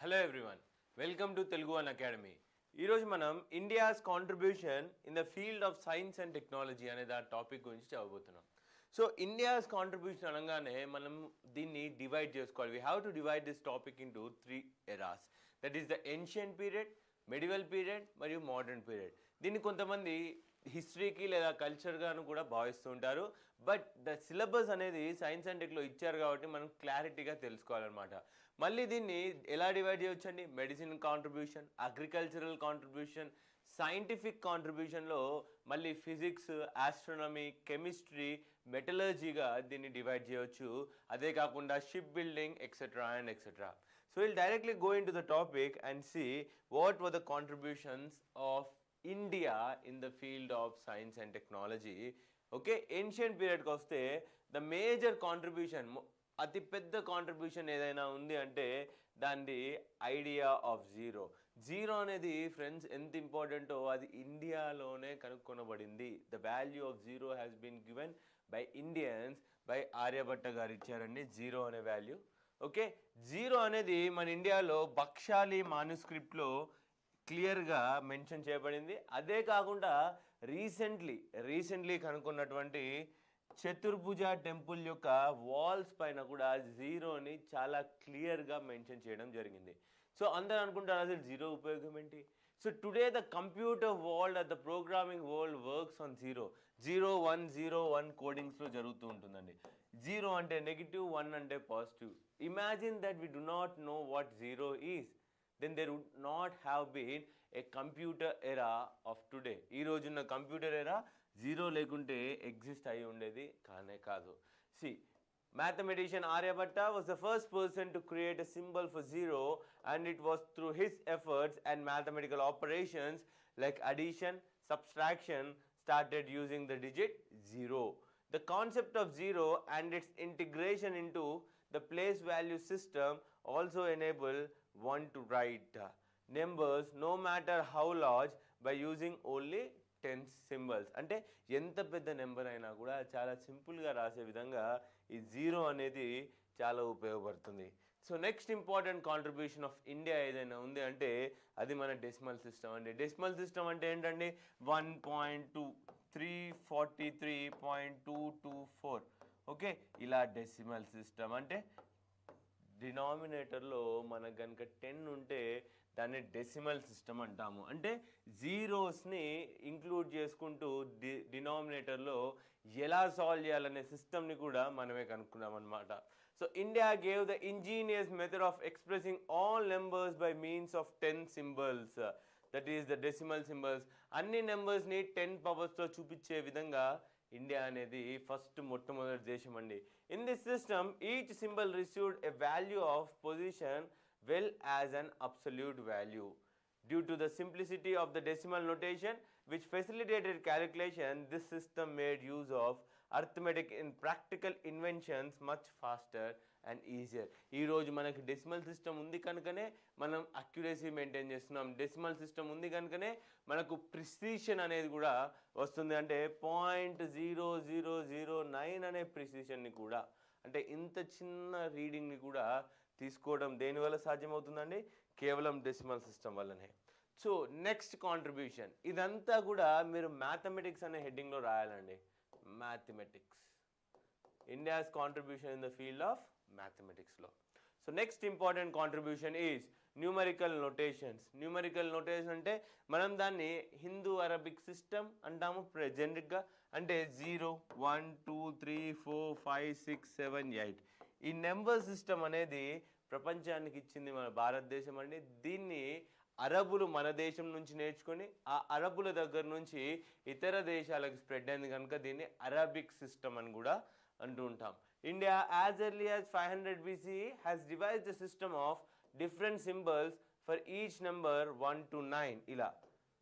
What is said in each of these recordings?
Hello everyone, welcome to Telugu One Academy. ఈరోజు మనం India's contribution in the field of science and technology అనే దా topic గురించి చదవబోతున్నాం. So India's contribution అనగానే మనం దీన్ని డివైడ్ చేసుకోవాలి. We have to divide this topic into 3 eras. That is the ancient period, medieval period మరియు modern period. దీన్ని కొంతమంది హిస్టరీకి లేదా కల్చర్గాను కూడా భావిస్తూ ఉంటారు. బట్ ద సిలబస్ అనేది సైన్స్ అండ్ టెక్లో ఇచ్చారు కాబట్టి మనం క్లారిటీగా తెలుసుకోవాలన్నమాట. మళ్ళీ దీన్ని ఎలా డివైడ్ చేయొచ్చండి? Medicine contribution, agricultural contribution, scientific కాంట్రిబ్యూషన్లో మళ్ళీ ఫిజిక్స్, ఆస్ట్రోనమీ, కెమిస్ట్రీ, మెటలర్జీగా దీన్ని డివైడ్ చేయవచ్చు. అదే కాకుండా ship building etcetera and etcetera. So we'll directly go into the topic and see what were the contributions of India in the field of science and technology. Okay, ancient period ki vaste the major contribution, అతి పెద్ద contribution ఏదైనా ఉంది అంటే దాన్ని idea of zero. Zero అనేది friends ఎంత ఇంపార్టెంటో అది ఇండియాలోనే కనుక్కొనబడింది. The value of zero has been given by Indians, by Aryabhata గారు ఇచ్చారండి జీరో అనే వాల్యూ. ఓకే, జీరో అనేది మన ఇండియాలో బక్షాలి మాన్యుస్క్రిప్ట్లో క్లియర్గా మెన్షన్ చేయబడింది. అదే కాకుండా రీసెంట్లీ కనుక్కున్నటువంటి చతుర్భుజ టెంపుల్ యొక్క వాల్స్ పైన కూడా జీరోని చాలా క్లియర్గా మెన్షన్ చేయడం జరిగింది. సో అందరూ అనుకుంటారు అసలు జీరో ఉపయోగం ఏంటి? So today the computer world the programming world works on zero. 0101 కోడింగ్స్లో జరుగుతూ ఉంటుందండి. జీరో అంటే నెగిటివ్, 1 అంటే positive. Imagine that we do not know what zero is, then there would not have been a computer era of today. ఈ రోజున్న computer ఎరా zero లేకుంటే exist అయి ఉండేది కానే కాదు. See, mathematician Aryabhatta was the first person to create a symbol for zero, and it was through his efforts and mathematical operations like addition, subtraction started using the digit zero. The concept of zero and its integration into the place value system also enable one to write numbers no matter how large by using only 10 symbols. అంటే ఎంత పెద్ద number అయినా కూడా చాలా సింపుల్గా రాసే విధంగా ఈ జీరో అనేది చాలా ఉపయోగపడుతుంది. So next important contribution of India ఏదైనా ఉంది అంటే అది మన డెసిమల్ సిస్టమ్ అండి. డెసిమల్ సిస్టమ్ అంటే ఏంటండి? 1.343.224. ఓకే, ఇలా డెసిమల్ సిస్టమ్ అంటే డినామినేటర్లో మనకు కనుక 10 ఉంటే దాన్ని డెసిమల్ సిస్టమ్ అంటాము. అంటే జీరోస్ని ఇంక్లూడ్ చేసుకుంటూ డినామినేటర్లో ఎలా సాల్వ్ చేయాలనే సిస్టమ్ని కూడా మనమే కనుక్కున్నాం అనమాట. So India gave the ingenious method of expressing all numbers by means of 10 symbols, that is the decimal symbols. అన్ని నెంబర్స్ని 10 పవర్స్తో చూపించే విధంగా ఇండియా అనేది ఫస్ట్ మొట్టమొదటి దేశం అండి. In this system each symbol received a value of position well as an absolute value. Due to the simplicity of the decimal notation which facilitated calculation, this system made use of arithmetic in practical inventions much faster and easier. ఈ రోజు మనకి decimal system ఉంది కనుకనే మనం accuracy maintain చేస్తున్నాం. Decimal system ఉంది కనుకనే మనకు ప్రిసిషన్ అనేది కూడా వస్తుంది. అంటే 0.0009 అనే ప్రిసిషన్ని కూడా, అంటే ఇంత చిన్న రీడింగ్ని కూడా తీసుకోవడం దేనివల్ల సాధ్యమవుతుందండి? కేవలం డెసిమల్ సిస్టమ్ వల్లనే. సో నెక్స్ట్ కాంట్రిబ్యూషన్, ఇదంతా కూడా మీరు మ్యాథమెటిక్స్ అనే హెడ్డింగ్లో రాయాలండి. Mathematics, India's contribution in the field of మ్యాథమెటిక్స్లో. So next important contribution is numerical notations. Numerical notation అంటే మనం దాన్ని హిందూ అరబిక్ సిస్టమ్ అంటాము జనరిక్గా. అంటే 0, 1, 2, 3, 4, 5, 6, 7, 8 ఈ నెంబర్ సిస్టమ్ అనేది ప్రపంచానికి ఇచ్చింది మన భారతదేశం అండి. దీన్ని అరబులు మన దేశం నుంచి నేర్చుకొని ఆ అరబుల దగ్గర నుంచి ఇతర దేశాలకు స్ప్రెడ్ అయింది కనుక దీన్ని అరబిక్ సిస్టమ్ అని కూడా అంటూ ఉంటాం. India as early as 500 BCE has devised the system of different symbols for each number 1 to 9 ఇలా.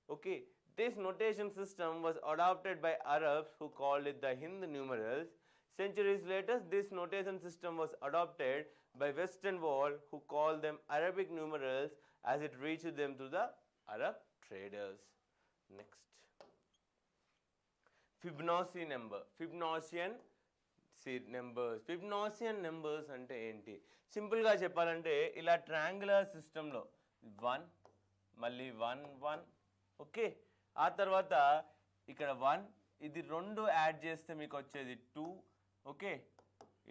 Okay, this notation system was adopted by Arabs who called it the Hind numerals. Centuries later, this notation system was adopted by Western world who called them Arabic numerals as it reached them through the Arab traders. Next, Fibonacci number. Fibonaccian numbers. Fibonaccian numbers అంటే ఏంటి? సింపుల్గా చెప్పాలంటే ఇలా triangular సిస్టంలో 1 మళ్ళీ 1 1 okay, ఆ తర్వాత ఇక్కడ 1 ఇది 2 యాడ్ చేస్తే మీకు వచ్చేది 2 ఓకే,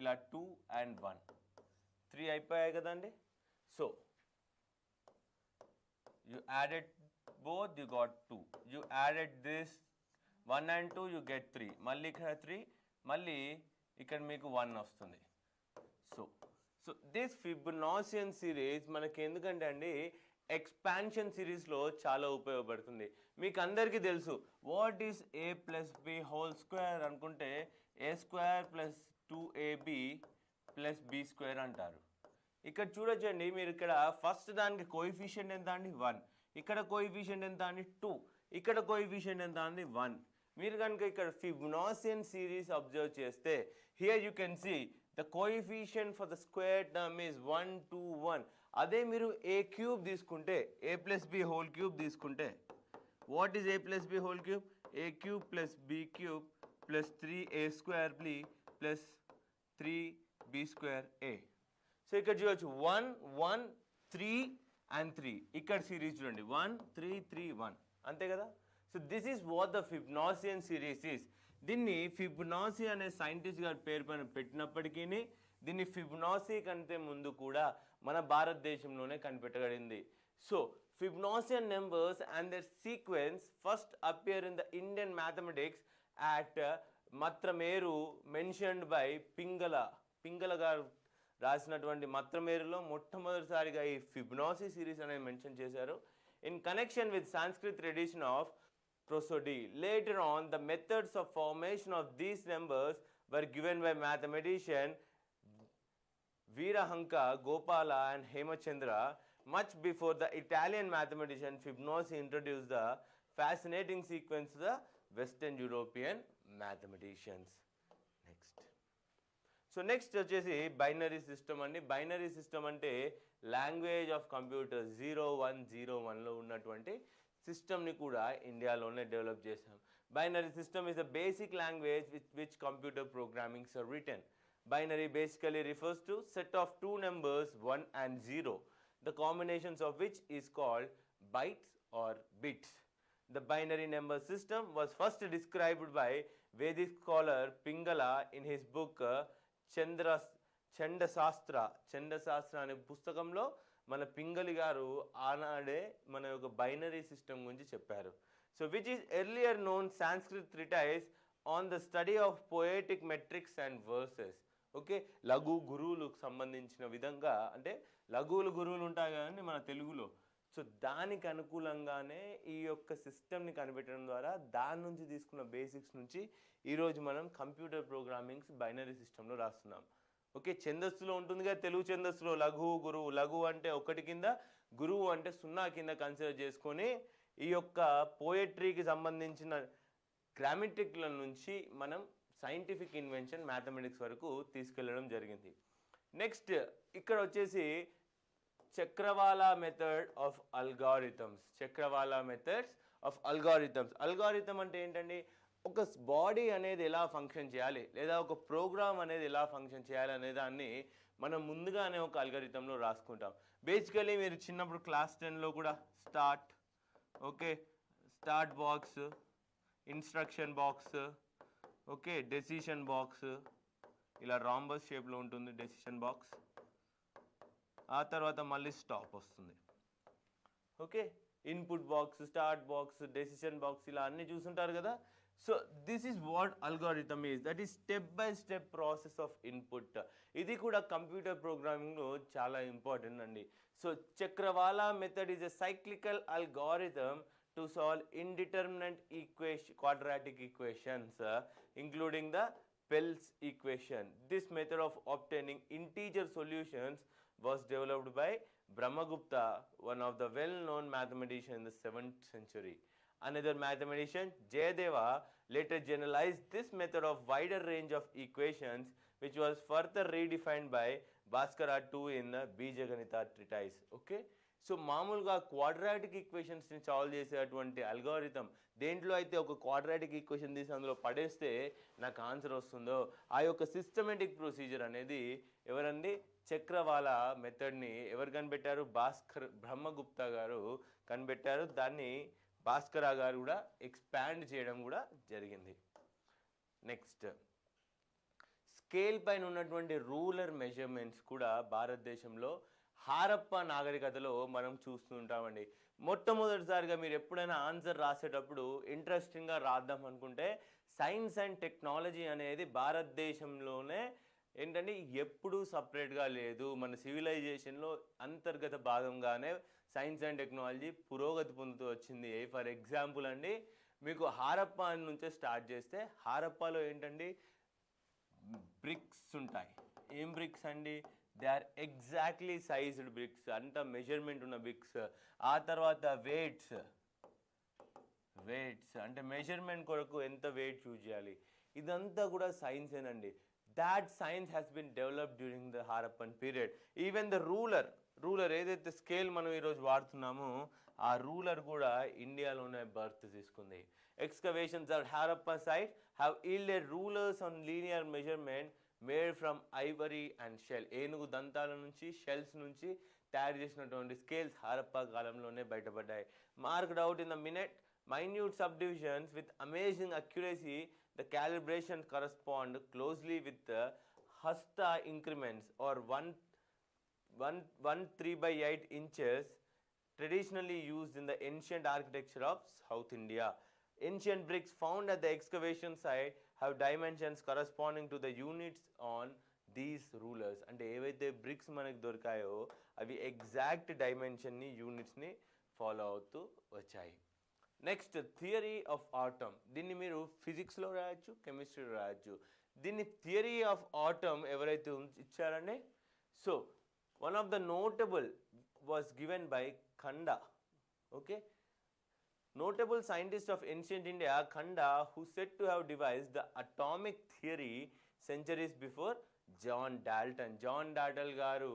ఇలా 2 and 1 3 అయిపోయాయి కదండి. So you added both, you got 2, you added this 1 and 2, you get 3, మళ్ళీ ఇక్కడ 3, మళ్ళీ ఇక్కడ మీకు 1 వస్తుంది. సో దిస్ ఫిబొనాసియన్ సిరీస్ మనకి ఎందుకంటే అండి ఎక్స్పాన్షన్ సిరీస్లో చాలా ఉపయోగపడుతుంది. మీకు అందరికీ తెలుసు what is a plus b whole square అనుకుంటే a square plus 2ab plus b square అంటారు. ఇక్కడ చూడొచ్చండి మీరు ఇక్కడ ఫస్ట్ దానికి కోఎఫిషియంట్ ఎంత అండి 1, ఇక్కడ కోఎఫిషియంట్ ఎంత అండి 2, ఇక్కడ కోఎఫిషియంట్ ఎంత అండి 1. మీరు కనుక ఇక్కడ ఫిబొనాసియన్ సిరీస్ అబ్జర్వ్ చేస్తే here you can see the coefficient for the square term is 1 2 1. అదే మీరు ఏ క్యూబ్ తీసుకుంటే a plus b whole cube తీసుకుంటే what is a plus b whole cube? a cube plus b cube plus 3a square b plus 3b square a. So ఇక్కడ చూడవచ్చు 1 1 3 and 3, ఇక్కడ series చూడండి 1 3 3 1 అంతే కదా. So this is what the Fibonaccian series is. దీన్ని Fibonacci అనే scientist గారి పేరు పైన పెట్టినప్పటికీ దీన్ని ఫిబొనాసి కంటే ముందు కూడా మన భారతదేశంలోనే కనిపెట్టబడింది. So Fibonaccian numbers and their sequence first appear in the Indian mathematics at Matrameru mentioned by Pingala garu రాసినటువంటి మత్రమేరులో మొట్టమొదటిసారిగా ఈ ఫిబొనాసి సిరీస్ అనేది మెన్షన్ చేశారు. In connection with Sanskrit tradition of prosody. Later on, the methods of formation of these numbers were given by mathematician Veerahanka, Gopala and Hemachandra. Much before the Italian mathematician Fibonacci introduced the fascinating sequence to the Western European mathematicians. Next. So next వచ్చేసి binary system అండి. Binary system అంటే language of computer 0101లో ఉన్నటువంటి సిస్టమ్ని కూడా ఇండియాలోనే develop చేశాం. Binary system is the basic language with which computer programmings are written. Binary basically refers to set of two numbers 1 and 0, the combinations of which is called bytes or bits. The binary number system was first described by Vedic scholar Pingala in his book చండశాస్త్ర అనే పుస్తకంలో మన పింగళి గారు ఆనాడే మన యొక్క binary system గురించి చెప్పారు. So which is earlier known Sanskrit treatise on the study of poetic metrics and verses. Okay, లఘు గురువులకు సంబంధించిన విధంగా, అంటే లఘువులు గురువులు ఉంటాయి కదండి మన తెలుగులో. సో దానికి అనుకూలంగానే ఈ యొక్క సిస్టమ్ని కనిపెట్టడం ద్వారా దాని నుంచి తీసుకున్న బేసిక్స్ నుంచి ఈరోజు మనం కంప్యూటర్ ప్రోగ్రామింగ్స్ బైనరీ సిస్టంలో రాస్తున్నాం. ఓకే, ఛందస్సులో ఉంటుందిగా, తెలుగు ఛందస్సులో లఘు గురువు, లఘు అంటే 1 కింద, గురువు అంటే 0 కింద కన్సిడర్ చేసుకొని ఈ యొక్క పోయట్రీకి సంబంధించిన గ్రామటిక్ల నుంచి మనం సైంటిఫిక్ ఇన్వెన్షన్ మ్యాథమెటిక్స్ వరకు తీసుకెళ్ళడం జరిగింది. నెక్స్ట్ ఇక్కడ వచ్చేసి Chakravala method of algorithms. Chakravala methods of algorithms. Algorithm అంటే ఏంటండి, ఒక బాడీ అనేది ఎలా ఫంక్షన్ చేయాలి లేదా ఒక ప్రోగ్రామ్ అనేది ఎలా ఫంక్షన్ చేయాలి అనే దాన్ని మనం ముందుగానే ఒక అల్గారిథంలో రాసుకుంటాం. బేసికలీ మీరు చిన్నప్పుడు క్లాస్ 10లో కూడా start box, instruction box, okay, decision box, ఇలా రాంబస్ షేప్లో ఉంటుంది డెసిషన్ బాక్స్, ఆ తర్వాత మళ్ళీ స్టాప్ వస్తుంది. Okay, input box, start box, decision box, ఇలా అన్నీ చూసుంటారు కదా. So this is what algorithm is, that is step by step process of input. ఇది కూడా కంప్యూటర్ ప్రోగ్రామింగ్లో చాలా ఇంపార్టెంట్ అండి. So Chakravala method is a cyclical algorithm to solve indeterminate quadratic equations, including the Pell's equation. This method of obtaining integer solutions was developed by Brahmagupta, one of the well-known mathematicians in the 7th century. Another mathematician, Jayadeva, later generalized this method of wider range of equations, which was further redefined by Bhaskara II in the Bijaganita treatise. Okay. So మామూలుగా quadratic ఈక్వేషన్స్ని solve చేసేటువంటి algorithm దేంట్లో అయితే ఒక quadratic equation తీసి అందులో పడేస్తే నాకు answer వస్తుందో ఆ యొక్క సిస్టమేటిక్ ప్రొసీజర్ అనేది ఎవరండి చక్రవాల మెథడ్ని ఎవరు కనిపెట్టారు? భాస్కర్ బ్రహ్మగుప్తా గారు కనిపెట్టారు. దాన్ని భాస్కర గారు కూడా ఎక్స్పాండ్ చేయడం కూడా జరిగింది. నెక్స్ట్ స్కేల్ పైన ఉన్నటువంటి రూలర్ మెజర్మెంట్స్ కూడా భారతదేశంలో హారప్ప నాగరికతలో మనం చూస్తుంటామండి. మొట్టమొదటిసారిగా మీరు ఎప్పుడైనా ఆన్సర్ రాసేటప్పుడు ఇంట్రెస్టింగ్గా రాద్దాం అనుకుంటే సైన్స్ అండ్ టెక్నాలజీ అనేది భారతదేశంలోనే ఏంటంటే ఎప్పుడూ సపరేట్గా లేదు. మన సివిలైజేషన్లో అంతర్గత భాగంగానే సైన్స్ అండ్ టెక్నాలజీ పురోగతి పొందుతూ వచ్చింది. ఫర్ ఎగ్జాంపుల్ అండి, మీకు హారప్ప నుంచే స్టార్ట్ చేస్తే హారప్పలో ఏంటండి బ్రిక్స్ ఉంటాయి. ఏం బ్రిక్స్ అండి? They are exactly sized bricks, అంత మెజర్మెంట్ ఉన్న బ్రిక్స్. ఆ తర్వాత వెయిట్స్ అంటే మెజర్మెంట్ కొరకు ఎంత వెయిట్ యూజ్ చేయాలి, ఇదంతా కూడా సైన్సేనండి. That science has been developed during the Harappan period. Even the ruler ఏదైతే స్కేల్ మనం ఈరోజు వాడుతున్నామో ఆ రూలర్ కూడా ఇండియాలోనే బర్త్ తీసుకుంది. Excavations of Harappa site have yielded rulers on linear measurement made from ivory and shell. ఏనుగు దంతాల నుంచి షెల్స్ నుంచి తయారు చేసినటువంటి స్కేల్స్ హారప్పా కాలంలోనే బయటపడ్డాయి. Marked out in the minute subdivisions with amazing accuracy. The calibration correspond closely with the hasta increments or 3/8 inches traditionally used in the ancient architecture of South India. Ancient bricks found at the excavation site have dimensions corresponding to the units on these rulers. అంటే ఏవైతే bricks మనకు దొరికాయో అవి exact డైమెన్షన్ని యూనిట్స్ని follow అవుతూ వచ్చాయి. Next theory of atom. దీన్ని మీరు ఫిజిక్స్లో రాయొచ్చు, కెమిస్ట్రీలో రాయొచ్చు. దీన్ని థియరీ ఆఫ్ ఆటమ్ ఎవరైతే ఇచ్చారండి, so one of the notable was given by Kanada. Okay, notable scientist of ancient India, Khanda, who said to have devised the atomic theory centuries before John Dalton. John Dalton గారు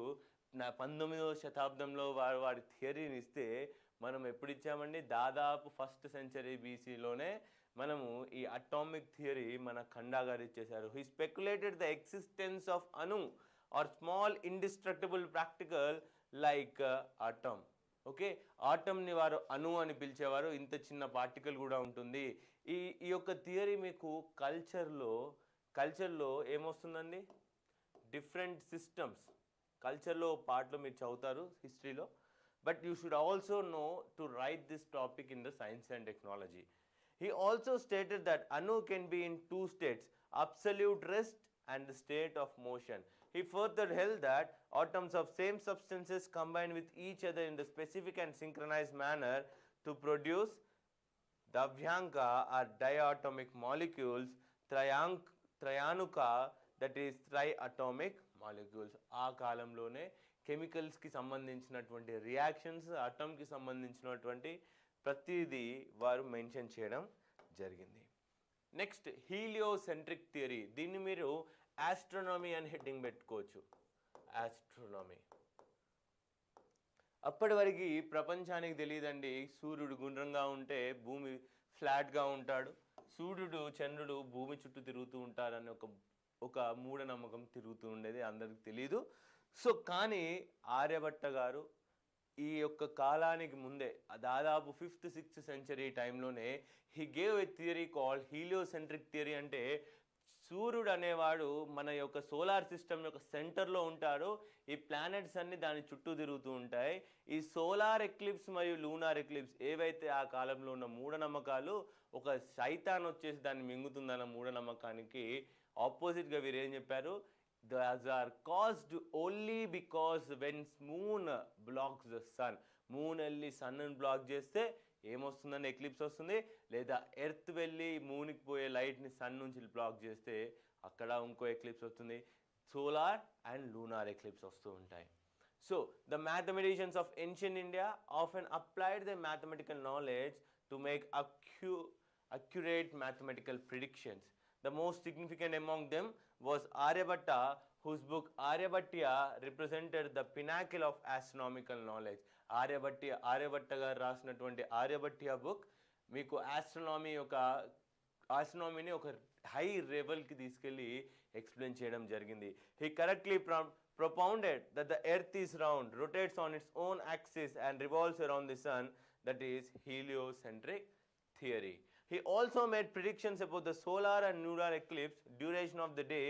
19వ శతాబ్దంలో వారి థియరీని ఇస్తే మనం ఎప్పుడు ఇచ్చామండి? దాదాపు 1st century BCలోనే మనము ఈ అటామిక్ థియరీ మన ఖండా గారు ఇచ్చేశారు. He speculated the existence of అణు or small indestructible practical like atom. Okay, ఆటమ్ని వారు అణు అని పిలిచేవారు. ఇంత చిన్న పార్టికల్ కూడా ఉంటుంది. ఈ యొక్క థియరీ మీకు కల్చర్లో ఏమొస్తుందండి? డిఫరెంట్ సిస్టమ్స్ కల్చర్లో పార్ట్లో మీరు చదువుతారు హిస్టరీలో. But you should also know to write this topic in the science and technology. He also stated that Anu can be in 2 states, absolute rest and the state of motion. He further held that atoms of same substances combine with each other in the specific and synchronized manner to produce Davyanka or diatomic molecules, Trayanuka that is triatomic molecules. ఆ కాలంలోనే కెమికల్స్కి సంబంధించినటువంటి reactions, అటమ్కి సంబంధించినటువంటి ప్రతిదీ వారు mention చేయడం జరిగింది. Next heliocentric theory. దీన్ని మీరు ఆస్ట్రోనమీ అని హెడ్డింగ్ పెట్టుకోవచ్చు. ఆస్ట్రోనమీ అప్పటి వరకు ప్రపంచానికి తెలియదండి సూర్యుడు గుండ్రంగా ఉంటే భూమి ఫ్లాట్గా ఉంటాడు, సూర్యుడు చంద్రుడు భూమి చుట్టూ తిరుగుతూ ఉంటారని ఒక మూఢనమ్మకం తిరుగుతూ ఉండేది, అందరికి తెలియదు. సో కానీ ఆర్యభట్ట గారు ఈ యొక్క కాలానికి ముందే దాదాపు 5th 6th century టైంలోనే he gave a theory called heliocentric theory. అంటే సూర్యుడు అనేవాడు మన యొక్క సోలార్ సిస్టమ్ యొక్క సెంటర్లో ఉంటాడు, ఈ ప్లానెట్స్ అన్ని దాని చుట్టూ తిరుగుతూ ఉంటాయి. ఈ సోలార్ ఎక్లిప్స్ మరియు లూనార్ ఎక్లిప్స్ ఏవైతే ఆ కాలంలో ఉన్న మూఢనమ్మకాలు, ఒక సైతాన్ వచ్చేసి దాన్ని మింగుతుందన్న మూఢనమ్మకానికి ఆపోజిట్గా వీరు ఏం చెప్పారు? Those are caused only because when moon blocks the sun. Moon వెళ్ళి సన్ను బ్లాక్ చేస్తే ఏమొస్తుందని ఎక్లిప్స్ వస్తుంది, లేదా ఎర్త్ వెళ్ళి మూన్కి పోయే లైట్ని సన్ నుంచి బ్లాక్ చేస్తే అక్కడ ఇంకో ఎక్లిప్స్ వస్తుంది. సోలార్ అండ్ లూనార్ ఎక్లిప్స్ వస్తూ ఉంటాయి. So the mathematicians of ancient India often applied the mathematical knowledge to make accurate mathematical predictions. The most significant among them was Aryabhatta, whose book Aryabhatya represented the pinnacle of astronomical knowledge. Aryabhata గారు రాసినటువంటి ఆర్యభట్టియా book మీకు ఆస్ట్రోనమీని ఒక high లెవెల్కి తీసుకెళ్ళి explain చేయడం జరిగింది. He correctly propounded that the earth is round, rotates on its own axis and revolves around the sun, that is heliocentric theory. He also made predictions about the solar and lunar eclipse, duration of the day,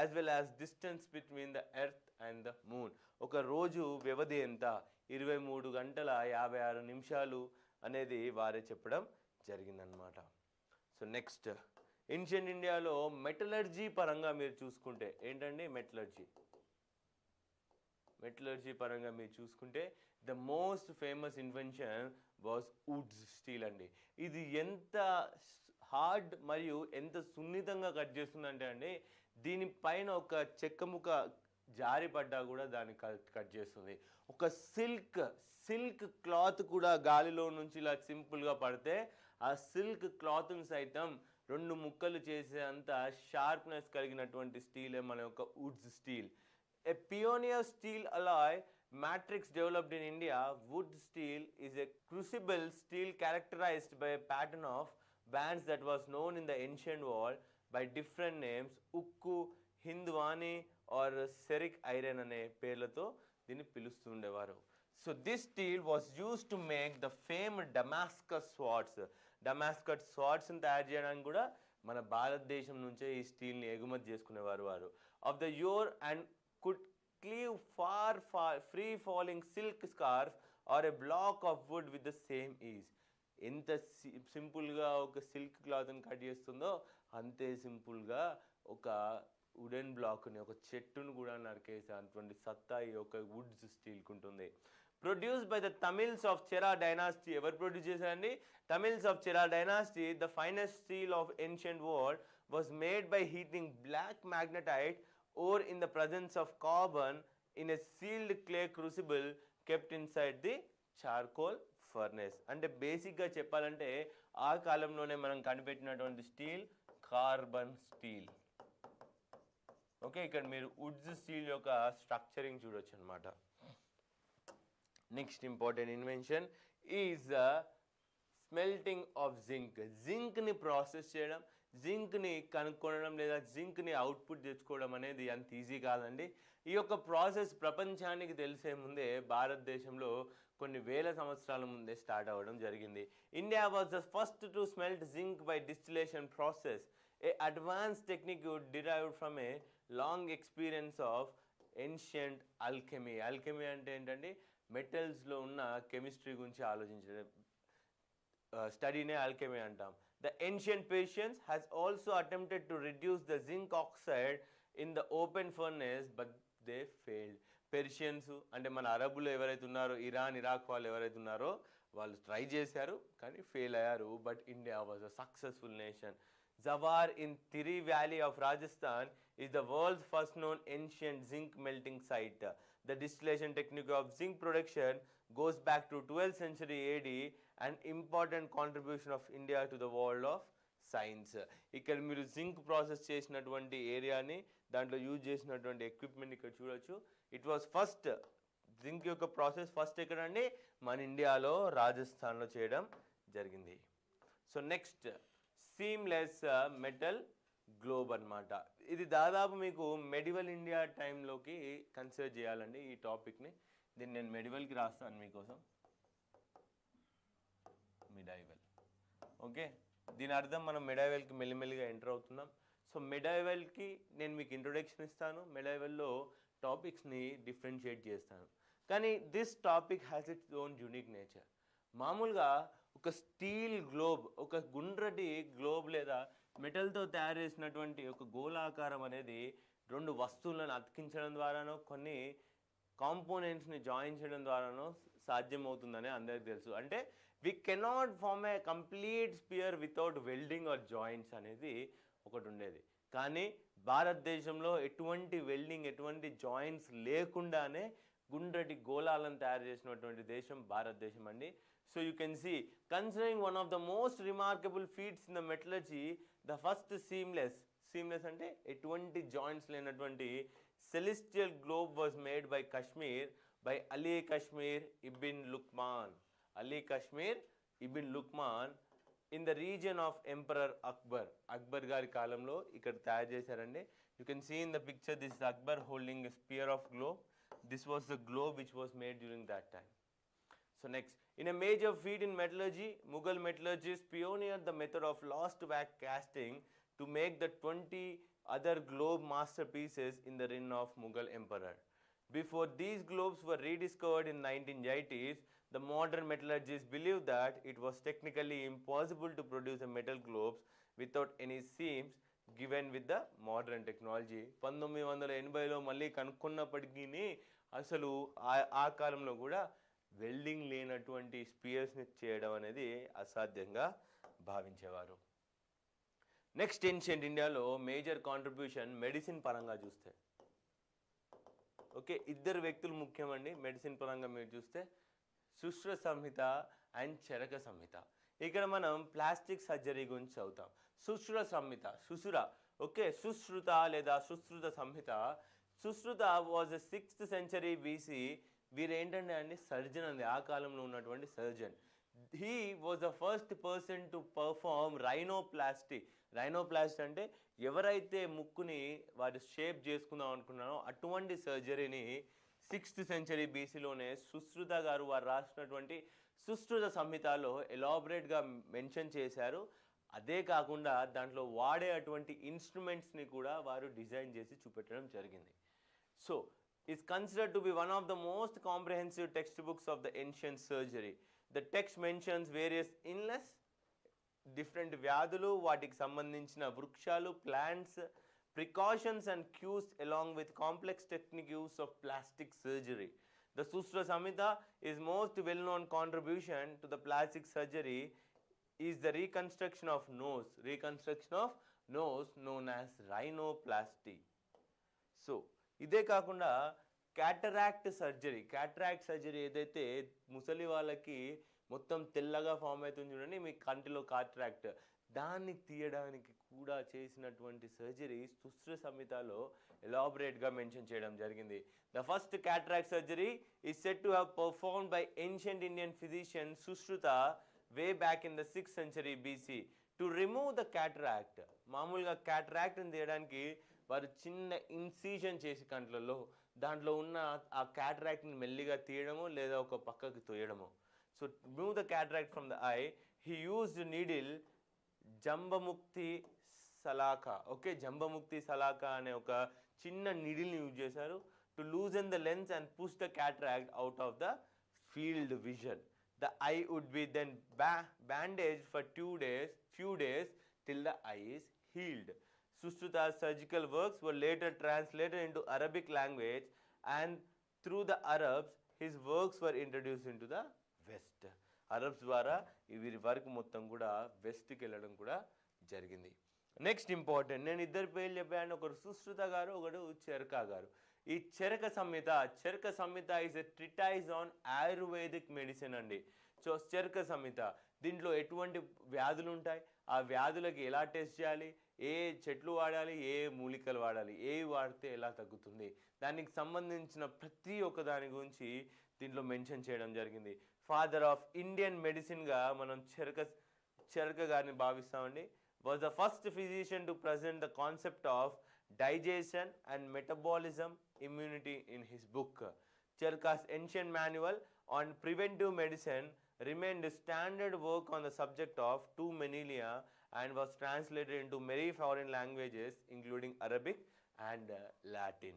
as well as distance between the earth and the moon. ఒక రోజు వ్యవధి ఎంత, 23 గంటల 56 నిమిషాలు అనేది వారే చెప్పడం జరిగిందనమాట. సో నెక్స్ట్, ఏన్షియంట్ ఇండియాలో మెటలర్జీ పరంగా మీరు చూసుకుంటే ఏంటండి, మెటలర్జీ పరంగా మీరు చూసుకుంటే the most famous invention was Woods steel అండి. ఇది ఎంత హార్డ్ మరియు ఎంత సున్నితంగా కట్ చేస్తుందంటే అండి, దీనిపైన ఒక చెక్క ముక్క జారి పడ్డా కూడా దాన్ని కట్ చేస్తుంది. ఒక సిల్క్ క్లాత్ కూడా గాలిలో నుంచి ఇలా సింపుల్గా పడితే ఆ సిల్క్ క్లాత్ని సైతం 2 ముక్కలు చేసే అంత షార్ప్నెస్ కలిగినటువంటి స్టీలే మన యొక్క Woods steel. A pioneer steel alloy matrix developed in India, wood steel is a crucible steel characterized by a pattern of bands that was known in the ancient world by different names, ukku, hindwani or cerric iron ane పేర్లతో దీన్ని పిలుస్తుండేవారు. So this steel was used to make the famed Damascus swords. Damascus swords ని తయారు చేయడానికి కూడా మన భారతదేశం నుంచే ఈ స్టీల్ని ఎగుమతి చేసుకునేవారు వారు. Of the yore and could cleave far free falling silk scarf or a block of wood with the same ease. ఎంత సింపుల్గా ఒక సిల్క్ క్లాత్ని కట్ చేస్తుందో అంతే సింపుల్గా ఒక వుడెన్ బ్లాక్ని, ఒక చెట్టును కూడా నరికేసే అటువంటి సత్తా ఈ యొక్క వుడ్స్ స్టీల్కి ఉంటుంది. Produced by the Tamils of Chera dynasty. ఎవరు ప్రొడ్యూస్ చేశారండి? Tamils of Chera dynasty. The finest steel of ancient world was made by heating black magnetite or in the presence of carbon in a sealed clay crucible kept inside the charcoal furnace. అంటే బేసిక్గా చెప్పాలంటే ఆ కాలంలోనే మనం కనిపెట్టినటువంటి steel carbon steel. Okay, ఇక్కడ మీరు wootz steel యొక్క స్ట్రక్చరింగ్ చూడొచ్చు అనమాట. Next important invention is smelting of zinc. జింక్ని ప్రాసెస్ చేయడం, జింక్ని కనుక్కోవడం లేదా జింక్ని అవుట్పుట్ తెచ్చుకోవడం అనేది అంత ఈజీ కాదండి. ఈ యొక్క ప్రాసెస్ ప్రపంచానికి తెలిసే ముందే భారతదేశంలో కొన్ని వేల సంవత్సరాల ముందే స్టార్ట్ అవ్వడం జరిగింది. India was the first to smelt zinc by distillation process, a advance technique derived from a long experience of ancient alchemy. Alchemy అంటే ఏంటంటే మెటల్స్లో ఉన్న కెమిస్ట్రీ గురించి ఆలోచించే స్టడీనే అల్కెమీ అంటాం. The ancient Persians has also attempted to reduce the zinc oxide in the open furnace, but they failed. Persians అంటే మన అరబులు ఎవరైతే ఉన్నారో, ఇరాక్ వాళ్ళు ఎవరైతే ఉన్నారో వాళ్ళు ట్రై చేశారు కానీ ఫెయిల్ అయ్యారు. But India was a successful nation. Zawar in Tiri valley of Rajasthan is the world's first known ancient zinc melting site. The distillation technique of zinc production goes back to 12th century AD, an important contribution of India to the world of science. ఇక్కడ మీరు zinc process చేసినటువంటి ఏరియాని, దాంట్లో use చేసినటువంటి equipment ఇక్కడ చూడొచ్చు. It was first zinc యొక్క process first ఎక్కడండి, మన ఇండియాలో రాజస్థాన్లో చేయడం జరిగింది. So next seamless metal globe అనమాట. ఇది దాదాపు మీకు మెడివల్ ఇండియా టైంలోకి కన్సిడర్ చేయాలండి ఈ టాపిక్ని. దీన్ని నేను మెడివల్కి రాస్తాను మీకోసం. మిడైవల్. ఓకే, దీని అర్థం మనం మెడైవల్కి మెల్లిమెల్లిగా ఎంటర్ అవుతున్నాం. సో మెడైవల్కి నేను మీకు ఇంట్రొడక్షన్ ఇస్తాను, మెడైవల్లో టాపిక్స్ని డిఫరెన్షియేట్ చేస్తాను. కానీ this topic has its own unique nature. మామూలుగా ఒక స్టీల్ గ్లోబ్, ఒక గుండ్రటి గ్లోబ్ లేదా మెటల్తో తయారు చేసినటువంటి ఒక గోళాకారం అనేది 2 వస్తువులను అతికించడం ద్వారానో కొన్ని కాంపోనెంట్స్ని జాయిన్ చేయడం ద్వారానో సాధ్యమవుతుందని అందరికీ తెలుసు. అంటే we cannot form a complete sphere without welding or joints అనేది ఒకటి ఉండేది. కానీ భారతదేశంలో ఎటువంటి వెల్డింగ్, ఎటువంటి జాయింట్స్ లేకుండానే గుండ్రటి గోళాలను తయారు చేసినటువంటి దేశం భారతదేశం అండి. So you can see, considering one of the most remarkable feats in the metallurgy, the first seamless అంటే ఎటువంటి జాయింట్స్ లేనటువంటి celestial globe was made by Kashmir by Ali Kashmir ibn Luqman. Ali Kashmir ibn Luqman in the region of Emperor Akbar. Akbar గారి కాలంలో ఇక్కడ తయారు చేశారండి. You can see in the picture this is Akbar holding a spear of globe. This was the globe which was made during that time. So next, in a major feat in metallurgy, Mughal metallurgists pioneered the method of lost wax casting to make the 20 other globe masterpieces in the reign of Mughal emperor. Before these globes were rediscovered in 1980s, the modern metallurgists believed that it was technically impossible to produce a metal globes without any seams given with the modern technology. 1980లో మళ్ళీ కనుక్కున్నప్పటికీ అసలు ఆ కాలంలో కూడా welding లేనటువంటి స్పియర్స్ని చేయడం అనేది అసాధ్యంగా భావించేవారు. Next ancient ఇండియాలో మేజర్ కాంట్రిబ్యూషన్ మెడిసిన్ పరంగా చూస్తే ఓకే ఇద్దరు వ్యక్తులు ముఖ్యమండి. మెడిసిన్ పరంగా మీరు చూస్తే సుశ్రుత సంహిత అండ్ చరక సంహిత. ఇక్కడ మనం ప్లాస్టిక్ సర్జరీ గురించి చదువుతాం. సుశ్రుత సంహిత ఓకే సుశ్రుత లేదా Sushruta Samhita. Sushruta was 6th century BC. వీరేంటంటే అండి సర్జన్ అండి, ఆ కాలంలో ఉన్నటువంటి surgeon. He was the first person to perform rhinoplasty. Rhinoplasty అంటే ఎవరైతే ముక్కుని వారి షేప్ చేసుకుందాం అనుకున్నారో అటువంటి సర్జరీని 6th century BCలోనే సుశ్రుత గారు వారు రాసినటువంటి సుశ్రుత సంహితలో ఎలాబరేట్గా మెన్షన్ చేశారు. అదే కాకుండా దాంట్లో వాడే అటువంటి ఇన్స్ట్రుమెంట్స్ని కూడా వారు డిజైన్ చేసి చూపెట్టడం జరిగింది. So is considered to be one of the most comprehensive textbooks of the ancient surgery. The text mentions various illness, different వ్యాధులు, వాటికి సంబంధించిన వృక్షాలు, plants, precautions and cures along with complex technique use of plastic surgery. The Sushruta Samhita is most well-known contribution to the plastic surgery is the reconstruction of nose known as rhinoplasty. So ఇదే కాకుండా cataract surgery ఏదైతే ముసలి వాళ్ళకి మొత్తం తెల్లగా form అవుతుంది చూడండి, మీ కంటిలో క్యాటరాక్ట్, దాన్ని తీయడానికి కూడా చేసినటువంటి సర్జరీ సుశ్రుత సంహితలో ఎలాబరేట్గా మెన్షన్ చేయడం జరిగింది. The first cataract surgery is said to have performed by ancient Indian physician Sushruta way back in the 6th century BC to remove the cataract. మామూలుగా క్యాటరాక్ట్ని తీయడానికి వారు చిన్న ఇన్సిజన్ చేసి కంట్లలో దాంట్లో ఉన్న ఆ క్యాటరాక్ట్ని మెల్లిగా తీయడము లేదా ఒక పక్కకి తోయడము. So remove the cataract from the eye he used needle Jabamukhi Salaka. Okay Jabamukhi Salaka అనే ఒక చిన్న నీడిల్ని యూజ్ చేశారు to loosen the lens and push the cataract out of the field vision. The eye would be then bandaged for few days till the eye is healed. Sushruta's surgical works were later translated into Arabic language and through the Arabs his works were introduced into the West. Arabs ద్వారా వీరి work మొత్తం కూడా వెస్ట్కి వెళ్ళడం కూడా జరిగింది. Next important, నేను ఇద్దరు పేర్లు చెప్పాను, ఒకరు సుశ్రుత గారు, ఒకడు చరక గారు. ఈ Charaka Samhita is a treatise on Ayurvedic medicine అండి. సో చరక సంహిత దీంట్లో ఎటువంటి వ్యాధులు ఉంటాయి, ఆ వ్యాధులకి ఎలా టెస్ట్ చేయాలి, ఏ చెట్లు వాడాలి, ఏ మూలికలు వాడాలి, ఏవి వాడితే ఎలా తగ్గుతుంది, దానికి సంబంధించిన ప్రతి ఒక్క దాని గురించి దీంట్లో మెన్షన్ చేయడం జరిగింది. ఫాదర్ ఆఫ్ ఇండియన్ మెడిసిన్గా మనం చరక గారిని భావిస్తామండి. Was the first physician to present the concept of digestion and metabolism immunity in his book. Charaka's ancient manual on preventive medicine remained standard work on the subject of 2 millennia and was translated into many foreign languages including Arabic and Latin.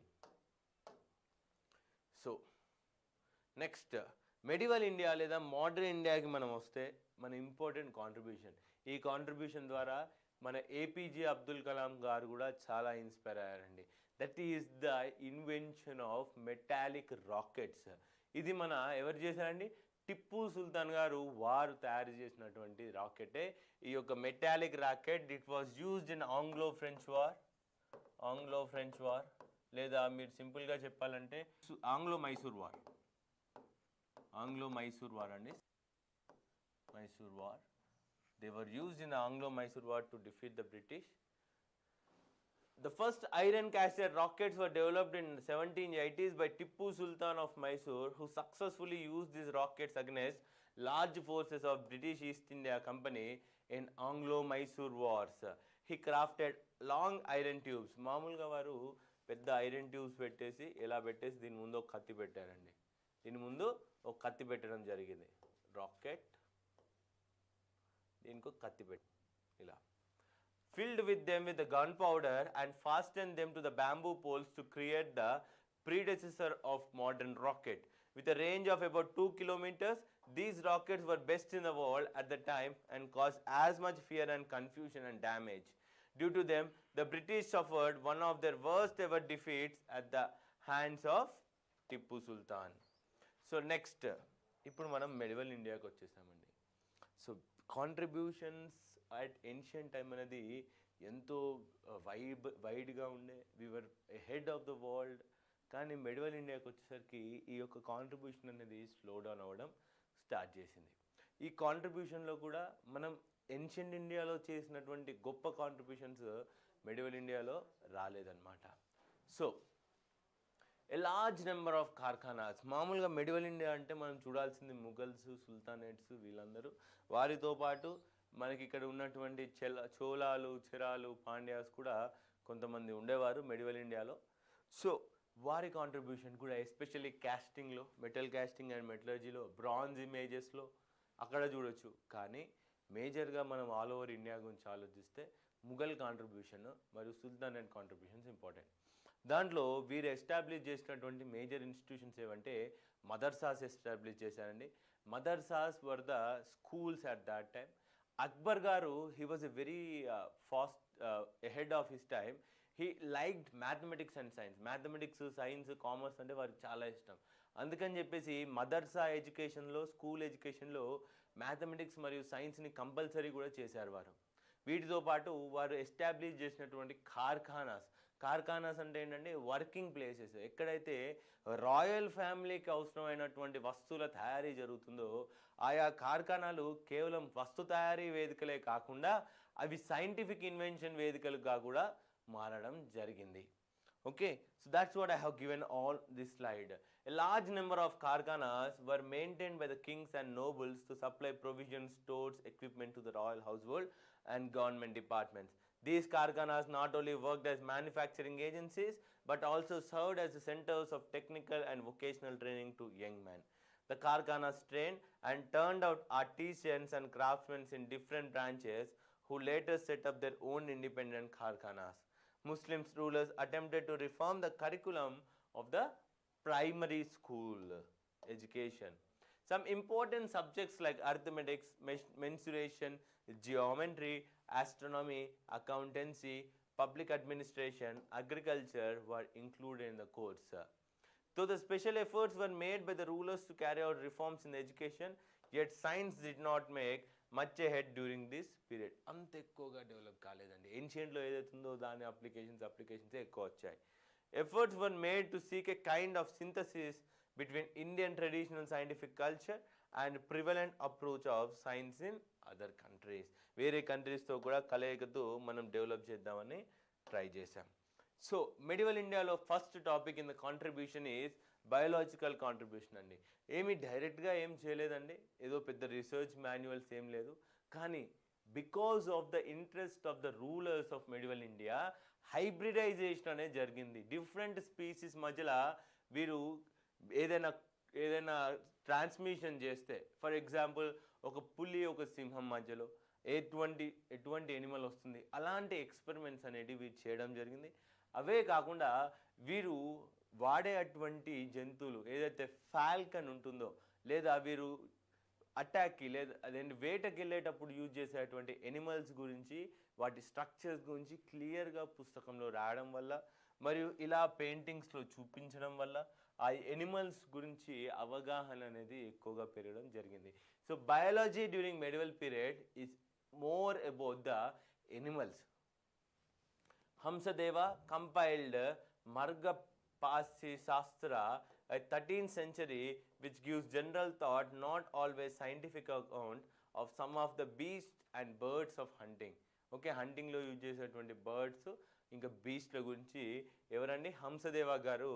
So next medieval India లేదా modern Indiaకి మనం వస్తే మన important contribution, ఈ contribution ద్వారా మన APJ Abdul Kalam గారు కూడా చాలా ఇన్స్పైర్ అయ్యారండి. That is the invention of metallic rockets. ఇది మన ఎవరు చేశారండి, టిప్పు సుల్తాన్ గారు వారు తయారు చేసినటువంటి రాకెటే ఈ యొక్క metallic rocket. It was used in Anglo French war లేదా మీరు సింపుల్గా చెప్పాలంటే ఆంగ్లో మైసూర్ వార్ అండి. Mysore war, they were used in the Anglo-Mysore war to defeat the British. The first iron casted rockets were developed in 1780s by Tippu Sultan of Mysore, who successfully used these rockets against large forces of British East India Company in Anglo-Mysore wars. He crafted long iron tubes. మామూలుగా వారు పెద్ద iron tubes పెట్టేసి ఇలా పెట్టేసి దీని ముందు ఒక కత్తి పెట్టారండి. దీని ముందు ఒక కత్తి పెట్టడం జరిగింది. రాకెట్ దీనికి ఒక కత్తి పెట్టి ఇలా filled with them with the gunpowder and fastened them to the bamboo poles to create the predecessor of modern rocket. With a range of about 2 kilometers, these rockets were best in the world at the time and caused as much fear and confusion and damage. Due to them, the British suffered one of their worst ever defeats at the hands of Tippu Sultan. So next, ఇప్పుడు మనం medieval ఇండియాకి వచ్చేసామండి. So contributions at ancient time అనేది ఎంతో వైడ్గా ఉండే, we are head of the world. కానీ medieval ఇండియాకి వచ్చేసరికి ఈ యొక్క కాంట్రిబ్యూషన్ అనేది స్లో డౌన్ అవ్వడం స్టార్ట్ చేసింది. ఈ కాంట్రిబ్యూషన్లో కూడా మనం ఏన్షియంట్ ఇండియాలో చేసినటువంటి గొప్ప కాంట్రిబ్యూషన్స్ మెడివల్ ఇండియాలో రాలేదన్నమాట. So a large number of karkhanas. మామూలుగా మెడివల్ ఇండియా అంటే మనం చూడాల్సింది ముఘల్స్, సుల్తానేట్స్, వీళ్ళందరూ. వారితో పాటు మనకి ఇక్కడ ఉన్నటువంటి చోళాలు, చెరాలు, పాండ్యాస్ కూడా కొంతమంది ఉండేవారు మెడివల్ ఇండియాలో. సో వారి కాంట్రిబ్యూషన్ కూడా ఎస్పెషల్లీ క్యాస్టింగ్లో, మెటల్ క్యాస్టింగ్ అండ్ మెటలర్జీలో, బ్రాంజ్ ఇమేజెస్లో అక్కడ చూడొచ్చు. కానీ మేజర్గా మనం ఆల్ ఓవర్ ఇండియా గురించి ఆలోచిస్తే ముఘల్ కాంట్రిబ్యూషన్ మరియు సుల్తానేట్ కాంట్రిబ్యూషన్స్ ఇంపార్టెంట్. దాంట్లో వీరు ఎస్టాబ్లిష్ చేసినటువంటి మేజర్ ఇన్స్టిట్యూషన్స్ ఏవంటే మదర్సాస్ ఎస్టాబ్లిష్ చేశారండి. Madrasas were the schools at that time. Akbar గారు, he was a very fast ahead of his time. He liked mathematics and science. Mathematics, science, commerce అంటే వారికి చాలా ఇష్టం. అందుకని చెప్పేసి మదర్సా ఎడ్యుకేషన్లో, స్కూల్ ఎడ్యుకేషన్లో మ్యాథమెటిక్స్ మరియు సైన్స్ని కంపల్సరీ కూడా చేశారు వారు. వీటితో పాటు వారు ఎస్టాబ్లిష్ చేసినటువంటి కార్ఖానాస్ అంటే ఏంటంటే వర్కింగ్ ప్లేసెస్. ఎక్కడైతే రాయల్ ఫ్యామిలీకి అవసరమైనటువంటి వస్తువుల తయారీ జరుగుతుందో ఆయా కార్ఖానాలు కేవలం వస్తు తయారీ వేదికలే కాకుండా అవి సైంటిఫిక్ ఇన్వెన్షన్ వేదికలుగా కూడా మారడం జరిగింది. Okay, so that's what I have given all this slide. A large number of karkhanas were maintained by the kings and nobles to supply provisions, stores, equipment to the royal household and government departments. These karkhanas not only worked as manufacturing agencies but also served as the centers of technical and vocational training to young men. The karkhanas trained and turned out artisans and craftsmen in different branches who later set up their own independent karkhanas. Muslim rulers attempted to reform the curriculum of the primary school education. Some important subjects like arithmetic, mensuration, geometry, astronomy, accountancy, public administration, agriculture were included in the course. Though the special efforts were made by the rulers to carry out reforms in education, yet science did not make much ahead during this period. అంత ఎక్కువగా develop కాలేదండి. ఏన్షియంట్లో ఏదైతుందో దాని applications ఎక్కువ వచ్చాయి. Efforts were made to seek a kind of synthesis between Indian traditional scientific culture and prevalent approach of science in other countries. వేరే కంట్రీస్తో కూడా కలయికతో మనం డెవలప్ చేద్దామని ట్రై చేశాం. సో మెడివల్ ఇండియాలో first topic in the contribution is biological contribution అండి. ఏమి డైరెక్ట్గా ఏం చేయలేదండి, ఏదో పెద్ద రీసెర్చ్ మాన్యువల్స్ ఏం లేదు. కానీ because of the interest of the rulers of medieval India hybridization అనేది జరిగింది. డిఫరెంట్ స్పీసీస్ మధ్యలో వీరు ఏదైనా ట్రాన్స్మిషన్ చేస్తే, ఫర్ ఎగ్జాంపుల్ ఒక పులి ఒక సింహం మధ్యలో ఎటువంటి ఎనిమల్ వస్తుంది, అలాంటి ఎక్స్పెరిమెంట్స్ అనేవి వీరు చేయడం జరిగింది. అవే కాకుండా వీరు వాడే అటువంటి జంతువులు ఏదైతే ఫాల్కన్ ఉంటుందో లేదా వీరు అటాక్కి లేదా అదేంటి వేటకి వెళ్ళేటప్పుడు యూజ్ చేసేటువంటి ఎనిమల్స్ గురించి, వాటి స్ట్రక్చర్స్ గురించి క్లియర్గా పుస్తకంలో రాయడం వల్ల మరియు ఇలా పెయింటింగ్స్లో చూపించడం వల్ల ఆ ఎనిమల్స్ గురించి అవగాహన అనేది ఎక్కువగా పెరగడం జరిగింది. So biology during medieval period is more about the animals. Hamsadeva compiled Margapasi Shastra, a 13th century, which gives general thought, not always scientific account of some of the beasts and birds of hunting. Okay, hunting lo use చేసేటువంటి birds ఇంకా బీస్ట్ల గురించి ఎవరండి హంసదేవ గారు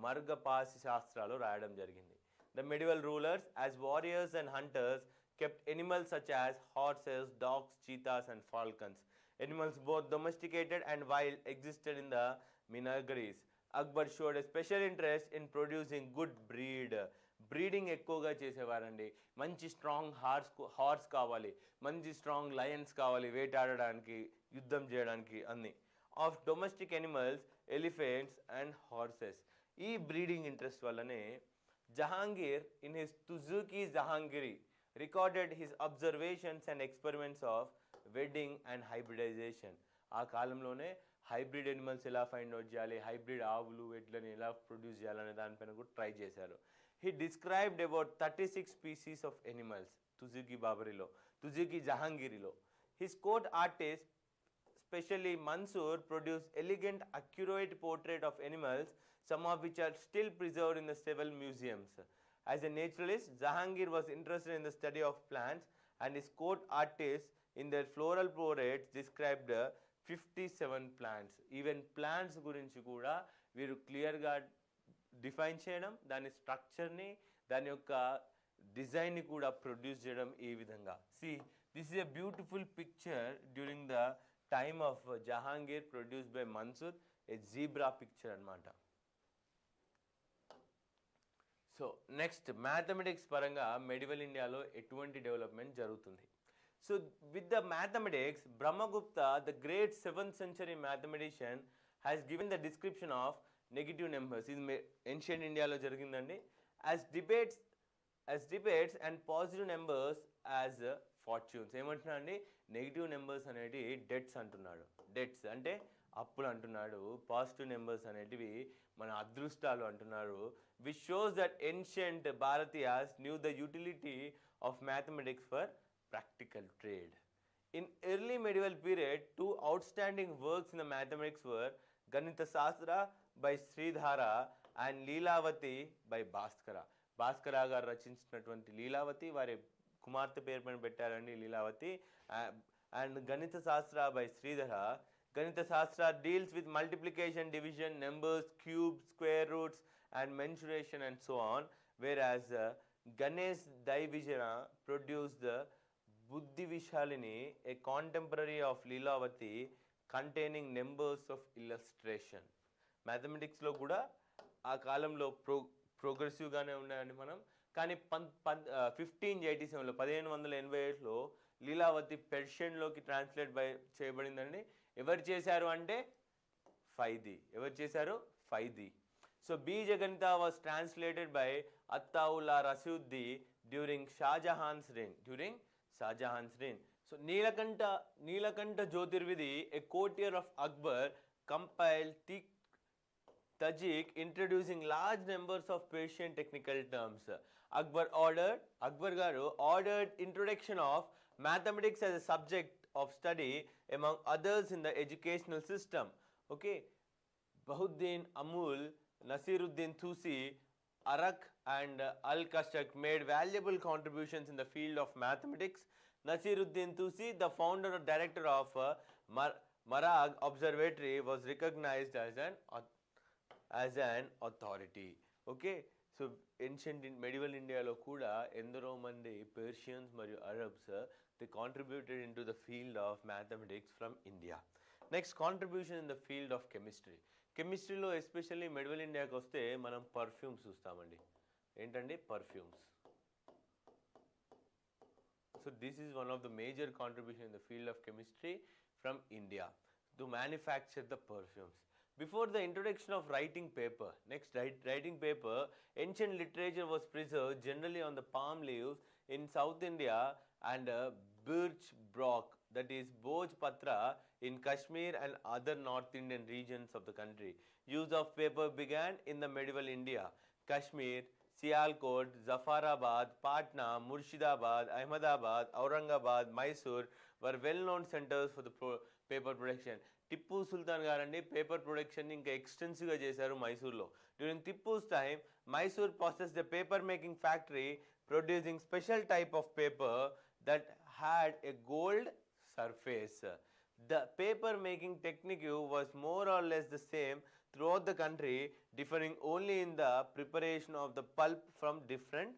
మార్గపాసి శాస్త్రాలు రాయడం జరిగింది. The medieval rulers as warriors and hunters kept animals such as horses, dogs, cheetahs and falcons. Animals both domesticated and wild existed in the menageries. Akbar showed a special interest in producing good breed. Breeding ఎక్కువగా చేసేవారండి. మంచి strong horse కావాలి, మంచి strong Lions కావాలి వేటాడడానికి, యుద్ధం చేయడానికి అన్ని. Of domestic animals, elephants and horses. ఈ బ్రీడింగ్ ఇంట్రెస్ట్ వల్లనే Jahangir in his Tuzuki Jahangiri recorded his observations and experiments of wedding and hybridization. ఆ కాలంలోనే హైబ్రిడ్ ఎనిమల్స్ ఎలా ఫైండ్ అవుట్ చేయాలి, హైబ్రిడ్ ఆవులు ఎడ్లని ఎలా ప్రొడ్యూస్ చేయాలనే దానిపైన కూడా ట్రై చేశారు. He described about 36 species of animals Tuzuki జహాంగీరిలో. His court artist especially Mansoor produced elegant accurate portrait of animals, some of which are still preserved in the several museums. As a naturalist, Jahangir was interested in the study of plants, and his court artists in their floral portraits described 57 plants. Even plants గురించి కూడా వీరు క్లియర్గా define చేయడం, దాని స్ట్రక్చర్ని, దాని యొక్క డిజైన్ని కూడా ప్రొడ్యూస్ చేయడం ఈ విధంగా. See, this is a beautiful picture during the time of Jahangir produced by Mansoor, a zebra picture అన్నమాట. సో నెక్స్ట్ మ్యాథమెటిక్స్ పరంగా మెడివల్ ఇండియాలో ఎటువంటి డెవలప్మెంట్ జరుగుతుంది. So with the mathematics, Brahmagupta the great 7th century mathematician has given the description of negative numbers. ఇది ancient ఇండియాలో జరిగిందండి. As debates and positive numbers as fortunes. ఏమంటున్నా అండి, నెగిటివ్ నెంబర్స్ అనేవి డెట్స్ అంటున్నాడు. డెట్స్ అంటే అప్పులు అంటున్నాడు. పాజిటివ్ నెంబర్స్ అనేటివి మన అదృష్టాలు అంటున్నారు. Which shows that ancient Bharatiyas new the utility of mathematics for practical trade. In early medieval period, 2 outstanding works in the mathematics were Ganita Shastra by Shridhara and Lilavati by Bhaskara. Bhaskara గారు రచించినటువంటి లీలావతి, వారి కుమార్తె పేరు పైన పెట్టారండి లీలావతి. అండ్ గణిత Shastra by Sridhara. Ganita Shastra deals with multiplication, division, numbers, cubes, square roots and mensuration and so on, whereas Ganesh Daivijana produced the Buddhi Vishalini, a contemporary of Leelavati, containing numbers of illustration. Mathematics లో కూడా ఆ కాలంలో ప్రోగ్రెసివ్గానే ఉన్నాయండి మనం. కానీ 1587లో Leelavathi పెర్షియన్లోకి translate చేయబడిందండి. ఎవరు చేశారు అంటే ఫైది. ఎవరు చేశారు? Faizi. So Bijaganita was translated by Ataullah Rashidi during Shahjahan's reign. So Nilakantha Jyotirvidi, a courtier of Akbar, compiled thick Tajik introducing large numbers of Persian technical terms. Akbar garu ordered introduction of mathematics as a subject of study among others in the educational system. Okay, Bahuddin Amul, Nasiruddin Tusi, Arak and Al-Kashak made valuable contributions in the field of mathematics. Nasiruddin Tusi, the founder and director of Marag Observatory, was recognized as an authority. Okay, so ancient medieval India lo kuda endaro mandi Persians mariyu Arabs they contributed into the field of mathematics from India. Next, contribution in the field of chemistry. Chemistry lo especially medieval India ki vaste manam perfumes chustamandi. Entandi perfumes. So this is one of the major contribution in the field of chemistry from India to manufacture the perfumes. Before the introduction of writing paper, writing paper, ancient literature was preserved generally on the palm leaves in South India and birch bark, that is Bhoj Patra, in Kashmir and other North Indian regions of the country. Use of paper began in the medieval India. Kashmir, Sialkot, Zafarabad, Patna, Murshidabad, Ahmedabad, Aurangabad, Mysore were well-known centers for the paper production. Tipu Sultan గారండి paper production ఇంకా ఎక్స్టెన్సివ్గా చేశారు మైసూర్లో. During Tipu's time, Mysore possessed a paper making factory producing special type of paper that had a gold surface. The paper making technique was more or less the same throughout the country, differing only in the preparation of the pulp from different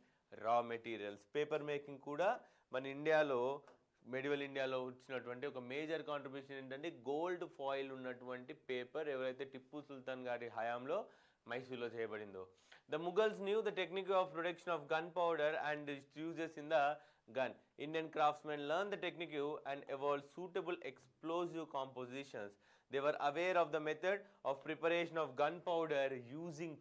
raw materials. Paper making kuda మన ఇండియాలో medieval ఇండియాలో వచ్చినటువంటి ఒక major contribution ఏంటంటే gold foil ఉన్నటువంటి paper ఎవరైతే టిప్పు సుల్తాన్ గారి హయాంలో మైసూర్లో చేయబడిందో. The Mughals knew the technique of production of gunpowder and its uses in the gun. Indian craftsmen learned the technique and evolved suitable explosive compositions. They were aware of the method of preparation of gunpowder using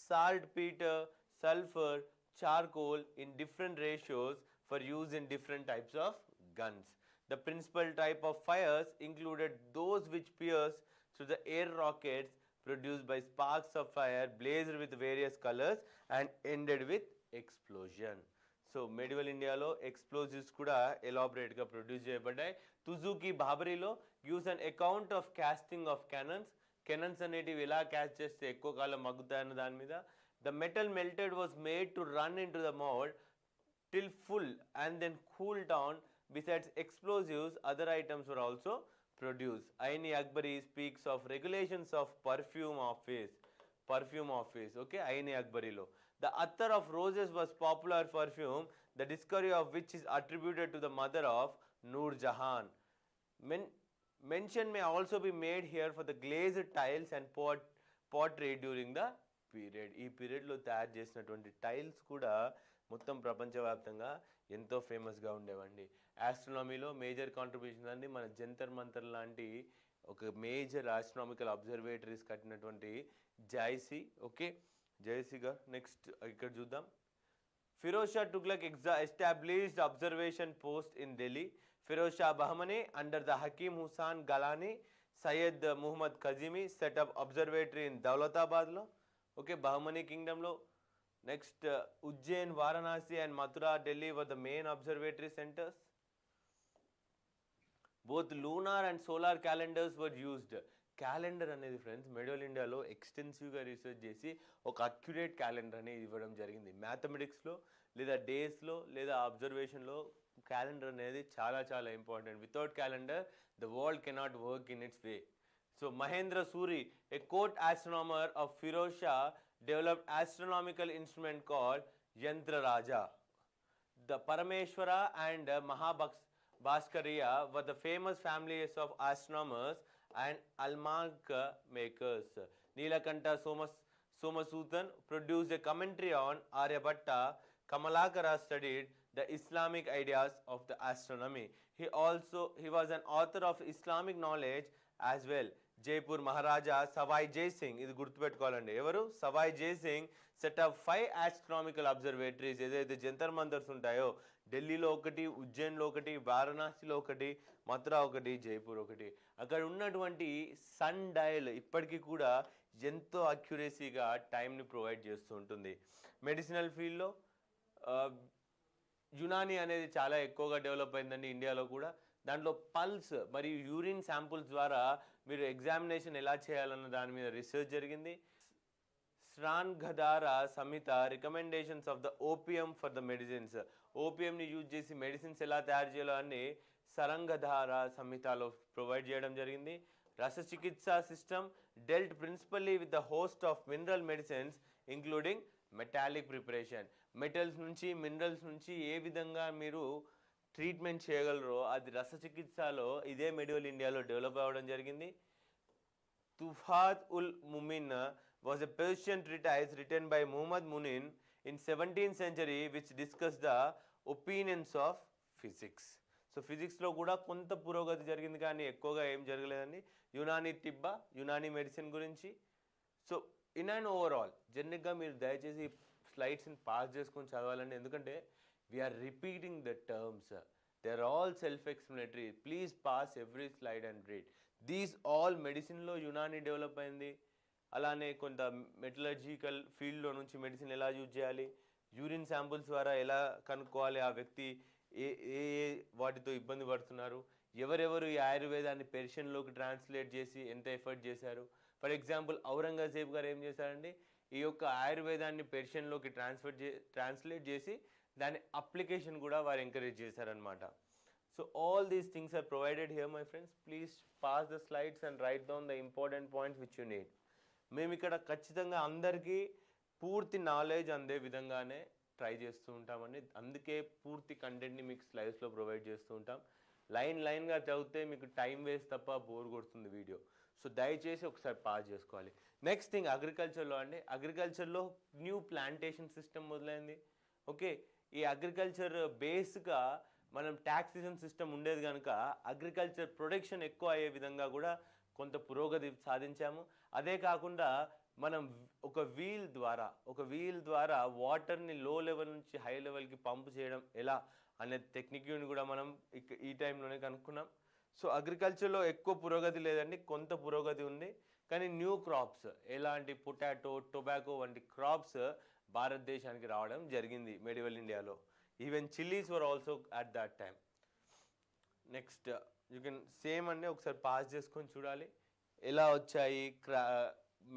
saltpeter, sulfur, charcoal in different ratios for use in different types of guns. The principal type of fires included those which pierced through the air rockets produced by sparks of fire blazed with various colors and ended with explosion. So medieval India lo explosives kuda elaborate ga produce cheyabaddayi. Tuzuki Babari lo gives an account of casting of cannons. Cannons anetivi ela cast cheste ekko kalam magutayana dani meeda. The metal melted was made to run into the mold till full and then cool down. Besides explosives, other items were also produced. Aini Akbari speaks of regulations of perfume office. Okay, Aini Akbari lo. The attar of roses was popular perfume, the discovery of which is attributed to the mother of Noor Jahan. Mention may also be made here for the glazed tiles and pottery during the period. ఈ పీరియడ్లో తయారు చేసినటువంటి tiles కూడా మొత్తం ప్రపంచవ్యాప్తంగా ఎంతో ఫేమస్గా ఉండేవండి. ఆస్ట్రానమీలో మేజర్ కాంట్రిబ్యూషన్ అండి మన జంతర్ మంతర్ లాంటి ఒక మేజర్ ఆస్ట్రానమికల్ అబ్జర్వేటరీస్ కట్టినటువంటి జైసీ. ఓకే, జైసీగా నెక్స్ట్ ఇక్కడ చూద్దాం. Firoz Shah Tughlaq established observation post in Delhi. Firoz Shah Bahmani under the Hakim Hussain Galani, Syed Muhammad Kazimi set up observatory in Daulatabad lo. Okay, Bahmani kingdom lo. Next, Ujjain, Varanasi and Mathura, Delhi were the main observatory centers. Both lunar and solar calendars were used. Calendar అనేది friends medieval ఇండియాలో ఎక్స్టెన్సివ్గా research చేసి ఒక accurate calendar అనేది ఇవ్వడం జరిగింది. మ్యాథమెటిక్స్లో లేదా డేస్లో లేదా అబ్జర్వేషన్లో క్యాలెండర్ అనేది చాలా చాలా important. Without calendar the world cannot work in its way. So Mahendra Suri, a court astronomer of Firoz Shah, developed astronomical instrument called Yantra Raja. The Parameshwara and Mahabhaskariya were the famous families of astronomers and almanac makers. Neelakanta Somasutan produced a commentary on Aryabhatta. Kamalakara studied the Islamic ideas of the astronomy. He was an author of Islamic knowledge as well. Jaipur Maharaja Savai Jai Singh, ఇది గుర్తుపెట్టుకోవాలండి, ఎవరు Savoy జై Singh set up 5 astronomical observatories. ఏదైతే జంతర్ మంతర్స్ ఉంటాయో ఢిల్లీలో ఒకటి, ఉజ్జయిన్లో ఒకటి, వారణాసిలో ఒకటి, మథురా ఒకటి, జైపూర్ ఒకటి. అక్కడ ఉన్నటువంటి సన్ డయల్ ఇప్పటికీ కూడా ఎంతో అక్యురసీగా టైంని ప్రొవైడ్ చేస్తూ ఉంటుంది. మెడిసినల్ ఫీల్డ్లో యునానీ అనేది చాలా ఎక్కువగా డెవలప్ అయిందండి ఇండియాలో కూడా. దాంట్లో పల్స్ మరియు యూరిన్ శాంపుల్స్ ద్వారా మీరు ఎగ్జామినేషన్ ఎలా చేయాలన్న దాని మీద రీసెర్చ్ జరిగింది. Sharangadhara Samhita recommendations of the opium for the medicines. ఓపియంని యూజ్ చేసి మెడిసిన్స్ ఎలా తయారు చేయాలో అని సరంగధార సంహితలో ప్రొవైడ్ చేయడం జరిగింది. Rasachikitsa system dealt principally with the host of mineral medicines including metallic preparation. Metals నుంచి మినరల్స్ నుంచి ఏ విధంగా మీరు ట్రీట్మెంట్ చేయగలరో అది రసచికిత్సలో ఇదే మెడివల్ ఇండియాలో డెవలప్ అవ్వడం జరిగింది. తుఫాత్ ఉల్ ముమిన్ was a Persian treatise written by Muhammad Munin in 17th century which discussed the opinions of physics. So ఫిజిక్స్లో కూడా కొంత పురోగతి జరిగింది కానీ ఎక్కువగా ఏం జరగలేదండి. యునానీ తిబ్బ, యునానీ మెడిసిన్ గురించి. సో ఇన్ అండ్ ఓవరాల్ జనరల్గా మీరు దయచేసి స్లైడ్స్ని పాస్ చేసుకొని చదవాలండి, ఎందుకంటే we're repeating the terms. They are all self explanatory. Please pass every slide and read. These all మెడిసిన్లో యునానీ డెవలప్ అయింది. అలానే కొంత మెటలర్జికల్ ఫీల్డ్లో నుంచి మెడిసిన్ ఎలా యూజ్ చేయాలి, యూరిన్ శాంపుల్స్ ద్వారా ఎలా కనుక్కోవాలి ఆ వ్యక్తి ఏ ఏ వాటితో ఇబ్బంది పడుతున్నారు, ఎవరెవరు ఈ ఆయుర్వేదాన్ని పెర్షియన్లోకి ట్రాన్స్లేట్ చేసి ఎంత ఎఫర్ట్ చేశారు. ఫర్ ఎగ్జాంపుల్ ఔరంగజేబ్ గారు ఏం చేశారండి, ఈ యొక్క ఆయుర్వేదాన్ని పెర్షియన్లోకి ట్రాన్స్లేట్ చేసి దాని అప్లికేషన్ కూడా వారు ఎంకరేజ్ చేశారనమాట. So all these things are provided here, my friends. Please pass the slides and write down the important points which you need. మేము ఇక్కడ ఖచ్చితంగా అందరికీ పూర్తి నాలెడ్జ్ అందే విధంగానే ట్రై చేస్తూ ఉంటామండి. అందుకే పూర్తి కంటెంట్ని మీకు స్లైడ్స్లో ప్రొవైడ్ చేస్తూ ఉంటాం. లైన్గా చదివితే మీకు టైం వేస్ట్ తప్ప బోర్ కొడుతుంది వీడియో. సో దయచేసి ఒకసారి పాస్ చేసుకోవాలి. నెక్స్ట్ థింగ్ అగ్రికల్చర్లో అండి, అగ్రికల్చర్లో న్యూ ప్లాంటేషన్ సిస్టమ్ మొదలైంది. ఓకే, ఈ అగ్రికల్చర్ బేస్గా మనం ట్యాక్సేషన్ సిస్టమ్ ఉండేది కనుక అగ్రికల్చర్ ప్రొడక్షన్ ఎక్కువ అయ్యే విధంగా కూడా కొంత పురోగతి సాధించాము. అదే కాకుండా మనం ఒక వీల్ ద్వారా వాటర్ని లో లెవెల్ నుంచి హై లెవెల్కి పంప్ చేయడం ఎలా అనే టెక్నిక్ని కూడా మనం ఈ టైంలోనే కనుక్కున్నాం. సో అగ్రికల్చర్లో ఎక్కువ పురోగతి లేదండి, కొంత పురోగతి ఉంది. కానీ న్యూ క్రాప్స్ ఎలాంటి పొటాటో, టొబాకో వంటి క్రాప్స్ భారతదేశానికి రావడం జరిగింది మెడివల్ ఇండియాలో. Even chillies were also at that time. Next you can same అండి, ఒకసారి పాస్ చేసుకొని చూడాలి ఎలా వచ్చాయి.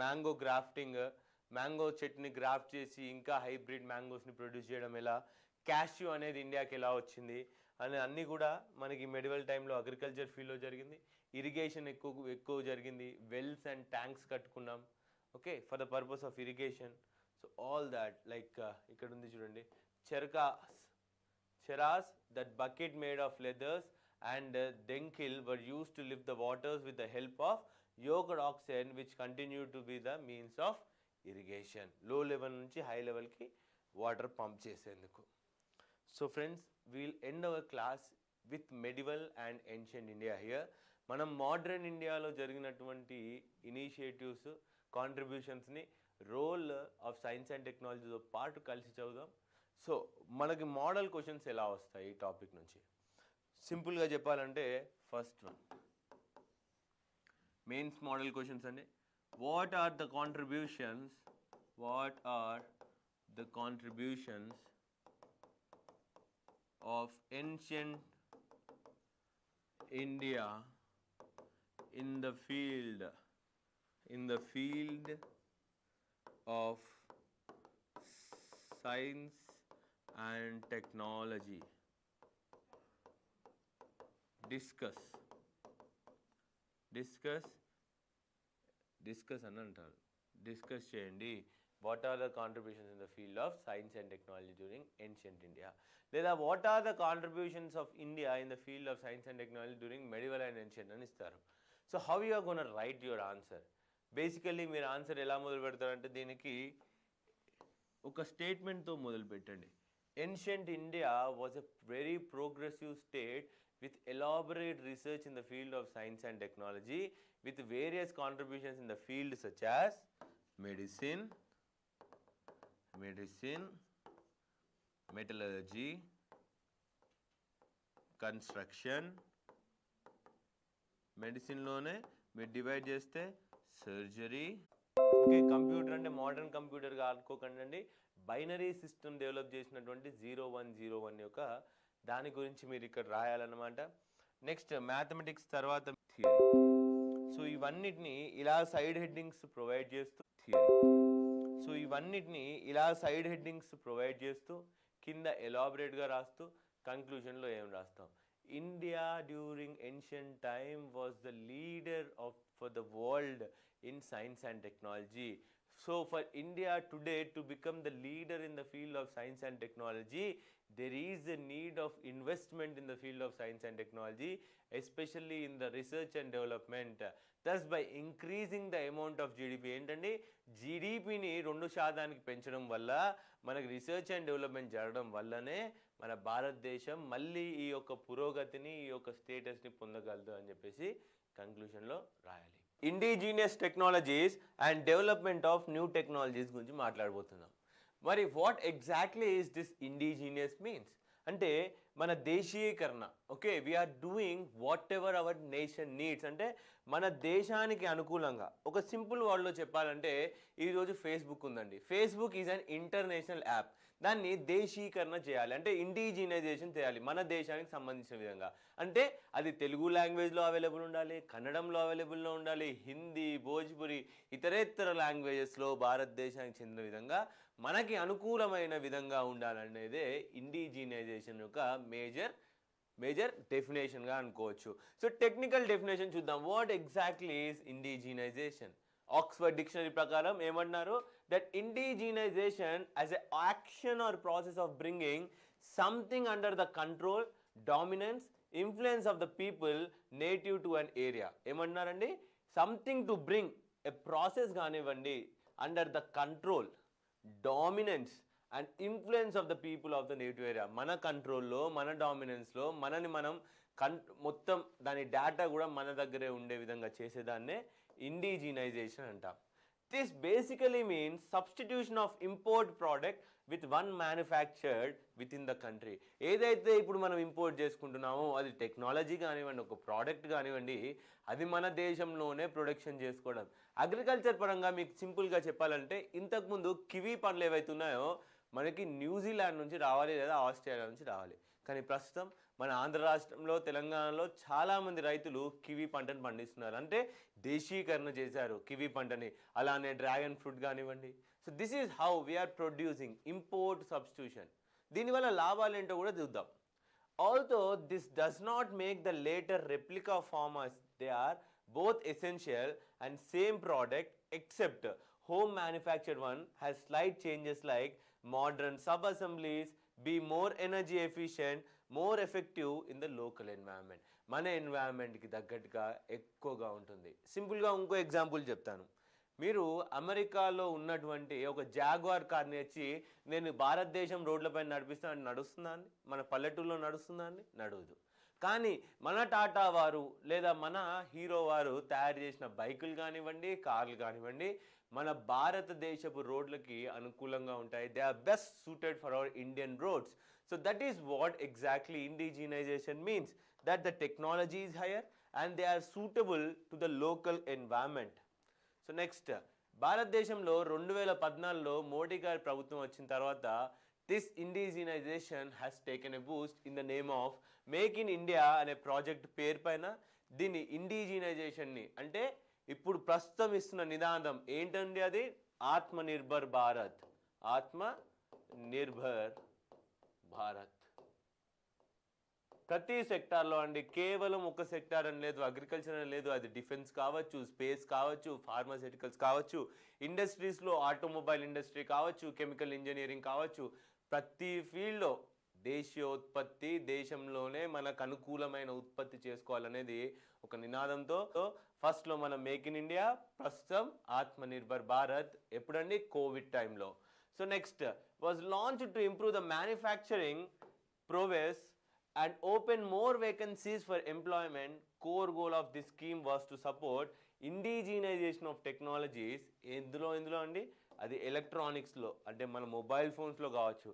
మ్యాంగో గ్రాఫ్టింగ్, మ్యాంగో చెట్టుని గ్రాఫ్ట్ చేసి ఇంకా హైబ్రిడ్ మ్యాంగోస్ని ప్రొడ్యూస్ చేయడం ఎలా, క్యాష్యూ అనేది ఇండియాకి ఎలా వచ్చింది అని అన్నీ కూడా మనకి మెడివల్ టైంలో అగ్రికల్చర్ ఫీల్డ్లో జరిగింది. ఇరిగేషన్ ఎక్కువ జరిగింది. వెల్స్ అండ్ ట్యాంక్స్ కట్టుకున్నాం, okay, for the purpose of irrigation. So all that like ఇక్కడ ఉంది చూడండి, charas that bucket made of leathers and dhenkli were used to lift the waters with the help of yogurt oxen which continue to be the means of irrigation. Low level నుంచి high level కి water pump చేసేందుకు. So friends, we'll end our class with medieval and ancient India here. మనం modern ఇండియాలో జరిగినటువంటి initiatives, కాంట్రిబ్యూషన్స్ని, role of science and టెక్నాలజీతో పాటు కలిసి చదువుదాం. సో మనకి మోడల్ క్వశ్చన్స్ ఎలా వస్తాయి ఈ టాపిక్ నుంచి? సింపుల్గా చెప్పాలంటే first one mains model questions అండి. What are the contributions of ancient India in the field of science and technology? Discuss అని అంటారు. డిస్కస్ చేయండి. What are the contributions in the field of science and technology during ancient India, లేదా what are the contributions of India in the field of science and technology during medieval and ancient అని ఇస్తారు. So how you are gonna write your answer? Basically మీరు answer ఎలా మొదలు పెడతారంటే దీనికి ఒక స్టేట్మెంట్తో మొదలు పెట్టండి. Ancient India was a very progressive state with elaborate research in the field of science and technology, with various contributions in the field such as medicine, metallurgy, construction. Medicine లోనే మీరు డివైడ్ చేస్తే సర్జరీ. ఓకే, కంప్యూటర్ అంటే modern computer అనుకోకండి అండి, binary system develop చేసినటువంటి 0101 యొక్క దాని గురించి మీరు ఇక్కడ రాయాలన్నమాట. నెక్స్ట్ మ్యాథమెటిక్స్, తర్వాత థియరీ. సో ఇవన్నిటిని ఇలా సైడ్ హెడ్డింగ్స్ ప్రొవైడ్ చేస్తూ కింద ఎలాబరేట్గా రాస్తూ కంక్లూజన్లో ఏం రాస్తాం? India during ancient time was the leader for the world in science and technology. So for India today to become the leader in the field of science and technology, there is a need of investment in the field of science and technology, especially in the research and development. Thus by increasing the amount of GDP, ఏంటండి జీడిపిని 2% పెంచడం వల్ల మనకి research and development జరగడం వల్లనే మన భారతదేశం మళ్ళీ ఈ యొక్క పురోగతిని, ఈ యొక్క స్టేటస్ని పొందగలదు అని చెప్పేసి కంక్లూషన్లో రాయాలి. Indigenous technologies and development of new technologies గురించి మాట్లాడబోతున్నాం. మరి what exactly is this indigenous means అంటే మన దేశీయకరణ. Okay, we're doing whatever our nation needs, అంటే మన దేశానికి అనుకూలంగా. ఒక సింపుల్ వర్డ్లో చెప్పాలంటే ఈరోజు ఫేస్బుక్ ఉందండి, Facebook is an international app. దాన్ని దేశీకరణ చేయాలి అంటే ఇండిజినైజేషన్ చేయాలి మన దేశానికి సంబంధించిన విధంగా. అంటే అది తెలుగు లాంగ్వేజ్లో అవైలబుల్ ఉండాలి, కన్నడంలో అవైలబుల్లో ఉండాలి, హిందీ, భోజ్పురి, ఇతరేతర లాంగ్వేజెస్లో భారతదేశానికి చెందిన విధంగా మనకి అనుకూలమైన విధంగా ఉండాలనేదే ఇండిజినైజేషన్ యొక్క మేజర్ మేజర్ డెఫినేషన్గా అనుకోవచ్చు. సో టెక్నికల్ డెఫినేషన్ చూద్దాం. What exactly is indigenization? Oxford dictionary ప్రకారం ఏమంటున్నారు? That indigenization as a action or process of bringing something under the control, dominance, influence of the people native to an area. ఏమంటున్నారండి? Something to bring, a process కానివ్వండి, under the control, dominance and influence of the people of the native area. మన కంట్రోల్లో, మన డామినెన్స్లో మనని మనం మొత్తం దాని data కూడా మన దగ్గరే ఉండే విధంగా చేసేదాన్నే ఇండిజినైజేషన్ అంటాం. This basically means substitution of import product with one manufactured with in the country. ఏదైతే ఇప్పుడు మనం ఇంపోర్ట్ చేసుకుంటున్నామో అది టెక్నాలజీ కానివ్వండి, ఒక ప్రోడక్ట్ కానివ్వండి, అది మన దేశంలోనే ప్రొడక్షన్ చేసుకోవడం. అగ్రికల్చర్ పరంగా మీకు సింపుల్గా చెప్పాలంటే ఇంతకుముందు కివీ పండ్లు ఏవైతే ఉన్నాయో మనకి న్యూజిలాండ్ నుంచి రావాలి లేదా ఆస్ట్రేలియా నుంచి రావాలి. కానీ ప్రస్తుతం మన ఆంధ్ర రాష్ట్రంలో, తెలంగాణలో చాలామంది రైతులు కివీ పంటను పండిస్తున్నారు. అంటే దేశీకరణ చేశారు కివీ పంటని. అలానే డ్రాగన్ ఫ్రూట్ కానివ్వండి. So this is how we are producing import substitution. దీనివల్ల లాభాలు ఏంటో కూడా చూద్దాం. Also this does not make the later replica farmers. They are both essential and same product, except home manufactured one has slight changes like modern sub assemblies, be more energy efficient, more effective in the local environment. మన ఎన్వైరన్మెంట్కి తగ్గట్టుగా ఎక్కువగా ఉంటుంది. సింపుల్గా ఇంకో example చెప్తాను. మీరు అమెరికాలో ఉన్నటువంటి ఒక జాగ్వార్ కార్ని వచ్చి నేను భారతదేశం రోడ్లపైన నడిపిస్తాను, నడుస్తుందా అండి? మన పల్లెటూరులో నడుస్తుందా అండి? నడవదు. కానీ మన టాటా వారు లేదా మన హీరో వారు తయారు చేసిన బైకులు కానివ్వండి, కార్లు కానివ్వండి, మన భారతదేశపు రోడ్లకి అనుకూలంగా ఉంటాయి. They are best suited for our Indian roads. So that is what exactly indigenization means, that the technology is higher and they are suitable to the local environment. So next, భారతదేశంలో 2014లో మోడీ గారి ప్రభుత్వం వచ్చిన తర్వాత this indigenization has taken a boost in the name of make in India అనే project పేరు పైన దీన్ని ఇండిజినైజేషన్ని, అంటే ఇప్పుడు ప్రస్తుతం ఇస్తున్న నినాదం ఏంటండి? అది ఆత్మనిర్భర్ భారత్. ఆత్మనిర్భర్ భారత్. ప్రతి సెక్టార్లో అండి, కేవలం ఒక సెక్టార్ అని లేదు, అగ్రికల్చర్ అని లేదు, అది డిఫెన్స్ కావచ్చు, స్పేస్ కావచ్చు, ఫార్మాస్యూటికల్స్ కావచ్చు, ఇండస్ట్రీస్లో ఆటోమొబైల్ ఇండస్ట్రీ కావచ్చు, కెమికల్ ఇంజనీరింగ్ కావచ్చు, ప్రతి ఫీల్డ్లో దేశీయోత్పత్తి, దేశంలోనే మనకు అనుకూలమైన ఉత్పత్తి చేసుకోవాలనేది ఒక నినాదంతో ఫస్ట్లో మనం మేక్ ఇన్ ఇండియా, ప్రస్తుతం ఆత్మనిర్భర్ భారత్. ఎప్పుడండి? కోవిడ్ టైంలో. So next was launched to improve the manufacturing ప్రోవెస్ and open more vacancies for employment. Core goal of this scheme was to support indigenization of technologies. ఎందులో అండి? అది ఎలక్ట్రానిక్స్లో, అంటే మన మొబైల్ ఫోన్స్లో కావచ్చు,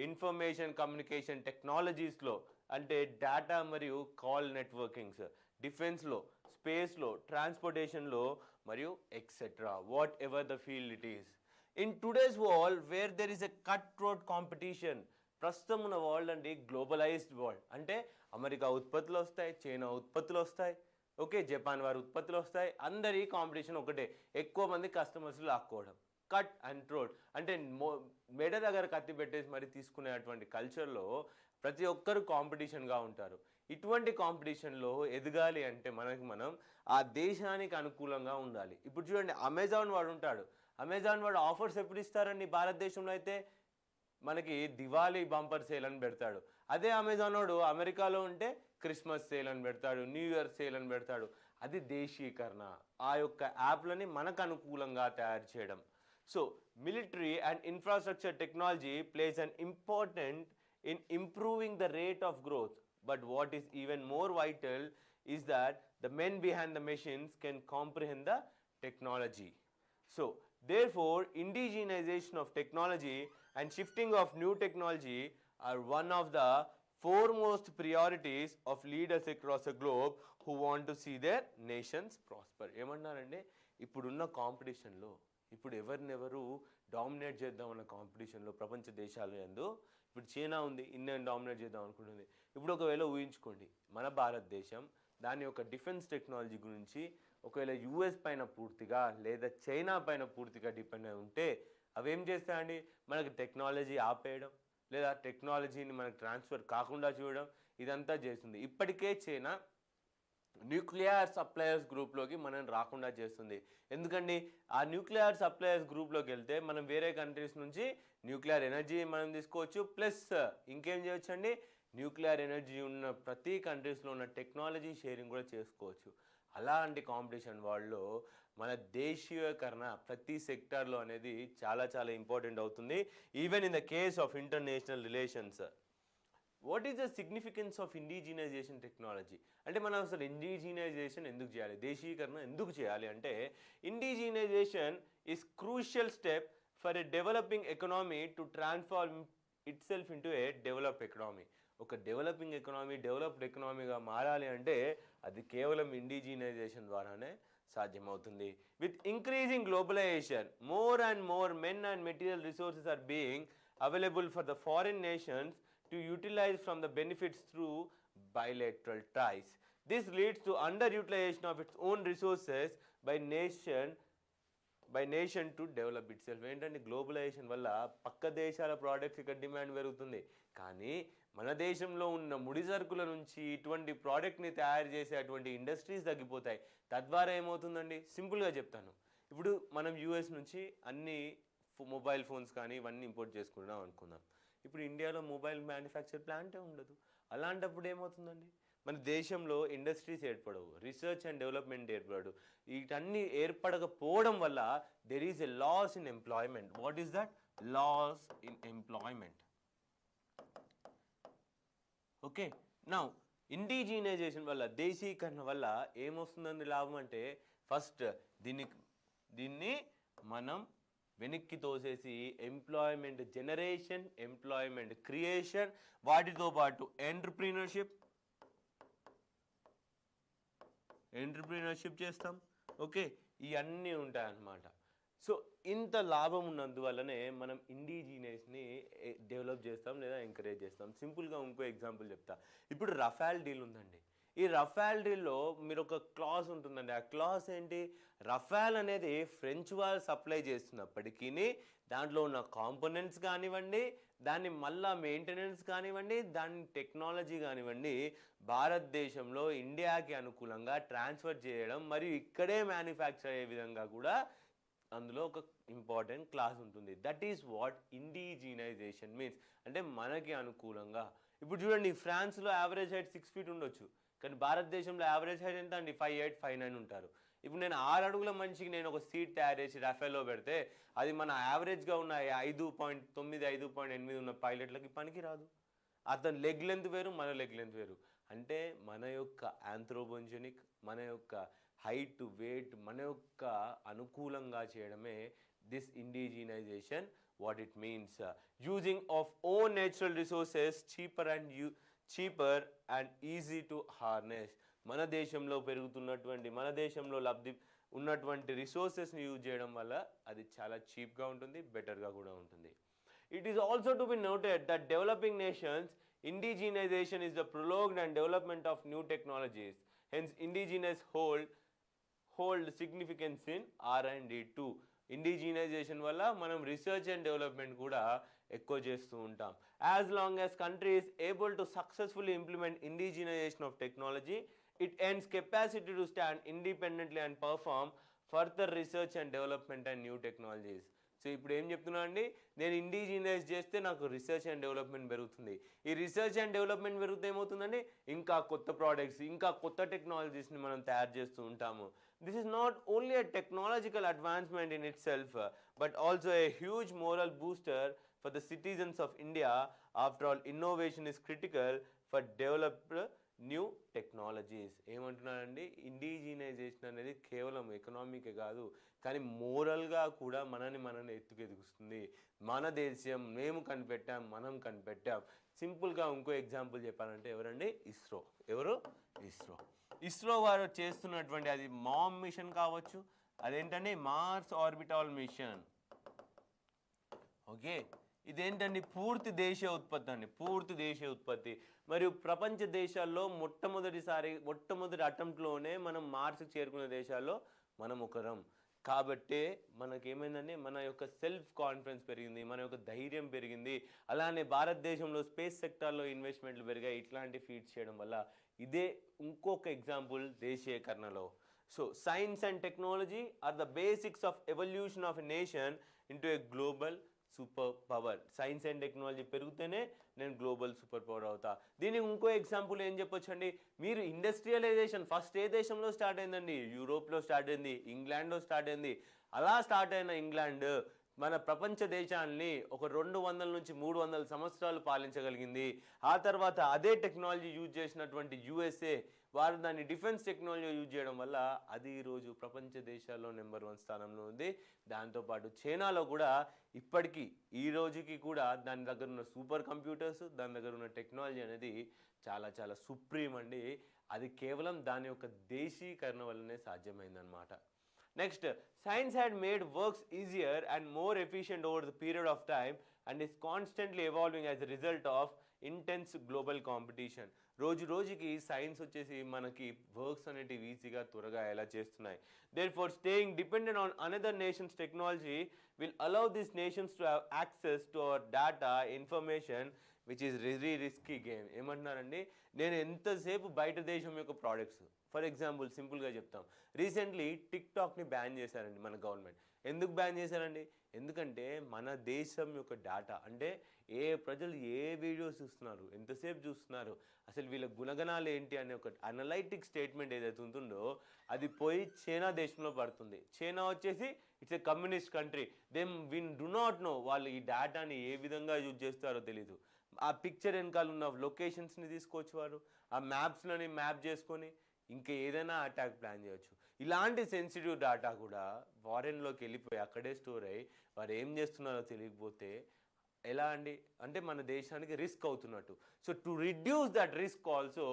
ఇన్ఫర్మేషన్ కమ్యూనికేషన్ టెక్నాలజీస్లో, అంటే డేటా మరియు కాల్ నెట్వర్కింగ్స్, డిఫెన్స్లో, స్పేస్లో, ట్రాన్స్పోర్టేషన్లో మరియు etcetera, what ever the field it is. In today's world where there is a cut throat competition, ప్రస్తుతం ఉన్న వరల్డ్ అండి గ్లోబలైజ్డ్ వరల్డ్. అంటే అమెరికా ఉత్పత్తులు వస్తాయి, చైనా ఉత్పత్తులు వస్తాయి, ఓకే, జపాన్ వారి ఉత్పత్తులు వస్తాయి. అందరి కాంపిటీషన్ ఒకటే, ఎక్కువ మంది కస్టమర్స్ లాక్కోవడం. కట్ అండ్ థ్రోట్ అంటే మెడ దగ్గర కత్తి పెట్టేసి మరి తీసుకునేటువంటి కల్చర్లో ప్రతి ఒక్కరు కాంపిటీషన్గా ఉంటారు. ఇటువంటి కాంపిటీషన్లో ఎదగాలి అంటే మనం ఆ దేశానికి అనుకూలంగా ఉండాలి. ఇప్పుడు చూడండి, అమెజాన్ వాడు ఉంటాడు. అమెజాన్ వాడు ఆఫర్స్ ఎప్పుడు ఇస్తారండి? భారతదేశంలో అయితే మనకి దివాళీ బంపర్ సేల్ అని పెడతాడు. అదే అమెజాన్ వాడు అమెరికాలో ఉంటే క్రిస్మస్ సేల్ అని పెడతాడు, న్యూ ఇయర్ సేల్ అని పెడతాడు. అది దేశీకరణ. ఆ యొక్క యాప్లని మనకు అనుకూలంగా తయారు చేయడం. So military and infrastructure technology place an important in improving the rate of growth. But what is even more vital is that the men behind the machines can comprehend the technology. So therefore, indigenization of technology and shifting of new technology are one of the foremost priorities of leaders across the globe who want to see their nations prosper. ఏమన్నారంటే ఇప్పుడున్న కాంపిటీషన్లో ఇప్పుడు ఎవరినెవరు dominate చేద్దామన్న కాంపిటీషన్లో ప్రపంచ దేశాల యందు ఇప్పుడు చైనా ఉంది, ఇండియాని డామినేట్ చేద్దాం అనుకుంటుంది. ఇప్పుడు ఒకవేళ ఊహించుకోండి, మన భారతదేశం దాని యొక్క డిఫెన్స్ టెక్నాలజీ గురించి ఒకవేళ యూఎస్ పైన పూర్తిగా లేదా చైనా పైన పూర్తిగా డిపెండ్ అయి ఉంటే అవేం చేస్తాయండి? మనకి టెక్నాలజీ ఆపేయడం లేదా టెక్నాలజీని మనకు ట్రాన్స్ఫర్ కాకుండా చూడడం, ఇదంతా చేస్తుంది. ఇప్పటికే చైనా న్యూక్లియర్ సప్లయర్స్ గ్రూప్లోకి మనం రాకుండా చేస్తుంది. ఎందుకండి ఆ న్యూక్లియర్ సప్లయర్స్ గ్రూప్లోకి వెళ్తే మనం వేరే కంట్రీస్ నుంచి న్యూక్లియర్ ఎనర్జీ మనం తీసుకోవచ్చు, ప్లస్ ఇంకేం చేయొచ్చు అండి, న్యూక్లియర్ ఎనర్జీ ఉన్న ప్రతి కంట్రీస్లో ఉన్న టెక్నాలజీ షేరింగ్ కూడా చేసుకోవచ్చు. అలాంటి కాంపిటీషన్ వరల్డ్లో మన దేశీయకరణ ప్రతి సెక్టార్లో అనేది చాలా చాలా ఇంపార్టెంట్ అవుతుంది. Even in the case of international relations. What is the significance of indigenisation technology? అంటే మనం అసలు ఇండిజినైజేషన్ ఎందుకు చేయాలి, దేశీకరణ ఎందుకు చేయాలి అంటే, indigenization is crucial step for a developing economy to transform itself into a develop economy. ఒక developing economy developed ఎకనామీగా మారాలి అంటే అది కేవలం ఇండిజినైజేషన్ ద్వారానే సాధ్యమవుతుంది. With increasing globalization, more and more men and material resources are being available for the foreign nations to utilize from the benefits through bilateral ties. This leads to underutilization of its own resources by nation to develop itself. ఏంటంటే globalisation వల్ల పక్క దేశాల products ఇక్కడ demand పెరుగుతుంది, కానీ మన దేశంలో ఉన్న ముడి సరుకుల నుంచి ఇటువంటి ప్రోడక్ట్ని తయారు చేసే అటువంటి ఇండస్ట్రీస్ తగ్గిపోతాయి. తద్వారా ఏమవుతుందండి, సింపుల్గా చెప్తాను. ఇప్పుడు మనం యూఎస్ నుంచి అన్ని మొబైల్ ఫోన్స్ కానీ ఇవన్నీ ఇంపోర్ట్ చేసుకుంటున్నాం అనుకుందాం. ఇప్పుడు ఇండియాలో మొబైల్ మ్యానుఫ్యాక్చర్ ప్లాంటే ఉండదు. అలాంటప్పుడు ఏమవుతుందండి, మన దేశంలో ఇండస్ట్రీస్ ఏర్పడవు, రీసెర్చ్ అండ్ డెవలప్మెంట్ ఏర్పడవు. వీటన్నీ ఏర్పడకపోవడం వల్ల there is a loss in employment. What is that? Loss in employment. Okay, now indigenization వల్ల, దేశీకరణ వల్ల ఏమొస్తుందండి లాభం అంటే, ఫస్ట్ దీన్ని మనం వెనక్కి తోసేసి ఎంప్లాయ్మెంట్ జనరేషన్, ఎంప్లాయ్మెంట్ క్రియేషన్, వాటితో పాటు ఎంటర్ప్రీనర్షిప్ చేస్తాం. ఓకే, ఇవన్నీ ఉంటాయన్నమాట. సో ఇంత లాభం ఉన్నందువల్లనే మనం ఇండిజినస్ని డెవలప్ చేస్తాం లేదా ఎంకరేజ్ చేస్తాం. సింపుల్గా ఇంకో ఎగ్జాంపుల్ చెప్తా. ఇప్పుడు రఫాల్ డీల్ ఉందండి. ఈ రఫాల్ డీల్లో మీరు ఒక క్లాస్ ఉంటుందండి. ఆ క్లాస్ ఏంటి, రఫాల్ అనేది ఫ్రెంచ్ వాళ్ళు సప్లై చేస్తున్నప్పటికీ దాంట్లో ఉన్న కాంపోనెంట్స్ కానివ్వండి, దాన్ని మళ్ళా మెయింటెనెన్స్ కానివ్వండి, దాని టెక్నాలజీ కానివ్వండి, భారతదేశంలో ఇండియాకి అనుకూలంగా ట్రాన్స్ఫర్ చేయడం మరియు ఇక్కడే మ్యానుఫ్యాక్చర్ అయ్యే విధంగా కూడా అందులో ఒక ఇంపార్టెంట్ క్లాస్ ఉంటుంది. That is what indigenisation means. అంటే మనకి అనుకూలంగా. ఇప్పుడు చూడండి, ఫ్రాన్స్లో యావరేజ్ హైట్ 6 feet ఉండొచ్చు, కానీ భారతదేశంలో యావరేజ్ హైట్ ఎంత అండి, 5'8", 5'9" ఉంటారు. ఇప్పుడు నేను 6 అడుగుల మనిషికి నేను ఒక సీట్ తయారు చేసి రఫేల్లో పెడితే అది మన యావరేజ్గా ఉన్న 5.9, 5.8 ఉన్న పైలట్లకి పనికి రాదు. అతని లెగ్ లెంత్ వేరు, మన లెగ్ లెంత్ వేరు. అంటే మన యొక్క ఆంథ్రోపోజెనిక్, మన యొక్క హైట్, వెయిట్ మన యొక్క అనుకూలంగా చేయడమే this indigenisation. What it means, using of own natural resources cheaper and easy to harness. మన దేశంలో పెరుగుతున్నటువంటి, మన దేశంలో లబ్ధి ఉన్నటువంటి రిసోర్సెస్ని యూజ్ చేయడం వల్ల అది చాలా చీప్గా ఉంటుంది, బెటర్గా కూడా ఉంటుంది. It is also to be noted that developing nations indigenization is the prolonged and development of new technologies. Hence indigenous hold significance in R&D too. Indigenisation వల్ల మనం రీసెర్చ్ అండ్ డెవలప్మెంట్ కూడా ఎక్కువ చేస్తూ ఉంటాం. As long as country is able to successfully implement indigenisation of technology, it earns capacity to stand independently and perform further research and development and new technologies. So ఇప్పుడు ఏం చెప్తున్నా అండి, నేను ఇండిజినైజ్ చేస్తే నాకు రీసెర్చ్ అండ్ డెవలప్మెంట్ పెరుగుతుంది. ఈ research and development పెరిగితే ఏమవుతుందండి, ఇంకా కొత్త ప్రోడక్ట్స్, ఇంకా కొత్త టెక్నాలజీస్ని మనం తయారు చేస్తూ ఉంటాము. This is not only a technological advancement in itself, but also a huge moral booster for the citizens of India. After all, innovation is critical for developed new technologies. ఏమంటున్నానండి, ఇండిజినైజేషన్ అనేది కేవలం ఎకనామికే కాదు, కానీ మోరల్గా కూడా మనని ఎత్తుకెదుగుస్తుంది. మన దేశం మేము కనిపెట్టాం, మనం కనిపెట్టాం. సింపుల్గా ఇంకో ఎగ్జాంపుల్ చెప్పాలంటే ఎవరండి, ఇస్రో. ఎవరు? ఇస్రో వారు చేస్తున్నటువంటి, అది మామ్ మిషన్ కావచ్చు, అదేంటండి మార్స్ ఆర్బిటాల్ మిషన్. ఓకే, ఇదేంటండి పూర్తి దేశీయ ఉత్పత్తి మరియు ప్రపంచ దేశాల్లో మొట్టమొదటి అటెంప్ట్లోనే మనం మార్స్కి చేరుకునే దేశాల్లో మనం ఒకరం. కాబట్టే మనకేమైందంటే మన యొక్క సెల్ఫ్ కాన్ఫిడెన్స్ పెరిగింది, మన యొక్క ధైర్యం పెరిగింది. అలానే భారతదేశంలో స్పేస్ సెక్టార్లో ఇన్వెస్ట్మెంట్లు పెరిగాయి. ఇట్లాంటి ఫీట్స్ చేయడం వల్ల ఇదే ఇంకొక ఎగ్జాంపుల్ దేశీయకరణలో. So science and technology are the basics of evolution of a nation into a global super power. Science and technology పెరిగితేనే నేను గ్లోబల్ సూపర్ పవర్ అవుతా. దీనికి ఇంకో ఎగ్జాంపుల్ ఏం చెప్పొచ్చు అండి, మీరు ఇండస్ట్రియలైజేషన్ ఫస్ట్ ఏ దేశంలో స్టార్ట్ అయిందండి? యూరోప్లో స్టార్ట్ అయింది, ఇంగ్లాండ్లో స్టార్ట్ అయింది. అలా స్టార్ట్ అయిన ఇంగ్లాండ్ మన ప్రపంచ దేశాన్ని ఒక 200 నుంచి 300 సంవత్సరాలు పాలించగలిగింది. ఆ తర్వాత అదే టెక్నాలజీ యూజ్ చేసినటువంటి యుఎస్ఏ వారు దాన్ని డిఫెన్స్ టెక్నాలజీ యూజ్ చేయడం వల్ల అది ఈరోజు ప్రపంచ దేశాల్లో నెంబర్ 1 స్థానంలో ఉంది. దాంతోపాటు చైనాలో కూడా ఇప్పటికీ ఈ రోజుకి కూడా దాని దగ్గర ఉన్న సూపర్ కంప్యూటర్స్, దాని దగ్గర ఉన్న టెక్నాలజీ అనేది చాలా చాలా సుప్రీం అండి. అది కేవలం దాని యొక్క దేశీకరణ వల్లనే సాధ్యమైందనమాట. Next, science had made works easier and more efficient over the period of time and is constantly evolving as a result of intense global competition. రోజు రోజుకి సైన్స్ వచ్చేసి మనకి వర్క్స్ అనేటివి ఈజీగా త్వరగా ఎలా చేస్తున్నాయి. Therefore, staying dependent on another nation's technology will allow these nations to have access to our data, information, which is very risky game. ఏమంటున్నారండి, నేను ఎంతసేపు బయట దేశం యొక్క ప్రోడక్ట్స్, ఫర్ ఎగ్జాంపుల్ సింపుల్గా చెప్తాం, రీసెంట్లీ టిక్టాక్ని బ్యాన్ చేశారండి మన గవర్నమెంట్. ఎందుకు బ్యాన్ చేశారండి? ఎందుకంటే మన దేశం యొక్క డేటా, అంటే ఏ ప్రజలు ఏ వీడియోస్ చూస్తున్నారు, ఎంతసేపు చూస్తున్నారు, అసలు వీళ్ళ గుణగణాలు ఏంటి అనే ఒక అనలైటిక్ స్టేట్మెంట్ ఏదైతే ఉంటుందో అది పోయి చైనా దేశంలో పడుతుంది. చైనా వచ్చేసి it's a communist country. We do not know వాళ్ళు ఈ డేటాని ఏ విధంగా యూజ్ చేస్తారో తెలీదు. ఆ పిక్చర్ వెనకాల ఉన్న లొకేషన్స్ని తీసుకొచ్చి వారు ఆ మ్యాప్స్లని మ్యాప్ చేసుకొని ఇంకా ఏదైనా అటాక్ ప్లాన్ చేయొచ్చు. ఇలాంటి సెన్సిటివ్ డేటా కూడా ఫారెన్లోకి వెళ్ళిపోయి అక్కడే స్టోర్ అయ్యి వారు ఏం చేస్తున్నారో తెలియకపోతే ఎలా అండి, అంటే మన దేశానికి రిస్క్ అవుతున్నట్టు. So to reduce that risk also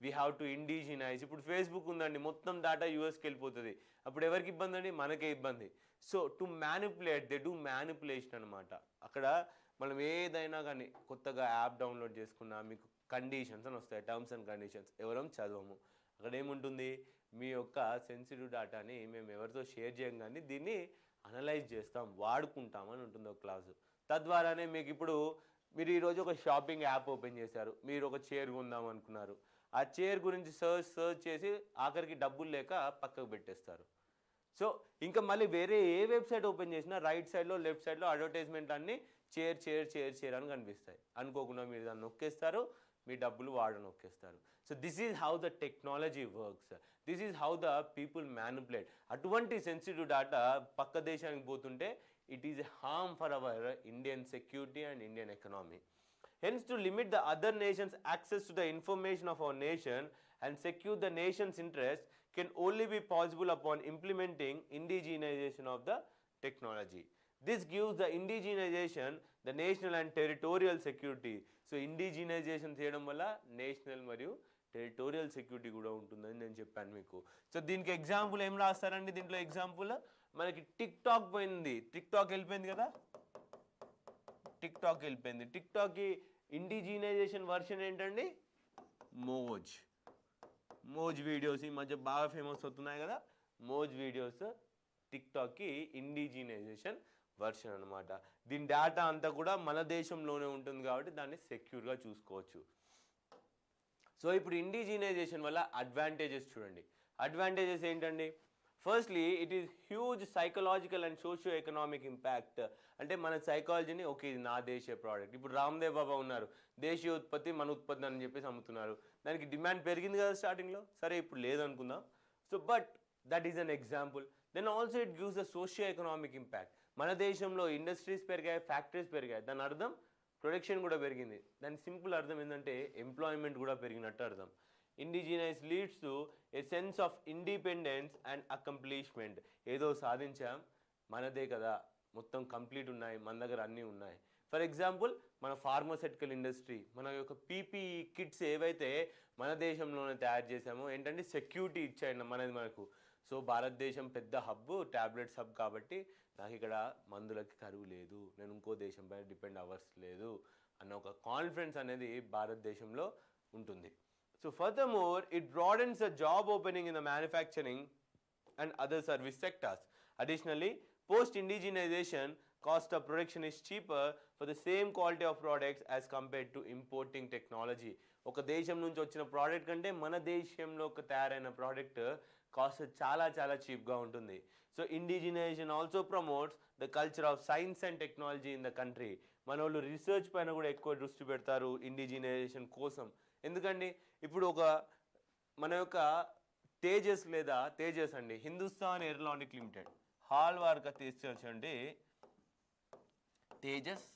we have to indigenize. ఇప్పుడు ఫేస్బుక్ ఉందండి, మొత్తం డేటా యూఎస్కి వెళ్ళిపోతుంది. అప్పుడు ఎవరికి ఇబ్బంది అండి? మనకే ఇబ్బంది. So to manipulate, they do manipulation అనమాట. అక్కడ మనం ఏదైనా కానీ కొత్తగా యాప్ డౌన్లోడ్ చేసుకున్నా మీకు కండిషన్స్ అని వస్తాయి, టర్మ్స్ అండ్ కండిషన్స్. ఎవరం చదవము. అక్కడ ఏముంటుంది, మీ యొక్క సెన్సిటివ్ డేటాని మేము ఎవరితో షేర్ చేయం కానీ దీన్ని అనలైజ్ చేస్తాం, వాడుకుంటాం అని ఉంటుంది ఒక క్లాసు. తద్వారానే మీకు ఇప్పుడు మీరు ఈరోజు ఒక షాపింగ్ యాప్ ఓపెన్ చేశారు, మీరు ఒక చైర్ కొందాం అనుకున్నారు. ఆ చైర్ గురించి సర్చ్ చేసి ఆఖరికి డబ్బులు లేక పక్కకు పెట్టేస్తారు. సో ఇంకా మళ్ళీ వేరే ఏ వెబ్సైట్ ఓపెన్ చేసినా రైట్ సైడ్లో లెఫ్ట్ సైడ్లో అడ్వర్టైజ్మెంట్ అన్నీ చైర్ అని కనిపిస్తాయి. అనుకోకుండా మీరు దాన్ని నొక్కేస్తారు, మీ డబ్బులు వాడు నొక్కేస్తారు. So this is how the technology works, this is how the people manipulate. అటువంటి సెన్సిటివ్ డేటా పక్క దేశానికి పోతుంటే it is a harm for our Indian security and Indian economy. Hence, to limit the other nations' access to the information of our nation and secure the nation's interest can only be possible upon implementing indigenization of the technology. This gives the indigenization the national and territorial security. So indigenization చేయడం వల్ల national మరియు territorial security కూడా ఉంటుందని నేను చెప్పాను మీకు. So దీనికి example ఏం రాస్తారండి? దీంట్లో ఎగ్జాంపుల్ మనకి టిక్టాక్ పోయింది, టిక్టాక్ వెళ్ళిపోయింది కదా, టిక్టాక్ వెళ్ళిపోయింది. టిక్టాక్కి ఇండిజినైజేషన్ వర్షన్ ఏంటండి? మోజ్ వీడియోస్ ఈ మధ్య బాగా ఫేమస్ అవుతున్నాయి కదా, మోజ్ వీడియోస్ టిక్టాక్కి ఇండిజినైజేషన్ వర్షన్ అనమాట. దీని డేటా అంతా కూడా మన దేశంలోనే ఉంటుంది కాబట్టి దాన్ని సెక్యూర్గా చూసుకోవచ్చు. సో ఇప్పుడు ఇండిజినైజేషన్ వల్ల అడ్వాంటేజెస్ చూడండి. అడ్వాంటేజెస్ ఏంటండి? Firstly it is huge psychological and socio economic impact. అంటే మన సైకాలజీని ఓకే ఇది నా దేశీయ ప్రోడక్ట్. ఇప్పుడు రామ్దేవ్ బాబా ఉన్నారు, దేశీయ ఉత్పత్తి మన ఉత్పత్తి అని చెప్పేసి అమ్ముతున్నారు. దానికి డిమాండ్ పెరిగింది కదా స్టార్టింగ్లో, సరే ఇప్పుడు లేదనుకుందాం. So but that is an example. Then also it gives the socio economic impact. మన దేశంలో ఇండస్ట్రీస్ పెరిగాయి, ఫ్యాక్టరీస్ పెరిగాయి, దాని అర్థం ప్రొడక్షన్ కూడా పెరిగింది. దాని సింపుల్ అర్థం ఏంటంటే ఎంప్లాయ్మెంట్ కూడా పెరిగినట్టు అర్థం. Indigenize leads to a sense of independence and accomplishment. ఏదో సాధించాం, మనదే కదా, మొత్తం కంప్లీట్ ఉన్నాయి, మన దగ్గర అన్నీ ఉన్నాయి. ఫర్ ఎగ్జాంపుల్ మన ఫార్మాస్యూటికల్ ఇండస్ట్రీ, మన యొక్క పీపీఈ కిట్స్ ఏవైతే మన దేశంలోనే తయారు చేసామో ఏంటంటే సెక్యూరిటీ ఇచ్చాయండి మనకు. సో భారతదేశం పెద్ద హబ్, ట్యాబ్లెట్స్ హబ్ కాబట్టి నాకు ఇక్కడ మందులకి కరువు లేదు, నేను ఇంకో దేశం పైన డిపెండ్ అవ్వస్ లేదు అన్న ఒక కాన్ఫిడెన్స్ అనేది భారతదేశంలో ఉంటుంది. So furthermore, it broadens the job opening in the manufacturing and other service sectors. Additionally, post-indigenization, cost of production is cheaper for the same quality of products as compared to importing technology. ఒక దేశం నుంచి వచ్చిన product కంటే మన దేశంలో తయారైన product cost చాలా చాలా చీప్గా ఉంటుంది. So indigenisation also promotes the culture of science and technology in the country. మన వాళ్ళు రీసెర్చ్ పైన కూడా ఎక్కువ దృష్టి పెడతారు ఇండిజినైజేషన్ కోసం. ఎందుకండి ఇప్పుడు మన యొక్క తేజస్ అండి, హిందుస్థాన్ ఏరోనాటిక్ లిమిటెడ్ హాల్ వార్క తీసుకొచ్చండి తేజస్.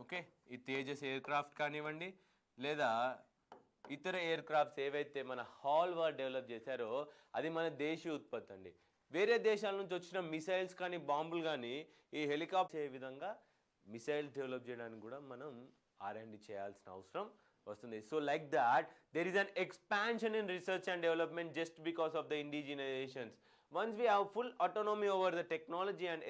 ఓకే, ఈ తేజస్ ఎయిర్ క్రాఫ్ట్ కానివ్వండి లేదా ఇతర ఎయిర్ క్రాఫ్ట్స్ ఏవైతే మన హాల్ వార్ డెవలప్ చేశారో అది మన దేశీయ ఉత్పత్తి అండి. వేరే దేశాల నుంచి వచ్చిన మిసైల్స్ కానీ బాంబులు కానీ ఈ హెలికాప్టర్ ఏ విధంగా మిసైల్స్ డెవలప్ చేయడానికి కూడా మనం R&D చేయాల్సిన అవసరం వస్తుంది. So like that there is an expansion in research and development just because of the indigenizations. Once we have full autonomy over the technology and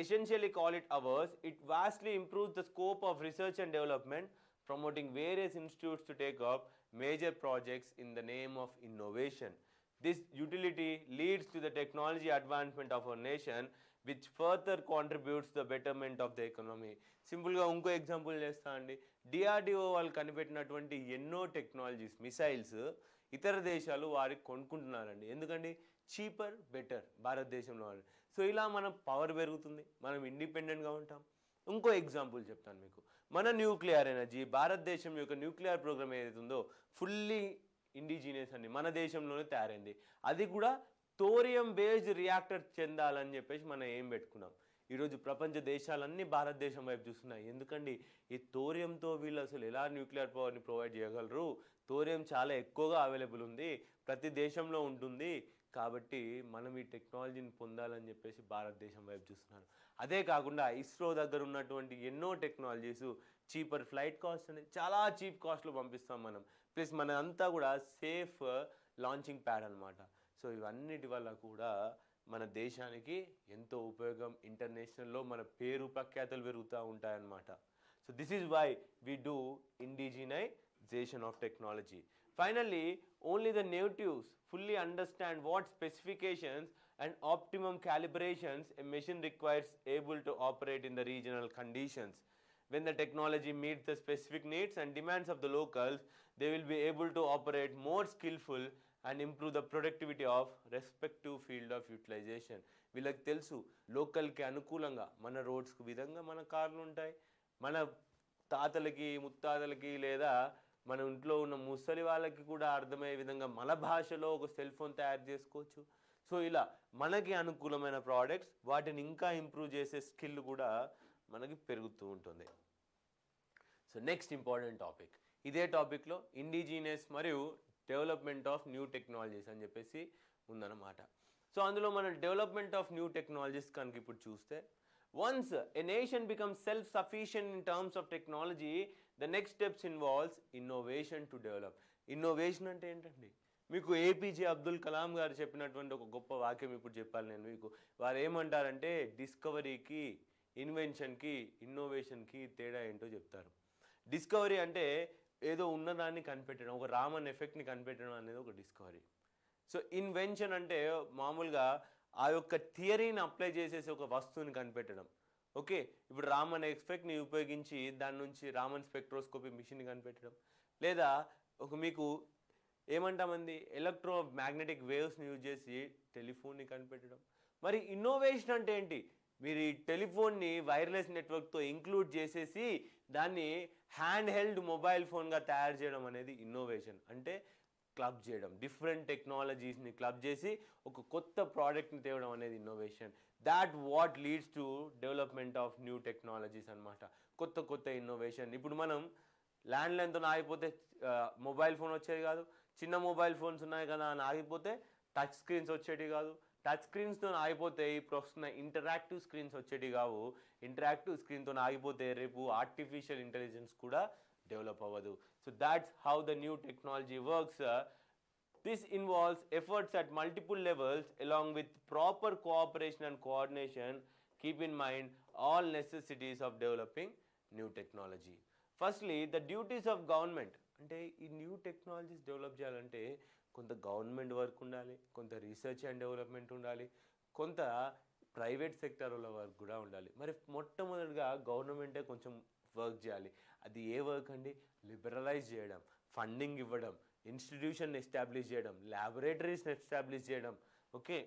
essentially call it ours, it vastly improves the scope of research and development, promoting various institutes to take up major projects in the name of innovation. This utility leads to the technology advancement of our nation, which further contributes to the betterment of the economy. సింపుల్గా ఇంకో example చేస్తా అండి. DRDO వాళ్ళు కనిపెట్టినటువంటి ఎన్నో technologies missiles ఇతర దేశాలు వారికి కొనుక్కుంటున్నారండి. ఎందుకండి చీపర్ బెటర్ భారతదేశంలో వాళ్ళు. సో ఇలా మన పవర్ పెరుగుతుంది, మనం ఇండిపెండెంట్గా ఉంటాం. ఇంకో ఎగ్జాంపుల్ చెప్తాను మీకు. మన న్యూక్లియర్ ఎనర్జీ, భారతదేశం యొక్క న్యూక్లియర్ ప్రోగ్రామ్ ఏదైతే ఉందో ఫుల్లీ ఇండిజినియస్ అండి, మన దేశంలోనే తయారైంది. అది కూడా థోరియం బేస్డ్ రియాక్టర్ చెందాలని చెప్పేసి మనం ఏం పెట్టుకున్నాం. ఈరోజు ప్రపంచ దేశాలన్నీ భారతదేశం వైపు చూస్తున్నాయి. ఎందుకండి ఈ థోరియంతో వీళ్ళు అసలు ఎలా న్యూక్లియర్ పవర్ని ప్రొవైడ్ చేయగలరు, థోరియం చాలా ఎక్కువగా అవైలబుల్ ఉంది, ప్రతి దేశంలో ఉంటుంది, కాబట్టి మనం ఈ టెక్నాలజీని పొందాలని చెప్పేసి భారతదేశం వైపు చూస్తున్నారు. అదే కాకుండా ఇస్రో దగ్గర ఉన్నటువంటి ఎన్నో టెక్నాలజీస్ చీపర్ ఫ్లైట్ కాస్ట్ అనేది చాలా చీప్ కాస్ట్లో పంపిస్తాం మనం. ప్లస్ మన అంతా కూడా సేఫ్ లాంచింగ్ ప్యాడ్ అనమాట. సో ఇవన్నిటి వల్ల కూడా మన దేశానికి ఎంతో ఉపయోగం, ఇంటర్నేషనల్లో మన పేరు ప్రఖ్యాతులు పెరుగుతూ ఉంటాయన్నమాట. So this is why we do indigenization of technology. Finally, only the natives fully understand what specifications and optimum calibrations a machine requires able to operate in the regional conditions. When the technology meets the specific needs and demands of the locals, they will be able to operate more skillful and improve the productivity of respective field of utilization. వీళ్ళకి తెలుసు లోకల్కి అనుకూలంగా మన రోడ్స్కు విధంగా మన కార్లు ఉంటాయి, మన తాతలకి ముత్తాతలకి లేదా మన ఇంట్లో ఉన్న ముసలి వాళ్ళకి కూడా అర్థమయ్యే విధంగా మన భాషలో ఒక సెల్ ఫోన్ తయారు చేసుకోవచ్చు. సో ఇలా మనకి అనుకూలమైన ప్రోడక్ట్స్ వాటిని ఇంకా ఇంప్రూవ్ చేసే స్కిల్ కూడా మనకి పెరుగుతూ ఉంటుంది. సో నెక్స్ట్ ఇంపార్టెంట్ టాపిక్, ఇదే టాపిక్లో ఇండిజినస్ మరియు డెవలప్మెంట్ ఆఫ్ న్యూ టెక్నాలజీస్ అని చెప్పేసి ఉందన్నమాట. సో అందులో మన డెవలప్మెంట్ ఆఫ్ న్యూ టెక్నాలజీస్ కనుక ఇప్పుడు చూస్తే, once a nation becomes self-sufficient in terms of technology, the next steps involves innovation to develop. Innovation అంటే ఏంటండి? మీకు APJ అబ్దుల్ కలాం గారు చెప్పినటువంటి ఒక గొప్ప వాక్యం ఇప్పుడు చెప్పాలి నేను మీకు. వారు ఏమంటారంటే డిస్కవరీకి, ఇన్వెన్షన్కి, ఇన్నోవేషన్కి తేడా ఏంటో చెప్తారు. డిస్కవరీ అంటే ఏదో ఉన్నదాన్ని కనిపెట్టడం, ఒక రామన్ ఎఫెక్ట్ని కనిపెట్టడం అనేది ఒక డిస్కవరీ. సో ఇన్వెన్షన్ అంటే మామూలుగా ఆ యొక్క థియరీని అప్లై చేసేసి ఒక వస్తువుని కనిపెట్టడం. ఓకే, ఇప్పుడు రామన్ ఎఫెక్ట్ని ఉపయోగించి దాని నుంచి రామన్ స్పెక్ట్రోస్కోపీ మిషన్ని కనిపెట్టడం, లేదా మీకు ఏమంటామంది ఎలక్ట్రో మ్యాగ్నెటిక్ వేవ్స్ని యూజ్ చేసి టెలిఫోన్ని కనిపెట్టడం. మరి ఇన్నోవేషన్ అంటే ఏంటి? మీరు ఈ టెలిఫోన్ని వైర్లెస్ నెట్వర్క్తో ఇంక్లూడ్ చేసేసి దాన్ని హ్యాండ్ హెల్డ్ మొబైల్ ఫోన్గా తయారు చేయడం అనేది ఇన్నోవేషన్. అంటే క్లబ్ చేయడం, డిఫరెంట్ టెక్నాలజీస్ని క్లబ్ చేసి ఒక కొత్త ప్రోడక్ట్ని తేవడం అనేది innovation. That what leads to development of new technologies అనమాట. కొత్త కొత్త ఇన్నోవేషన్. ఇప్పుడు మనం ల్యాండ్లైన్తో ఆగిపోతే మొబైల్ ఫోన్ వచ్చేది కాదు, చిన్న మొబైల్ ఫోన్స్ ఉన్నాయి కదా అని ఆగిపోతే టచ్ స్క్రీన్స్ వచ్చేటివి కాదు, టచ్ స్క్రీన్స్తో ఆగిపోతే ఇప్పుడు వస్తున్న ఇంటరాక్టివ్ స్క్రీన్స్ వచ్చేటివి కావు, ఇంటరాక్టివ్ స్క్రీన్తో ఆగిపోతే రేపు ఆర్టిఫిషియల్ ఇంటెలిజెన్స్ కూడా డెవలప్ అవ్వదు. So that's how the new technology works. This involves efforts at multiple levels along with proper cooperation and coordination. Keep in mind all necessities of developing new technology. Firstly, the duties of government. అంటే ఈ new technologies develop చేయాలంటే కొంత government work ఉండాలి, కొంత research and development ఉండాలి, కొంత private సెక్టర్ల work కూడా ఉండాలి. మరి మొట్టమొదటిగా గవర్నమెంటే కొంచెం వర్క్ చేయాలి. అది ఏ వర్క్ అండి? లిబరలైజ్ చేయడం, ఫండింగ్ ఇవ్వడం, ఇన్స్టిట్యూషన్ ఎస్టాబ్లిష్ చేయడం, ల్యాబొరేటరీస్ని ఎస్టాబ్లిష్ చేయడం. Okay,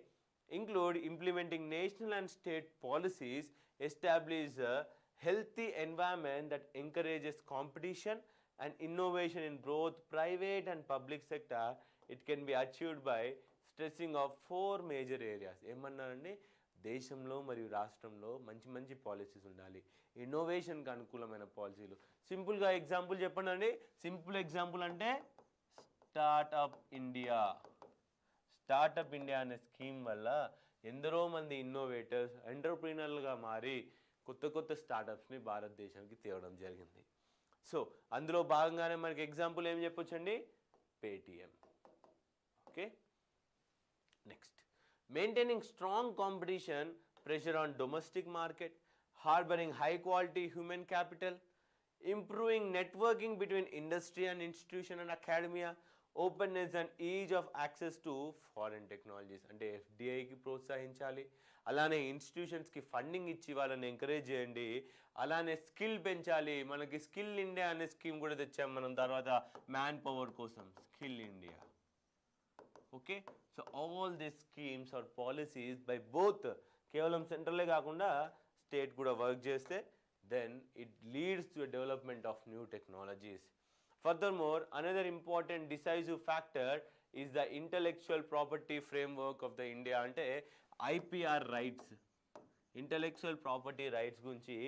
include implementing national and state policies, establish a healthy environment that encourages competition and innovation in both private and public sector. It can be achieved by stressing of 4 major areas. ఏమన్నానండి? దేశంలో మరియు రాష్ట్రంలో మంచి మంచి policies ఉండాలి, ఇన్నోవేషన్కి అనుకూలమైన పాలసీలు. సింపుల్గా example చెప్పండి అండి. సింపుల్ ఎగ్జాంపుల్ అంటే స్టార్ట్అప్ ఇండియా. స్టార్టప్ ఇండియా అనే స్కీమ్ వల్ల ఎందరో మంది ఇన్నోవేటర్స్ ఎంటర్ప్రీనర్లుగా మారి కొత్త కొత్త స్టార్టప్స్ని భారతదేశానికి తేవడం జరిగింది. సో అందులో భాగంగానే మనకి ఎగ్జాంపుల్ ఏం చెప్పొచ్చండి? Paytm. Okay, next, maintaining strong competition, pressure on domestic market, harbouring high quality human capital, improving networking between industry and institution and academia, openness and is of access to foreign technologies. అంటే ఎఫ్డిఐకి ప్రోత్సహించాలి, అలానే ఇన్స్టిట్యూషన్స్కి funding ఇచ్చి వాళ్ళని encourage చేయండి, అలానే skill పెంచాలి. మనకి skill India అనే స్కీమ్ కూడా తెచ్చాం మనం తర్వాత మ్యాన్ పవర్ కోసం, skill India. Okay, so all this schemes are policies by both, కేవలం సెంట్రలే కాకుండా స్టేట్ కూడా వర్క్ చేస్తే then it leads to a development of new technologies. Furthermore, another important decisive factor is the intellectual property framework of the India. అంటే IPR rights, intellectual property rights గురించి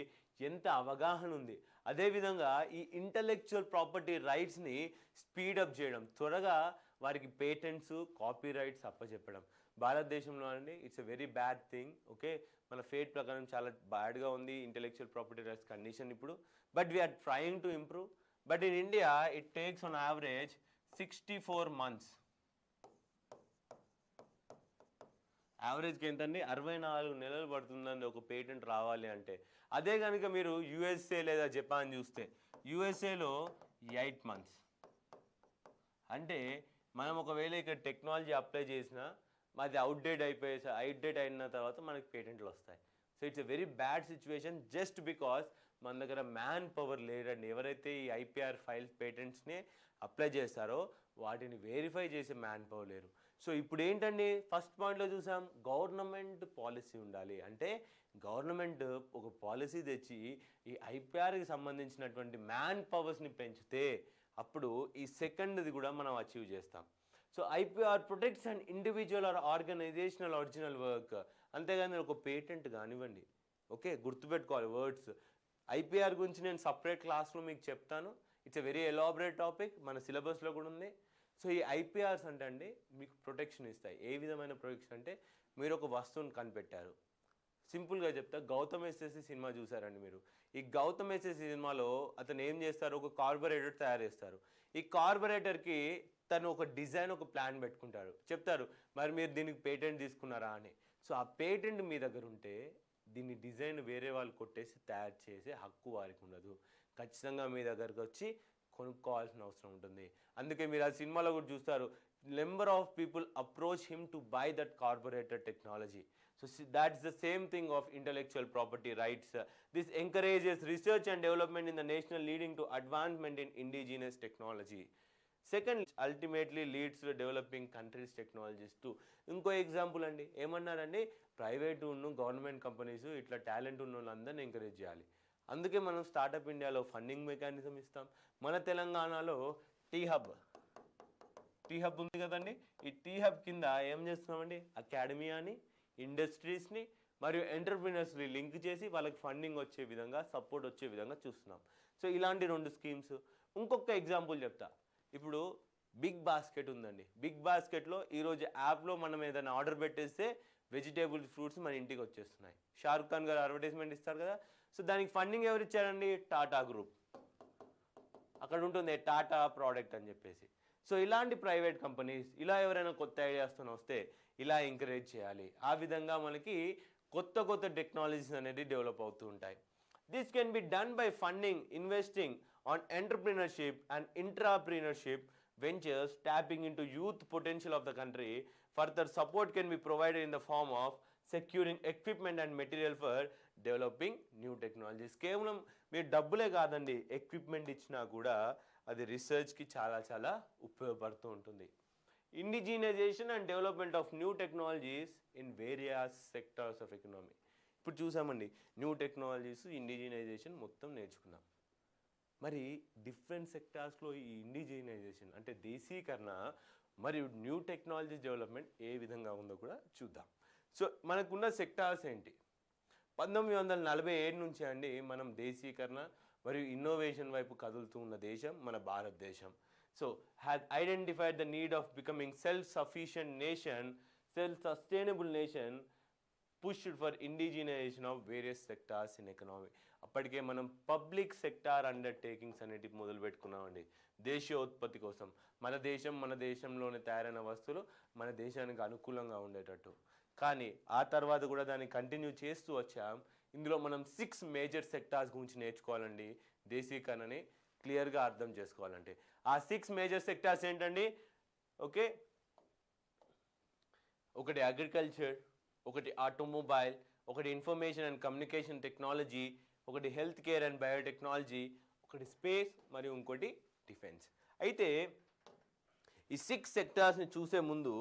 ఎంత అవగాహన ఉంది. అదేవిధంగా ఈ ఇంటలెక్చువల్ ప్రాపర్టీ రైట్స్ని స్పీడప్ చేయడం, త్వరగా వారికి పేటెంట్స్, కాపీ రైట్స్ అప్పచెప్పడం. భారతదేశంలో అండి it's a very bad thing. Okay, మన ఫేట్ ప్రకారం చాలా బ్యాడ్గా ఉంది ఇంటెలెక్చువల్ ప్రాపర్టీ రైట్స్ కండిషన్ ఇప్పుడు. But we are trying to improve. But in India it takes on average 64 months. యావరేజ్కి ఎంతండి? 64 నెలలు పడుతుందండి ఒక పేటెంట్ రావాలి అంటే. అదే కనుక మీరు యూఎస్ఏ లేదా జపాన్ చూస్తే, యూఎస్ఏలో 8 months. అంటే మనం ఒకవేళ ఇక్కడ టెక్నాలజీ అప్లై చేసినా మాది అవుట్డేట్ అయిన తర్వాత మనకి పేటెంట్లు వస్తాయి. So it's a very bad situation just because మన దగ్గర మ్యాన్ పవర్ లేదండి. ఎవరైతే ఈ ఐపీఆర్ ఫైల్స్ పేటెంట్స్ని అప్లై చేస్తారో వాటిని వెరిఫై చేసే మ్యాన్ పవర్ లేరు. సో ఇప్పుడు ఏంటండి, ఫస్ట్ పాయింట్లో చూసాం గవర్నమెంట్ పాలసీ ఉండాలి. అంటే గవర్నమెంట్ ఒక పాలసీ తెచ్చి ఈ ఐపీఆర్కి సంబంధించినటువంటి మ్యాన్ పవర్స్ని పెంచితే అప్పుడు ఈ సెకండ్ది కూడా మనం అచీవ్ చేస్తాం. So IPR protects and individual or organizational original work. అంతేగాని ఒక పేటెంట్ కానివ్వండి. ఓకే, గుర్తుపెట్టుకోవాలి వర్డ్స్. ఐపీఆర్ గురించి నేను సపరేట్ క్లాస్లో మీకు చెప్తాను. It's a very elaborate topic, మన సిలబస్లో కూడా ఉంది. సో ఈ ఐపీఆర్స్ అంటే అండి మీకు ప్రొటెక్షన్ ఇస్తాయి. ఏ విధమైన ప్రొటెక్షన్ అంటే, మీరు ఒక వస్తువుని కనిపెట్టారు. సింపుల్గా చెప్తా, గౌతమ్ ఎస్ఎస్సి సినిమా చూసారండి మీరు. ఈ గౌతమ్ ఎస్ఎస్సి సినిమాలో అతను ఏం చేస్తారు, ఒక కార్బొరేటర్ తయారు చేస్తారు. ఈ కార్బొరేటర్కి తను ఒక డిజైన్, ఒక ప్లాన్ పెట్టుకుంటారు. చెప్తారు మరి మీరు దీనికి పేటెంట్ తీసుకున్నారా అని. సో ఆ పేటెంట్ మీ దగ్గర ఉంటే దీన్ని డిజైన్ వేరే వాళ్ళు కొట్టేసి తయారు చేసే హక్కు వారికి ఉండదు. ఖచ్చితంగా మీ దగ్గరకు వచ్చి కొనుక్కోవాల్సిన అవసరం ఉంటుంది. అందుకే మీరు ఆ సినిమాలో కూడా చూస్తారు, number of people approach him to buy that carburettor technology. So that's the same thing of intellectual property rights. This encourages research and development in the national, leading to advancement in indigenous technology. Second, ultimately leads to developing countries technologies too. ఇంకో example అండి, ఏమన్నారండి, private government companies ఇట్లా talent ఉన్న వాళ్ళందరినీ encourage చేయాలి. అందుకే మనం startup ఇండియాలో ఫండింగ్ మెకానిజం ఇస్తాం. మన తెలంగాణలో టీ హబ్ ఉంది కదండి. ఈ టీ హబ్ కింద ఏం చేస్తున్నామండి, అకాడమీ అని ఇండస్ట్రీస్ని మరియు ఎంటర్ప్రినర్స్ని లింక్ చేసి వాళ్ళకి ఫండింగ్ వచ్చే విధంగా, సపోర్ట్ వచ్చే విధంగా చూస్తున్నాం. సో ఇలాంటి 2 స్కీమ్స్. ఇంకొక ఎగ్జాంపుల్ చెప్తా. ఇప్పుడు బిగ్ బాస్కెట్ ఉందండి. బిగ్ బాస్కెట్లో ఈరోజు యాప్లో మనం ఏదైనా ఆర్డర్ పెట్టేస్తే వెజిటేబుల్స్, ఫ్రూట్స్ మన ఇంటికి వచ్చేస్తున్నాయి. షారుఖ్ ఖాన్ గారు అడ్వర్టైజ్మెంట్ ఇస్తారు కదా. సో దానికి ఫండింగ్ ఎవరు ఇచ్చారండి, టాటా గ్రూప్. అక్కడ ఉంటుంది టాటా ప్రోడక్ట్ అని చెప్పేసి. సో ఇలాంటి ప్రైవేట్ కంపెనీస్ ఇలా ఎవరైనా కొత్త ఐడియాస్తో వస్తే ఇలా ఎంకరేజ్ చేయాలి. ఆ విధంగా మనకి కొత్త టెక్నాలజీస్ అనేది డెవలప్ అవుతూ ఉంటాయి. This can be done by funding, investing on entrepreneurship and intrapreneurship ventures tapping into youth potential of the country. Further support can be provided in the form of securing equipment and material for developing new technologies. కేవలం మీరు డబ్బులే కాదండి, equipment ఇచ్చినా కూడా అది రీసెర్చ్కి చాలా చాలా ఉపయోగపడుతూ ఉంటుంది. Indigenisation and development of new technologies in various sectors of economy. ఇప్పుడు చూసామండి, న్యూ టెక్నాలజీస్, ఇండిజినైజేషన్ మొత్తం నేర్చుకున్నాం. మరి డిఫరెంట్ సెక్టార్స్లో ఈ ఇండిజినైజేషన్ అంటే దేశీకరణ మరియు న్యూ టెక్నాలజీస్ డెవలప్మెంట్ ఏ విధంగా ఉందో కూడా చూద్దాం. సో మనకున్న సెక్టార్స్ ఏంటి? 1947 నుంచి అండి మనం దేశీకరణ మరియు ఇన్నోవేషన్ వైపు కదులుతూ ఉన్న దేశం మన భారతదేశం. So has identified the need of becoming self sufficient nation, self sustainable nation, pushed for indigenisation of various sectors in economy. అప్పటికే మనం పబ్లిక్ సెక్టార్ అండర్టేకింగ్స్ అనేటివి మొదలు పెట్టుకున్నామండి దేశీయోత్పత్తి కోసం. మన దేశంలోనే తయారైన వస్తువులు మన దేశానికి అనుకూలంగా ఉండేటట్టు. కానీ ఆ తర్వాత కూడా దాన్ని కంటిన్యూ చేస్తూ వచ్చాం. ఇందులో మనం 6 మేజర్ సెక్టార్స్ గురించి నేర్చుకోవాలండి దేశీకరణని క్లియర్గా అర్థం చేసుకోవాలంటే. ఆ 6 మేజర్ సెక్టార్స్ ఏంటండి? ఓకే, ఒకటి అగ్రికల్చర్, ఒకటి ఆటోమొబైల్, ఒకటి ఇన్ఫర్మేషన్ అండ్ కమ్యూనికేషన్ టెక్నాలజీ, ఒకటి హెల్త్ కేర్ అండ్ బయోటెక్నాలజీ, ఒకటి స్పేస్ మరియు ఇంకోటి డిఫెన్స్. అయితే ఈ 6 సెక్టార్స్ని చూసే ముందు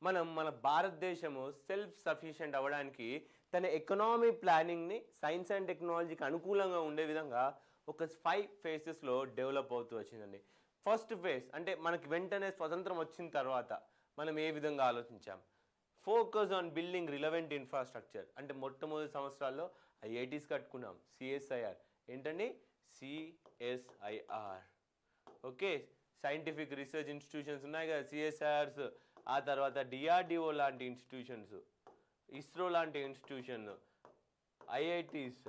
మన భారతదేశము సెల్ఫ్ సఫిషియెంట్ అవ్వడానికి తన ఎకనామీ ప్లానింగ్ని సైన్స్ అండ్ టెక్నాలజీకి అనుకూలంగా ఉండే విధంగా ఒక 5 ఫేజెస్లో డెవలప్ అవుతూ వచ్చిందండి. ఫస్ట్ ఫేజ్ అంటే మనకి వెంటనే స్వతంత్రం వచ్చిన తర్వాత మనం ఏ విధంగా ఆలోచించాం? Focus on building relevant infrastructure. అంటే మొట్టమొదటి సంవత్సరాల్లో ఐఐటీస్ కట్టుకున్నాం. సిఎస్ఐఆర్ ఏంటండి? CSIR. Okay, scientific research institutions ఉన్నాయి కదా, సిఎస్ఐఆర్స్. ఆ తర్వాత డిఆర్డిఓ లాంటి ఇన్స్టిట్యూషన్స్, ఇస్రో లాంటి ఇన్స్టిట్యూషన్, ఐఐటీస్,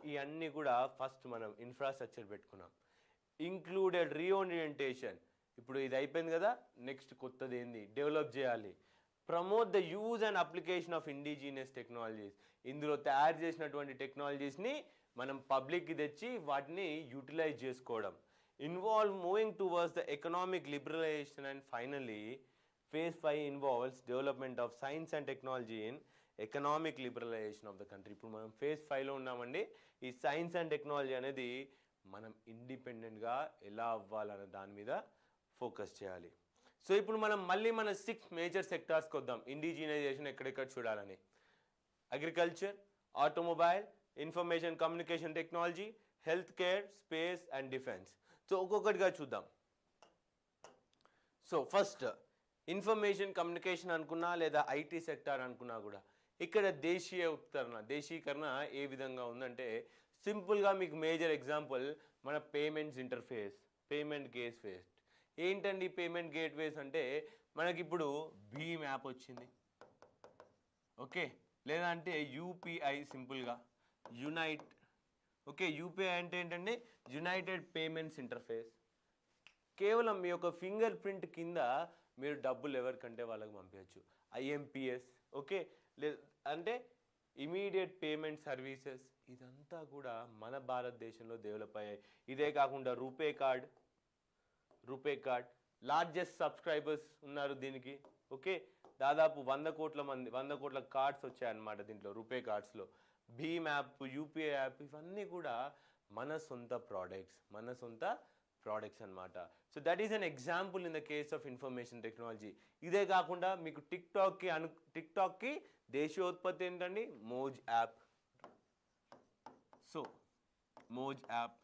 ఇవన్నీ కూడా ఫస్ట్ మనం ఇన్ఫ్రాస్ట్రక్చర్ పెట్టుకున్నాం. Included reorientation. ఇప్పుడు ఇది అయిపోయింది కదా, నెక్స్ట్ కొత్తది ఏంది డెవలప్ చేయాలి. Promote the use and application of indigenous technologies. ఇందులో తయారు చేసినటువంటి టెక్నాలజీస్ని మనం పబ్లిక్కి తెచ్చి వాటిని యూటిలైజ్ చేసుకోవడం. Involve moving towards the economic liberalisation. And finally phase 5 involves development of science and technology in economic liberalization of the country. ఇప్పుడు మనం phase 5లో ఉన్నామండి. ఈ సైన్స్ అండ్ టెక్నాలజీ అనేది మనం ఇండిపెండెంట్గా ఎలా అవ్వాలనే దాని మీద ఫోకస్ చేయాలి. సో ఇప్పుడు మనం మళ్ళీ మన 6 మేజర్ సెక్టార్స్కి వద్దాం. ఇండిజినైజేషన్ ఎక్కడెక్కడ చూడాలని: agriculture, automobile, information communication technology, health care, space and defence. So ఒక్కొక్కటిగా చూద్దాం. సో ఫస్ట్ ఇన్ఫర్మేషన్ కమ్యూనికేషన్ అనుకున్నా లేదా ఐటీ సెక్టార్ అనుకున్నా కూడా ఇక్కడ దేశీకరణ ఏ విధంగా ఉందంటే, సింపుల్గా మీకు మేజర్ ఎగ్జాంపుల్ మన పేమెంట్స్ ఇంటర్ఫేస్, పేమెంట్ గేట్వేస్. ఏంటండి పేమెంట్ గేట్వేస్ అంటే? మనకిప్పుడు భీమ్ యాప్ వచ్చింది, ఓకే, లేదా అంటే యూపీఐ, సింపుల్గా యునైట్. ఓకే, యూపీఐ అంటే ఏంటంటే యునైటెడ్ పేమెంట్స్ ఇంటర్ఫేస్. కేవలం మీ యొక్క ఫింగర్ ప్రింట్ కింద మీరు డబ్బులు ఎవరికంటే వాళ్ళకి పంపించచ్చు. ఐఎంపిఎస్, ఓకే, అంటే ఇమీడియట్ పేమెంట్ సర్వీసెస్. ఇదంతా కూడా మన భారతదేశంలో డెవలప్ అయ్యాయి. ఇదే కాకుండా రూపే కార్డ్, లార్జెస్ట్ సబ్స్క్రైబర్స్ ఉన్నారు దీనికి. ఓకే, దాదాపు 100 కోట్ల కార్డ్స్ వచ్చాయన్నమాట దీంట్లో, రూపే కార్డ్స్లో. భీమ్ యాప్, యూపీఐ యాప్, ఇవన్నీ కూడా మన సొంత ప్రోడక్ట్స్ అన్నమాట. So that is an example in the case of information technology. ఇదే కాకుండా మీకు టిక్టాక్కి దేశీయోత్పత్తి ఏంటండి? Moj app. So Moj app.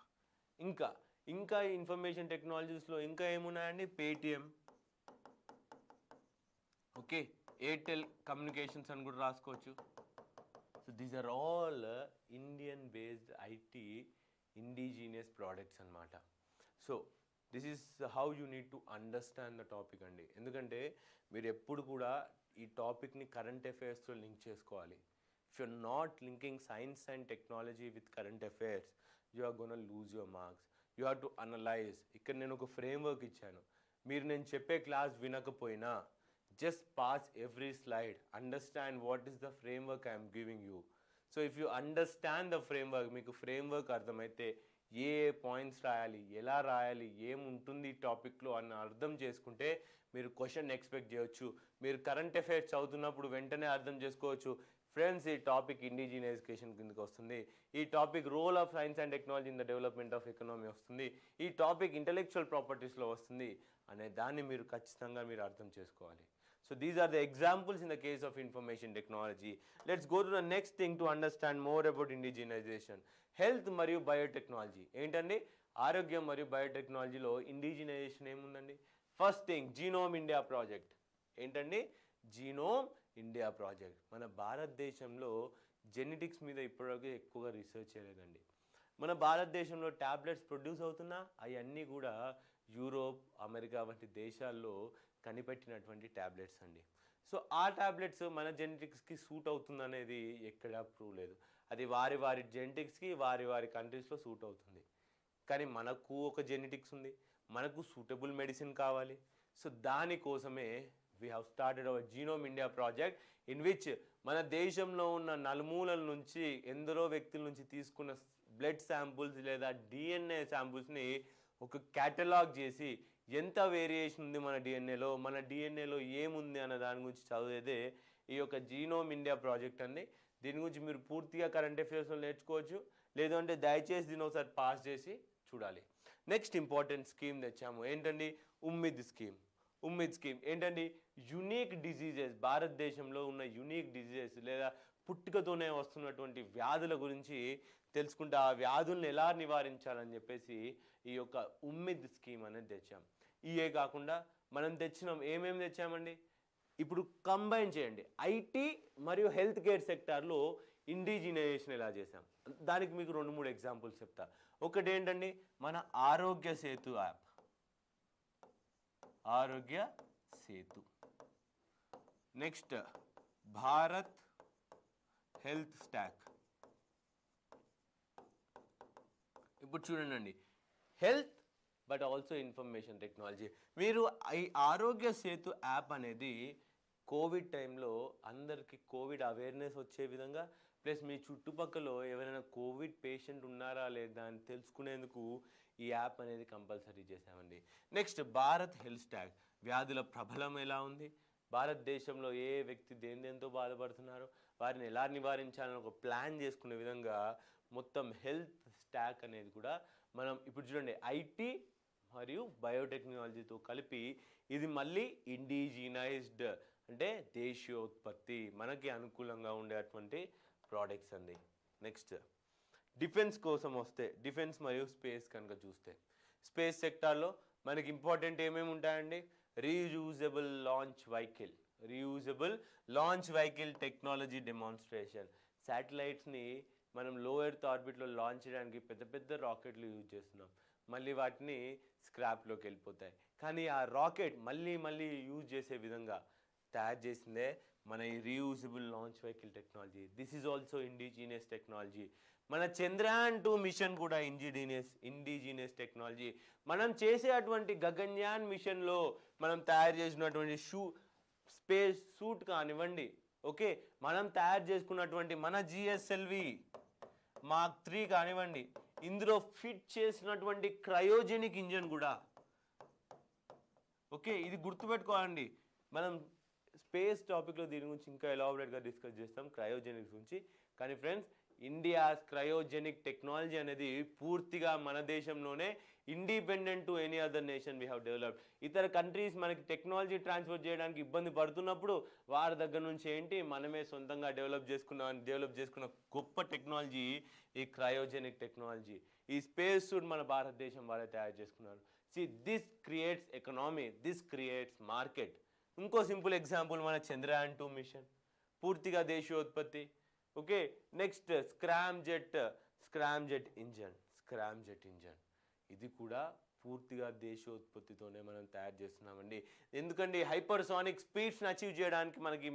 ఇంకా ఇన్ఫర్మేషన్ టెక్నాలజీస్లో ఇంకా ఏమున్నాయండి? పేటిఎం, ఓకే, ఎయిర్టెల్ కమ్యూనికేషన్స్ అని కూడా రాసుకోవచ్చు. So these are all Indian based IT indigenous products అన్నమాట. So this is how you need to understand the topic అండి. ఎందుకంటే మీరు ఎప్పుడు కూడా ఈ టాపిక్ని కరెంట్ అఫైర్స్తో లింక్ చేసుకోవాలి. If you are not linking science and technology with current affairs, you are gonna lose your marks. You have to analyze. ఇక్కడ నేను ఒక ఫ్రేమ్వర్క్ ఇచ్చాను. నేను చెప్పే క్లాస్ వినకపోయినా just pass every slide, understand what is the framework I'm giving you. So if you understand the framework, మీకు framework అర్థమైతే ఏ పాయింట్స్ రాయాలి, ఎలా రాయాలి, ఏముంటుంది ఈ టాపిక్లో అన్న అర్థం చేసుకుంటే మీరు క్వశ్చన్ ఎక్స్పెక్ట్ చేయొచ్చు. మీరు కరెంట్ అఫైర్స్ చదువుతున్నప్పుడు వెంటనే అర్థం చేసుకోవచ్చు. ఫ్రెండ్స్, ఈ టాపిక్ ఇండిజినైజేషన్ కిందకి వస్తుంది, ఈ topic role of science and technology in the development of economy వస్తుంది, ఈ టాపిక్ ఇంటలెక్చువల్ ప్రాపర్టీస్లో వస్తుంది అనే దాన్ని మీరు ఖచ్చితంగా మీరు అర్థం చేసుకోవాలి. So these are the examples in the case of information technology. Let's go to the next thing to understand more about indigenization. Health మరియు బయోటెక్నాలజీ ఏంటండి? ఆరోగ్యం మరియు బయోటెక్నాలజీలో ఇండిజినైజేషన్ ఏముందండి? First thing, genome India project. ఏంటండి? Genome India project. మన భారతదేశంలో genetics మీద ఇప్పటివరకు ఎక్కువగా రీసెర్చ్ చేయలేదండి. మన భారతదేశంలో ట్యాబ్లెట్స్ ప్రొడ్యూస్ అవుతున్నా అవన్నీ కూడా యూరోప్, అమెరికా వంటి దేశాల్లో కనిపెట్టినటువంటి ట్యాబ్లెట్స్ అండి. సో ఆ ట్యాబ్లెట్స్ మన జెనెటిక్స్కి సూట్ అవుతుందనేది ఎక్కడా ప్రూవ్ లేదు. అది వారి వారి జెనెటిక్స్కి వారి వారి కంట్రీస్లో సూట్ అవుతుంది. కానీ మనకు ఒక జెనెటిక్స్ ఉంది, మనకు సూటబుల్ మెడిసిన్ కావాలి. సో దానికోసమే we have started our genome India project, in which మన దేశంలో ఉన్న నలుమూలల నుంచి ఎందరో వ్యక్తుల నుంచి తీసుకున్న బ్లడ్ శాంపుల్స్ లేదా డిఎన్ఏ శాంపుల్స్ని ఒక క్యాటలాగ్ చేసి ఎంత వేరియేషన్ ఉంది మన డిఎన్ఏలో ఏముంది అన్న దాని గురించి చదివేదే ఈ యొక్క జీనోమ్ ఇండియా ప్రాజెక్ట్ అండి. దీని గురించి మీరు పూర్తిగా కరెంట్ అఫైర్స్లో నేర్చుకోవచ్చు, లేదంటే దయచేసి దీని ఒకసారి పాస్ చేసి చూడాలి. నెక్స్ట్ ఇంపార్టెంట్ స్కీమ్ తెచ్చాము. ఏంటండి? ఉమ్మిద్ స్కీమ్ ఏంటండి? యునీక్ డిజీజెస్, భారతదేశంలో ఉన్న యునీక్ డిజీజెస్ లేదా పుట్టుకతోనే వస్తున్నటువంటి వ్యాధుల గురించి తెలుసుకుంటే ఆ వ్యాధుల్ని ఎలా నివారించాలని చెప్పేసి ఈ యొక్క ఉమ్మిద్ స్కీమ్ అనేది తెచ్చాం. ఇవే కాకుండా మనం ఏమేమి తెచ్చామండి? ఇప్పుడు కంబైన్ చేయండి, ఐటీ మరియు హెల్త్ కేర్ సెక్టార్లో ఇండిజినైజేషన్ ఎలా చేసాం దానికి మీకు 2-3 ఎగ్జాంపుల్స్ చెప్తా. ఒకటి ఏంటండి? మన Arogya Setu app. Next Bharat health stack. ఇప్పుడు చూడండి, health but also information technology. మీరు ఈ ఆరోగ్య సేతు యాప్ అనేది కోవిడ్ టైంలో అందరికీ కోవిడ్ అవేర్నెస్ వచ్చే విధంగా, ప్లస్ మీ చుట్టుపక్కల ఎవరైనా కోవిడ్ పేషెంట్ ఉన్నారా లేదా అని తెలుసుకునేందుకు ఈ యాప్ అనేది కంపల్సరీ చేసామండి. Next Bharat health stock. వ్యాధుల ప్రబలం ఎలా ఉంది, భారతదేశంలో ఏ వ్యక్తి దేంతో బాధపడుతున్నారో వారిని ఎలా నివారించాలని ఒక ప్లాన్ చేసుకునే విధంగా మొత్తం హెల్త్ స్టాక్ అనేది కూడా మనం ఇప్పుడు చూడండి, ఐటీ మరియు బయోటెక్నాలజీతో కలిపి ఇది మళ్ళీ ఇండిజినైజ్డ్ అంటే దేశీయోత్పత్తి, మనకి అనుకూలంగా ఉండేటువంటి ప్రోడక్ట్స్ అండి. నెక్స్ట్ డిఫెన్స్ కోసం వస్తే, డిఫెన్స్ మరియు స్పేస్ కనుక చూస్తే, స్పేస్ సెక్టార్లో మనకి ఇంపార్టెంట్ ఏమేమి ఉంటాయండి? Reusable launch vehicle technology demonstration. శాటిలైట్స్ని మనం లో ఎర్త్ ఆర్బిట్లో లాంచ్ చేయడానికి పెద్ద పెద్ద రాకెట్లు యూజ్ చేస్తున్నాం, మళ్ళీ వాటిని స్క్రాప్లోకి వెళ్ళిపోతాయి. కానీ ఆ రాకెట్ మళ్ళీ యూజ్ చేసే విధంగా తయారు చేసిందే మన ఈ reusable launch vehicle technology. This is also indigenous technology. మన చంద్రయాన్ 2 మిషన్ కూడా ఇండిజినియస్ టెక్నాలజీ. మనం చేసేటువంటి గగన్యాన్ మిషన్లో మనం తయారు చేసినటువంటి స్పేస్ సూట్ కానివ్వండి, ఓకే, మనం తయారు చేసుకున్నటువంటి మన జిఎస్ఎల్వి మార్క్ 3 కానివ్వండి, ఇందులో ఫిట్ చేసినటువంటి క్రయోజెనిక్ ఇంజన్ కూడా, ఓకే, ఇది గుర్తుపెట్టుకోవాలండి. మనం స్పేస్ టాపిక్లో దీని గురించి ఇంకా ఎలాబరేట్గా డిస్కస్ చేస్తాం, క్రయోజెనిక్స్ గురించి. కానీ ఫ్రెండ్స్, ఇండియాస్ క్రయోజెనిక్ టెక్నాలజీ అనేది పూర్తిగా మన దేశంలోనే independent to any other nation we have developed. ఇతర కంట్రీస్ మనకి టెక్నాలజీ ట్రాన్స్ఫర్ చేయడానికి ఇబ్బంది పడుతున్నప్పుడు వారి దగ్గర నుంచి ఏంటి మనమే సొంతంగా డెవలప్ చేసుకున్న గొప్ప టెక్నాలజీ ఈ క్రయోజెనిక్ టెక్నాలజీ. ఈ స్పేస్ సూట్ మన భారతదేశం వారే తయారు చేసుకున్నారు. This creates economy, this creates market. ఇంకో సింపుల్ ఎగ్జాంపుల్ మన చంద్రయాన్ 2 మిషన్ పూర్తిగా దేశీయోత్పత్తి. Okay, next scramjet engine, ఇది కూడా పూర్తిగా దేశీయోత్పత్తితోనే మనం తయారు చేస్తున్నామండి. ఎందుకంటే హైపర్సానిక్ స్పీడ్స్ని అచీవ్ చేయడానికి మనకి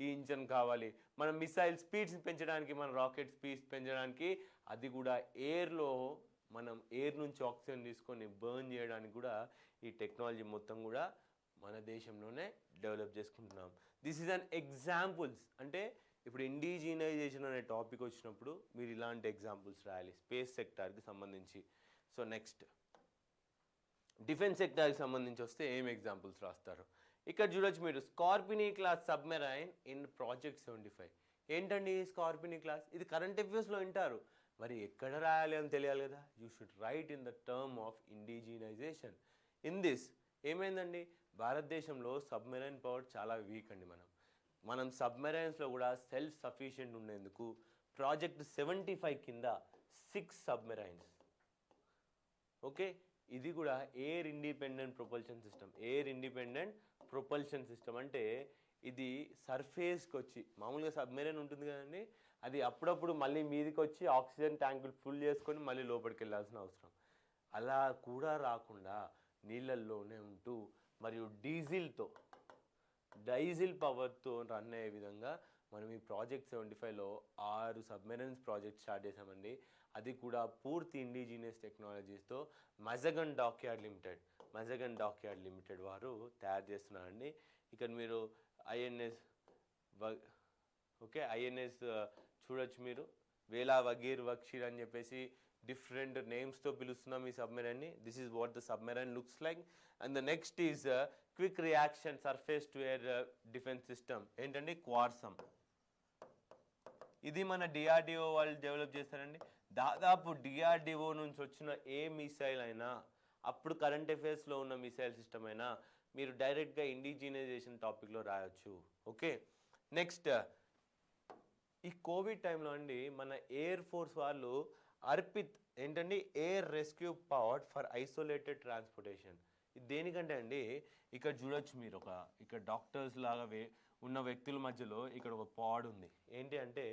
ఈ ఇంజన్ కావాలి. మనం మిసైల్ స్పీడ్స్ పెంచడానికి, మన రాకెట్ స్పీడ్స్ పెంచడానికి, అది కూడా మనం ఎయిర్ నుంచి ఆక్సిజన్ తీసుకొని బర్న్ చేయడానికి కూడా ఈ టెక్నాలజీ మొత్తం కూడా మన దేశంలోనే డెవలప్ చేసుకుంటున్నాం. This is an examples. అంటే ఇప్పుడు ఇండిజినైజేషన్ అనే టాపిక్ వచ్చినప్పుడు మీరు ఇలాంటి ఎగ్జాంపుల్స్ రాయాలి స్పేస్ సెక్టార్కి సంబంధించి. సో నెక్స్ట్ డిఫెన్స్ సెక్టార్కి సంబంధించి వస్తే ఏం ఎగ్జాంపుల్స్ రాస్తారు? ఇక్కడ చూడొచ్చు మీరు, స్కార్పినీ క్లాస్ సబ్మెరైన్ ఇన్ ప్రాజెక్ట్ 75. ఏంటండి స్కార్పినీ క్లాస్? ఇది కరెంట్ అఫేర్స్లో వింటారు, మరి ఎక్కడ రాయాలి అని తెలియాలి కదా. You should write in the term of indigenisation. In this ఏమైందండి, భారతదేశంలో సబ్మెరైన్ పవర్ చాలా వీక్ అండి. మనం సబ్మెరైన్స్లో కూడా సెల్ఫ్ సఫిషియెంట్ ఉండేందుకు ప్రాజెక్ట్ 75 కింద 6 సబ్మెరైన్స్. ఓకే, ఇది కూడా air independent propulsion system. Air independent propulsion system అంటే ఇది సర్ఫేస్కి వచ్చి, మామూలుగా సబ్మెరైన్ ఉంటుంది కదండి, అది అప్పుడప్పుడు మళ్ళీ మీదికి వచ్చి ఆక్సిజన్ ట్యాంకులు ఫుల్ చేసుకొని మళ్ళీ లోపలికి వెళ్ళాల్సిన అవసరం. అలా కూడా రాకుండా నీళ్ళల్లోనే ఉంటూ మరియు డీజిల్ పవర్తో రన్ అయ్యే విధంగా మనం ఈ ప్రాజెక్ట్ 75లో 6 సబ్మెరైన్స్ ప్రాజెక్ట్ స్టార్ట్ చేసామండి. అది కూడా పూర్తి ఇండిజినియస్ టెక్నాలజీస్తో మజగన్ డాక్యార్డ్ లిమిటెడ్ వారు తయారు చేస్తున్నారండి. ఇక్కడ మీరు ఐఎన్ఎస్ చూడొచ్చు మీరు, వేలా వగీర్ వక్షీర్ అని చెప్పేసి డిఫరెంట్ నేమ్స్తో పిలుస్తున్నాం ఈ సబ్మెరైన్ని. This is what the submarine looks like. And the next is quick reaction surface to air defence system. ఏంటండి, క్వార్సమ్. ఇది మన డిఆర్డిఓ వాళ్ళు డెవలప్ చేస్తారండి. దాదాపు డిఆర్డిఓ నుంచి వచ్చిన ఏ మిసైల్ అయినా, అప్పుడు కరెంట్ అఫేర్స్లో ఉన్న మిసైల్ సిస్టమ్ అయినా మీరు డైరెక్ట్గా ఇండిజినైజేషన్ టాపిక్లో రాయొచ్చు. ఓకే, నెక్స్ట్ ఈ కోవిడ్ టైంలో అండి మన ఎయిర్ ఫోర్స్ వాళ్ళు అర్పిత్ ఏంటండి, air rescue powered for isolated transportation. ఇది దేనికంటే అండి, ఇక్కడ చూడొచ్చు మీరు, ఇక్కడ డాక్టర్స్ లాగా ఉన్న వ్యక్తుల మధ్యలో ఇక్కడ ఒక పాడ్ ఉంది. ఏంటి అంటే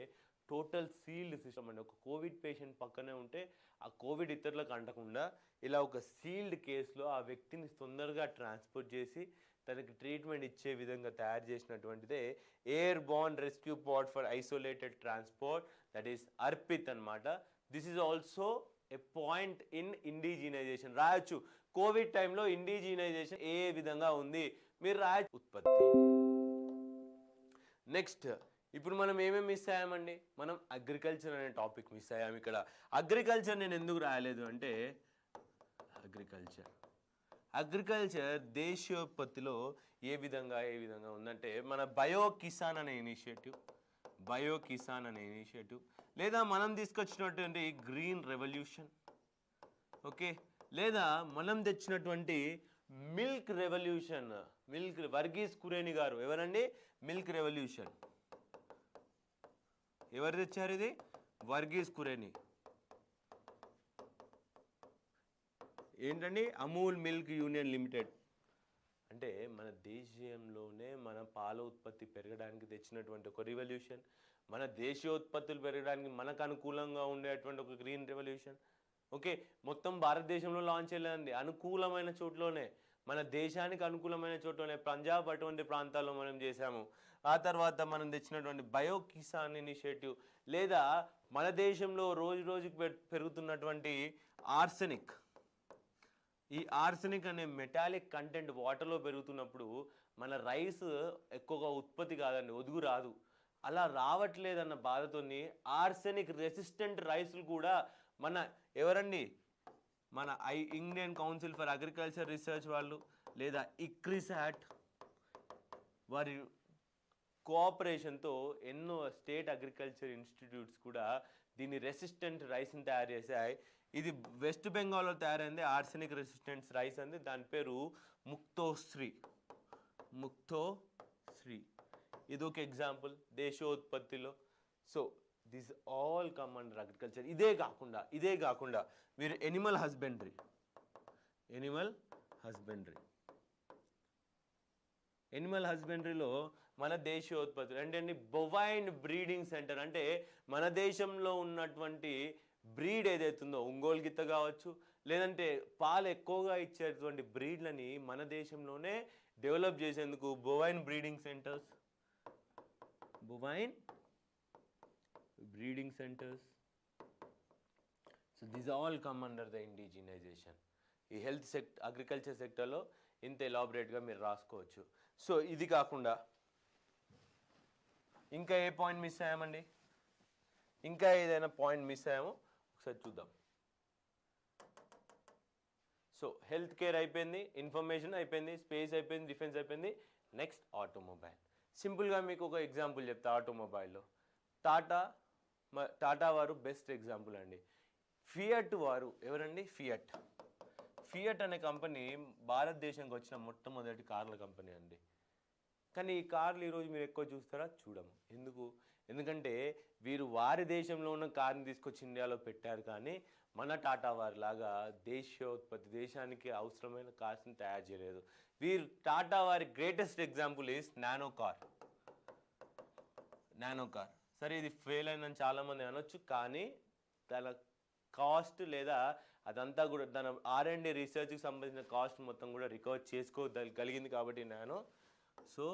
టోటల్ సీల్డ్ సిస్టమ్ అండి. ఒక కోవిడ్ పేషెంట్ పక్కనే ఉంటే ఆ కోవిడ్ ఇతరులకు అంటకుండా ఇలా ఒక సీల్డ్ కేసులో ఆ వ్యక్తిని తొందరగా ట్రాన్స్పోర్ట్ చేసి తనకి ట్రీట్మెంట్ ఇచ్చే విధంగా తయారు చేసినటువంటిదే airborne rescue pod for isolated transport, that is ARPIT అనమాట. This is also a point in indigenisation. రాయొచ్చు కోవిడ్ టైంలో ఇండిజినైజేషన్ ఏ విధంగా ఉంది మీరు రాయొచ్చు. ఉత్పత్తి. నెక్స్ట్ ఇప్పుడు మనం ఏమేమి మిస్ అయ్యామండి, మనం అగ్రికల్చర్ అనే టాపిక్ మిస్ అయ్యాము. ఇక్కడ అగ్రికల్చర్ నేను ఎందుకు రాయలేదు అంటే, అగ్రికల్చర్ దేశీయోత్పత్తిలో ఏ విధంగా ఉందంటే, మన బయో కిసాన్ అనే ఇనిషియేటివ్ లేదా మనం తీసుకొచ్చినటువంటి గ్రీన్ రెవల్యూషన్, ఓకే, లేదా మనం తెచ్చినటువంటి మిల్క్ రెవల్యూషన్. వర్గీస్ కురేని గారు ఎవరండి, మిల్క్ రెవల్యూషన్ ఎవరు తెచ్చారు? ఇది వర్గీస్ కురేని. ఏంటండి, అమూల్ మిల్క్ యూనియన్ లిమిటెడ్. అంటే మన దేశంలోనే మన పాల ఉత్పత్తి పెరగడానికి తెచ్చినటువంటి ఒక రివల్యూషన్, మన దేశీయోత్పత్తులు పెరగడానికి మనకు అనుకూలంగా ఉండేటువంటి ఒక గ్రీన్ రెవల్యూషన్. ఓకే, మొత్తం భారతదేశంలో లాంచ్ చేయలేదండి, అనుకూలమైన చోట్లోనే, మన దేశానికి అనుకూలమైన చోట్లోనే పంజాబ్ అటువంటి ప్రాంతాల్లో మనం చేసాము. ఆ తర్వాత మనం తెచ్చినటువంటి బయో కిసాన్ ఇనిషియేటివ్, లేదా మన దేశంలో రోజు రోజుకి పెరుగుతున్నటువంటి ఆర్సెనిక్. ఈ ఆర్సెనిక్ అనే మెటాలిక్ కంటెంట్ వాటర్లో పెరుగుతున్నప్పుడు మన రైస్ ఎక్కువగా ఉత్పత్తి కాదండి, ఒదుగు రాదు. అలా రావట్లేదన్న బాధతోని ఆర్సెనిక్ రెసిస్టెంట్ రైస్లు కూడా ఎవరండి, మన Indian council for agriculture research వాళ్ళు లేదా ఇక్రిసాట్ వారి కోఆపరేషన్తో ఎన్నో స్టేట్ అగ్రికల్చర్ ఇన్స్టిట్యూట్స్ కూడా దీన్ని రెసిస్టెంట్ రైస్ని తయారు చేశాయి. ఇది వెస్ట్ బెంగాల్లో తయారైంది ఆర్సెనిక్ రెసిస్టెంట్ రైస్ అంది, దాని పేరు ముక్తోశ్రీ. ఇది ఒక ఎగ్జాంపుల్ దేశోత్పత్తిలో. So this all come under agriculture. ఇదే కాకుండా మీరు ఎనిమల్ హస్బెండరీలో మన దేశీయోత్పత్తులు అంటే బొవైన్ బ్రీడింగ్ సెంటర్. అంటే మన దేశంలో ఉన్నటువంటి బ్రీడ్ ఏదైతుందో, ఒంగోలు గిత్త కావచ్చు, లేదంటే పాలు ఎక్కువగా ఇచ్చేటువంటి బ్రీడ్లని మన దేశంలోనే డెవలప్ చేసేందుకు bovine breeding centres. So these all come under the indigenisation. ఈ అగ్రికల్చర్ సెక్టర్లో ఇంత ఎలాబరేట్గా మీరు రాసుకోవచ్చు. సో ఇది కాకుండా ఇంకా ఏ పాయింట్ మిస్ అయ్యామండి, ఇంకా ఏదైనా పాయింట్ మిస్ అయ్యామో ఒకసారి చూద్దాం. సో హెల్త్ కేర్ అయిపోయింది, ఇన్ఫర్మేషన్ అయిపోయింది, స్పేస్ అయిపోయింది, డిఫెన్స్ అయిపోయింది. Next automobile. సింపుల్గా మీకు ఒక ఎగ్జాంపుల్ చెప్తా. ఆటోమొబైల్లో టాటా వారు బెస్ట్ ఎగ్జాంపుల్ అండి. ఫియట్ వారు ఎవరండి? ఫియట్ అనే కంపెనీ భారతదేశానికి వచ్చిన మొట్టమొదటి కార్ల కంపెనీ అండి. కానీ ఈ కార్లు ఈరోజు మీరు ఎక్కువ చూస్తారా? చూడము. ఎందుకంటే వీరు వారి దేశంలో ఉన్న కార్ని తీసుకొచ్చి ఇండియాలో పెట్టారు, కానీ మన టాటా వారి లాగా దేశోత్పత్తి, దేశానికి అవసరమైన కార్స్ని తయారు చేయలేదు. వీరు టాటా వారి greatest example is nano car. సరే, ఇది ఫెయిల్ అయిందని చాలామంది అనొచ్చు, కానీ దాని కాస్ట్ లేదా అదంతా కూడా దాని R&D రీసెర్చ్కి సంబంధించిన కాస్ట్ మొత్తం కూడా రికవర్ చేసుకోగలిగింది కాబట్టి సో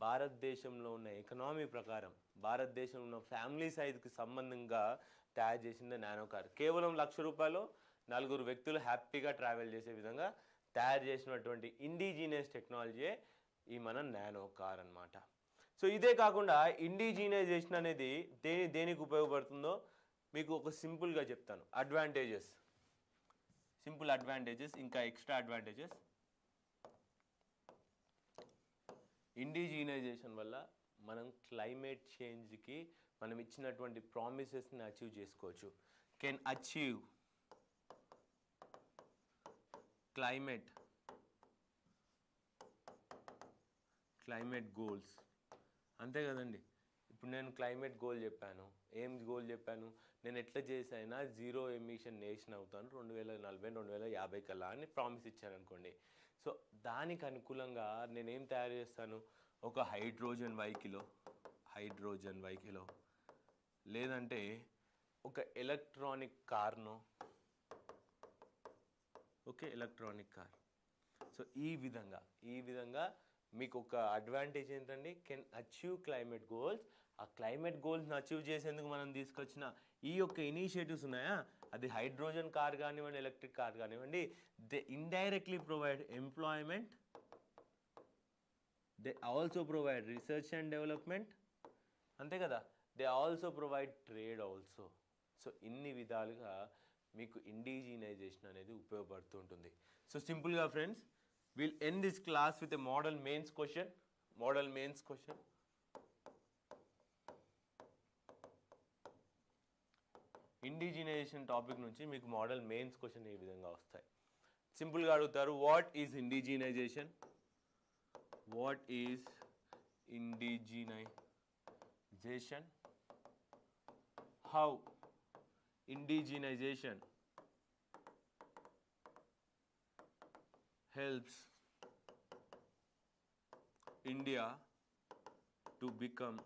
భారతదేశంలో ఉన్న ఎకనామీ ప్రకారం, భారతదేశంలో ఉన్న ఫ్యామిలీ సైజ్కి సంబంధంగా తయారు చేసింది నానో కార్. కేవలం ₹1,00,000 నలుగురు వ్యక్తులు హ్యాపీగా ట్రావెల్ చేసే విధంగా తయారు చేసినటువంటి ఇండిజినియస్ టెక్నాలజీయే ఈ మన నానో కార్ అన్నమాట. సో ఇదే కాకుండా ఇండిజినైజేషన్ అనేది దేనికి ఉపయోగపడుతుందో మీకు ఒక సింపుల్గా చెప్తాను. సింపుల్ అడ్వాంటేజెస్, ఇంకా ఎక్స్ట్రా అడ్వాంటేజెస్. ఇండిజినైజేషన్ వల్ల మనం క్లైమేట్ చేంజ్కి మనం ఇచ్చినటువంటి ప్రామిసెస్ని అచీవ్ చేసుకోవచ్చు. Can achieve climate goals. అంతే కదండి. ఇప్పుడు నేను క్లైమేట్ గోల్ చెప్పాను. ఏం గోల్ చెప్పాను? నేను ఎట్లా చేసైనా 0 ఎమిషన్ నేషన్ అవుతాను 2040, 2050 కల్లా అని ప్రామిస్ ఇచ్చాను అనుకోండి. సో దానికి అనుకూలంగా నేనేం తయారు చేస్తాను? ఒక హైడ్రోజన్ వెహికల్, లేదంటే ఒక ఎలక్ట్రానిక్ కార్ను. సో ఈ విధంగా మీకు ఒక అడ్వాంటేజ్ ఏంటండి? Can achieve climate goals. ఆ క్లైమేట్ గోల్స్ని అచీవ్ చేసేందుకు మనం తీసుకొచ్చిన ఈ యొక్క ఇనిషియేటివ్స్ ఉన్నాయా, అది హైడ్రోజన్ కార్ కానివ్వండి, ఎలక్ట్రిక్ కార్ కానివ్వండి, they indirectly provide employment, they also provide research and development, అంతే కదా, they also provide trade also. So ఇన్ని విధాలుగా మీకు ఇండిజినైజేషన్ అనేది ఉపయోగపడుతూ ఉంటుంది. సో సింపుల్గా friends, we'll end this class with a model mains question. Indigenisation topic నుంచి మీకు మోడల్ మెయిన్స్ క్వశ్చన్ ఈ విధంగా వస్తాయి. సింపుల్గా అడుగుతారు, what is indigenisation? How indigenisation helps India to become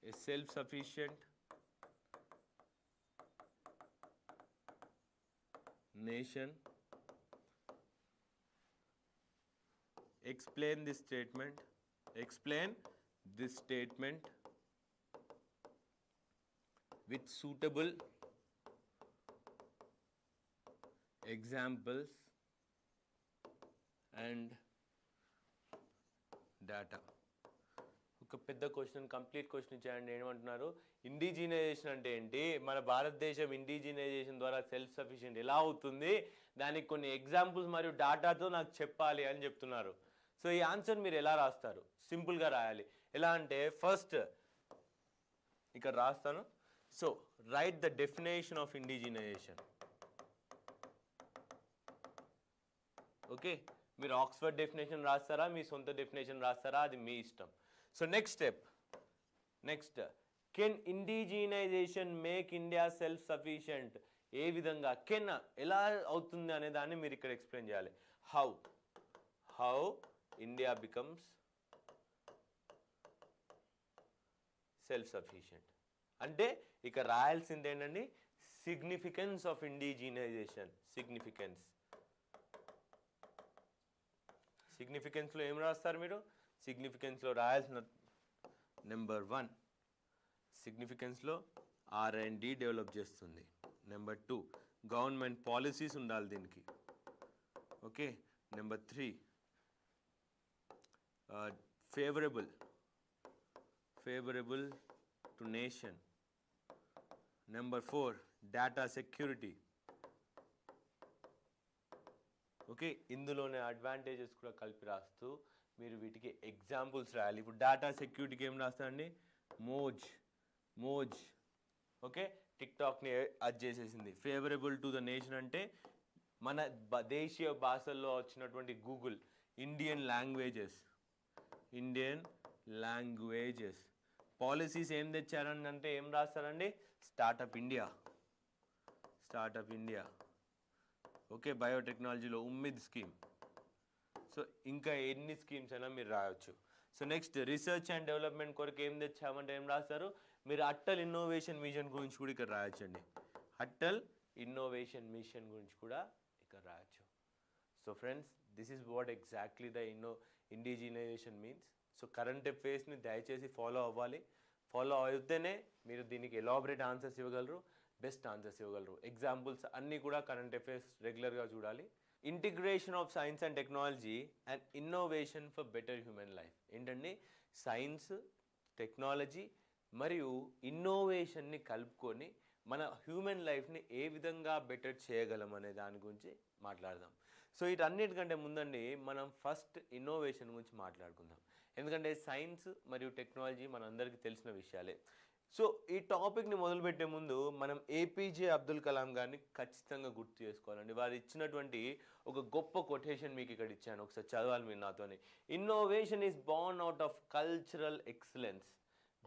a self-sufficient nation. Explain this statement with suitable examples and data. ఒక పెద్ద question, complete question ఇచ్చారండి. ఏమంటున్నారు? ఇండిజినైజేషన్ అంటే ఏంటి, మన భారతదేశం ఇండిజినైజేషన్ ద్వారా సెల్ఫ్ సఫిషియెంట్ ఎలా అవుతుంది, దానికి కొన్ని ఎగ్జాంపుల్స్ మరియు డాటాతో నాకు చెప్పాలి అని చెప్తున్నారు. సో ఈ ఆన్సర్ మీరు ఎలా రాస్తారు? సింపుల్గా రాయాలి. ఎలా అంటే, ఫస్ట్ ఇక్కడ రాస్తాను. So write the definition of indigenisation. Okay, మీరు ఆక్స్ఫర్డ్ డెఫినేషన్ రాస్తారా, మీ సొంత డెఫినేషన్ రాస్తారా, అది మీ ఇష్టం. So next can indigenisation make India self sufficient? ఏ విధంగా, కెన్ ఎలా అవుతుంది అనే దాన్ని మీరు ఇక్కడ ఎక్స్ప్లెయిన్ చేయాలి. How India becomes self sufficient అంటే ఇక్కడ రాయాల్సింది ఏంటండి? Significance of indigenisation. సిగ్నిఫికెన్స్లో ఏం రాస్తారు మీరు? సిగ్నిఫికెన్స్లో రాయాల్సిన నెంబర్ 1, సిగ్నిఫికెన్స్లో R&D డెవలప్ చేస్తుంది. నెంబర్ 2, గవర్నమెంట్ పాలసీస్ ఉండాలి దీనికి. Okay, number 3, favourable to nation. Number 4, data security. Okay, ఇందులోనే అడ్వాంటేజెస్ కూడా కలిపి రాస్తూ మీరు వీటికి ఎగ్జాంపుల్స్ రాయాలి. ఇప్పుడు డేటా సెక్యూరిటీకి ఏం రాస్తారండి? మోజ్. ఓకే, టిక్టాక్ని అది చేసేసింది. ఫేవరబుల్ టు ద నేషన్ అంటే మన దేశీయ భాషల్లో వచ్చినటువంటి గూగుల్. Indian languages. పాలసీస్ ఏం తెచ్చారని అంటే ఏం రాస్తారండి? Startup India. ఓకే, బయోటెక్నాలజీలో ఉమ్మిద్ స్కీమ్. సో ఇంకా ఎన్ని స్కీమ్స్ అయినా మీరు రాయొచ్చు. So next research and development కొరకు ఏం తెచ్చామంటే ఏం రాస్తారు? మీరు అటల్ ఇన్నోవేషన్ మిషన్ గురించి కూడా ఇక్కడ రాయొచ్చండి. అటల్ ఇన్నోవేషన్ మిషన్ గురించి కూడా ఇక్కడ రాయొచ్చు. So friends, this is what exactly the indigenisation means. So current అఫైర్స్ని దయచేసి ఫాలో అవ్వాలి. ఫాలో అయితేనే మీరు దీనికి ఎలాబరేట్ ఆన్సర్స్ ఇవ్వగలరు, బెస్ట్ ఆన్సర్స్ ఇవ్వగలరు. ఎగ్జాంపుల్స్ అన్నీ కూడా కరెంట్ అఫైర్స్ రెగ్యులర్గా చూడాలి. Integration of science and technology and innovation for better human life. ఏంటండి? సైన్స్, టెక్నాలజీ మరియు ఇన్నోవేషన్ని కలుపుకొని మన హ్యూమన్ లైఫ్ని ఏ విధంగా బెటర్ చేయగలం అనే దాని గురించి మాట్లాడదాం. సో వీటన్నిటికంటే ముందండి మనం ఫస్ట్ ఇన్నోవేషన్ గురించి మాట్లాడుకుందాం. ఎందుకంటే సైన్స్ మరియు టెక్నాలజీ మనందరికీ తెలిసిన విషయాలే. సో ఈ టాపిక్ని మొదలుపెట్టే ముందు మనం ఏపీజే అబ్దుల్ కలాం గారిని ఖచ్చితంగా గుర్తు చేసుకోవాలండి. వారు ఇచ్చినటువంటి ఒక గొప్ప కొటేషన్ మీకు ఇక్కడ ఇచ్చాను, ఒకసారి చదవాలి మీరు నాతోని. Innovation is Born out of cultural excellence.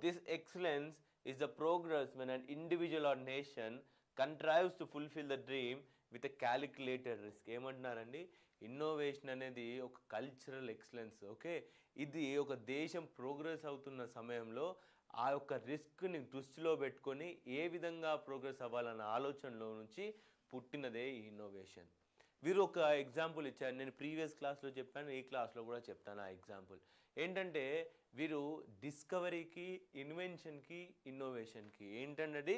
This excellence is the progress when an individual or nation contrives to fulfill the dream with a calculated risk. ఏమంటున్నారండి? ఇన్నోవేషన్ అనేది ఒక కల్చరల్ ఎక్సలెన్స్. ఓకే, ఇది ఒక దేశం ప్రోగ్రెస్ అవుతున్న సమయంలో ఆ యొక్క రిస్క్ని దృష్టిలో పెట్టుకొని ఏ విధంగా ప్రోగ్రెస్ అవ్వాలన్న ఆలోచనలో నుంచి పుట్టినదే ఈ ఇన్నోవేషన్. వీరు ఒక ఎగ్జాంపుల్ ఇచ్చారు, నేను ప్రీవియస్ క్లాస్లో చెప్పాను, ఈ క్లాస్లో కూడా చెప్తాను. ఆ ఎగ్జాంపుల్ ఏంటంటే వీరు డిస్కవరీకి, ఇన్వెన్షన్కి, ఇన్నోవేషన్కి ఏంటన్నది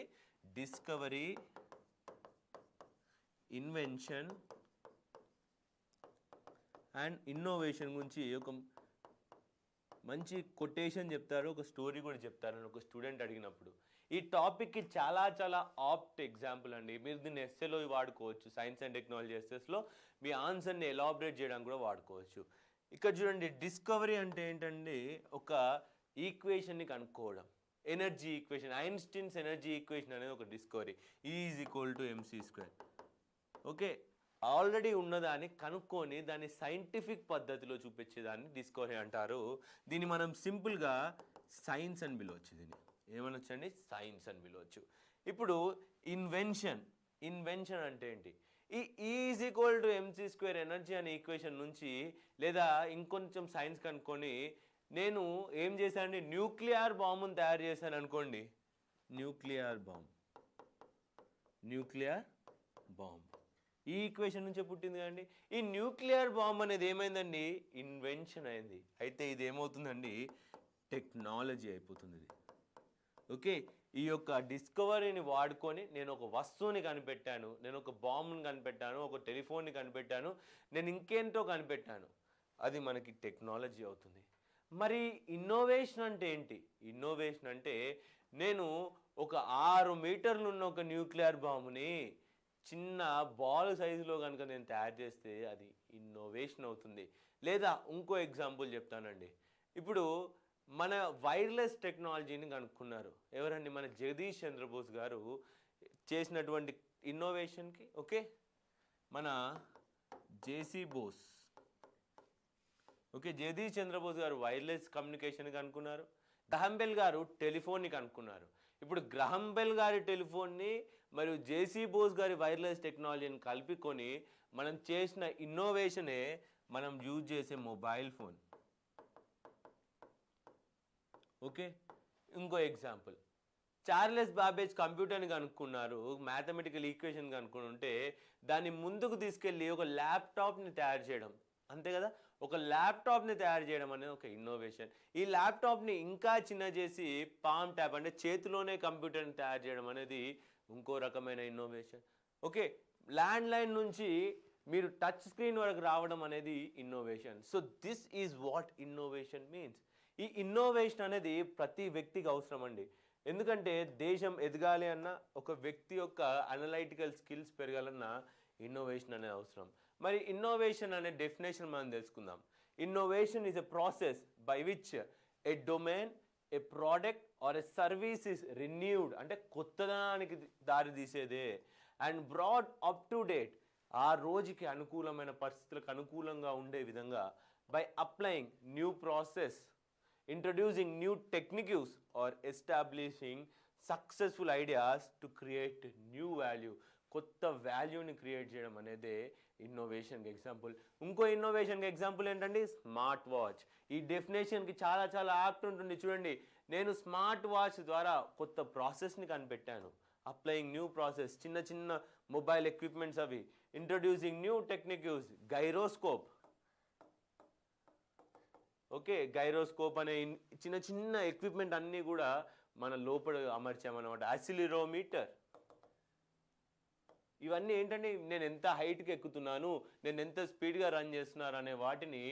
డిస్కవరీ, ఇన్వెన్షన్ అండ్ ఇన్నోవేషన్ గురించి ఒక మంచి కొటేషన్ చెప్తారు, ఒక స్టోరీ కూడా చెప్తారని ఒక స్టూడెంట్ అడిగినప్పుడు. ఈ టాపిక్కి చాలా ఆప్ట్ ఎగ్జాంపుల్ అండి. మీరు దీన్ని ఎస్ఏలో వాడుకోవచ్చు, సైన్స్ అండ్ టెక్నాలజీ ఎస్ఎస్లో మీ ఆన్సర్ని ఎలాబరేట్ చేయడానికి కూడా వాడుకోవచ్చు. ఇక్కడ చూడండి, డిస్కవరీ అంటే ఏంటండి? ఒక ఈక్వేషన్ని కనుక్కోవడం, energy equation. Einstein's energy equation అనేది ఒక డిస్కవరీ. E=mc². ఓకే, ఆల్రెడీ ఉన్నదాన్ని కనుక్కొని దాన్ని సైంటిఫిక్ పద్ధతిలో చూపించేదాన్ని డిస్కవరీ అంటారు. దీన్ని మనం సింపుల్గా సైన్స్ అని పిలవచ్చు. దీన్ని ఏమనొచ్చండి? సైన్స్ అని పిలవచ్చు. ఇప్పుడు ఇన్వెన్షన్ అంటే ఏంటి? ఈ E=mc² ఎనర్జీ అనే ఈక్వేషన్ నుంచి లేదా ఇంకొంచెం సైన్స్ కనుక్కొని నేను ఏం చేశానండి? న్యూక్లియర్ బాంబును తయారు చేశాను అనుకోండి. న్యూక్లియర్ బాంబ్ ఈ ఈక్వేషన్ నుంచే పుట్టింది కదండి. ఈ న్యూక్లియర్ బాంబ్ అనేది ఏమైందండి? ఇన్వెన్షన్ అయింది. అయితే ఇది ఏమవుతుందండి? టెక్నాలజీ అయిపోతుంది ఇది. ఓకే, ఈ యొక్క డిస్కవరీని వాడుకొని నేను ఒక వస్తువుని కనిపెట్టాను, నేను ఒక బాంబుని కనిపెట్టాను, ఒక టెలిఫోన్ని కనిపెట్టాను, నేను ఇంకేంటో కనిపెట్టాను, అది మనకి టెక్నాలజీ అవుతుంది. మరి ఇన్నోవేషన్ అంటే ఏంటి? ఇన్నోవేషన్ అంటే నేను ఒక 6 మీటర్లు ఉన్న ఒక న్యూక్లియర్ బాంబుని చిన్న బాల్ సైజులో కనుక నేను తయారు చేస్తే అది ఇన్నోవేషన్ అవుతుంది. లేదా ఇంకో ఎగ్జాంపుల్ చెప్తానండి. ఇప్పుడు మన వైర్లెస్ టెక్నాలజీని కనుక్కున్నారు ఎవరండి? మన జగదీష్ చంద్రబోస్ గారు చేసినటువంటి ఇన్నోవేషన్కి. ఓకే, మన జేసీ బోస్. ఓకే, జగదీష్ చంద్రబోస్ గారు వైర్లెస్ కమ్యూనికేషన్ కనుక్కున్నారు. గ్రహం బెల్ గారు టెలిఫోన్ని కనుక్కున్నారు. ఇప్పుడు గ్రహం బెల్ గారి టెలిఫోన్ని మరియు జేసీ బోస్ గారి వైర్లెస్ టెక్నాలజీని కలుపుకొని మనం చేసిన ఇన్నోవేషనే మనం యూజ్ చేసే మొబైల్ ఫోన్. ఓకే, ఇంకో ఎగ్జాంపుల్, చార్లెస్ బాబేజ్ కంప్యూటర్ని కనుక్కున్నారు, మ్యాథమెటికల్ ఈక్వేషన్ కనుక్కొని ఉంటే దాన్ని ముందుకు తీసుకెళ్ళి ఒక ల్యాప్టాప్ని తయారు చేయడం, అంతే కదా? ఒక ల్యాప్టాప్ని తయారు చేయడం అనేది ఒక ఇన్నోవేషన్. ఈ ల్యాప్టాప్ని ఇంకా చిన్న చేసి పామ్ ట్యాప్ అంటే చేతిలోనే కంప్యూటర్ని తయారు చేయడం అనేది ఇంకో రకమైన ఇన్నోవేషన్. ఓకే, ల్యాండ్ లైన్ నుంచి మీరు టచ్ స్క్రీన్ వరకు రావడం అనేది innovation. So this is what innovation means. ఈ ఇన్నోవేషన్ అనేది ప్రతి వ్యక్తికి అవసరం అండి. ఎందుకంటే దేశం ఎదగాలి అన్నా, ఒక వ్యక్తి యొక్క అనలైటికల్ స్కిల్స్ పెరగాలన్నా ఇన్నోవేషన్ అనేది అవసరం. మరి ఇన్నోవేషన్ అనే డెఫినేషన్ మనం తెలుసుకుందాం. Innovation is a process by which a domain, a product or a service is renewed, అంటే కొత్తదానికి దారి తీసేదే, and brought up to date, ఆ రోజుకి అనుకూలమైన పరిస్థితులకు అనుకూలంగా ఉండే విధంగా, by applying new process, introducing new techniques or establishing successful ideas to create new value. కొత్త వాల్యూని క్రియేట్ చేయడం అనేది ఇన్నోవేషన్కి ఎగ్జాంపుల్. ఇంకో ఇన్నోవేషన్కి ఎగ్జాంపుల్ ఏంటండి, స్మార్ట్ వాచ్. ఈ డెఫినేషన్కి చాలా చాలా యాప్ట్ ఉంటుంది. చూడండి, నేను స్మార్ట్ వాచ్ ద్వారా కొత్త ప్రాసెస్ని కనిపెట్టాను. అప్లయింగ్ న్యూ ప్రాసెస్, చిన్న చిన్న మొబైల్ ఎక్విప్మెంట్స్ అవి. Introducing new techniques, gyroscope, okay, gyroscope అనే చిన్న చిన్న ఎక్విప్మెంట్ అన్నీ కూడా మన లోపల అమర్చామన్నమాట. యాసిలిరోమీటర్, ఇవన్నీ ఏంటంటే నేను ఎంత హైట్కి ఎక్కుతున్నాను, నేను ఎంత స్పీడ్గా రన్ చేస్తున్నాను అనే వాటిని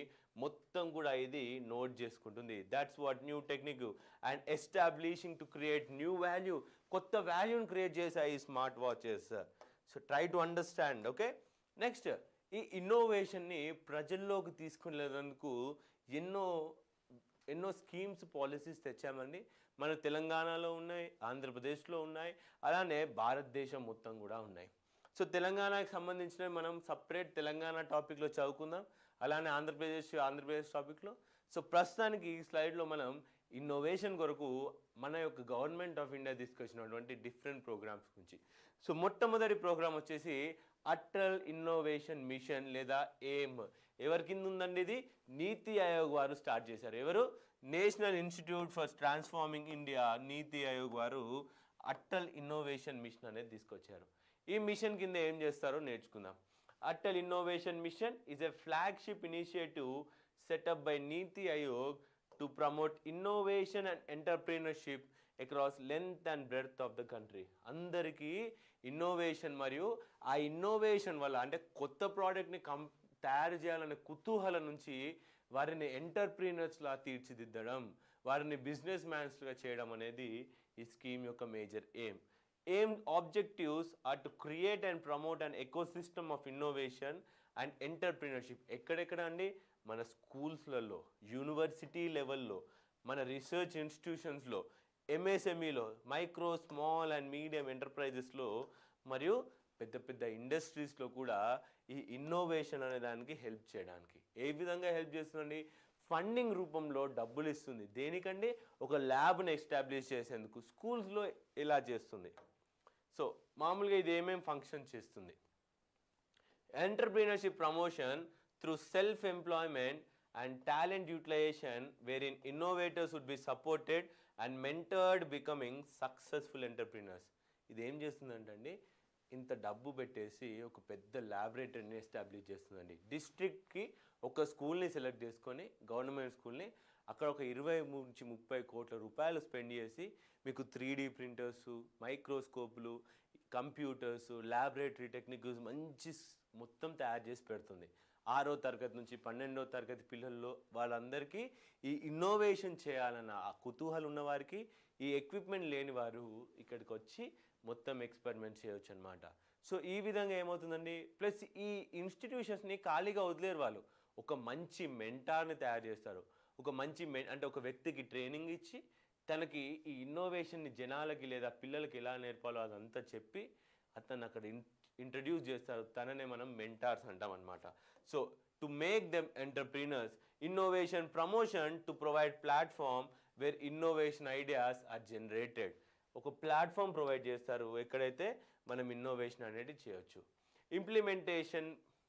మొత్తం కూడా ఇది నోట్ చేసుకుంటుంది. That's what new technique. And establishing to create new value, కొత్త వాల్యూని క్రియేట్ చేశాయి ఈ smart watches. So try to understand. Okay, next, ఈ ఇన్నోవేషన్ని ప్రజల్లోకి తీసుకునేందుకు ఎన్నో స్కీమ్స్, పాలసీస్ తెచ్చామండి. మన తెలంగాణలో ఉన్నాయి, ఆంధ్రప్రదేశ్లో ఉన్నాయి, అలానే భారతదేశం మొత్తం కూడా ఉన్నాయి. సో తెలంగాణకి సంబంధించినవి మనం సపరేట్ తెలంగాణ టాపిక్లో చదువుకుందాం, అలానే ఆంధ్రప్రదేశ్ టాపిక్లో. సో ప్రస్తుతానికి ఈ స్లైడ్లో మనం ఇన్నోవేషన్ కొరకు మన యొక్క గవర్నమెంట్ ఆఫ్ ఇండియా తీసుకొచ్చినటువంటి డిఫరెంట్ ప్రోగ్రామ్స్ గురించి. సో మొట్టమొదటి ప్రోగ్రామ్ వచ్చేసి అటల్ ఇన్నోవేషన్ మిషన్ లేదా ఎయిమ్. ఎవరి కింద ఉందండి ఇది? నీతి ఆయోగ్ వారు స్టార్ట్ చేశారు. ఎవరు? National institute for transforming India, నీతి ఆయోగ్ వారు అటల్ ఇన్నోవేషన్ మిషన్ అనేది తీసుకొచ్చారు. ఈ మిషన్ కింద ఏం చేస్తారో నేర్చుకుందాం. Atal innovation mission is a flagship initiative set up by NITI Aayog to promote innovation and entrepreneurship across length and breadth of the country. అందరికీ ఇన్నోవేషన్ మరియు ఆ ఇన్నోవేషన్ వల్ల, అంటే కొత్త ప్రోడక్ట్ని తయారు చేయాలనే కుతూహలం నుంచి వారిని ఎంటర్ప్రీనర్స్లా తీర్చిదిద్దడం, వారిని బిజినెస్ మ్యాన్స్గా చేయడం అనేది ఈ స్కీమ్ యొక్క major aim. Aim objectives are to create and promote an ecosystem of innovation and entrepreneurship. ఎక్కడెక్కడ అండి? మన స్కూల్స్లలో, యూనివర్సిటీ లెవెల్లో, మన రీసెర్చ్ ఇన్స్టిట్యూషన్స్లో, ఎంఎస్ఎంఈలో, మైక్రో స్మాల్ అండ్ మీడియం ఎంటర్ప్రైజెస్లో, మరియు పెద్ద పెద్ద ఇండస్ట్రీస్లో కూడా ఈ ఇన్నోవేషన్ అనే దానికి హెల్ప్ చేయడానికి. ఏ విధంగా హెల్ప్ చేస్తుందండి? ఫండింగ్ రూపంలో డబ్బులు ఇస్తుంది. దేనికండి? ఒక ల్యాబ్ని ఎస్టాబ్లిష్ చేసేందుకు. స్కూల్స్లో ఇలా చేస్తుంది. సో మామూలుగా ఇది ఏమేమి ఫంక్షన్ చేస్తుంది? Entrepreneurship promotion through self employment and talent utilization, wherein innovators would be supported and mentored becoming successful entrepreneurs. ఇది ఏం చేస్తుందంటే, ఇంత డబ్బు పెట్టేసి ఒక పెద్ద ల్యాబొరేటరీని ఎస్టాబ్లిష్ చేస్తుందండి. డిస్ట్రిక్ట్కి ఒక స్కూల్ని సెలెక్ట్ చేసుకొని, గవర్నమెంట్ స్కూల్ని, అక్కడ ఒక 20 నుంచి 30 కోట్ల రూపాయలు స్పెండ్ చేసి మీకు 3D ప్రింటర్స్, మైక్రోస్కోప్లు, కంప్యూటర్స్, ల్యాబొరేటరీ టెక్నిక్స్ మంచి మొత్తం తయారు చేసి పెడుతుంది. 6వ తరగతి నుంచి 12వ తరగతి పిల్లల్లో వాళ్ళందరికీ ఈ ఇన్నోవేషన్ చేయాలన్న ఆ కుతూహలం ఉన్నవారికి, ఈ ఎక్విప్మెంట్ లేని వారు ఇక్కడికి వచ్చి మొత్తం ఎక్స్పెరిమెంట్ చేయవచ్చు అనమాట. సో ఈ విధంగా ఏమవుతుందండి, ప్లస్ ఈ ఇన్స్టిట్యూషన్స్ని ఖాళీగా వదిలేరు వాళ్ళు. ఒక మంచి మెంటార్ని తయారు చేస్తారు. ఒక మంచి అంటే ఒక వ్యక్తికి ట్రైనింగ్ ఇచ్చి తనకి ఈ ఇన్నోవేషన్ని జనాలకి లేదా పిల్లలకి ఎలా నేర్పాలో అదంతా చెప్పి అతను అక్కడ ఇంట్రడ్యూస్ చేస్తారు. తననే మనం మెంటార్స్ అంటాం అనమాట. So to make them entrepreneurs, innovation promotion to provide platform where innovation ideas are generated. ఒక ప్లాట్ఫామ్ ప్రొవైడ్ చేస్తారు ఎక్కడైతే మనం ఇన్నోవేషన్ అనేది చేయొచ్చు.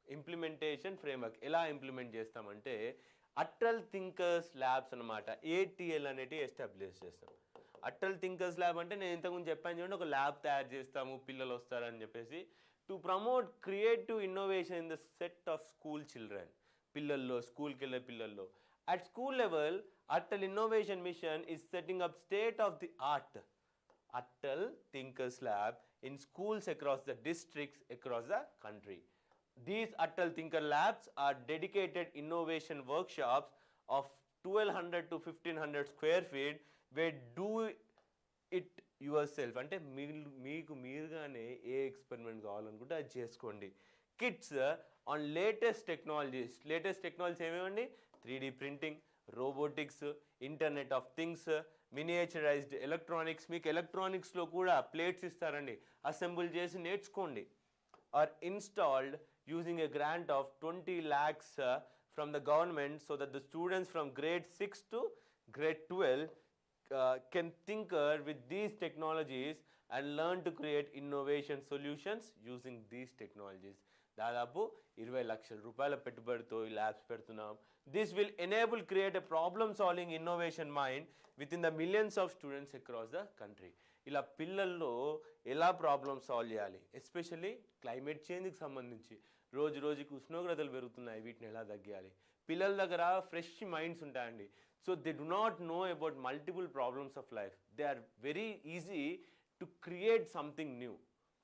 ఇంప్లిమెంటేషన్ ఫ్రేమ్వర్క్ ఎలా ఇంప్లిమెంట్ చేస్తామంటే, అటల్ థింకర్స్ ల్యాబ్స్ అనమాట, ATL అనేది ఎస్టాబ్లిష్ చేస్తాం. అటల్ థింకర్స్ ల్యాబ్ అంటే నేను ఇంతకుముందు చెప్పాను చూడండి, ఒక ల్యాబ్ తయారు చేస్తాము, పిల్లలు వస్తారని చెప్పేసి. To promote creative innovation in the set of school children, పిల్లల్లో, స్కూల్కి వెళ్ళే పిల్లల్లో. At school level, Atal innovation machine is setting up state of the art Atal Thinkers Lab in schools across the districts across the country. These Atal Thinker Labs are dedicated innovation workshops of 1200 to 1500 square feet where do it yourself, అంటే మీకు మీరుగానే ఏ experiment కావాలనుకుంటే అది చేసుకోండి. Kits on latest technologies. Latest technologies ఏమేమండి? 3D printing, robotics, internet of things, miniaturised electronics. మీకు ఎలక్ట్రానిక్స్లో కూడా plates ఇస్తారండి, అసెంబుల్ చేసి నేర్చుకోండి. Or installed using a grant of 20 lakhs from the government, so that the students from grade 6 to grade 12 can tinker with these technologies and learn to create innovation solutions using these technologies. దాదాపు 20 లక్షల రూపాయల పెట్టుబడితో ఈ labs పెడుతున్నాం. This will enable create a problem solving innovation mind with in the millions of students across the country. ఇలా పిల్లల్లో ఎలా problem solve చేయాలి, ఎస్పెషల్లీ క్లైమేట్ చేంజ్కి సంబంధించి రోజు రోజుకి ఉష్ణోగ్రతలు పెరుగుతున్నాయి, వీటిని ఎలా తగ్గాలి. పిల్లల దగ్గర ఫ్రెష్ మైండ్స్ ఉంటాయండి. So they do not know about multiple problems of life. They are very easy to create something new.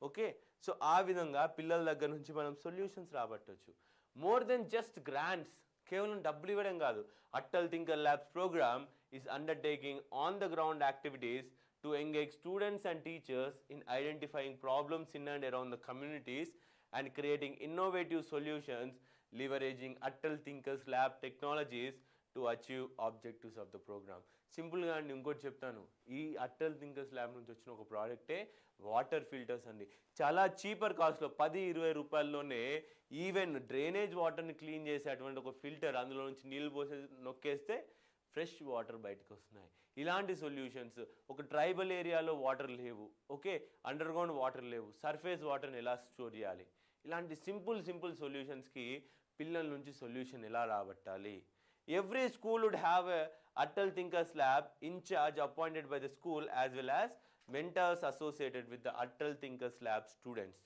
Okay, so ఆ విధంగా పిల్లల దగ్గర నుంచి మనం సొల్యూషన్స్ రాబట్టవచ్చు. మోర్ దెన్ జస్ట్ గ్రాంట్స్, కేవలం డబ్బులు ఇవ్వడం కాదు. Atal thinker labs program is undertaking on the ground activities to engage students and teachers in identifying problems in and around the communities and creating innovative solutions leveraging Atal Thinkers Lab technologies to achieve objectives of the program. సింపుల్గా అండి, ఇంకోటి చెప్తాను. ఈ Atal thinkers lab నుంచి వచ్చిన ఒక ప్రోడక్టే water filters అండి. చాలా చీపర్ కాస్ట్లో 10-20 రూపాయల్లోనే ఈవెన్ డ్రైనేజ్ వాటర్ని క్లీన్ చేసే అటువంటి ఒక ఫిల్టర్, అందులో నుంచి నీళ్ళు పోసే నొక్కేస్తే ఫ్రెష్ వాటర్ బయటకు వస్తున్నాయి. ఇలాంటి సొల్యూషన్స్, ఒక ట్రైబల్ ఏరియాలో వాటర్ లేవు, ఓకే, అండర్ గ్రౌండ్ వాటర్ లేవు, సర్ఫేస్ వాటర్ని ఎలా స్టోర్ చేయాలి, ఇలాంటి సింపుల్ సొల్యూషన్స్కి పిల్లల నుంచి సొల్యూషన్ ఎలా రాబట్టాలి. Every school would have a Atal thinkers lab in charge appointed by the school as well as mentors associated with the Atal Thinkers Lab students.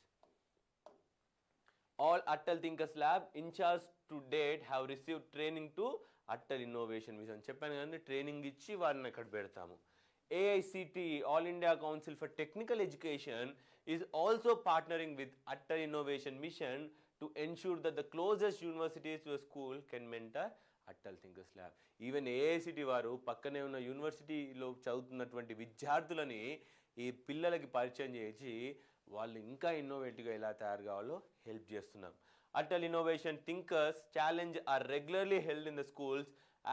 All Atal Thinkers Lab in charge to date have received training to Atal Innovation Mission. చెప్పాను కదండి, training ఇచ్చి వారిని అక్కడ పెడతాము. AICTE, All India Council for Technical Education, is also partnering with Atal Innovation Mission to ensure that the closest universities to a school can mentor Atal Thinkers Lab. Even AICTE వారు పక్కనే ఉన్న యూనివర్సిటీలో చదువుతున్నటువంటి విద్యార్థులని ఈ పిల్లలకి పరిచయం చేసి వాళ్ళు ఇంకా ఇన్నోవేటివ్గా ఎలా తయారు కావాలో హెల్ప్ చేస్తున్నాం. Atal Innovation Thinkers Challenge are regularly held in the schools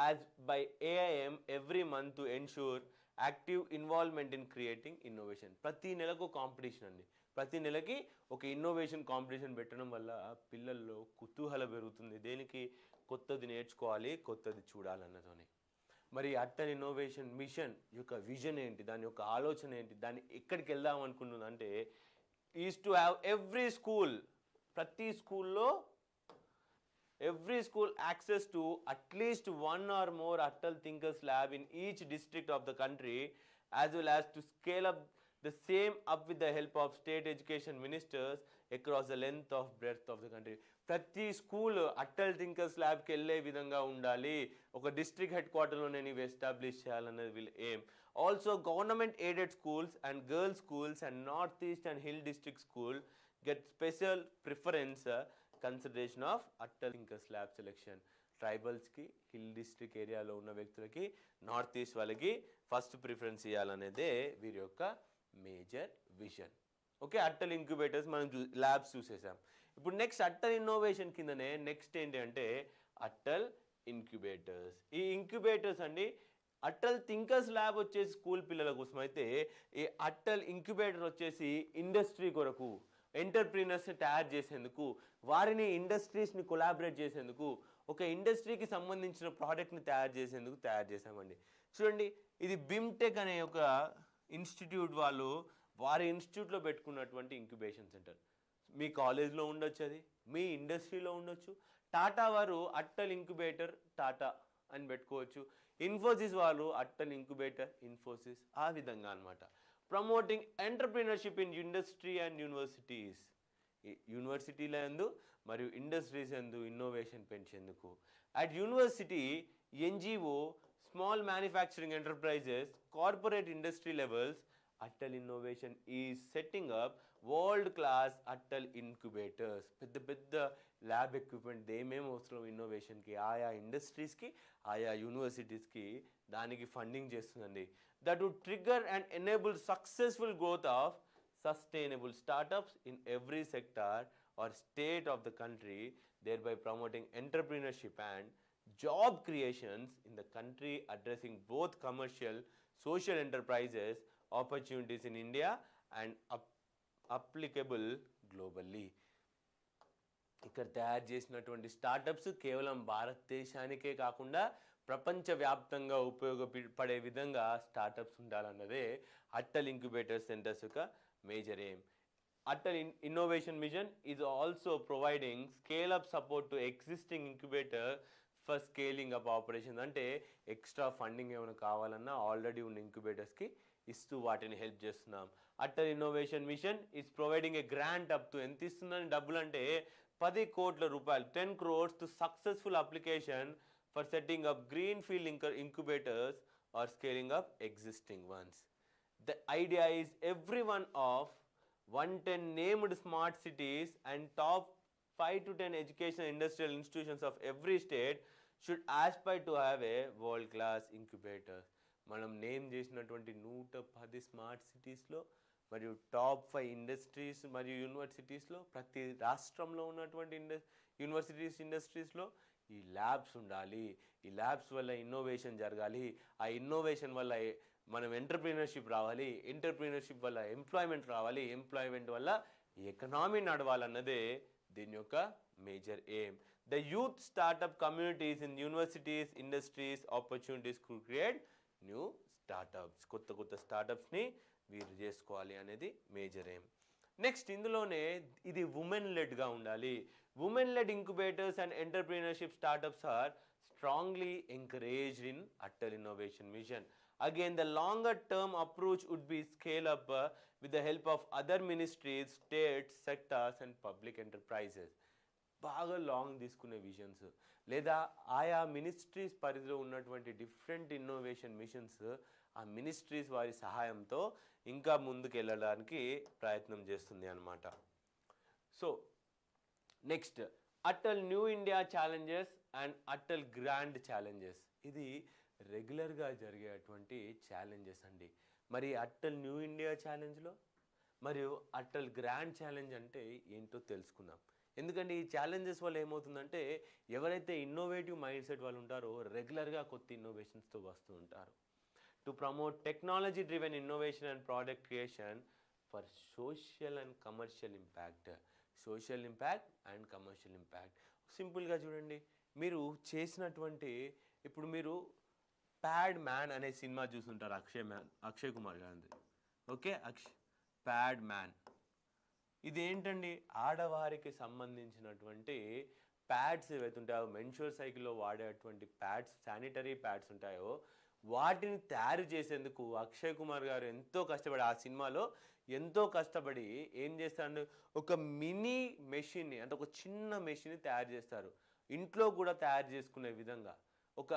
as by AIM every month to ensure active involvement in creating innovation. ప్రతి నెలకు కాంపిటీషన్ అండి, ప్రతి నెలకి ఒక ఇన్నోవేషన్ కాంపిటీషన్ పెట్టడం వల్ల పిల్లల్లో కుతూహలం పెరుగుతుంది. దేనికి? కొత్తది నేర్చుకోవాలి, కొత్తది చూడాలన్నతోనే. మరి అటల్ ఇన్నోవేషన్ మిషన్ యొక్క విజన్ ఏంటి, దాని యొక్క ఆలోచన ఏంటి, దాన్ని ఎక్కడికి వెళ్దాం అనుకుంటుంది అంటే, is to have every school, ప్రతి స్కూల్లో every school access to at least one or more Atal Thinkers Lab in each district of the country, as well as to scale up the same up with the help of state education ministers across the length of breadth of the country. ప్రతి school Atal thinkers ల్యాబ్కి వెళ్ళే విధంగా ఉండాలి, ఒక district head క్వార్టర్లోనే నీవు establish చేయాలనేది వీళ్ళ aim. Also government aided schools and girls schools and north east and hill district school get special preference consideration of Atal thinkers lab selection. ట్రైబల్స్కి, హిల్ డిస్ట్రిక్ట్ ఏరియాలో ఉన్న వ్యక్తులకి, నార్త్ ఈస్ట్ వాళ్ళకి ఫస్ట్ ప్రిఫరెన్స్ ఇవ్వాలనేదే వీరి యొక్క major vision. Okay, Atal incubators మనం labs చూసేసాం. ఇప్పుడు నెక్స్ట్ అటల్ ఇన్నోవేషన్ కిందనే నెక్స్ట్ ఏంటి అంటే అటల్ ఇంక్యుబేటర్స్. ఈ ఇంక్యుబేటర్స్ అండి, అటల్ థింకర్స్ ల్యాబ్ వచ్చేసి స్కూల్ పిల్లల కోసం అయితే, ఈ అటల్ ఇంక్యుబేటర్ వచ్చేసి ఇండస్ట్రీ కొరకు, ఎంటర్ప్రీనర్స్ని తయారు చేసేందుకు, వారిని ఇండస్ట్రీస్ని కొలాబరేట్ చేసేందుకు, ఒక ఇండస్ట్రీకి సంబంధించిన ప్రోడక్ట్ని తయారు చేసేందుకు తయారు చేసామండి. చూడండి, ఇది బిమ్టెక్ అనే ఒక ఇన్స్టిట్యూట్ వాళ్ళు వారి ఇన్స్టిట్యూట్లో పెట్టుకున్నటువంటి ఇంక్యుబేషన్ సెంటర్. మీ కాలేజ్లో ఉండొచ్చు, అది మీ ఇండస్ట్రీలో ఉండొచ్చు. టాటా వారు అటల్ ఇంక్యుబేటర్ టాటా అని పెట్టుకోవచ్చు. ఇన్ఫోసిస్ వాళ్ళు అటల్ ఇంక్యుబేటర్ ఇన్ఫోసిస్, ఆ విధంగా అనమాట. Promoting entrepreneurship in industry and universities, యూనివర్సిటీల యందు మరియు ఇండస్ట్రీస్ యందు ఇన్నోవేషన్ పెంచేందుకు. At university, NGO, small manufacturing enterprises, corporate industry levels, Atal Innovation is setting up world class Atal incubators. పెద్ద ల్యాబ్ ఎక్విప్మెంట్ ఏమేమి అవసరం ఇన్నోవేషన్కి, ఆయా ఇండస్ట్రీస్కి, ఆయా యూనివర్సిటీస్కి దానికి ఫండింగ్ చేస్తుందండి. That would trigger and enable successful growth of sustainable startups in every sector or state of the country. thereby promoting entrepreneurship and job creations in the country, addressing both commercial, social enterprises opportunities in India and applicable globally. ఇక్కడ తయారు చేసినటువంటి startups కేవలం భారతదేశానికే కాకుండా ప్రపంచవ్యాప్తంగా ఉపయోగపడే విధంగా startups ఉండాలన్నదే Atal incubator centres యొక్క major aim. Atal innovation mission is also providing scale up support to existing incubator for scaling up operations. అంటే ఎక్స్ట్రా ఫండింగ్ ఏమైనా కావాలన్నా ఆల్రెడీ ఉన్న ఇంక్యుబేటర్స్కి ఇస్తూ వాటిని హెల్ప్ చేస్తున్నాం. Atal innovation mission is providing a grant up to, ఎంత ఇస్తుందని డబ్బులు అంటే 10 కోట్ల రూపాయలు, 10 crores to successful application for setting up green field incubators or scaling up existing ones. The idea is every one of 110 named smart cities and top 5 to 10 educational industrial institutions of every state should aspire to have a world class incubator. మనం name చేసినటువంటి 110 smart సిటీస్లో మరియు top 5 industries మరియు యూనివర్సిటీస్లో, ప్రతి రాష్ట్రంలో ఉన్నటువంటి universities ఇండస్ట్రీస్లో ఈ labs ఉండాలి. ఈ ల్యాబ్స్ వల్ల ఇన్నోవేషన్ జరగాలి. ఆ ఇన్నోవేషన్ వల్ల మనం ఎంటర్ప్రీనర్షిప్ రావాలి. ఎంటర్ప్రీనర్షిప్ వల్ల ఎంప్లాయ్మెంట్ రావాలి. ఎంప్లాయ్మెంట్ వల్ల ఎకనామీ నడవాలన్నదే దీని యొక్క major aim. The youth startup communities in universities, industries, opportunities కు క్రియేట్ న్యూ స్టార్టప్స్. కొత్త కొత్త స్టార్టప్స్ని వీరు చేసుకోవాలి అనేది మేజర్ ఎయిమ్. నెక్స్ట్ ఇందులోనే ఇది ఉమెన్ లెడ్గా ఉండాలి. Women led incubators and entrepreneurship startups are strongly encouraged in Atal Innovation Mission. Again, the longer term approach would be scale up with the help of other ministries, states, sectors and public enterprises. బాగా long తీసుకునే visions లేదా ఆయా ministries పరిధిలో ఉన్నటువంటి different innovation machines ఆ ministries వారి సహాయంతో ఇంకా ముందుకు వెళ్ళడానికి ప్రయత్నం చేస్తుంది అన్నమాట. So next Atal new India challenges and Atal grand challenges. ఇది రెగ్యులర్గా జరిగేటువంటి ఛాలెంజెస్ అండి. మరి అటల్ న్యూ ఇండియా ఛాలెంజ్లో మరియు అటల్ గ్రాండ్ ఛాలెంజ్ అంటే ఏంటో తెలుసుకుందాం. ఎందుకంటే ఈ ఛాలెంజెస్ వల్ల ఏమవుతుందంటే ఎవరైతే ఇన్నోవేటివ్ మైండ్ సెట్ వాళ్ళు ఉంటారో రెగ్యులర్గా కొత్త ఇన్నోవేషన్స్తో వస్తూ ఉంటారు. To promote technology driven innovation and product creation for social and commercial impact. Social impact and commercial impact. సింపుల్గా చూడండి, మీరు చేసినటువంటి ఇప్పుడు మీరు ప్యాడ్ మ్యాన్ అనే సినిమా చూస్తుంటారు, అక్షయ్ కుమార్ గారిది. ఓకే, ప్యాడ్ మ్యాన్ ఇదేంటండి, ఆడవారికి సంబంధించినటువంటి ప్యాడ్స్ ఏవైతే ఉంటాయో మెన్స్ట్రువల్ సైకిల్లో వాడేటువంటి ప్యాడ్స్, శానిటరీ ప్యాడ్స్ ఉంటాయో వాటిని తయారు చేసేందుకు అక్షయ్ కుమార్ గారు ఎంతో కష్టపడి ఆ సినిమాలో ఎంతో కష్టపడి ఏం చేస్తాడు, ఒక మినీ మెషిన్ని అంటే ఒక చిన్న మెషిన్ని తయారు చేస్తారు. ఇంట్లో కూడా తయారు చేసుకునే విధంగా ఒక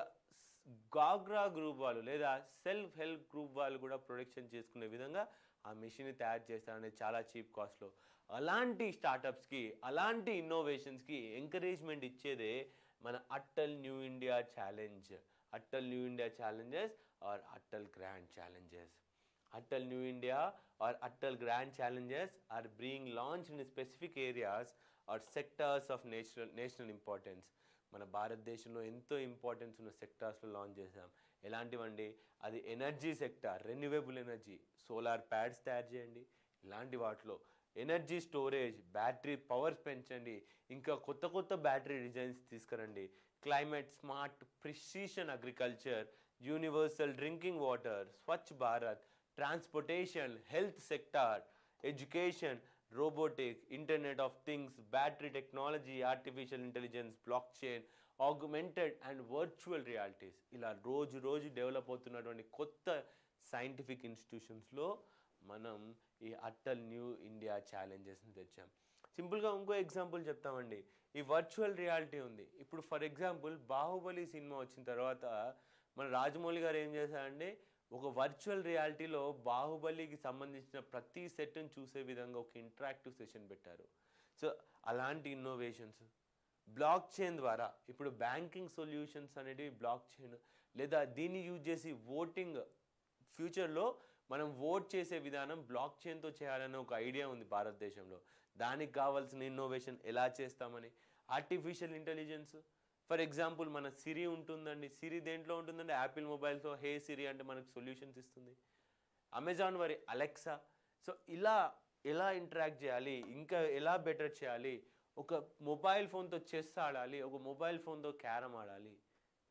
గాగ్రా గ్రూప్ వాళ్ళు లేదా సెల్ఫ్ హెల్ప్ గ్రూప్ వాళ్ళు కూడా ప్రొడక్షన్ చేసుకునే విధంగా ఆ మెషిన్ని తయారు చేస్తారనేది చాలా చీప్ కాస్ట్లో. అలాంటి స్టార్టప్స్కి అలాంటి ఇన్నోవేషన్స్కి ఎంకరేజ్మెంట్ ఇచ్చేదే మన Atal new India challenge. Atal new India challenges are Atal grand challenges. Atal New India or Atal Grand Challenges are being launched in specific areas or sectors of national importance. మన భారతదేశంలో ఎంతో ఇంపార్టెన్స్ ఉన్న సెక్టార్స్లో లాంచ్ చేసాం. ఎలాంటివండి, అది energy sector, renewable energy, solar pads తయారు చేయండి. ఇలాంటి వాటిలో ఎనర్జీ స్టోరేజ్, బ్యాటరీ పవర్స్ పెంచండి, ఇంకా కొత్త కొత్త బ్యాటరీ డిజైన్స్ తీసుకురండి. Climate smart precision agriculture, universal drinking water, Swachh Bharat, transportation, health sector, education, robotics, internet of things, battery technology, artificial intelligence, blockchain, augmented and virtual realities. ఇలా రోజు డెవలప్ అవుతున్నటువంటి కొత్త scientific ఇన్స్టిట్యూషన్స్లో మనం ఈ అటల్ న్యూ ఇండియా ఛాలెంజెస్ని తెచ్చాం. సింపుల్గా ఇంకో ఎగ్జాంపుల్ చెప్తామండి. ఈ వర్చువల్ రియాలిటీ ఉంది. ఇప్పుడు ఫర్ ఎగ్జాంపుల్ బాహుబలి సినిమా వచ్చిన తర్వాత మన రాజమౌళి గారు ఏం చేశారంటే ఒక వర్చువల్ రియాలిటీలో బాహుబలికి సంబంధించిన ప్రతి సెట్ని చూసే విధంగా ఒక ఇంటరాక్టివ్ సెషన్ పెట్టారు. సో అలాంటి ఇన్నోవేషన్స్ బ్లాక్ చైన్ ద్వారా ఇప్పుడు బ్యాంకింగ్ సొల్యూషన్స్ అనేటివి బ్లాక్ చైన్ లేదా దీన్ని యూజ్ చేసి ఓటింగ్ ఫ్యూచర్లో మనం ఓట్ చేసే విధానం బ్లాక్ చైన్తో చేయాలనే ఒక ఐడియా ఉంది భారతదేశంలో. దానికి కావాల్సిన ఇన్నోవేషన్ ఎలా చేస్తామని ఆర్టిఫిషియల్ ఇంటెలిజెన్స్. ఫర్ ఎగ్జాంపుల్ మన సిరి ఉంటుందండి. సిరి దేంట్లో ఉంటుందండి? యాపిల్ మొబైల్తో హే సిరి అంటే మనకు సొల్యూషన్స్ ఇస్తుంది. అమెజాన్ వారి అలెక్సా. సో ఇలా ఎలా ఇంటరాక్ట్ చేయాలి, ఇంకా ఎలా బెటర్ చేయాలి, ఒక మొబైల్ ఫోన్తో చెస్ ఆడాలి, ఒక మొబైల్ ఫోన్తో క్యారమ్ ఆడాలి.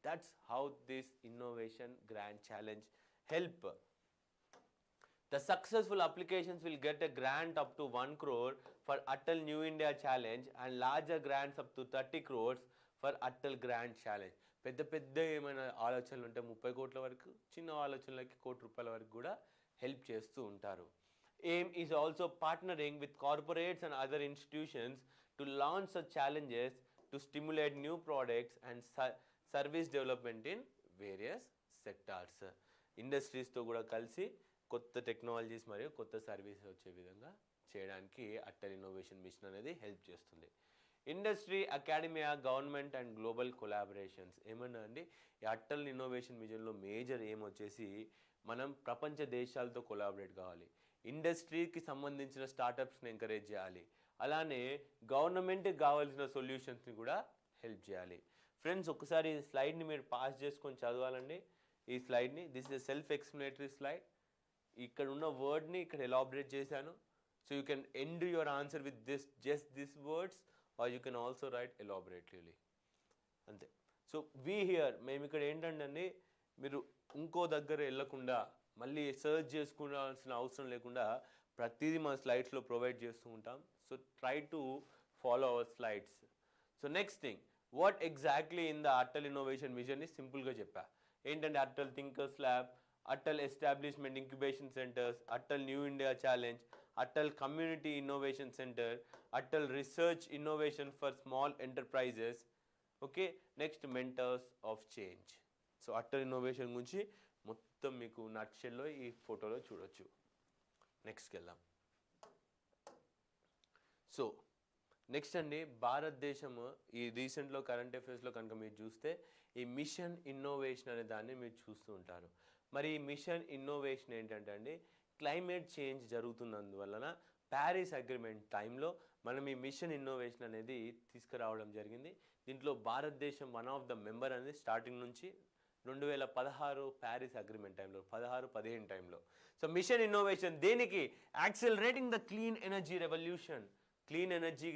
That's how this innovation grand challenge help. The successful applications will get a grant up to 1 crore for Atal New India Challenge and larger grants up to 30 crores for Atal Grand Challenge. పెద్ద పెద్ద ఏమైనా ఆలోచనలు ఉంటే 30 కోట్ల వరకు, చిన్న ఆలోచనలకి ₹1 వరకు కూడా హెల్ప్ చేస్తూ ఉంటారు. AIM is also partnering with corporates and other institutions to launch such challenges to stimulate new products and service development in various sectors. ఇండస్ట్రీస్తో కూడా కలిసి కొత్త టెక్నాలజీస్ మరియు కొత్త సర్వీసెస్ వచ్చే విధంగా చేయడానికి అటల్ ఇన్నోవేషన్ మిషన్ అనేది హెల్ప్ చేస్తుంది. Industry, academia, government and global collaborations. ఏమన్నా అండి, ఈ అటల్ ఇన్నోవేషన్ మిషన్లో మేజర్ ఏం వచ్చేసి మనం ప్రపంచ దేశాలతో కొలాబరేట్ కావాలి, ఇండస్ట్రీకి సంబంధించిన స్టార్టప్స్ని ఎంకరేజ్ చేయాలి, అలానే గవర్నమెంట్కి కావాల్సిన సొల్యూషన్స్ని కూడా హెల్ప్ చేయాలి. ఫ్రెండ్స్, ఒకసారి ఈ స్లైడ్ని మీరు పాస్ చేసుకొని చదవాలండి. ఈ స్లైడ్ని, this is self explanatory slide. ఇక్కడ ఉన్న వర్డ్ని ఇక్కడ ఎలాబరేట్ చేశాను. So you can end your answer with just this words or you can also write elaborately. అంతే. సో వీ హియర్, మేము ఇక్కడ ఏంటంటే మీరు ఇంకో దగ్గర వెళ్ళకుండా మళ్ళీ సర్చ్ చేసుకోవాల్సిన అవసరం లేకుండా ప్రతిదీ మన స్లైడ్స్లో ప్రొవైడ్ చేస్తూ ఉంటాం. So try to follow our slides. So next thing, what exactly in the Atal innovation మిషన్ని సింపుల్గా చెప్పా. ఏంటంటే Atal thinkers lab, Atal establishment incubation centres, Atal new India challenge, Atal community innovation centre, Atal research innovation for small enterprises. Okay, next mentors of change. So Atal innovation గురించి మొత్తం మీకు నట్షెల్లో ఈ ఫోటోలో చూడొచ్చు. నెక్స్ట్కి వెళ్దాం. సో నెక్స్ట్ అండి, భారతదేశం ఈ రీసెంట్లో కరెంట్ అఫైర్స్లో కనుక మీరు చూస్తే ఈ మిషన్ ఇన్నోవేషన్ అనే దాన్ని మీరు చూస్తూ ఉంటారు. మరి ఈ మిషన్ ఇన్నోవేషన్ ఏంటంటే అండి, క్లైమేట్ చేంజ్ జరుగుతున్నందువలన ప్యారిస్ అగ్రిమెంట్ టైంలో మనం ఈ మిషన్ ఇన్నోవేషన్ అనేది తీసుకురావడం జరిగింది. దీంట్లో భారతదేశం వన్ ఆఫ్ ద మెంబర్ అనేది స్టార్టింగ్ నుంచి 2016 ప్యారిస్ అగ్రిమెంట్ టైంలో 16-15 టైంలో. సో మిషన్ ఇన్నోవేషన్ దేనికి? Accelerating the clean energy revolution. Clean energy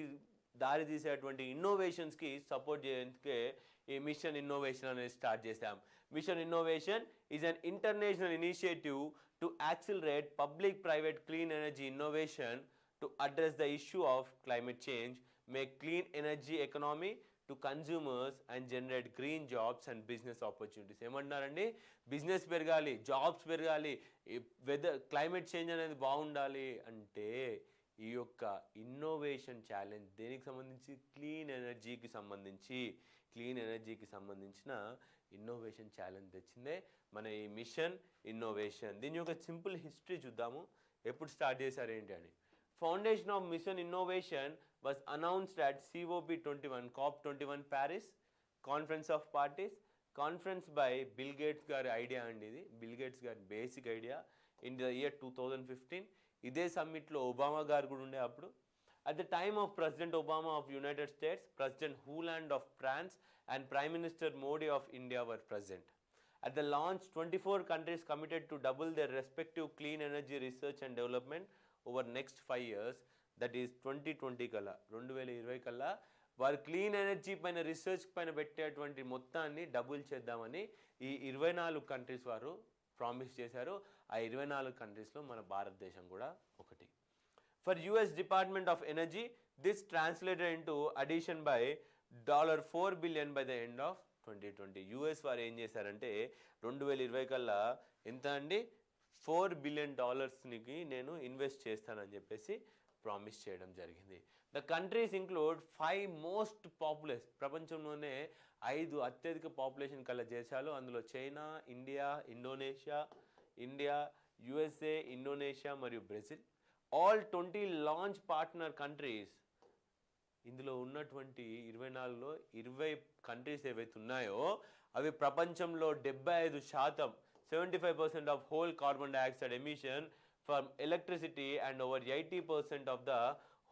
దారి తీసేటువంటి ఇన్నోవేషన్స్కి సపోర్ట్ చేయడానికే ఈ మిషన్ ఇన్నోవేషన్ అనేది స్టార్ట్ చేశాం. Mission innovation is an international initiative to accelerate public private clean energy innovation to address the issue of climate change, make clean energy economy to consumers and generate green jobs and business opportunities. ఏమంటున్నారండి, business పెరగాలి, jobs పెరగాలి, weather climate change అనేది బాగుండాలి అంటే ఈ యొక్క innovation challenge దేనికి సంబంధించి? క్లీన్ ఎనర్జీకి సంబంధించిన ఇన్నోవేషన్ ఛాలెంజ్ తెచ్చిందే మన ఈ మిషన్ ఇన్నోవేషన్. దీని యొక్క సింపుల్ హిస్టరీ చూద్దాము, ఎప్పుడు స్టార్ట్ చేశారు ఏంటి అని. Foundation of mission innovation was announced at COP21 COP21 Paris Conference of Parties. Conference by Bill Gates గారి ఐడియా అండి ఇది. బిల్ గేట్స్ గారి basic idea in the year 2015. ఇదే సమ్మిట్లో ఒబామా గారు కూడా ఉండే అప్పుడు. At the time of President Obama of United States, President Hollande of France and Prime Minister Modi of India were present. At the launch, 24 countries committed to double their respective clean energy research and development over next 5 years. That is 2020 కల్లా 2020 కల్లా వారు clean energy పైన research పైన పెట్టేటువంటి మొత్తాన్ని double చేద్దామని ఈ 24 countries వారు ప్రామిస్ చేశారు. ఆ 24 కంట్రీస్లో మన భారతదేశం కూడా ఒకటి. For US department of energy this translated into addition by $4 billion by the end of 2020. US వారు ఏం చేశారంటే 2020 కల్లా ఎంత అండి, $4 బిలియన్ నేను ఇన్వెస్ట్ చేస్తానని చెప్పేసి ప్రామిస్ చేయడం జరిగింది. The countries include 5 most populous, ప్రపంచంలోనే 5 అత్యధిక పాపులేషన్ కల దేశాలు. అందులో చైనా, ఇండియా, యుఎస్ఏ, ఇండోనేషియా మరియు Brazil. All 20 launch partner countries. ఇందులో ఉన్నటువంటి 24లో 20 కంట్రీస్ ఏవైతే ఉన్నాయో అవి ప్రపంచంలో 75%, 75% of whole carbon dioxide emission from electricity and over 80% of the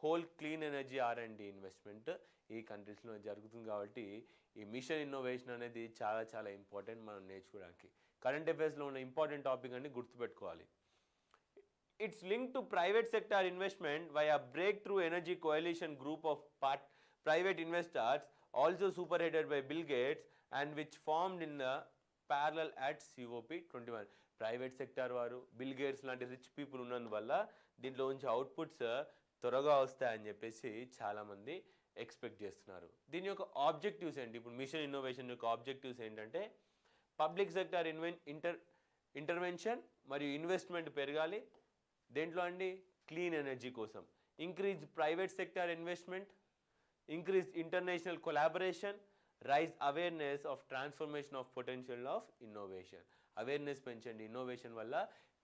whole clean energy R&D investment ఈ కంట్రీస్లో జరుగుతుంది. కాబట్టి ఈ మిషన్ ఇన్నోవేషన్ అనేది చాలా చాలా ఇంపార్టెంట్ మనం నేర్చుకోవడానికి. కరెంట్ అఫైర్స్లో ఉన్న ఇంపార్టెంట్ టాపిక్ అని గుర్తుపెట్టుకోవాలి. It's linked to private sector investment via breakthrough energy coalition group of private investors, also superheaded by Bill Gates, and which formed in the parallel at COP21. Private sector వారు bill gates లాంటి rich people ఉన్నందువల్ల దీంట్లో నుంచి outputs త్వరగా వస్తాయని చెప్పేసి చాలామంది expect చేస్తున్నారు. దీని యొక్క ఆబ్జెక్టివ్స్ ఏంటి? ఇప్పుడు మిషన్ ఇన్నోవేషన్ యొక్క ఆబ్జెక్టివ్స్ ఏంటంటే పబ్లిక్ సెక్టార్ ఇంటర్వెన్షన్ మరియు ఇన్వెస్ట్మెంట్ పెరగాలి. దేంట్లో అండి? క్లీన్ ఎనర్జీ కోసం. Increase private sector investment, increase international collaboration, raise awareness of transformation of potential of innovation. Awareness పెంచండి, ఇన్నోవేషన్ వల్ల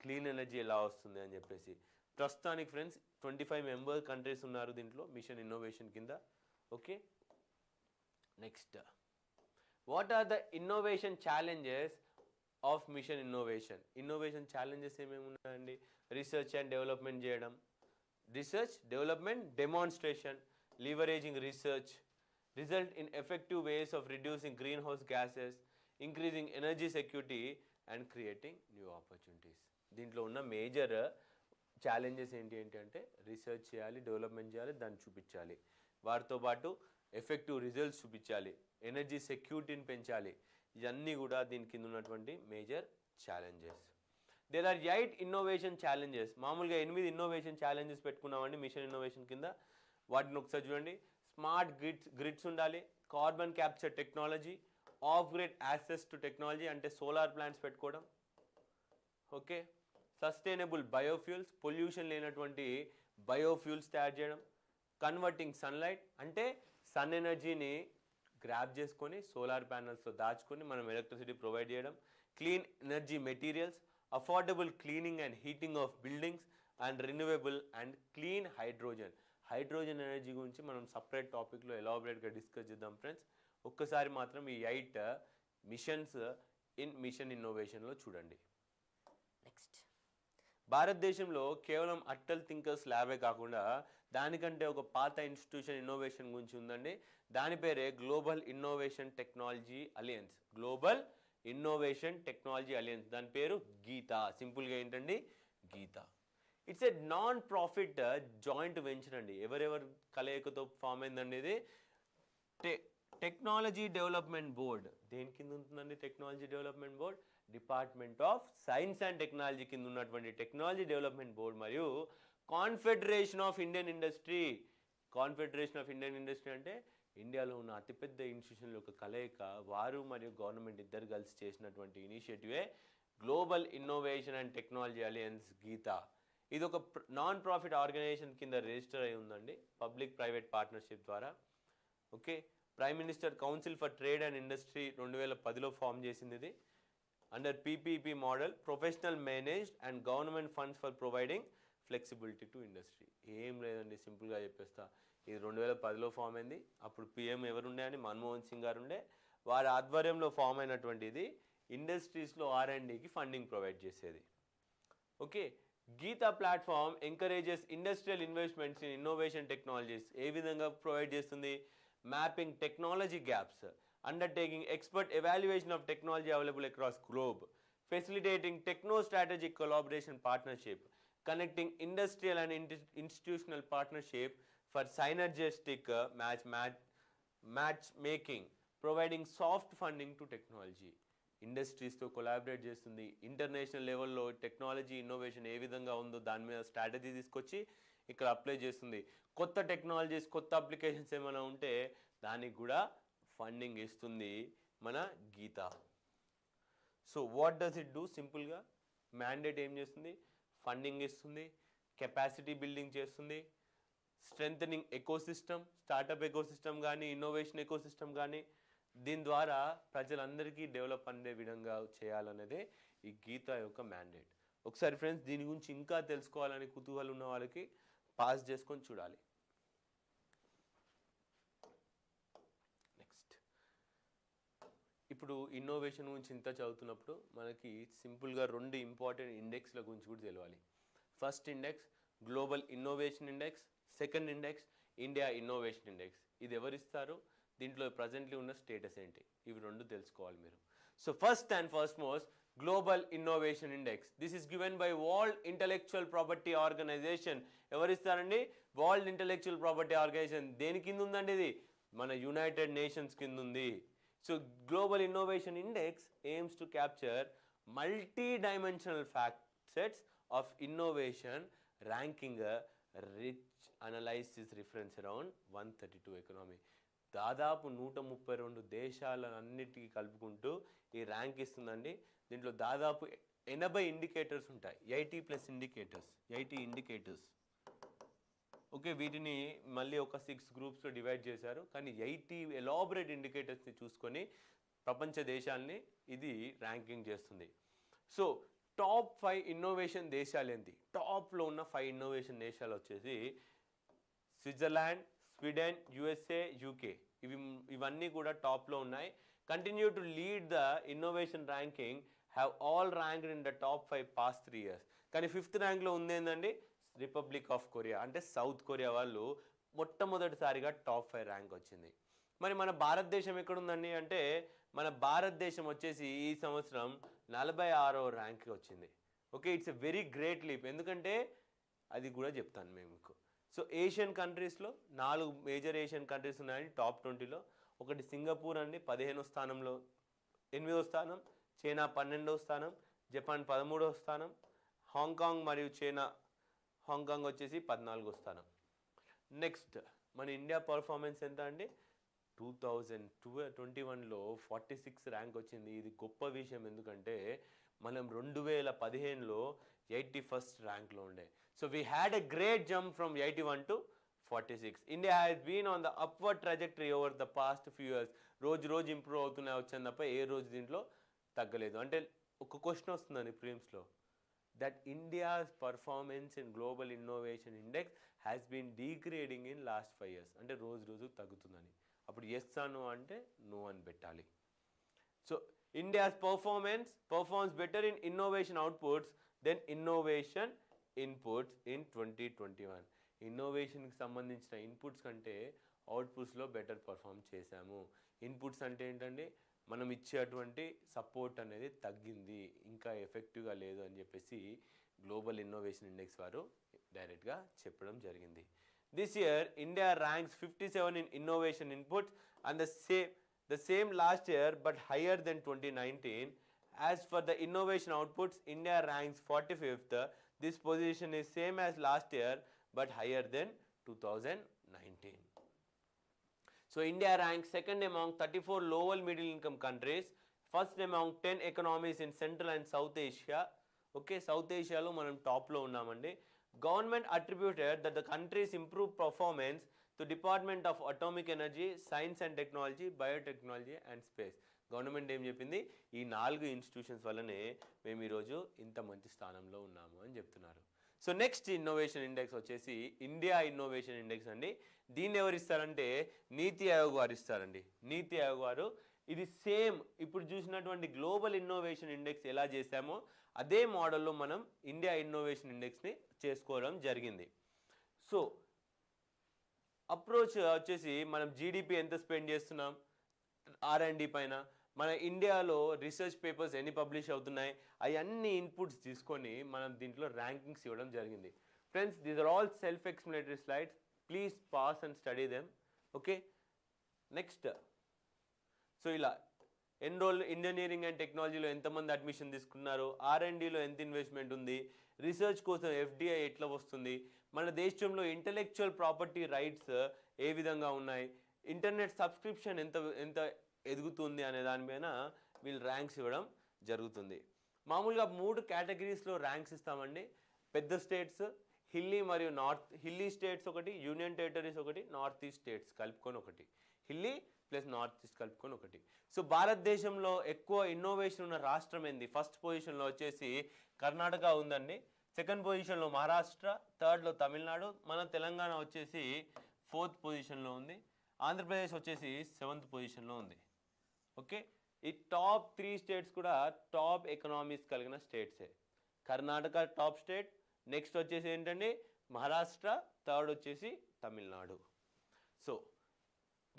క్లీన్ ఎనర్జీ ఎలా వస్తుంది అని చెప్పేసి. ప్రస్తుతానికి ఫ్రెండ్స్ 25 మెంబర్ కంట్రీస్ ఉన్నారు దీంట్లో మిషన్ ఇన్నోవేషన్ కింద. Okay, next, what are the innovation challenges of mission innovation? Innovation challenges ఏమేమి ఉన్నాయండి? రీసెర్చ్ అండ్ డెవలప్మెంట్ చేయడం, research development demonstration, leveraging research, result in effective ways of reducing greenhouse gases, increasing energy security and creating new opportunities. దీంట్లో ఉన్న major challenges ఏంటి అంటే research చేయాలి, development చేయాలి, దాన్ని చూపించాలి. వాటితో పాటు ఎఫెక్టివ్ రిజల్ట్స్ చూపించాలి, ఎనర్జీ సెక్యూరిటీని పెంచాలి. ఇవన్నీ కూడా దీని కింద ఉన్నటువంటి major challenges. There are 8 innovation challenges. మామూలుగా 8 ఇన్నోవేషన్ ఛాలెంజెస్ పెట్టుకున్నామండి మిషన్ ఇన్నోవేషన్ కింద. వాటిని ఒకసారి చూడండి. స్మార్ట్ గ్రిడ్స్ ఉండాలి, carbon capture technology, off grid access to technology అంటే సోలార్ ప్లాంట్స్ పెట్టుకోవడం. ఓకే, సస్టైనబుల్ బయోఫ్యూల్స్, పొల్యూషన్ లేనటువంటి బయోఫ్యూల్స్ తయారు చేయడం. కన్వర్టింగ్ సన్లైట్ అంటే సన్ ఎనర్జీని గ్రాప్ చేసుకొని సోలార్ ప్యానల్స్లో దాచుకొని మనం ఎలక్ట్రిసిటీ ప్రొవైడ్ చేయడం. Clean energy materials, affordable cleaning and heating of buildings and renewable and clean hydrogen. Hydrogen energy గురించి మనం సపరేట్ టాపిక్లో ఎలాబరేట్గా డిస్కస్ చేద్దాం ఫ్రెండ్స్. ఒక్కసారి మాత్రం ఈ 8 మిషన్స్ ఇన్ మిషన్ ఇన్నోవేషన్లో చూడండి. నెక్స్ట్, భారతదేశంలో కేవలం అటల్ థింకర్స్ ల్యాబే కాకుండా దానికంటే ఒక పాత ఇన్స్టిట్యూషన్ ఇన్నోవేషన్ గురించి ఉందండి. దాని పేరే global innovation technology alliance. Global innovation technology alliance, దాని పేరు గీతా. సింపుల్గా ఏంటండి? GITA. It's a non profit joint venture అండి. ఎవరెవరు కలయికతో ఫామ్ అయిందండి ఇది? Technology development board. దేని కింద ఉంటుందండి technology development board? Department of science and technology కింద ఉన్నటువంటి టెక్నాలజీ డెవలప్మెంట్ బోర్డ్ మరియు confederation of Indian industry. Confederation of Indian industry అంటే ఇండియాలో ఉన్న అతిపెద్ద ఇన్స్టిట్యూషన్ల యొక్క కలయిక. వారు మరియు గవర్నమెంట్ ఇద్దరు కలిసి చేసినటువంటి ఇనిషియేటివే global innovation and technology alliance GITA. ఇది ఒక నాన్ ప్రాఫిట్ ఆర్గనైజేషన్ కింద రిజిస్టర్ అయి ఉందండి, పబ్లిక్ ప్రైవేట్ పార్ట్నర్షిప్ ద్వారా. Okay, prime minister council for trade and industry 2010లో ఫామ్ చేసింది ఇది. Under PPP model, professional managed and government funds for providing flexibility to industry. ఏం లేదండి, సింపుల్గా చెప్పేస్తా. ఇది 2010లో ఫామ్ అయింది. అప్పుడు PM ఎవరుండే అని మన్మోహన్ సింగ్ గారు ఉండే. వారి ఆధ్వర్యంలో ఫామ్ అయినటువంటిది ఇండస్ట్రీస్లో R&Dకి ఫండింగ్ ప్రొవైడ్ చేసేది. Okay, GITA platform encourages industrial investments in innovation technologies. ఏ విధంగా ప్రొవైడ్ చేస్తుంది? Mapping technology gaps, undertaking expert evaluation of technology available across globe, facilitating techno-strategic collaboration partnership, connecting industrial and institutional partnership for synergistic matchmaking, providing soft funding to technology. ఇండస్ట్రీస్తో collaborate చేస్తుంది. International లెవెల్లో technology innovation ఏ విధంగా ఉందో దాని మీద strategy తీసుకొచ్చి ఇక్కడ అప్లై చేస్తుంది. కొత్త టెక్నాలజీస్, కొత్త అప్లికేషన్స్ ఏమైనా ఉంటే దానికి కూడా ఫండింగ్ ఇస్తుంది మన GITA. So what does it do? సింపుల్గా మ్యాండేట్ ఏం చేస్తుంది? ఫండింగ్ ఇస్తుంది, కెపాసిటీ బిల్డింగ్ చేస్తుంది, స్ట్రెంథనింగ్ ఎకోసిస్టమ్, స్టార్టప్ ఎకోసిస్టమ్ కానీ ఇన్నోవేషన్ ఎకోసిస్టమ్ కానీ, దీని ద్వారా ప్రజలందరికీ డెవలప్ అనే విధంగా చేయాలనేదే ఈ గీతా యొక్క మ్యాండేట్. ఒకసారి ఫ్రెండ్స్ దీని గురించి ఇంకా తెలుసుకోవాలని కుతూహలం ఉన్న వాళ్ళకి పాస్ చేసుకొని చూడాలి. నెక్స్ట్, ఇప్పుడు ఇన్నోవేషన్ గురించి ఇంత చదువుతున్నప్పుడు మనకి సింపుల్గా 2 ఇంపార్టెంట్ ఇండెక్స్ల గురించి కూడా తెలియాలి. First index global innovation index, second index India innovation index. ఇది ఎవరిస్తారు, దీంట్లో ప్రజెంట్లీ ఉన్న స్టేటస్ ఏంటి, ఇవి రెండు తెలుసుకోవాలి మీరు. So first and first most global innovation index. This is given by World intellectual property Organisation. ఎవరిస్తారండి, వరల్డ్ ఇంటలెక్చువల్ ప్రాపర్టీ ఆర్గనైజేషన్. దేని కింద ఉందండి ఇది, మన యునైటెడ్ నేషన్స్ కింద ఉంది. So global innovation index aims to capture multi dimensional facets of innovation, ranking a rich analysis reference around 132 economy. దాదాపు 132 దేశాలన్నిటికీ కలుపుకుంటూ ఈ ర్యాంక్ ఇస్తుందండి. దీంట్లో దాదాపు 80 ఇండికేటర్స్ ఉంటాయి, 80 ఇండికేటర్స్. ఓకే, వీటిని మళ్ళీ ఒక 6 గ్రూప్స్లో డివైడ్ చేశారు. కానీ 80 ఎలాబరేట్ ఇండికేటర్స్ని చూసుకొని ప్రపంచ దేశాలని ఇది ర్యాంకింగ్ చేస్తుంది. సో టాప్ 5 ఇన్నోవేషన్ దేశాలు ఏంటి, టాప్లో ఉన్న 5 ఇన్నోవేషన్ దేశాలు వచ్చేసి స్విట్జర్లాండ్, స్వీడన్, యుఎస్ఏ, యూకే. ఇవన్నీ కూడా టాప్లో ఉన్నాయి. Continue to lead the innovation ranking, have all ranked in the top 5 past 3 years. కానీ 5th ర్యాంక్లో ఉంది ఏంటండి, రిపబ్లిక్ ఆఫ్ కొరియా, అంటే సౌత్ కొరియా వాళ్ళు మొట్టమొదటిసారిగా టాప్ 5 ర్యాంక్ వచ్చింది. మరి మన భారతదేశం ఎక్కడుందండి అంటే, మన భారతదేశం వచ్చేసి ఈ సంవత్సరం 46వ ర్యాంక్కి వచ్చింది. Okay, it's a very great leap. ఎందుకంటే అది కూడా చెప్తాను మేము మీకు. సో ఏషియన్ కంట్రీస్లో 4 మేజర్ ఏషియన్ కంట్రీస్ ఉన్నాయండి టాప్ 20లో. ఒకటి సింగపూర్ అండి 15వ స్థానంలో, 8వ స్థానం. చైనా 12వ స్థానం, జపాన్ 13వ స్థానం, హాంకాంగ్ మరియు చైనా, హాంకాంగ్ వచ్చేసి 14వ స్థానం. నెక్స్ట్ మన ఇండియా పర్ఫార్మెన్స్ ఎంత అండి, 2021లో 46 ర్యాంక్ వచ్చింది. ఇది గొప్ప విషయం, ఎందుకంటే మనం 2015లో 81st ర్యాంక్లో ఉండే. So we had a great jump from 81 to 46. India has been on the upward trajectory over the past few years. రోజు ఇంప్రూవ్ అవుతూనే వచ్చాను తప్ప ఏ రోజు దీంట్లో తగ్గలేదు. అంటే ఒక క్వశ్చన్ వస్తుందండి ప్రిలిమ్స్లో, that India's performance in global innovation index has been degrading in last 5 years. అంటే రోజు తగ్గుతుందని. అప్పుడు ఎస్ అను అంటే నో అని పెట్టాలి. So India's performs better in innovation outputs than innovation inputs in 2021. ఇన్నోవేషన్కి సంబంధించిన ఇన్పుట్స్ కంటే అవుట్పుట్స్లో బెటర్ పర్ఫామ్ చేశాము. ఇన్పుట్స్ అంటే ఏంటండి, మనం ఇచ్చేటువంటి సపోర్ట్ అనేది తగ్గింది, ఇంకా ఎఫెక్టివ్గా లేదు అని చెప్పేసి గ్లోబల్ ఇన్నోవేషన్ ఇండెక్స్ వారు డైరెక్ట్గా చెప్పడం జరిగింది. This year, India ranks 57 in innovation inputs and the same last year but higher than 2019. As for the innovation outputs, India ranks 45th. This position is same as last year but higher than 2019. So India ranks second among 34 lower middle income countries, first among 10 economies in Central and South Asia. Okay, South Asia lo manam top lo unnamandi. Government attributed that the country's improved performance to Department of Atomic Energy, Science and Technology, Biotechnology and Space. Government ఏం చెప్పింది, ఈ 4 institutions వల్లనే మేము ఈరోజు ఇంత మంచి స్థానంలో ఉన్నాము అని చెప్తున్నారు. సో నెక్స్ట్ ఇన్నోవేషన్ ఇండెక్స్ వచ్చేసి ఇండియా ఇన్నోవేషన్ ఇండెక్స్ అండి. దీన్ని ఎవరు ఇస్తారంటే నీతి ఆయోగ్ వారు ఇస్తారండి. నీతి ఆయోగ్ వారు ఇది సేమ్ ఇప్పుడు చూసినటువంటి గ్లోబల్ ఇన్నోవేషన్ ఇండెక్స్ ఎలా చేశామో అదే మోడల్లో మనం ఇండియా ఇన్నోవేషన్ ఇండెక్స్ని చేసుకోవడం జరిగింది. సో అప్రోచ్ వచ్చేసి మనం జీడిపి ఎంత స్పెండ్ చేస్తున్నాం R&D పైన, మన ఇండియాలో రీసెర్చ్ పేపర్స్ ఎన్ని పబ్లిష్ అవుతున్నాయి, అవన్నీ ఇన్పుట్స్ తీసుకొని మనం దీంట్లో ర్యాంకింగ్స్ ఇవ్వడం జరిగింది. Friends, these are all self explanatory slides. Please pass and study them. Okay, next. So ఇలా ఇంజనీరింగ్ అండ్ టెక్నాలజీలో ఎంతమంది అడ్మిషన్ తీసుకున్నారు, R&Dలో ఎంత ఇన్వెస్ట్మెంట్ ఉంది, రీసెర్చ్ కోసం FDI ఎట్లా వస్తుంది, మన దేశంలో ఇంటలెక్చువల్ ప్రాపర్టీ రైట్స్ ఏ విధంగా ఉన్నాయి, ఇంటర్నెట్ సబ్స్క్రిప్షన్ ఎంత ఎదుగుతుంది అనే దానిపైన వీళ్ళు ర్యాంక్స్ ఇవ్వడం జరుగుతుంది. మామూలుగా 3 కేటగిరీస్లో ర్యాంక్స్ ఇస్తామండి. పెద్ద స్టేట్స్, హిల్లీ స్టేట్స్ ఒకటి, యూనియన్ టెరిటరీస్ ఒకటి, నార్త్ ఈస్ట్ స్టేట్స్ కలుపుకొని ఒకటి, హిల్లీ ప్లస్ నార్త్ ఈస్ట్ కలుపుకొని ఒకటి. సో భారతదేశంలో ఎక్కువ ఇన్నోవేషన్ ఉన్న రాష్ట్రం ఏంది, ఫస్ట్ పొజిషన్లో వచ్చేసి కర్ణాటక ఉందండి, సెకండ్ పొజిషన్లో మహారాష్ట్ర, థర్డ్లో తమిళనాడు, మన తెలంగాణ వచ్చేసి 4th పొజిషన్లో ఉంది, ఆంధ్రప్రదేశ్ వచ్చేసి 7th పొజిషన్లో ఉంది. ఓకే, ఈ టాప్ 3 స్టేట్స్ కూడా టాప్ ఎకనామీస్ కలిగిన స్టేట్సే. కర్ణాటక టాప్ స్టేట్, నెక్స్ట్ వచ్చేసి ఏంటండి మహారాష్ట్ర, థర్డ్ వచ్చేసి Tamil Nadu. So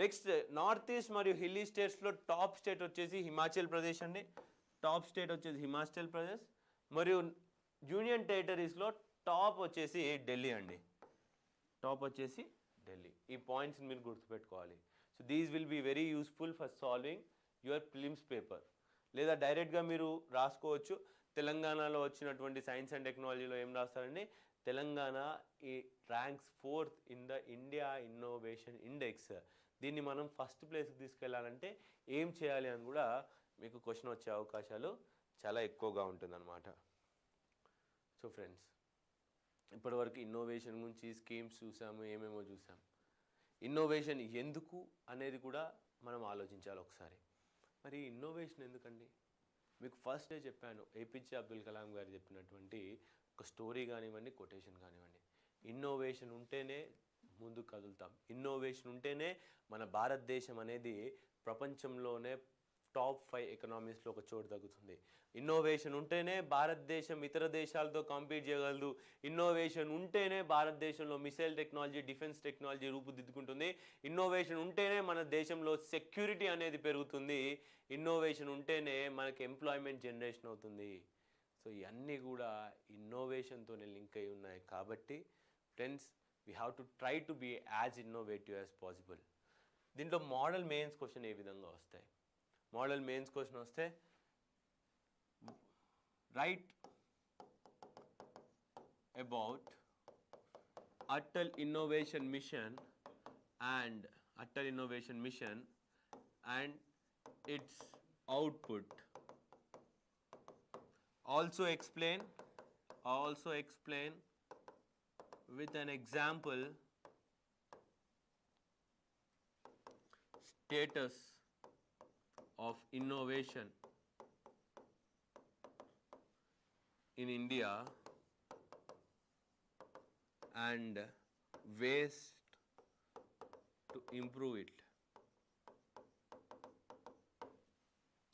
next north east మరియు హిల్లీ స్టేట్స్లో టాప్ స్టేట్ వచ్చేసి హిమాచల్ ప్రదేశ్ అండి. టాప్ స్టేట్ వచ్చేసి హిమాచల్ ప్రదేశ్. మరియు యూనియన్ టెరిటరీస్లో టాప్ వచ్చేసి ఢిల్లీ అండి. టాప్ వచ్చేసి ఢిల్లీ. ఈ పాయింట్స్ని మీరు గుర్తుపెట్టుకోవాలి. So these will be very useful for solving your prelims paper. లేదా డైరెక్ట్గా మీరు రాసుకోవచ్చు. తెలంగాణలో వచ్చినటువంటి సైన్స్ అండ్ టెక్నాలజీలో ఏం రాస్తారండి, తెలంగాణ ఈ ranks 4th in the India innovation index. దీన్ని మనం ఫస్ట్ ప్లేస్కి తీసుకెళ్ళాలంటే ఏం చేయాలి అని కూడా మీకు క్వశ్చన్ వచ్చే అవకాశాలు చాలా ఎక్కువగా ఉంటుందన్నమాట. సో ఫ్రెండ్స్, ఇప్పటివరకు ఇన్నోవేషన్ గురించి స్కీమ్స్ చూసాము, ఏమేమో చూసాము. ఇన్నోవేషన్ ఎందుకు అనేది కూడా మనం ఆలోచించాలి ఒకసారి. మరి ఇన్నోవేషన్ ఎందుకండి? మీకు ఫస్ట్ డే చెప్పాను, ఏపీజే అబ్దుల్ కలాం గారు చెప్పినటువంటి ఒక స్టోరీ కానివ్వండి, కొటేషన్ కానివ్వండి. ఇన్నోవేషన్ ఉంటేనే ముందుకు కదులుతాం. ఇన్నోవేషన్ ఉంటేనే మన భారతదేశం అనేది ప్రపంచంలోనే టాప్ 5 ఎకనామీస్లో ఒక చోటు తగ్గుతుంది. ఇన్నోవేషన్ ఉంటేనే భారతదేశం ఇతర దేశాలతో కంపీట్ చేయగలదు. ఇన్నోవేషన్ ఉంటేనే భారతదేశంలో మిసైల్ టెక్నాలజీ, డిఫెన్స్ టెక్నాలజీ రూపుదిద్దుకుంటుంది. ఇన్నోవేషన్ ఉంటేనే మన దేశంలో సెక్యూరిటీ అనేది పెరుగుతుంది. ఇన్నోవేషన్ ఉంటేనే మనకి ఎంప్లాయ్మెంట్ జనరేషన్ అవుతుంది. సో ఇవన్నీ కూడా ఇన్నోవేషన్తోనే లింక్ అయి ఉన్నాయి. కాబట్టి friends, we have to try to be as innovative as possible. దీంట్లో మోడల్ మెయిన్స్ క్వశ్చన్ ఏ విధంగా వస్తాయి? మోడల్ మెయిన్స్ క్వశ్చన్ వస్తే write about Atal innovation mission and Atal Innovation Mission and its output. Also explain with an example status of innovation in India and ways to improve it.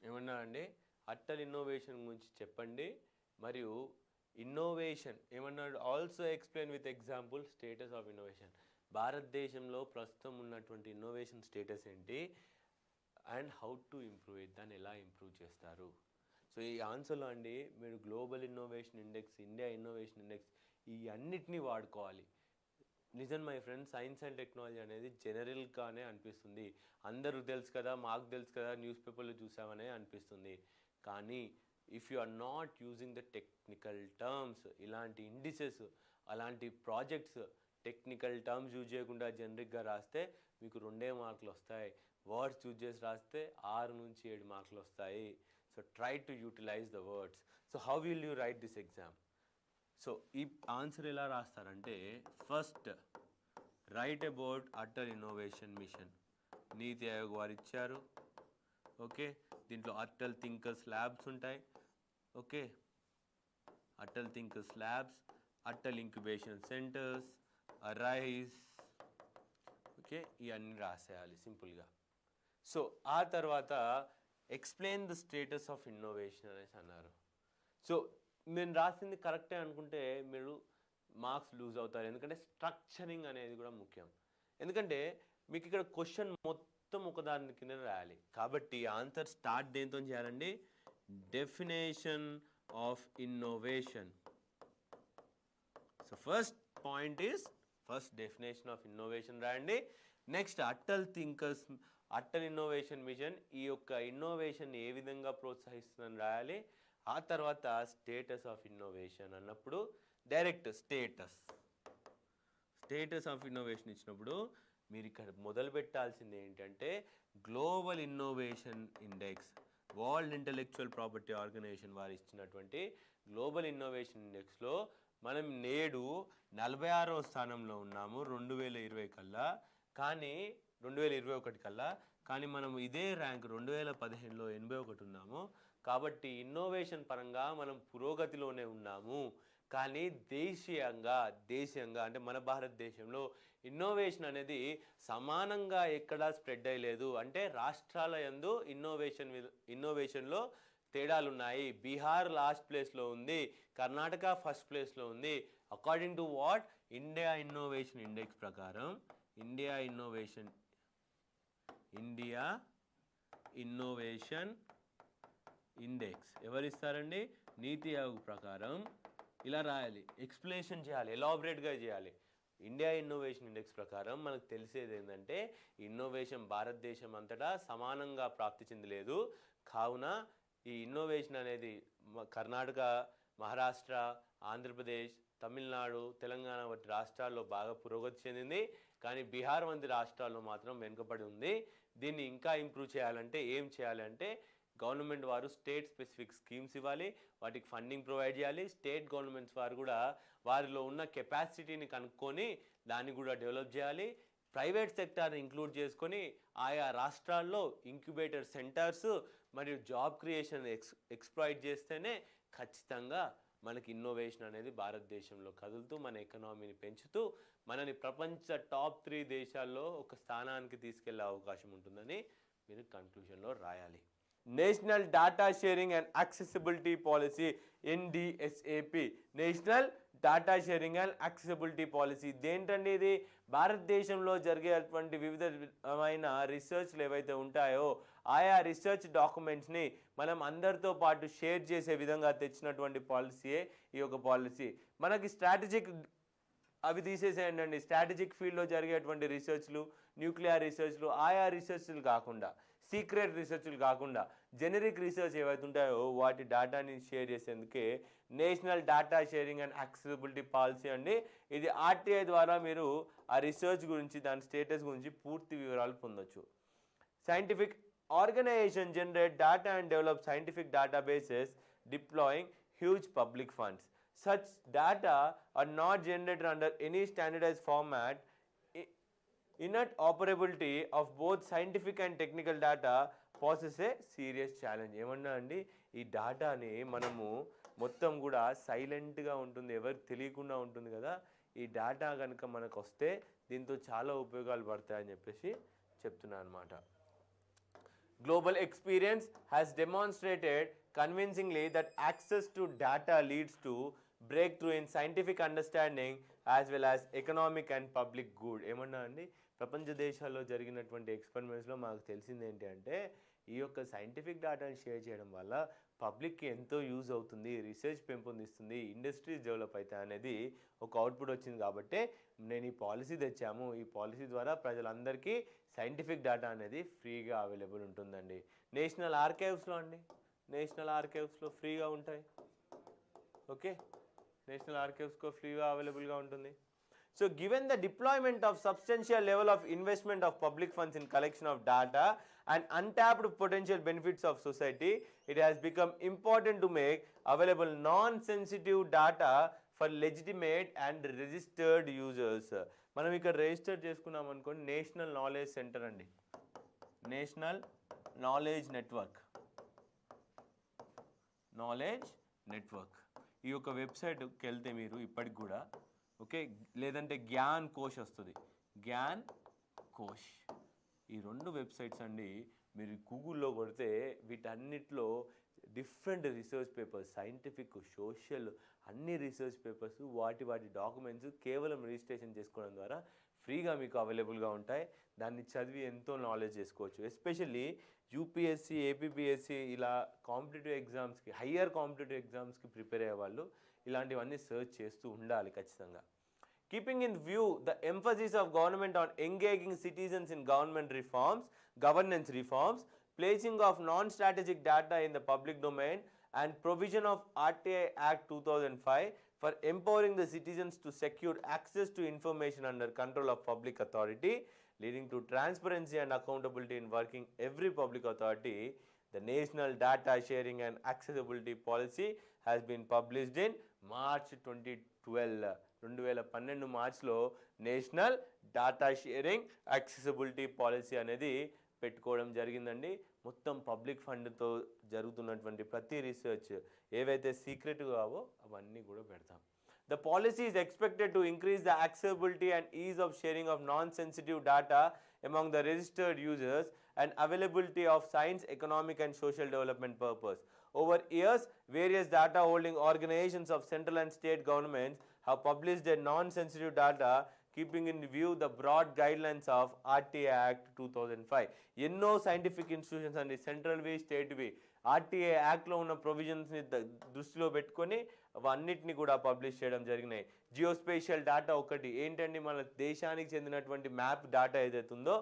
ఏమన్నా అండి, Atal innovation గురించి చెప్పండి, మరియు innovation ఏమన్నాడు, also explain with example status of innovation. భారతదేశంలో ప్రస్తుతం ఉన్నటువంటి innovation status ఏంటి and how to improve it, దాన్ని ఎలా ఇంప్రూవ్ చేస్తారు. సో ఈ ఆన్సర్లో అండి మీరు global innovation index, India innovation index, ఈ అన్నిటినీ వాడుకోవాలి. నిజం my friends, science and technology అనేది జనరల్గానే అనిపిస్తుంది. అందరూ తెలుసు కదా, మాకు తెలుసు కదా, న్యూస్ పేపర్లో చూసామనే అనిపిస్తుంది. కానీ if you are not using the technical terms, ఇలాంటి ఇండిసెస్, అలాంటి ప్రాజెక్ట్స్ టెక్నికల్ టర్మ్స్ యూజ్ చేయకుండా జనరిక్గా రాస్తే మీకు 2 మార్కులు వస్తాయి. వర్డ్స్ యూజ్ చేసి రాస్తే 6 నుంచి 7 మార్కులు వస్తాయి. So try to utilise the words. So how will you write this exam? So ఈ ఆన్సర్ ఎలా రాస్తారంటే, first write about Atal innovation mission, NITI Aayog వారు ఇచ్చారు. ఓకే, దీంట్లో అటల్ థింకర్స్ ల్యాబ్స్ ఉంటాయి. Okay, Atal thinkers labs, Atal incubation centres, arise. Okay, ఇవన్నీ రాసేయాలి సింపుల్గా. సో ఆ తర్వాత explain the status of innovation అనేసి అన్నారు. సో నేను రాసింది కరెక్టే అనుకుంటే మీరు మార్క్స్ లూజ్ అవుతారు, ఎందుకంటే స్ట్రక్చరింగ్ అనేది కూడా ముఖ్యం. ఎందుకంటే మీకు ఇక్కడ క్వశ్చన్ మొత్తం ఒకదాని కింద రాయాలి. కాబట్టి ఆన్సర్ స్టార్ట్ దేంతో చేయాలండి, definition of innovation. So first point is first definition of innovation రాయండి. నెక్స్ట్ అటల్ ఇన్నోవేషన్ మిషన్ ఈ యొక్క ఇన్నోవేషన్ ఏ విధంగా ప్రోత్సహిస్తుందని రాయాలి. ఆ తర్వాత స్టేటస్ ఆఫ్ ఇన్నోవేషన్ అన్నప్పుడు డైరెక్ట్ స్టేటస్ ఆఫ్ ఇన్నోవేషన్ ఇచ్చినప్పుడు మీరు ఇక్కడ మొదలు పెట్టాల్సింది ఏంటంటే, global innovation index, world intellectual property organization వారు ఇచ్చినటువంటి గ్లోబల్ ఇన్నోవేషన్ ఇండెక్స్లో మనం నేడు 46వ స్థానంలో ఉన్నాము 2020 కల్లా. కానీ 2021 కల్లా, కానీ మనం ఇదే ర్యాంక్ 2015లో 81 ఉన్నాము. కాబట్టి ఇన్నోవేషన్ పరంగా మనం పురోగతిలోనే ఉన్నాము. కానీ దేశీయంగా అంటే మన భారతదేశంలో ఇన్నోవేషన్ అనేది సమానంగా ఎక్కడా స్ప్రెడ్ అయ్యలేదు. అంటే రాష్ట్రాల యందు ఇన్నోవేషన్లో తేడాలు ఉన్నాయి. బీహార్ లాస్ట్ ప్లేస్లో ఉంది, కర్ణాటక ఫస్ట్ ప్లేస్లో ఉంది. According to what? India innovation index ప్రకారం, ఇండియా ఇన్నోవేషన్ ఇండెక్స్ ఎవరు ఇస్తారండి? నీతి ఆయోగ్ ప్రకారం ఇలా రాయాలి, ఎక్స్ప్లెనేషన్ చేయాలి, ఎలాబరేట్గా చేయాలి. ఇండియా ఇన్నోవేషన్ ఇండెక్స్ ప్రకారం మనకు తెలిసేది ఏంటంటే ఇన్నోవేషన్ భారతదేశం అంతటా సమానంగా ప్రాప్తి చెందలేదు. కావున ఈ ఇన్నోవేషన్ అనేది కర్ణాటక, మహారాష్ట్ర, ఆంధ్రప్రదేశ్, తమిళనాడు, తెలంగాణ వంటి రాష్ట్రాల్లో బాగా పురోగతి చెందింది. కానీ బీహార్ వంటి రాష్ట్రాల్లో మాత్రం వెనుకబడి ఉంది. దీన్ని ఇంకా ఇంప్రూవ్ చేయాలంటే ఏం చేయాలంటే గవర్నమెంట్ వారు స్టేట్ స్పెసిఫిక్ స్కీమ్స్ ఇవ్వాలి, వాటికి ఫండింగ్ ప్రొవైడ్ చేయాలి. స్టేట్ గవర్నమెంట్స్ వారు కూడా వారిలో ఉన్న కెపాసిటీని కనుక్కొని దాన్ని కూడా డెవలప్ చేయాలి. ప్రైవేట్ సెక్టార్ని ఇంక్లూడ్ చేసుకొని ఆయా రాష్ట్రాల్లో ఇంక్యుబేటర్ సెంటర్స్ మరియు జాబ్ క్రియేషన్ ఎక్స్ప్లాయిట్ చేస్తేనే ఖచ్చితంగా మనకి ఇన్నోవేషన్ అనేది భారతదేశంలో కదులుతూ మన ఎకనామీని పెంచుతూ మనని ప్రపంచ టాప్ 3 దేశాల్లో ఒక స్థానానికి తీసుకెళ్లే అవకాశం ఉంటుందని మీరు కన్క్లూషన్లో రాయాలి. National data sharing and accessibility policy, NDSAP, national data sharing and accessibility policy. ఇదేంటండి? ఇది భారతదేశంలో జరిగేటువంటి వివిధమైన రీసెర్చ్లు ఏవైతే ఉంటాయో ఆయా రీసెర్చ్ డాక్యుమెంట్స్ని మనం అందరితో పాటు షేర్ చేసే విధంగా తెచ్చినటువంటి పాలసీయే ఈ యొక్క పాలసీ. మనకి స్ట్రాటజిక్ అవి తీసేసేయండి. స్ట్రాటజిక్ ఫీల్డ్లో జరిగేటువంటి రీసెర్చ్లు, న్యూక్లియర్ రీసెర్చ్లు, ఆయా రీసెర్చ్లు కాకుండా, సీక్రెట్ రీసెర్చ్లు కాకుండా జెనరిక్ రీసెర్చ్ ఏవైతే ఉంటాయో వాటి డేటాని షేర్ చేసేందుకే national data sharing and accessibility policy అండి. ఇది RTI ద్వారా మీరు ఆ రీసెర్చ్ గురించి, దాని స్టేటస్ గురించి పూర్తి వివరాలు పొందొచ్చు. Scientific organization generate data and develop scientific databases deploying huge public funds. Such data are not generated under any standardized format. Interoperability of both scientific and technical data poses a serious challenge. ఏమన్నా అండి, ఈ డేటాని మనము మొత్తం కూడా సైలెంట్గా ఉంటుంది, ఎవరికి తెలియకుండా ఉంటుంది కదా. ఈ డేటా కనుక మనకు వస్తే దీంతో చాలా ఉపయోగాలు పడతాయని చెప్పేసి చెప్తున్నాను అనమాట. Global experience has demonstrated convincingly that access to data leads to breakthrough in scientific understanding as well as economic and public good. ఏమన్నా అండి, ప్రపంచ దేశాల్లో జరిగినటువంటి ఎక్స్పెరిమెంట్స్లో మాకు తెలిసింది ఏంటి అంటే ఈ యొక్క సైంటిఫిక్ డేటాని షేర్ చేయడం వల్ల పబ్లిక్కి ఎంతో యూజ్ అవుతుంది, రీసెర్చ్ పెంపొందిస్తుంది, ఇండస్ట్రీస్ డెవలప్ అవుతాయి అనేది ఒక అవుట్పుట్ వచ్చింది. కాబట్టి నేను ఈ పాలసీ తెచ్చాము. ఈ పాలసీ ద్వారా ప్రజలందరికీ సైంటిఫిక్ డేటా అనేది ఫ్రీగా అవైలబుల్ ఉంటుందండి. నేషనల్ ఆర్కైవ్స్లో అండి, నేషనల్ ఆర్కైవ్స్లో ఫ్రీగా ఉంటాయి. ఓకే, నేషనల్ ఆర్కైవ్స్లో ఫ్రీగా అవైలబుల్గా ఉంటుంది. So given the deployment of substantial level of investment of public funds in collection of data and untapped potential benefits of society, it has become important to make available non-sensitive data for legitimate and registered users. మనం ఇక్కడ register చేసుకున్నాం అనుకోండి, national knowledge centre అండి, national knowledge network, ఈ యొక్క వెబ్సైట్కి వెళ్తే మీరు ఇప్పటికి కూడా ఓకే, లేదంటే జ్ఞాన్ కోష్ వస్తుంది, జ్ఞాన్ కోష్. ఈ 2 వెబ్సైట్స్ అండి మీరు గూగుల్లో కొడితే వీటన్నిటిలో different research papers, scientific, social, అన్ని రీసెర్చ్ పేపర్స్, వాటి డాక్యుమెంట్స్ కేవలం రిజిస్ట్రేషన్ చేసుకోవడం ద్వారా ఫ్రీగా మీకు అవైలబుల్గా ఉంటాయి. దాన్ని చదివి ఎంతో నాలెడ్జ్ చేసుకోవచ్చు. ఎస్పెషల్లీ UPSC, APPSC ఇలా కాంపిటేటివ్ ఎగ్జామ్స్కి, హయ్యర్ కాంపిటేటివ్ ఎగ్జామ్స్కి ప్రిపేర్ అయ్యే వాళ్ళు ఇలాంటివన్నీ సెర్చ్ చేస్తూ ఉండాలి ఖచ్చితంగా. Keeping in view the emphasis of government on engaging citizens in governance reforms, placing of non-strategic data in the public domain and provision of RTI Act 2005 for empowering the citizens to secure access to information under control of public authority, leading to transparency and accountability in working every public authority, the National Data Sharing and Accessibility Policy has been published in March 2012. 2012 మార్చ్లో national data sharing accessibility policy అనేది పెట్టుకోవడం జరిగిందండి. మొత్తం public ఫండ్తో జరుగుతున్నటువంటి ప్రతి research ఏవైతే secret కావో అవన్నీ కూడా పెడతాం. The policy is expected to increase the accessibility and ease of sharing of non-sensitive data among the registered users and availability of science, economic and social development purpose. Over years, various data holding organizations of central and state governments have published their non-sensitive data, keeping in view the broad guidelines of RTA Act 2005. ఎన్నో scientific institutions అండి, సెంట్రల్వి స్టేట్వి, RTA యాక్ట్లో ఉన్న ప్రొవిజన్స్ని దృష్టిలో పెట్టుకొని అవన్నిటిని కూడా publish చేయడం జరిగినాయి. జియోస్పేషియల్ డేటా ఒకటి ఏంటండి, మన దేశానికి చెందినటువంటి మ్యాప్ డేటా ఏదైతే ఉందో,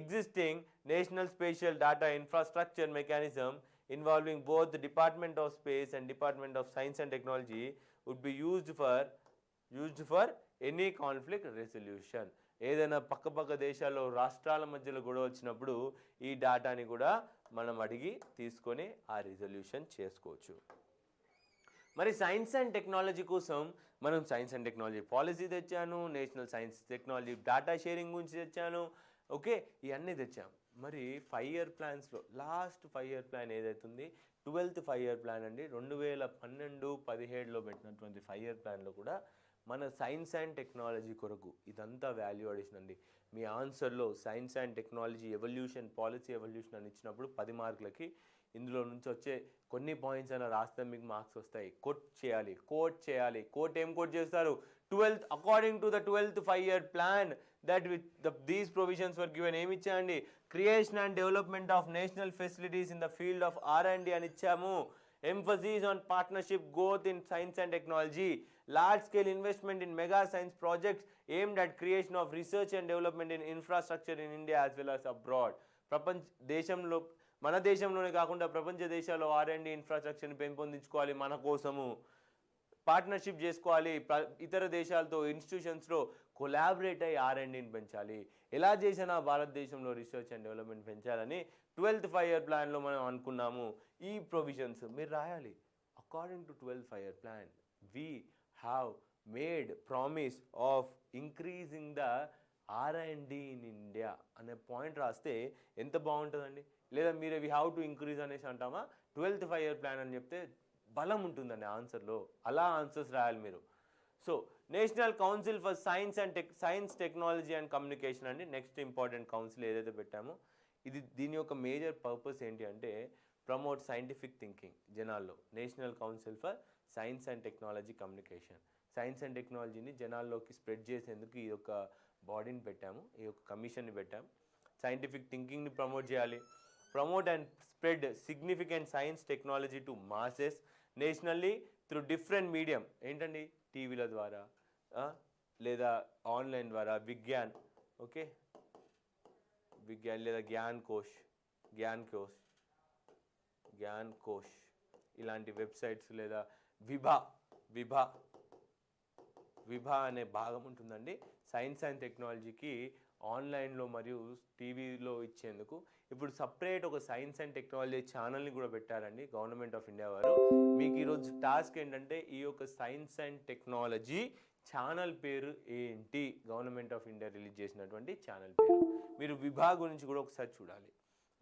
existing national spatial data infrastructure mechanism involving both the Department of Space and Department of Science and Technology would be used for any conflict resolution. ఏదైనా పక్క దేశాల్లో రాష్ట్రాల మధ్యలో గొడవ వచ్చినప్పుడు ఈ డేటాని కూడా మనం అడిగి తీసుకొని ఆ రిజల్యూషన్ చేసుకోవచ్చు. మరి సైన్స్ అండ్ టెక్నాలజీ కోసం మనం సైన్స్ అండ్ టెక్నాలజీ పాలసీ తెచ్చాను, national science technology data sharing గురించి తెచ్చాను, ఓకే, ఇవన్నీ తెచ్చాం. మరి 5 year ప్లాన్స్లో లాస్ట్ 5 year ప్లాన్ ఏదైతుంది, 12th 5 year ప్లాన్ అండి, 2012-17లో పెట్టినటువంటి 5 year ప్లాన్లో కూడా మన సైన్స్ అండ్ టెక్నాలజీ కొరకు ఇదంతా వాల్యూ అడిషన్ అండి. మీ ఆన్సర్లో science and technology evolution, policy evolution అని ఇచ్చినప్పుడు 10 మార్కులకి ఇందులో నుంచి వచ్చే కొన్ని పాయింట్స్ అయినా రాస్తే మీకు మార్క్స్ వస్తాయి. కోట్ చేయాలి. కోట్ ఏం కోట్ చేస్తారు, according to the 12th 5 year plan that with these provisions were given, ఏమి ఇచ్చామండి, creation and development of national facilities in the field of R&D అని ఇచ్చాము. emphasis on partnership growth in science and technology, large scale investment in mega science projects aimed at creation of research and development in infrastructure in India as well as abroad. దేశంలో, మన దేశంలోనే కాకుండా ప్రపంచ దేశాల్లో R&D ఇన్ఫ్రాస్ట్రక్చర్ని పెంపొందించుకోవాలి, మన కోసము partnership చేసుకోవాలి, ఇతర దేశాలతో ఇన్స్టిట్యూషన్స్లో కొలాబరేట్ అయ్యి R&Dని పెంచాలి. ఎలా చేసినా భారతదేశంలో రీసెర్చ్ అండ్ డెవలప్మెంట్ పెంచాలని 12th 5 year ప్లాన్లో మనం అనుకున్నాము. ఈ ప్రొవిజన్స్ మీరు రాయాలి. According to 12th 5 year plan we have made promise of increasing the R&D in India అనే పాయింట్ రాస్తే ఎంత బాగుంటుందండి. లేదా మీరు వీ హ్యావ్ టు ఇంక్రీజ్ అనేసి అంటామా, 12th 5 year ప్లాన్ అని చెప్తే బలం ఉంటుందండి ఆన్సర్లో. అలా ఆన్సర్స్ రాయాలి మీరు. So national council for science technology and communication అండి నెక్స్ట్ ఇంపార్టెంట్ కౌన్సిల్ ఏదైతే పెట్టామో, దీని యొక్క మేజర్ పర్పస్ ఏంటి అంటే ప్రమోట్ సైంటిఫిక్ థింకింగ్ జనాల్లో. National council for science and technology communication, science and టెక్నాలజీని జనాల్లోకి స్ప్రెడ్ చేసేందుకు ఈ యొక్క బాడీని పెట్టాము, ఈ యొక్క కమిషన్ని పెట్టాము. సైంటిఫిక్ థింకింగ్ని ప్రమోట్ చేయాలి. Promote and spread significant science technology to masses nationally through different medium. ఏంటండి, టీవీల ద్వారా లేదా ఆన్లైన్ ద్వారా విజ్ఞాన్, ఓకే, విజ్ఞాన్ లేదా జ్ఞాన్ కోష్ ఇలాంటి వెబ్సైట్స్, లేదా విభా అనే భాగం ఉంటుందండి సైన్స్ అండ్ టెక్నాలజీకి ఆన్లైన్లో మరియు టీవీలో ఇచ్చేందుకు. ఇప్పుడు సపరేట్ ఒక సైన్స్ అండ్ టెక్నాలజీ ఛానల్ని కూడా పెట్టారండి గవర్నమెంట్ ఆఫ్ ఇండియా వారు. మీకు ఈరోజు టాస్క్ ఏంటంటే ఈ యొక్క సైన్స్ అండ్ టెక్నాలజీ ఛానల్ పేరు ఏంటి, గవర్నమెంట్ ఆఫ్ ఇండియా రిలీజ్ చేసినటువంటి ఛానల్ పేరు. మీరు విభా గురించి కూడా ఒకసారి చూడాలి.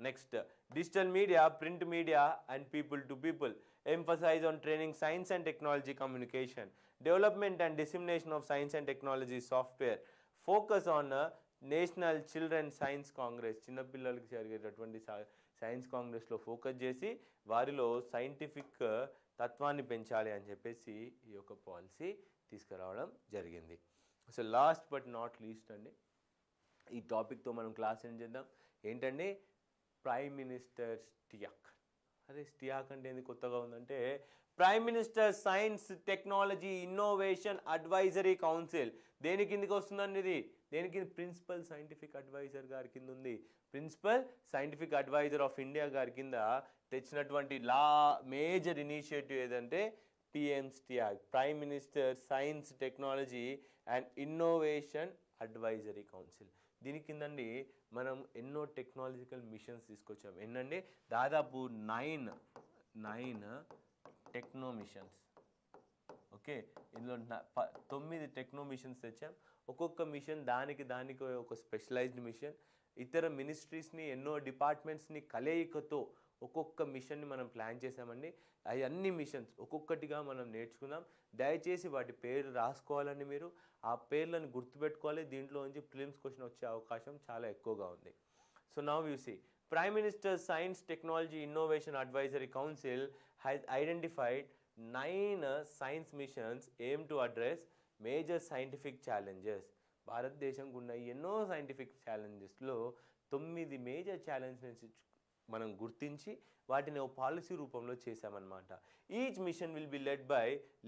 Next, digital media, print media and people to people emphasize on training science and technology communication, development and dissemination of science and technology software, focus on national children science Congress, చిన్నపిల్లలకి జరిగేటటువంటి science కాంగ్రెస్లో focus చేసి వారిలో scientific తత్వాన్ని పెంచాలి అని చెప్పేసి ఈ యొక్క పాలసీ తీసుకురావడం జరిగింది. So last but not least అండి, ఈ టాపిక్తో మనం క్లాస్ ఏం చేద్దాం. ఏంటండి, ప్రైమ్ మినిస్టర్ స్టియాక్. అదే స్టియాక్ అంటే ఏంది, కొత్తగా ఉందంటే prime minister science technology innovation advisory council. దేని కిందకి వస్తుందండి ఇది, దేనికి, ప్రిన్సిపల్ సైంటిఫిక్ అడ్వైజర్ గారి కింద ఉంది. Principal scientific adviser of India గారి కింద తెచ్చినటువంటి మేజర్ ఇనిషియేటివ్ ఏదంటే PM STIAC, prime minister science technology and innovation advisory council. దీని కిందండి మనం ఎన్నో టెక్నాలజికల్ మిషన్స్ తీసుకొచ్చాము. ఎన్నండి, దాదాపు 9 టెక్నో మిషన్స్. ఓకే, ఇందులో 9 టెక్నో మిషన్స్ తెచ్చాం. ఒక్కొక్క మిషన్ దానికి ఒక స్పెషలైజ్డ్ మిషన్, ఇతర మినిస్ట్రీస్ని ఎన్నో డిపార్ట్మెంట్స్ని కలయికతో ఒక్కొక్క మిషన్ని మనం ప్లాన్ చేసామండి. అన్ని మిషన్స్ ఒక్కొక్కటిగా మనం నేర్చుకుందాం. దయచేసి వాటి పేర్లు రాసుకోవాలండి, మీరు ఆ పేర్లను గుర్తుపెట్టుకోవాలి. దీంట్లో నుంచి ప్రిలిమ్స్ క్వశ్చన్ వచ్చే అవకాశం చాలా ఎక్కువగా ఉంది. So now you see Prime Minister's Science Technology Innovation Advisory Council has identified 9 science missions aimed to address major scientific challenges. భారతదేశంకు ఉన్న ఎన్నో సైంటిఫిక్ ఛాలెంజెస్లో 9 మేజర్ ఛాలెంజెస్ మనం గుర్తించి వాటిని ఒక పాలసీ రూపంలో చేశామన్నమాట. Each mission will be led by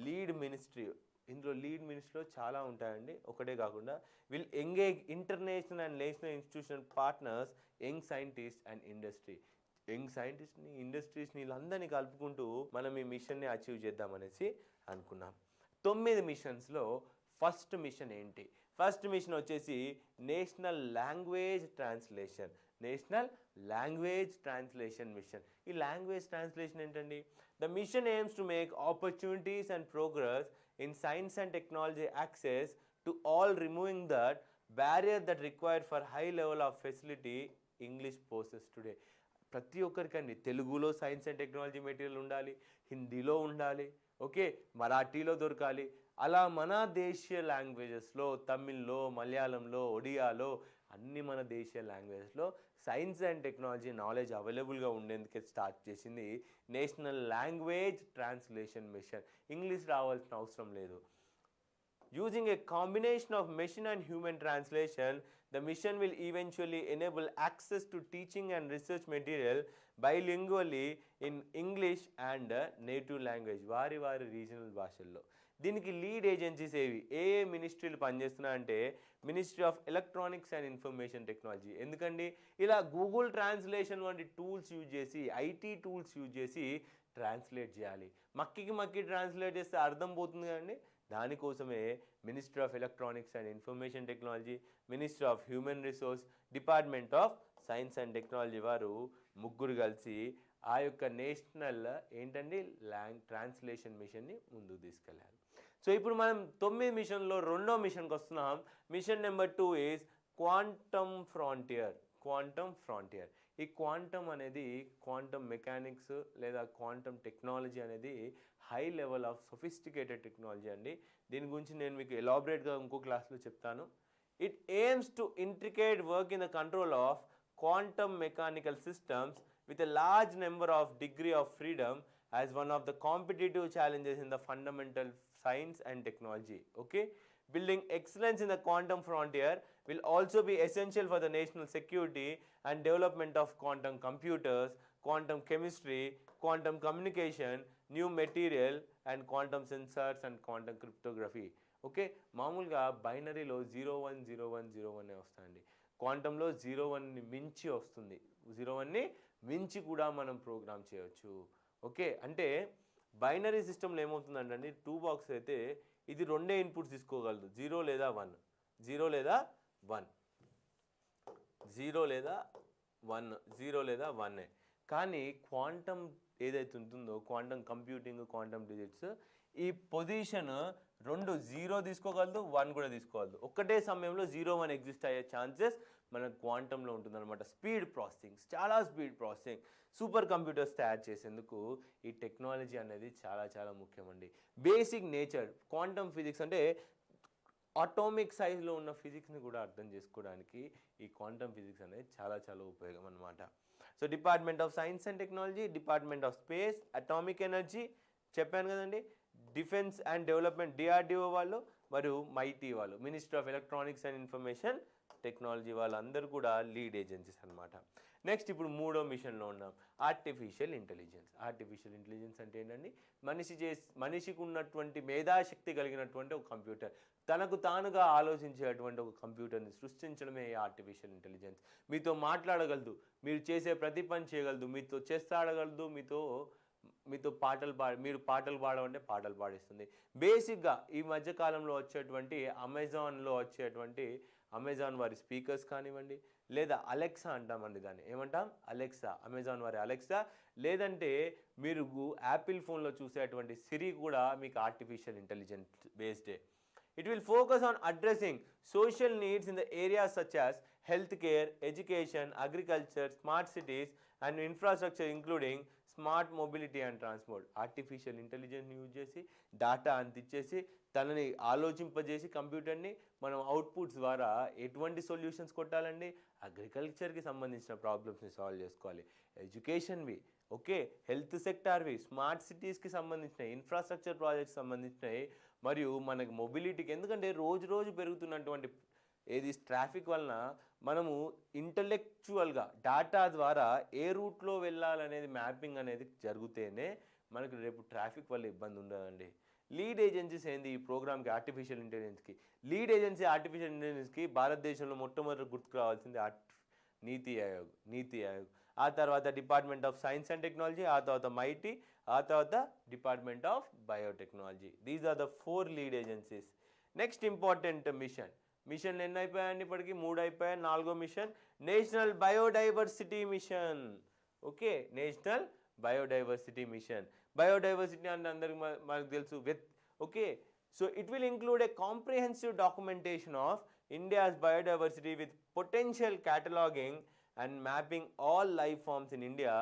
lead ministry. ఇందులో lead మినిస్ట్రీలో చాలా ఉంటాయండి, ఒకటే కాకుండా will engage international and national institution partners, young scientist and industry. Young సైంటిస్ట్ని, ఇండస్ట్రీస్ని వీళ్ళందరినీ కలుపుకుంటూ మనం ఈ మిషన్ని అచీవ్ చేద్దామనేసి అనుకున్నాం. 9 మిషన్స్లో ఫస్ట్ మిషన్ ఏంటి? ఫస్ట్ మిషన్ వచ్చేసి national language translation. National language translation mission. ఈ లాంగ్వేజ్ ట్రాన్స్లేషన్ ఏంటండి? The mission aims to make opportunities and progress in science and technology access to all, removing that barrier that required for high level of facility English poses today. ప్రతి ఒక్కరికండి తెలుగులో science and technology material ఉండాలి, హిందీలో ఉండాలి, okay, మరాఠీలో దొరకాలి. అలా మన దేశీయ లాంగ్వేజెస్లో, తమిళ్లో, మలయాళంలో, ఒడియాలో, అన్ని మన దేశీయ లాంగ్వేజెస్లో సైన్స్ అండ్ టెక్నాలజీ నాలెడ్జ్ అవైలబుల్గా ఉండేందుకే స్టార్ట్ చేసింది national language translation mission. English రావాల్సిన అవసరం లేదు. Using a combination of machine and human translation, the mission will eventually enable access to teaching and research material bilingually in English and native language, వారి regional భాషల్లో. దీనికి lead agencies ఏవి, ఏ మినిస్ట్రీలు పనిచేస్తున్నాయంటే ministry of electronics and information technology. ఎందుకండి ఇలా Google translation వంటి టూల్స్ యూజ్ చేసి, ఐటీ టూల్స్ యూజ్ చేసి ట్రాన్స్లేట్ చేయాలి. మక్కి ట్రాన్స్లేట్ చేస్తే అర్థం పోతుంది కదండి. దానికోసమే ministry of electronics and information technology, ministry of human resource, department of science and technology వారు ముగ్గురు కలిసి ఆ యొక్క నేషనల్ ఏంటండి ట్రాన్స్లేషన్ మిషన్ని ముందుకు తీసుకెళ్ళారు. సో ఇప్పుడు మనం 9 మిషన్లో రెండో మిషన్కి వస్తున్నాం. Mission number 2 is quantum frontier. Quantum frontier. ఈ క్వాంటమ్ అనేది క్వాంటమ్ మెకానిక్స్ లేదా క్వాంటమ్ టెక్నాలజీ అనేది high level of sophisticated technology అండి. దీని గురించి నేను మీకు ఎలాబరేట్గా ఇంకో క్లాస్లో చెప్తాను. It aims to intricate work in the control of quantum mechanical systems with a large number of degree of freedom as one of the competitive challenges in the fundamental science and technology. Okay, building excellence in the quantum frontier will also be essential for the national security and development of quantum computers, quantum chemistry, quantum communication, new material and quantum sensors and quantum cryptography. Okay, మామూలుగా బైనరీలో 010101 వస్తాయండి. క్వాంటంలో 01ని మించి వస్తుంది, 01ని మించి కూడా మనం programme చేయవచ్చు. Okay, అంటే binary సిస్టంలో ఏమవుతుందంటే 2 బాక్స్ అయితే ఇది రెండే ఇన్పుట్స్ తీసుకోగలదు, 0 లేదా 1, 0 లేదా 1, 0 లేదా 1, 0 లేదా 1. కానీ క్వాంటమ్ ఏదైతే ఉంటుందో క్వాంటమ్ కంప్యూటింగ్, క్వాంటమ్ డిజిట్స్ ఈ పొజిషన్ 2 0 తీసుకోగలదు, 1 కూడా తీసుకోగలదు. ఒక్కటే సమయంలో 0, 1 ఎగ్జిస్ట్ అయ్యే ఛాన్సెస్ మన క్వాంటంలో ఉంటుందన్నమాట. స్పీడ్ ప్రాసెసింగ్, చాలా స్పీడ్ ప్రాసెసింగ్, సూపర్ కంప్యూటర్స్ తయారు చేసేందుకు ఈ టెక్నాలజీ అనేది చాలా చాలా ముఖ్యమండి. బేసిక్ నేచర్ క్వాంటమ్ ఫిజిక్స్ అంటే అటామిక్ సైజ్లో ఉన్న ఫిజిక్స్ని కూడా అర్థం చేసుకోవడానికి ఈ క్వాంటమ్ ఫిజిక్స్ అనేది చాలా చాలా ఉపయోగం అన్నమాట. So department of science and technology, department of space, atomic energy చెప్పాను కదండి, డిఫెన్స్ అండ్ డెవలప్మెంట్ డిఆర్డిఓ వాళ్ళు, మరియు మైటీ వాళ్ళు, ministry of electronics and information technology వాళ్ళందరూ కూడా లీడ్ ఏజెన్సీస్ అనమాట. నెక్స్ట్ ఇప్పుడు 3వ మిషన్లో ఉన్నాం, ఆర్టిఫిషియల్ ఇంటెలిజెన్స్. ఆర్టిఫిషియల్ ఇంటెలిజెన్స్ అంటే ఏంటండి, మనిషికి ఉన్నటువంటి మేధాశక్తి కలిగినటువంటి ఒక కంప్యూటర్, తనకు తానుగా ఆలోచించేటువంటి ఒక కంప్యూటర్ని సృష్టించడమే ఆర్టిఫిషియల్ ఇంటెలిజెన్స్. మీతో మాట్లాడగలదు, మీరు చేసే ప్రతి పని చేయగలదు, మీతో చెస్ ఆడగలదు, మీతో మీరు పాటలు పాడమంటే పాటలు పాడిస్తుంది. బేసిక్గా ఈ మధ్యకాలంలో వచ్చేటువంటి అమెజాన్ వారి స్పీకర్స్ కానివ్వండి, లేదా అలెక్సా అంటామండి, దాన్ని ఏమంటాం, అలెక్సా, అమెజాన్ వారి అలెక్సా, లేదంటే మీరు యాపిల్ ఫోన్లో చూసేటువంటి సిరి కూడా మీకు ఆర్టిఫిషియల్ ఇంటెలిజెన్స్ బేస్డే. It will focus on addressing social needs in the areas such as healthcare, education, agriculture, smart cities and infrastructure including smart mobility and transport, artificial ఇంటెలిజెన్స్ని use చేసి data అందించేసి తనని ఆలోచింపజేసి కంప్యూటర్ని మనం అవుట్పుట్స్ ద్వారా ఎటువంటి సొల్యూషన్స్ కొట్టాలండి, అగ్రికల్చర్కి సంబంధించిన ప్రాబ్లమ్స్ని సాల్వ్ చేసుకోవాలి, ఎడ్యుకేషన్వి, ఓకే, హెల్త్ సెక్టార్వి, స్మార్ట్ సిటీస్కి సంబంధించినవి, ఇన్ఫ్రాస్ట్రక్చర్ ప్రాజెక్ట్స్ సంబంధించినవి, మరియు మనకు మొబిలిటీకి, ఎందుకంటే రోజు రోజు పెరుగుతున్నటువంటి ఏది ట్రాఫిక్ వలన మనము ఇంటలెక్చువల్గా డేటా ద్వారా ఏ రూట్లో వెళ్ళాలనేది మ్యాపింగ్ అనేది జరిగితేనే మనకు రేపు ట్రాఫిక్ వల్ల ఇబ్బంది ఉండదండి. లీడ్ ఏజెన్సీస్ ఏంది ఈ ప్రోగ్రామ్కి, ఆర్టిఫిషియల్ ఇంటెలిజెన్స్కి? లీడ్ ఏజెన్సీ ఆర్టిఫిషియల్ ఇంటెలిజెన్స్కి భారతదేశంలో మొట్టమొదటి గుర్తుకు రావాల్సింది నీతి ఆయోగ్, ఆ తర్వాత department of science and technology, ఆ తర్వాత మైటీ, ఆ తర్వాత department of biotechnology. These are the 4 lead agencies. Next important mission ఎన్ని అయిపోయాయండి? ఇప్పటికి 3 అయిపోయాయి. 4వ mission national biodiversity mission. Okay, national biodiversity mission. Biodiversity అంటే అందరికి మనకు తెలుసు. Okay, so it will include a comprehensive documentation of India's biodiversity with potential cataloging and mapping all life forms in India,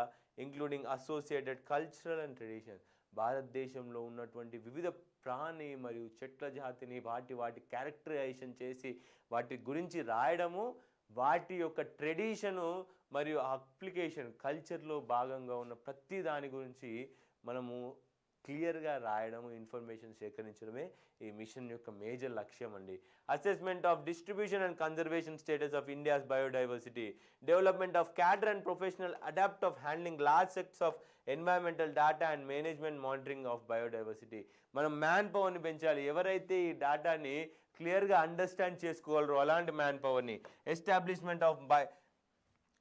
including associated cultural and traditions. భారతదేశంలో ఉన్నటువంటి వివిధ ప్రాణి మరియు చెట్ల జాతిని వాటి క్యారెక్టరైజేషన్ చేసి వాటి గురించి రాయడము, వాటి యొక్క ట్రెడిషను మరియు అప్లికేషన్ కల్చర్లో భాగంగా ఉన్న ప్రతి దాని గురించి మనము క్లియర్గా రాయడము, ఇన్ఫర్మేషన్ సేకరించడమే ఈ మిషన్ యొక్క మేజర్ లక్ష్యం అండి. Assessment of distribution and conservation status of India's biodiversity, development of cadre and professional adapt of handling large sets of environmental data and management monitoring of biodiversity. మనం మ్యాన్ పవర్ని పెంచాలి. ఎవరైతే ఈ డేటాని క్లియర్గా అండర్స్టాండ్ చేసుకోగలరో అలాంటి మ్యాన్ పవర్ని. Establishment of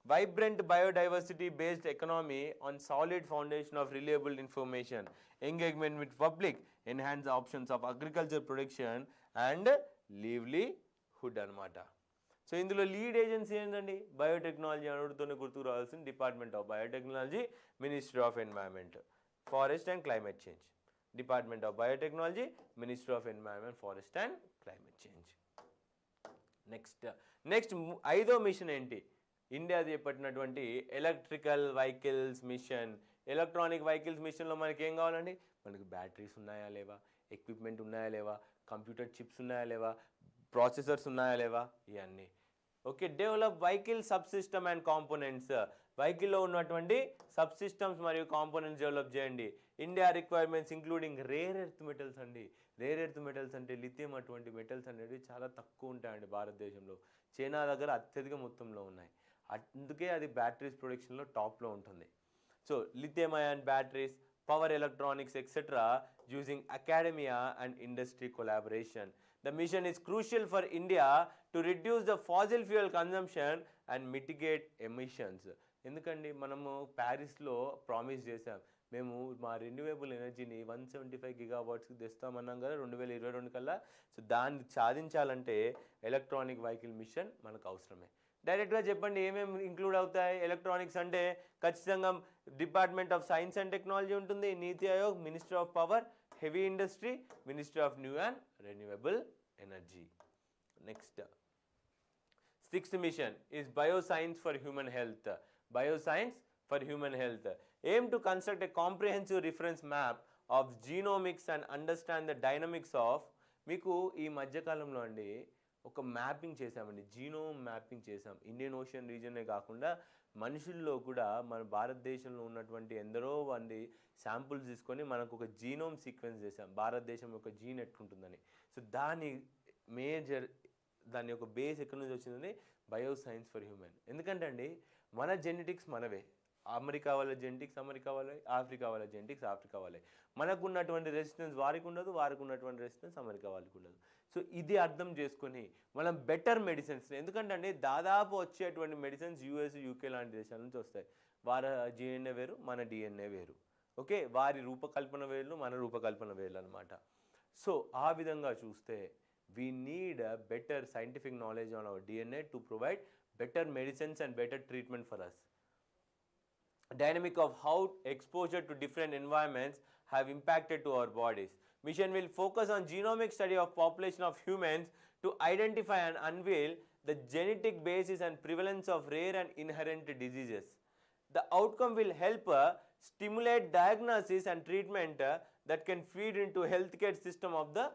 vibrant biodiversity based economy on solid foundation of reliable information, engagement with public, enhance options of agriculture production and livelihood అనమాట. సో ఇందులో లీడ్ ఏజెన్సీ ఏంటండి? బయోటెక్నాలజీ అనుడుతోనే గుర్తుకు రావాల్సింది department of biotechnology, ministry of environment, forest and climate change. Department of biotechnology, ministry of environment, forest and climate change. Next 5వ mission ఏంటి? India చేపట్టినటువంటి electrical vehicles mission. Electronic vehicles మిషన్లో మనకి ఏం కావాలండి? మనకి బ్యాటరీస్ ఉన్నాయా లేవా, ఎక్విప్మెంట్ ఉన్నాయా లేవా, కంప్యూటర్ చిప్స్ ఉన్నాయా లేవా, ప్రాసెసర్స్ ఉన్నాయా లేవా, ఇవన్నీ. Okay, develop vehicle sub system and components. వెహికల్లో ఉన్నటువంటి సబ్ సిస్టమ్స్ మరియు కాంపోనెంట్స్ డెవలప్ చేయండి. India requirements including rare earth metals అండి. రేర్ ఎర్త్ మెటల్స్ అంటే లిథియం అటువంటి మెటల్స్ అనేవి చాలా తక్కువ ఉంటాయండి భారతదేశంలో. చైనా దగ్గర అత్యధిక మొత్తంలో ఉన్నాయి. అందుకే అది బ్యాటరీస్ ప్రొడక్షన్లో టాప్లో ఉంటుంది. So lithium ion batteries, power electronics etcetera using academia and industry collaboration. The mission is crucial for India to reduce the fossil fuel consumption and mitigate emissions. ఎందుకండి మనము ప్యారిస్లో ప్రామిస్ చేసాం, మేము మా రెన్యూవబుల్ ఎనర్జీని 175 GW తెస్తామన్నాం కదా 2022 కల్లా. సో దాన్ని సాధించాలంటే ఎలక్ట్రానిక్ వెహికల్ మిషన్ మనకు అవసరమే. డైరెక్ట్గా చెప్పండి ఏమేమి ఇంక్లూడ్ అవుతాయి? ఎలక్ట్రానిక్స్ అంటే ఖచ్చితంగా department of science and technology ఉంటుంది, NITI Aayog, ministry of power, heavy industry, ministry of new and renewable energy. Next 6th mission is bioscience for human health. Bioscience for human health aim to construct a comprehensive reference map of genomics and understand the dynamics of. మీకు ఈ మధ్యకాలంలో అండి ఒక mapping చేసామండి, genome mapping చేసాం. Indian ocean రీజనే కాకుండా మనుషుల్లో కూడా మన భారతదేశంలో ఉన్నటువంటి ఎందరో మంది శాంపుల్స్ తీసుకొని మనకు ఒక జీనోమ్ సీక్వెన్స్ చేసాం, భారతదేశం యొక్క జీన్ ఎట్లుంటుందని. సో దాని యొక్క బేస్ ఎక్కడి నుంచి వచ్చిందని బయోసైన్స్ ఫర్ హ్యూమన్. ఎందుకంటే అండి మన జెనెటిక్స్ మనవే, అమెరికా వాళ్ళ జెనెటిక్స్ అమెరికా వాళ్ళే, ఆఫ్రికా వాళ్ళ జెనెటిక్స్ ఆఫ్రికా వాళ్ళే. మనకు ఉన్నటువంటి రెసిస్టెన్స్ వారికి ఉండదు, వారికి ఉన్నటువంటి రెసిస్టెన్స్ అమెరికా వాళ్ళకి ఉండదు. సో ఇది అర్థం చేసుకొని మనం బెటర్ మెడిసిన్స్, ఎందుకంటే అండి దాదాపు వచ్చేటువంటి మెడిసిన్స్ యూఎస్, యూకే లాంటి దేశాల నుంచి వస్తాయి. వారి డిఎన్ఏ వేరు, మన డిఎన్ఏ వేరు. ఓకే, వారి రూపకల్పన వేర్లు, మన రూపకల్పన వేర్లు అనమాట. సో ఆ విధంగా చూస్తే we need a better scientific knowledge on our DNA to provide better medicines and better treatment for us. Dynamic of how exposure to different environments have impacted to our bodies. Mission will focus on genomic study of population of humans to identify and unveil the genetic basis and prevalence of rare and inherent diseases. The outcome will help stimulate diagnosis and treatment that can feed into healthcare system of the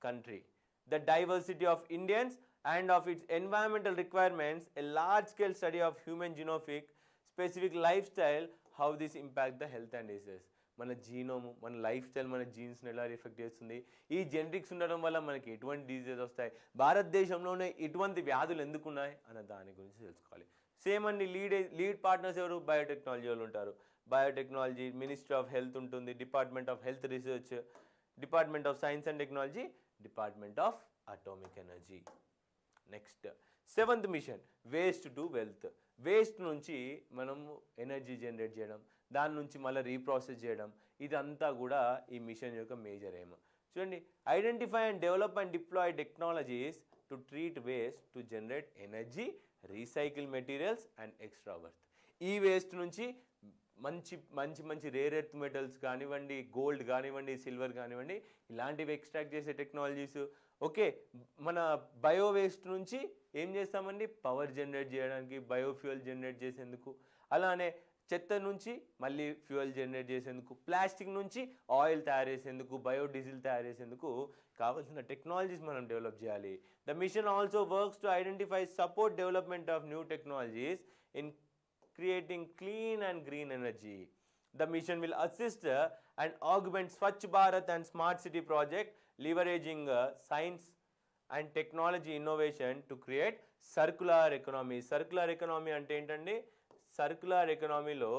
country. The diversity of Indians and of its environmental requirements, a large scale study of human genomic specific lifestyle, how this impact the health and diseases. మన జీనోము, మన life style, మన జీన్స్ని ఎలా effect చేస్తుంది, ఈ genetics ఉండడం వల్ల మనకి ఎటువంటి డిజీజెస్ వస్తాయి, భారతదేశంలోనే ఎటువంటి వ్యాధులు ఎందుకు ఉన్నాయి అన్న దాని గురించి తెలుసుకోవాలి. సేమ్ అండి, లీడ్ పార్ట్నర్స్ ఎవరు? బయోటెక్నాలజీ వాళ్ళు ఉంటారు. బయోటెక్నాలజీ మినిస్ట్రీ ఆఫ్ హెల్త్ ఉంటుంది, department of health research, department of science and technology, department of atomic energy. Next 7th mission, waste to wealth. Waste నుంచి మనం ఎనర్జీ జనరేట్ చేయడం, దాని నుంచి మళ్ళీ రీప్రాసెస్ చేయడం, ఇదంతా కూడా ఈ మిషన్ యొక్క మేజర్ ఎయిమ్. చూడండి, identify and develop and deploy technologies to treat waste to generate energy, recycle materials and extra worth. ఈ వేస్ట్ నుంచి మంచి మంచి మంచి రేర్ ఎర్త్ మెటల్స్ కానివ్వండి, గోల్డ్ కానివ్వండి, సిల్వర్ కానివ్వండి, ఇలాంటివి ఎక్స్ట్రాక్ట్ చేసే టెక్నాలజీస్. ఓకే, మన బయో వేస్ట్ నుంచి ఏం చేస్తామండి? పవర్ జనరేట్ చేయడానికి, బయోఫ్యూయల్ జనరేట్ చేసేందుకు. అలానే చెత్త నుంచి మళ్ళీ ఫ్యూయల్ జనరేట్ చేసేందుకు, ప్లాస్టిక్ నుంచి ఆయిల్ తయారు చేసేందుకు, బయోడీజిల్ తయారు చేసేందుకు కావాల్సిన టెక్నాలజీస్ మనం డెవలప్ చేయాలి. The mission also works to identify support development of new technologies in creating clean and green energy. The mission will assist and augment Swachh Bharat and Smart City project, leveraging science and technology innovation to create circular economy. Circular economy అంటే ఏంటండి? Circular ఎకనామీలో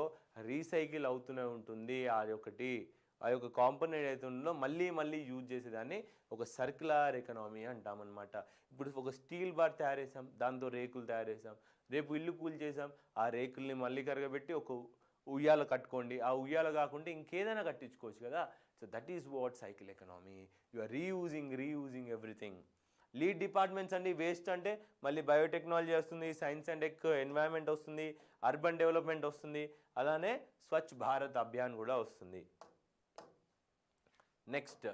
recycle అవుతూనే ఉంటుంది. ఆ యొక్క component అయితే ఉందో మళ్ళీ మళ్ళీ యూజ్ చేసేదాన్ని ఒక సర్క్యులర్ ఎకనామీ అంటామన్నమాట. ఇప్పుడు ఒక స్టీల్ బార్ తయారు చేసాం, దాంతో రేకులు తయారు చేసాం, రేపు ఇల్లు కూల్ చేసాం, ఆ రేకుల్ని మళ్ళీ కరగబెట్టి ఒక ఉయ్యాల కట్టుకోండి, ఆ ఉయ్యాల కాకుండా ఇంకేదైనా కట్టించుకోవచ్చు కదా. So that is what cycle economy. You are reusing everything. Lead departments అండి, వేస్ట్ అంటే మళ్ళీ బయోటెక్నాలజీ వస్తుంది, సైన్స్ అండ్ టెక్, ఎన్వైరన్మెంట్ వస్తుంది, అర్బన్ డెవలప్మెంట్ వస్తుంది, అలానే స్వచ్ఛ భారత్ అభియాన్ కూడా వస్తుంది. Next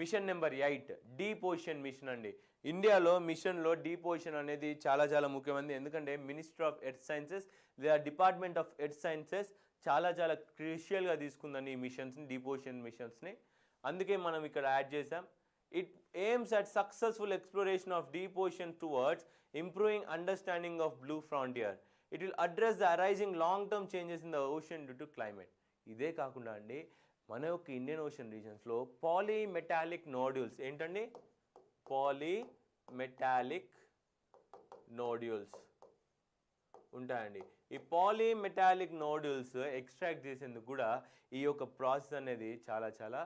mission number 8, deep ocean mission అండి. ఇండియాలో మిషన్లో డీప్ ఓషన్ అనేది చాలా చాలా ముఖ్యమైనది. ఎందుకంటే మినిస్ట్రీ ఆఫ్ ఎర్త్ సైన్సెస్ లేదా డిపార్ట్మెంట్ ఆఫ్ ఎర్త్ సైన్సెస్ చాలా చాలా క్రూషియల్గా తీసుకుందండి ఈ మిషన్స్ని, డీప్ ఓషన్ మిషన్స్ని. అందుకే మనం ఇక్కడ యాడ్ చేసాం. It aims at successful exploration of deep ocean towards improving understanding of blue frontier. It will address the arising long-term changes in the ocean due to climate. ఇదే కాకుండా అండి, మన యొక్క ఇండియన్ ఓషన్ రీజన్స్లో పాలీమెటాలిక్ నోడ్యూల్స్ ఏంటండి? Polymetallic nodules ఉంటాయండి. ఈ polymetallic nodules extract చేసేందుకు కూడా ఈ యొక్క ప్రాసెస్ అనేది చాలా చాలా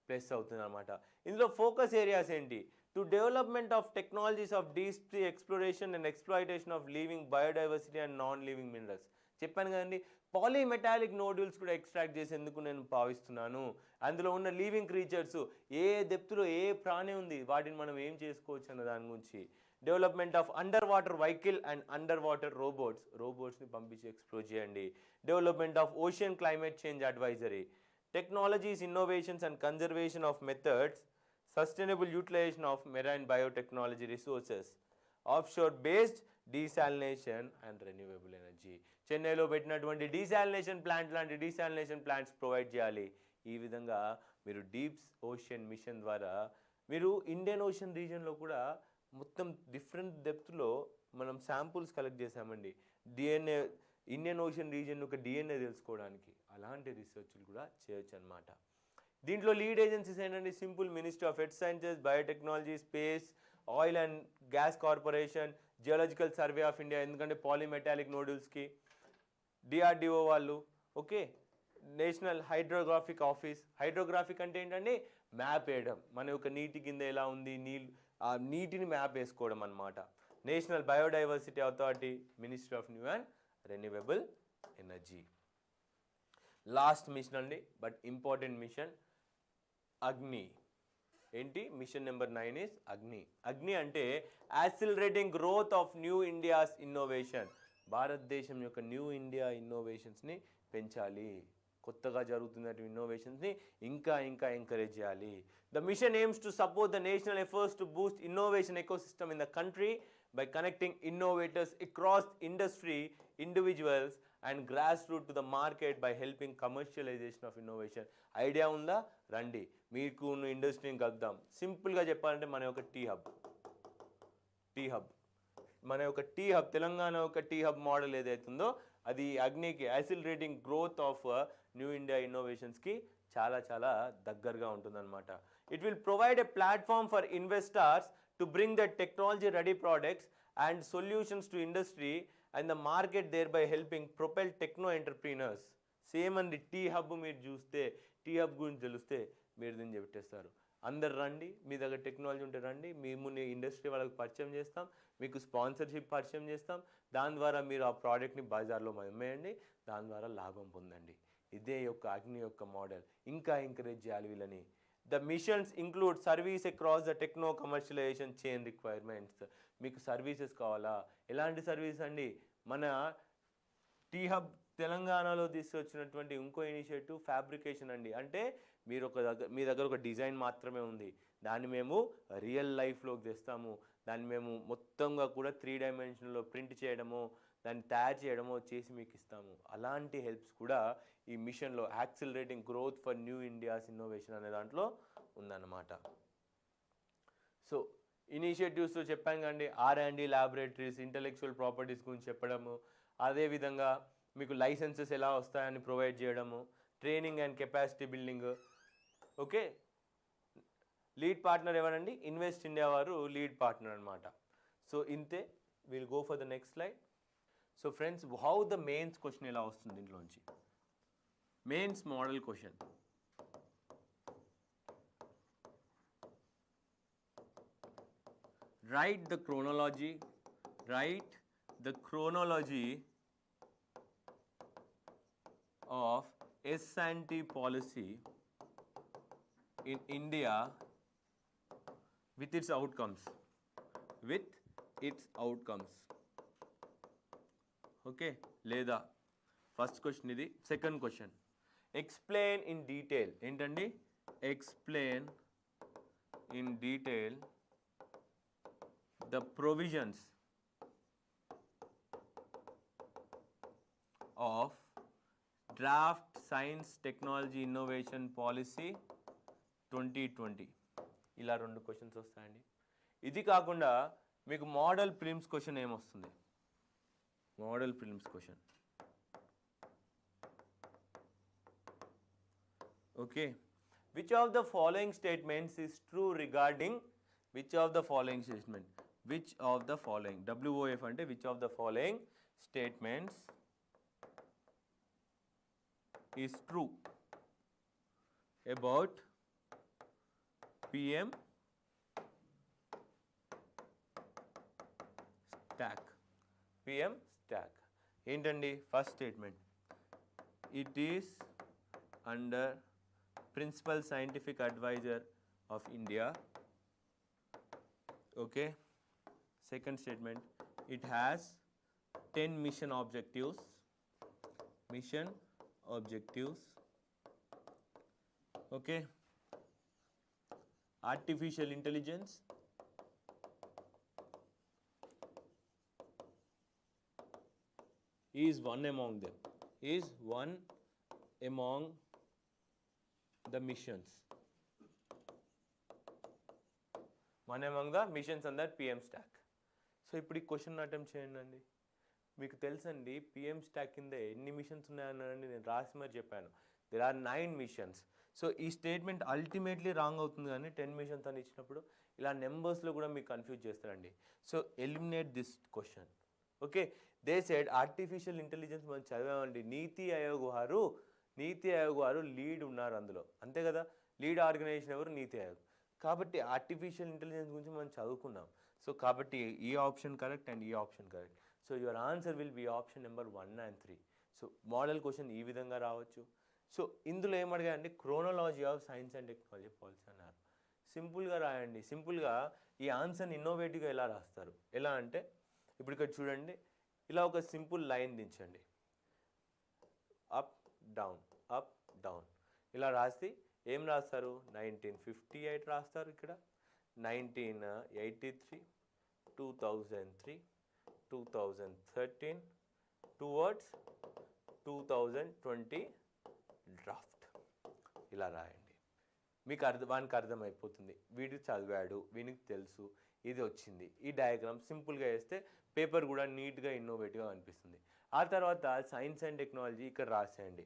ప్లస్ అవుతుంది అనమాట. ఇందులో ఫోకస్ ఏరియాస్ ఏంటి? To development of technologies of deep sea exploration and exploitation of living biodiversity and non living minerals. చెప్పాను కదండి, పాలీమెటాలిక్ నోడ్యూల్స్ కూడా ఎక్స్ట్రాక్ట్ చేసేందుకు నేను భావిస్తున్నాను. అందులో ఉన్న లివింగ్ క్రీచర్స్, ఏ డెప్త్లో ఏ ప్రాణి ఉంది, వాటిని మనం ఏం చేసుకోవచ్చు అన్న దాని గురించి. Development of underwater vehicle and underwater రోబోట్స్ని పంపించి ఎక్స్ప్లోర్ చేయండి. Development of ocean climate change advisory, technologies, innovations and conservation of methods, sustainable utilization of marine biotechnology resources, offshore based desalination and renewable energy. చెన్నైలో పెట్టినటువంటి desalination plant లాంటి desalination plants provide చేయాలి. ఈ విధంగా మీరు డీప్ ఓషన్ మిషన్ ద్వారా మీరు Indian ocean రీజియన్లో కూడా మొత్తం డిఫరెంట్ డెప్త్లో మనం శాంపుల్స్ కలెక్ట్ చేసామండి. డిఎన్ఏ ఇండియన్ ఓషన్ రీజియన్ యొక్క డిఎన్ఏ తెలుసుకోవడానికి అలాంటి రీసెర్చ్లు కూడా చేయొచ్చు అనమాట. దీంట్లో లీడ్ ఏజెన్సీస్ ఏంటంటే simple, ministry of earth sciences, biotechnology, space, oil and gas corporation, geological survey of India, ఎందుకంటే పాలీమెటాలిక్ నోడ్యూల్స్కి, డిఆర్డిఓ వాళ్ళు, okay, national hydrographic office. Hydrographic అంటే ఏంటంటే మ్యాప్ వేయడం, మన యొక్క నీటి కింద ఎలా ఉంది, ఆ నీటిని మ్యాప్ వేసుకోవడం అనమాట. National biodiversity authority, ministry of new and renewable energy. Last mission అండి, బట్ ఇంపార్టెంట్ మిషన్, అగ్ని. ఏంటి? Mission number 9 is Agni. Agni అంటే accelerating growth of new India's innovation. భారతదేశం యొక్క న్యూ ఇండియా ఇన్నోవేషన్స్ని పెంచాలి, కొత్తగా జరుగుతున్న ఇన్నోవేషన్స్ని ఇంకా ఇంకా ఎంకరేజ్ చేయాలి. The mission aims to support the national efforts to boost innovation ecosystem in the country by connecting innovators across industry, individuals and grassroots to the market by helping commercialization of innovation. Idea ఉందా? రండి మీకు ఇండస్ట్రీని కలుద్దాం. సింపుల్గా చెప్పాలంటే మన యొక్క tea hub మన యొక్క టీ హబ్ తెలంగాణ యొక్క టీ హబ్ మోడల్ ఏదైతుందో అది అగ్నికి accelerating growth of new India ఇన్నోవేషన్స్కి చాలా చాలా దగ్గరగా ఉంటుందన్నమాట. It will provide a platform for investors to bring the technology ready products and solutions to industry and the market thereby helping propel techno entrepreneurs. Same అండి tea hub మీరు చూస్తే tea hub గురించి తెలిస్తే మీరు దీన్ని చెప్పేస్తారు. అందరు రండి, మీ దగ్గర టెక్నాలజీ ఉంటే రండి, మేము ఇండస్ట్రీ వాళ్ళకి పరిచయం చేస్తాం, మీకు స్పాన్సర్షిప్ పరిచయం చేస్తాం, దాని ద్వారా మీరు ఆ ప్రోడక్ట్ని బజార్లో అమ్మేయండి, దాని ద్వారా లాభం పొందండి. ఇదే యొక్క అగ్ని యొక్క మోడల్. ఇంకా ఎంకరేజ్ చేయాలి వీళ్ళని. The missions include service across the techno commercialization chain requirements. మీకు సర్వీసెస్ కావాలా? ఎలాంటి సర్వీస్ అండి? మన టీ హబ్ తెలంగాణలో తీసుకొచ్చినటువంటి ఇంకో ఇనిషియేటివ్ ఫ్యాబ్రికేషన్ అండి. అంటే మీరు మీ దగ్గర ఒక డిజైన్ మాత్రమే ఉంది, దాన్ని మేము రియల్ లైఫ్లోకి తెస్తాము, దాన్ని మేము మొత్తంగా కూడా 3 డైమెన్షన్లో ప్రింట్ చేయడము, దాన్ని తయారు చేయడమో చేసి మీకు ఇస్తాము. అలాంటి హెల్ప్స్ కూడా ఈ మిషన్లో accelerating growth for new India's innovation అనే దాంట్లో ఉందన్నమాట. సో ఇనిషియేటివ్స్ చెప్పాం కండి, R&D ల్యాబొరేటరీస్, ఇంటలెక్చువల్ ప్రాపర్టీస్ గురించి చెప్పడము, అదేవిధంగా మీకు లైసెన్సెస్ ఎలా వస్తాయని ప్రొవైడ్ చేయడము, training and capacity building. Okay, lead partner ఎవరండి? ఇన్వెస్ట్ ఇండియా వారు లీడ్ పార్ట్నర్ అనమాట. సో ఇంతే. Will go for the next slide. So friends, how the mains question ఎలా వస్తుంది దీంట్లోంచి? Mains model question. Write the chronology of S&T policy in India with its outcomes. Okay, లేదా first question ఇది. Second question, explain in detail. ఏంటండి? Explain in detail the provisions of draft science technology innovation policy 2020. ఇలా 2 questions వస్తాయండి. ఇది కాకుండా మీకు model prelims question ఏమొస్తుంది? Model prelims question. Okay, which of the following statements is true regarding which of the following statement? Which of the following, WOF అంటే which of the following statements is true about PM stack? PM stack ఏంటండి? First statement, it is under principal scientific advisor of India. Okay. Second statement, it has 10 mission objectives. Okay. Artificial intelligence is one among them. The missions. One among the missions under PM stack. So ఇప్పుడు ఈ question attempt చేయండి అండి. మీకు తెలుసండి PM stock కింద ఎన్ని machines ఉన్నాయన్నారండి, నేను రాసి మరి చెప్పాను. There are 9 missions. సో ఈ స్టేట్మెంట్ అల్టిమేట్లీ రాంగ్ అవుతుంది, కానీ 10 మిషన్స్ అని ఇచ్చినప్పుడు ఇలా నెంబర్స్లో కూడా మీకు కన్ఫ్యూజ్ చేస్తారండి. So eliminate this question. Okay, they said artificial intelligence మనం చదివామండి. నీతి ఆయోగ్ వారు లీడ్ ఉన్నారు అందులో, అంతే కదా. లీడ్ ఆర్గనైజేషన్ ఎవరు? నీతి ఆయోగ్. కాబట్టి ఆర్టిఫిషియల్ ఇంటెలిజెన్స్ గురించి మనం చదువుకున్నాం. సో కాబట్టి ఈ ఆప్షన్ కరెక్ట్ అండ్ ఈ option correct. So your answer will be option number 1 and 3. So model question ఈ విధంగా రావచ్చు. సో ఇందులో ఏమడిగాయండి? Chronology of science and technology policy అన్నారు. సింపుల్గా రాయండి. సింపుల్గా ఈ ఆన్సర్ని ఇన్నోవేటివ్గా ఎలా రాస్తారు? ఎలా అంటే ఇప్పుడు ఇక్కడ చూడండి, ఇలా ఒక సింపుల్ లైన్ దించండి, అప్ డౌన్ ఇలా రాసి ఏం రాస్తారు? 1958 రాస్తారు, ఇక్కడ 1983, 2003, 2013, టువర్డ్స్ 2020 డ్రాఫ్ట్. ఇలా రాయండి. మీకు వానికి అర్థమైపోతుంది, వీడికి చదివాడు, వీనికి తెలుసు, ఇది వచ్చింది. ఈ డయాగ్రామ్ సింపుల్గా వేస్తే పేపర్ కూడా నీట్గా ఇన్నోవేటివ్గా అనిపిస్తుంది. ఆ తర్వాత సైన్స్ అండ్ టెక్నాలజీ ఇక్కడ రాసేయండి.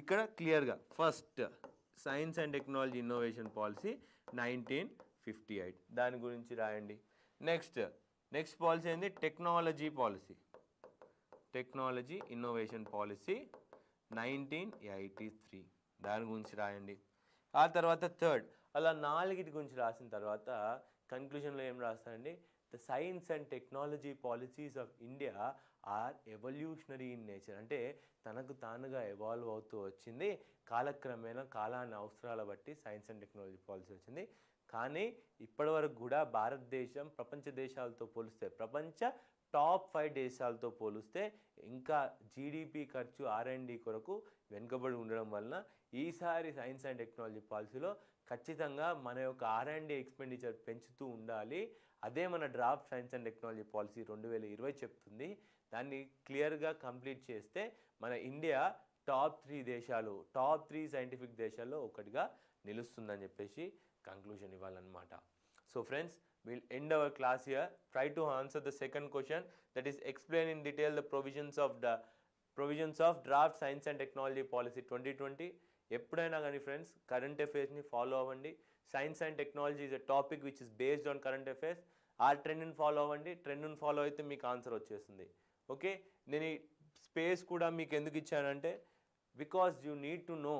ఇక్కడ క్లియర్గా first science and technology innovation policy 1958 దాని గురించి రాయండి. నెక్స్ట్ పాలసీ ఏంది? Technology policy, technology innovation policy 1983 దాని గురించి రాయండి. ఆ తర్వాత థర్డ్, అలా 4 గురించి రాసిన తర్వాత కన్క్లూషన్లో ఏం రాస్తారండి? The science and technology policies of India are evolutionary in nature. అంటే తనకు తానుగా ఎవాల్వ్ అవుతూ వచ్చింది, కాలక్రమేణా కాలాన్ని అవసరాల బట్టి సైన్స్ అండ్ టెక్నాలజీ పాలసీ వచ్చింది. కానీ ఇప్పటివరకు కూడా భారతదేశం ప్రపంచ దేశాలతో పోలిస్తే, ప్రపంచ టాప్ 5 దేశాలతో పోలిస్తే ఇంకా జీడిపి ఖర్చు R&D కొరకు వెనుకబడి ఉండడం వలన ఈసారి సైన్స్ అండ్ టెక్నాలజీ పాలసీలో ఖచ్చితంగా మన యొక్క R&D ఎక్స్పెండిచర్ పెంచుతూ ఉండాలి. అదే మన draft science and technology policy 2020 చెప్తుంది. దాన్ని క్లియర్గా కంప్లీట్ చేస్తే మన ఇండియా టాప్ 3 సైంటిఫిక్ దేశాల్లో ఒకటిగా నిలుస్తుందని చెప్పేసి కంక్లూజన్ ఇవ్వాలన్నమాట. So friends, we'll end our class here. Try to answer the second question, that is explain in detail the provisions of draft science and technology policy 2020. ఎప్పుడైనా కానీ friends current అఫైర్స్ని follow అవ్వండి. Science and technology is a topic which is based on current affairs. ఆ ట్రెండ్ని follow అవ్వండి. ట్రెండ్ని follow అయితే మీకు answer వచ్చేస్తుంది. Okay, నేను ఈ స్పేస్ కూడా మీకు ఎందుకు ఇచ్చానంటే because you need to know,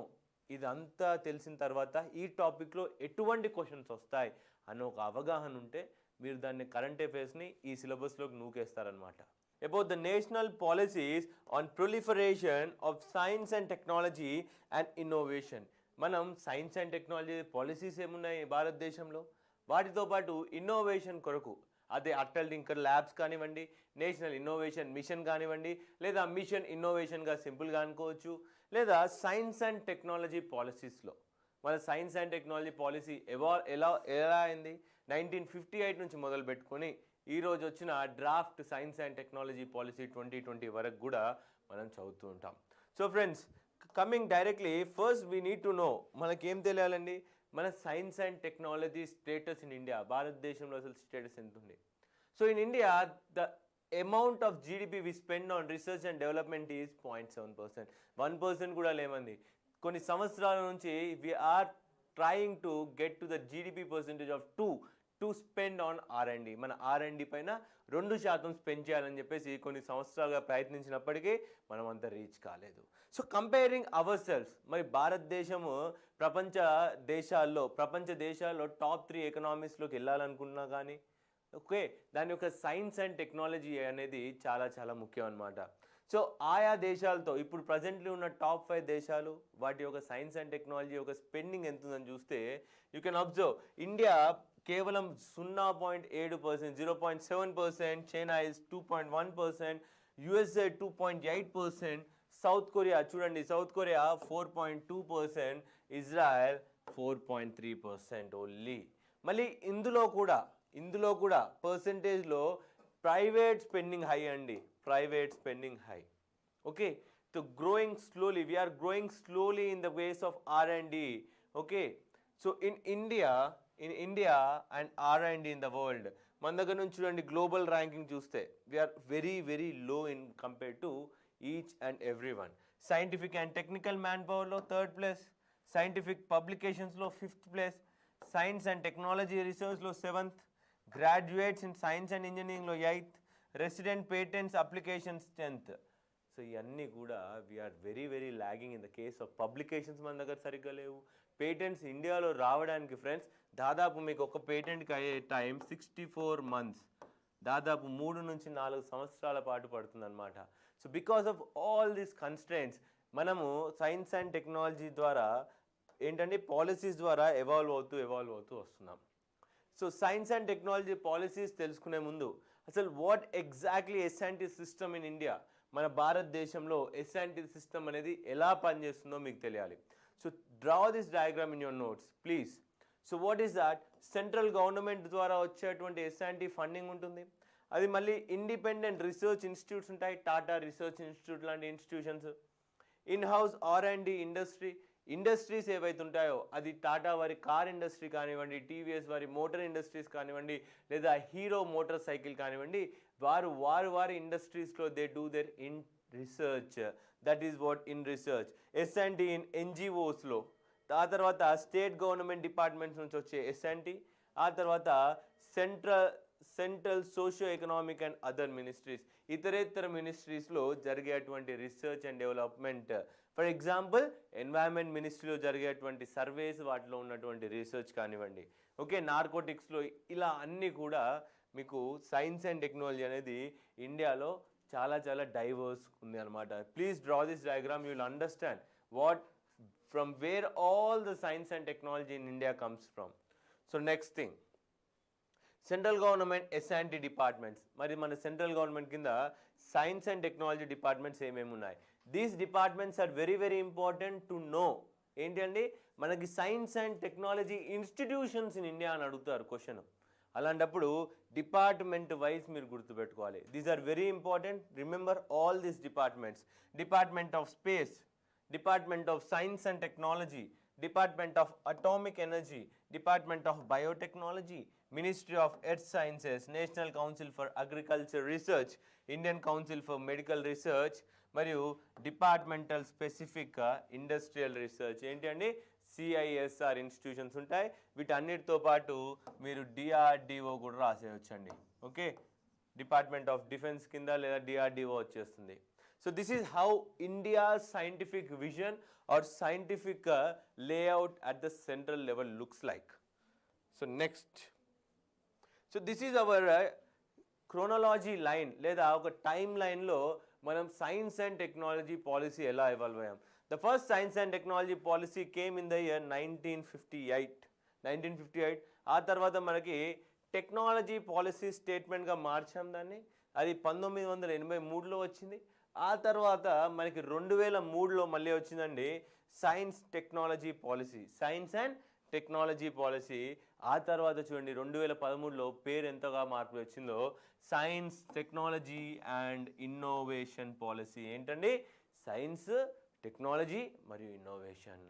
ఇదంతా తెలిసిన తర్వాత ఈ టాపిక్లో ఎటువంటి క్వశ్చన్స్ వస్తాయి అన్న ఒక అవగాహన ఉంటే మీరు దాన్ని కరెంట్ అఫైర్స్ని ఈ సిలబస్లోకి నూకేస్తారనమాట. About the national policies on proliferation of science and technology and innovation. మనం సైన్స్ అండ్ టెక్నాలజీ పాలసీస్ ఏమున్నాయి భారతదేశంలో, వాటితో పాటు ఇన్నోవేషన్ కొరకు అదే అటల్ టింకర్ ల్యాబ్స్ కానివ్వండి, నేషనల్ ఇన్నోవేషన్ మిషన్ కానివ్వండి, లేదా మిషన్ ఇన్నోవేషన్గా సింపుల్గా అనుకోవచ్చు, లేదా సైన్స్ అండ్ టెక్నాలజీ పాలసీస్లో మన సైన్స్ అండ్ టెక్నాలజీ పాలసీ ఎలా అయింది 1958 నుంచి మొదలు పెట్టుకొని ఈరోజు వచ్చిన draft science and technology policy 2020 వరకు కూడా మనం చదువుతూ ఉంటాం. So friends, coming directly first we need to know, మనకేం తెలియాలండి? మన science and technology status in India, భారతదేశంలో అసలు స్టేటస్ ఎంత ఉంది? So in India the amount of GDP we spend on research and development is 0.7%. 1% కూడా లేమంది. కొన్ని సంవత్సరాల నుంచి we are trying to get to the GDP percentage of 2 to spend on R&D. మన R&D పైన 2% స్పెండ్ చేయాలని చెప్పేసి కొన్ని సంవత్సరాలుగా ప్రయత్నించినప్పటికీ మనం అంత రీచ్ కాలేదు. సో కంపేరింగ్ అవర్ సెల్స్, మరి భారతదేశము ప్రపంచ దేశాల్లో టాప్ 3 ఎకనామీస్లోకి వెళ్ళాలనుకున్నా కానీ ఓకే, దాని యొక్క సైన్స్ అండ్ టెక్నాలజీ అనేది చాలా చాలా ముఖ్యం అన్నమాట. సో ఆయా దేశాలతో ఇప్పుడు ప్రజెంట్లీ ఉన్న టాప్ 5 దేశాలు వాటి యొక్క సైన్స్ అండ్ టెక్నాలజీ యొక్క స్పెండింగ్ ఎంత ఉందని చూస్తే యూ కెన్ అబ్జర్వ్ ఇండియా కేవలం 0.7%, 0.7%, China is 2.1%, USA 2.8%, South Korea చూడండి, సౌత్ కొరియా 4.2%, ఇజ్రాయెల్ 4.3% ఓన్లీ. మళ్ళీ ఇందులో కూడా పర్సెంటేజ్లో ప్రైవేట్ స్పెండింగ్ హై అండి, private spending high. Okay, so growing slowly, we are growing slowly in the ways of R&D. Okay, so in India and R&D in the world, మన దగ్గర నుంచి చూడండి global ranking చూస్తే we are very very low in compare to each and every one. Scientific and technical man పవర్లో 3rd place, scientific పబ్లికేషన్స్లో 5th place, science and technology రీసెర్చ్లో 7th, graduates in science and ఇంజనీరింగ్లో 8th, resident patents applications 10th. So ఇవన్నీ కూడా we are very very lagging in the case of publications. మన దగ్గర సరిగ్గా లేవు. పేటెంట్స్ ఇండియాలో రావడానికి ఫ్రెండ్స్ దాదాపు మీకు ఒక పేటెంట్కి అయ్యే టైం 64 months, దాదాపు 3 నుంచి 4 సంవత్సరాల పాటు పడుతుంది అనమాట. So because of all these constraints మనము సైన్స్ అండ్ టెక్నాలజీ ద్వారా ఏంటంటే పాలసీస్ ద్వారా ఎవాల్వ్ అవుతూ వస్తున్నాం. So science and technology policies తెలుసుకునే ముందు అసలు what exactly S&T system in India, మన భారతదేశంలో S&T సిస్టమ్ అనేది ఎలా పనిచేస్తుందో మీకు తెలియాలి. So draw this diagram in your notes please. So what is that? Central government ద్వారా వచ్చేటువంటి S&T ఫండింగ్ ఉంటుంది. అది మళ్ళీ ఇండిపెండెంట్ రీసెర్చ్ ఇన్స్టిట్యూట్స్ ఉంటాయి, టాటా రీసెర్చ్ ఇన్స్టిట్యూట్ లాంటి institutions. In house R&D industries ఏవైతే ఉంటాయో అది టాటా వారి కార్ ఇండస్ట్రీ కానివ్వండి, టీవీఎస్ వారి మోటార్ ఇండస్ట్రీస్ కానివ్వండి, లేదా హీరో మోటార్ సైకిల్ కానివ్వండి, వారి ఇండస్ట్రీస్లో they do there in research. That is what in research. S&T in NGOsలో, ఆ తర్వాత స్టేట్ గవర్నమెంట్ డిపార్ట్మెంట్స్ నుంచి వచ్చే S&T, ఆ తర్వాత central socio economic and other ministries, ఇతరేతర మినిస్ట్రీస్లో జరిగేటువంటి research and development. For example environment మినిస్ట్రీలో జరిగేటువంటి సర్వేస్, వాటిలో ఉన్నటువంటి రీసెర్చ్ కానివ్వండి, ఓకే, నార్కోటిక్స్లో, ఇలా అన్నీ కూడా మీకు సైన్స్ అండ్ టెక్నాలజీ అనేది ఇండియాలో చాలా చాలా డైవర్స్ ఉంది అనమాట. Please draw this diagram, you will understand what from where all the science and technology in India comes from. So next thing, central government S&T departments. మరి మన సెంట్రల్ గవర్నమెంట్ కింద science and technology departments ఏమేమి ఉన్నాయి? These departments are very very important to know. ఏంటండి, మనకి science and technology institutions in India అని అడుగుతారు question. అలాంటప్పుడు డిపార్ట్మెంట్ వైజ్ మీరు గుర్తుపెట్టుకోవాలి. These are very important. Remember all these departments. Department of space, department of science and technology, Department of Atomic Energy, Department of Biotechnology, Ministry of Earth Sciences, National Council for Agriculture Research, Indian Council for Medical Research, మరియు departmental specific industrial research ఏంటి అండి, CISR institutions ఉంటాయి. వీటన్నిటితో పాటు మీరు DRDO కూడా రాసేయచ్చండి. Okay, department of defence కింద లేదా DRDO వచ్చేస్తుంది. So this is how India's scientific vision or scientific layout at the central level looks like. So next, so this is our chronology line లేదా ఒక టైమ్ లైన్లో మనం science and technology policy ఎలా evolve అయ్యాం. The first science and technology policy came in the year 1958. ఆ తర్వాత మనకి technology policy స్టేట్మెంట్గా మార్చాం దాన్ని. అది 1983లో వచ్చింది. ఆ తర్వాత మనకి 2003లో మళ్ళీ వచ్చిందండి science technology policy, science and technology policy. ఆ తర్వాత చూడండి 2013లో పేరు ఎంతగా మార్పు వచ్చిందో, science technology and innovation policy. ఏంటండి, సైన్స్ టెక్నాలజీ మరియు ఇన్నోవేషన్.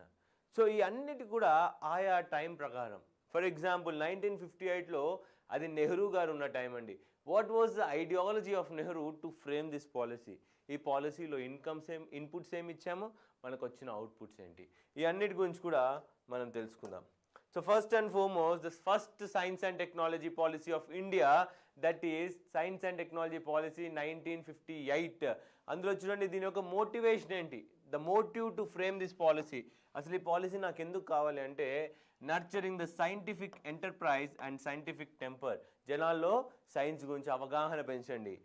సో ఈ అన్నిటి కూడా ఆయా టైం ప్రకారం. ఫర్ ఎగ్జాంపుల్ 1958లో అది నెహ్రూ గారు ఉన్న టైం అండి. What was the ideology of Nehru to frame this policy? ఈ పాలసీలో ఇన్పుట్స్ ఏమి ఇచ్చామో, మనకు వచ్చిన అవుట్పుట్స్ ఏంటి, ఈ అన్నిటి గురించి కూడా మనం తెలుసుకుందాం. So first and foremost, the first science and technology policy of India, that is science and technology policy 1958. అందులో చూడండి దీని యొక్క మోటివేషన్ ఏంటి, the motive to frame this policy. అసలు ఈ పాలసీ నాకు ఎందుకు కావాలి అంటే, nurturing the scientific enterprise and scientific temper. జనాల్లో సైన్స్ గురించి అవగాహన పెంచండి.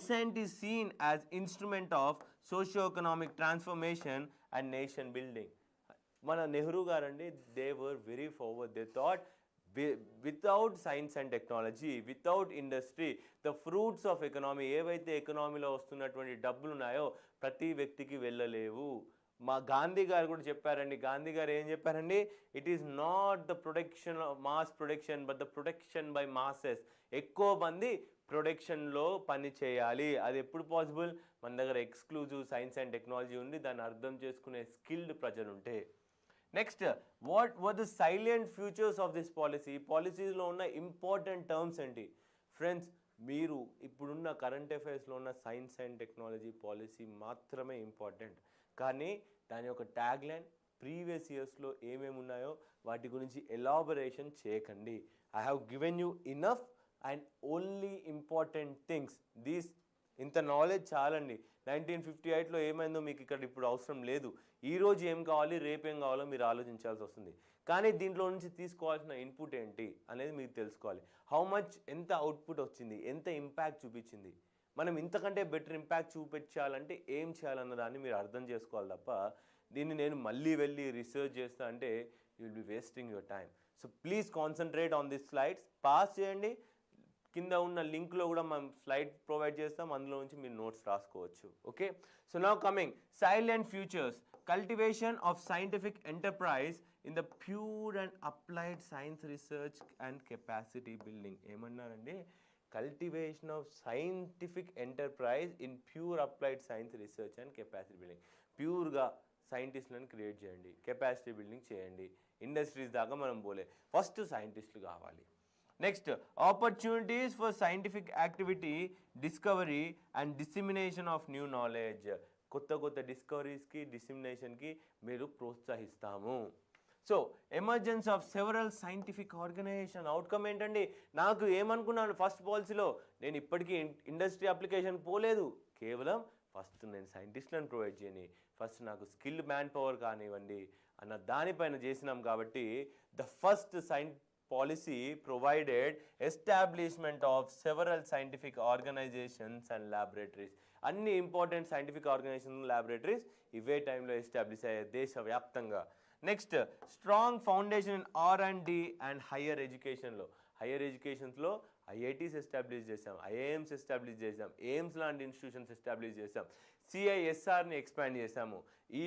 S&T is seen as instrument of socio-economic transformation and nation building. మన నెహ్రూ గారండి, they were very forward. They thought without science and technology, without industry, the fruits of economy, ఏవైతే ఎకనామీలో వస్తున్నటువంటి డబ్బులు ఉన్నాయో ప్రతి వ్యక్తికి వెళ్ళలేవు. మా గాంధీ గారు కూడా చెప్పారండి. గాంధీ గారు ఏం చెప్పారండి, it is not the production mass production but the production by masses. ఎక్కువ మంది ప్రొడక్షన్లో పని చేయాలి. అది ఎప్పుడు పాసిబుల్, మన దగ్గర ఎక్స్క్లూజివ్ సైన్స్ అండ్ టెక్నాలజీ ఉంది, దాన్ని అర్థం చేసుకునే స్కిల్డ్ ప్రజలు ఉంటే. Next, what were the silent features of this policy? పాలసీలో ఉన్న ఇంపార్టెంట్ టర్మ్స్ ఏంటి? ఫ్రెండ్స్, మీరు ఇప్పుడున్న కరెంట్ అఫైర్స్లో ఉన్న సైన్స్ అండ్ టెక్నాలజీ పాలసీ మాత్రమే ఇంపార్టెంట్. కానీ దాని యొక్క ట్యాగ్ లైన్ ప్రీవియస్ ఇయర్స్లో ఏమేమి ఉన్నాయో వాటి గురించి ఎలాబరేషన్ చేయకండి. I have given you enough and only important things. ఇంత నాలెడ్జ్ చాలండి. 1958లో ఏమైందో మీకు ఇక్కడ ఇప్పుడు అవసరం లేదు. ఈరోజు ఏం కావాలి, రేపేం కావాలో మీరు ఆలోచించాల్సి వస్తుంది. కానీ దీంట్లో నుంచి తీసుకోవాల్సిన ఇన్పుట్ ఏంటి అనేది మీరు తెలుసుకోవాలి. హౌ మచ్, ఎంత అవుట్పుట్ వచ్చింది, ఎంత ఇంపాక్ట్ చూపించింది, మనం ఇంతకంటే బెటర్ ఇంపాక్ట్ చూపించాలంటే ఏం చేయాలన్న దాన్ని మీరు అర్థం చేసుకోవాలి తప్ప దీన్ని నేను మళ్ళీ వెళ్ళి రీసెర్చ్ చేస్తా అంటే you will be wasting your time. So please concentrate on this slides. Pass చేయండి. కింద ఉన్న లింక్లో కూడా మనం స్లైడ్ ప్రొవైడ్ చేస్తాం, అందులో నుంచి మీరు నోట్స్ రాసుకోవచ్చు. Okay, so now coming salient features, cultivation of scientific enterprise in the pure and applied science research and capacity building. ఏమన్నారండి, cultivation of scientific enterprise in pure applied science research and capacity building. ప్యూర్గా సైంటిస్టులను create చేయండి, capacity building చేయండి. Industries దాకా మనం పోలే, first సైంటిస్టులు కావాలి. Next, opportunities for scientific activity, discovery and dissemination of new knowledge. కొత్త కొత్త డిస్కవరీస్కి, డిసిమినేషన్కి మీరు ప్రోత్సహిస్తాము. So emergence of several scientific organization. Outcome ఏంటండి? నాకు ఏమనుకున్నాను ఫస్ట్ పాలసీలో, నేను ఇప్పటికీ ఇండస్ట్రీ అప్లికేషన్ పోలేదు, కేవలం ఫస్ట్ నేను సైంటిస్టులను ప్రొవైడ్ చేయని, ఫస్ట్ నాకు స్కిల్డ్ మ్యాన్ పవర్ కానివ్వండి అన్న దానిపైన చేసినాం. కాబట్టి the first policy provided establishment of several scientific organizations and laboratories. అన్ని ఇంపార్టెంట్ సైంటిఫిక్ ఆర్గనైజేషన్, ల్యాబొరేటరీస్ ఇవే టైంలో ఎస్టాబ్లిష్ అయ్యాయి దేశవ్యాప్తంగా. Next, strong foundation in R&D and higher ఎడ్యుకేషన్లో. హయ్యర్ ఎడ్యుకేషన్స్లో ఐఐటీస్ ఎస్టాబ్లిష్ చేసాం, ఐఐఎమ్స్ ఎస్టాబ్లిష్ చేసాం, ఎయిమ్స్ లాంటి ఇన్స్టిట్యూషన్స్ ఎస్టాబ్లిష్ చేసాం, CISRని ఎక్స్పాండ్ చేసాము. ఈ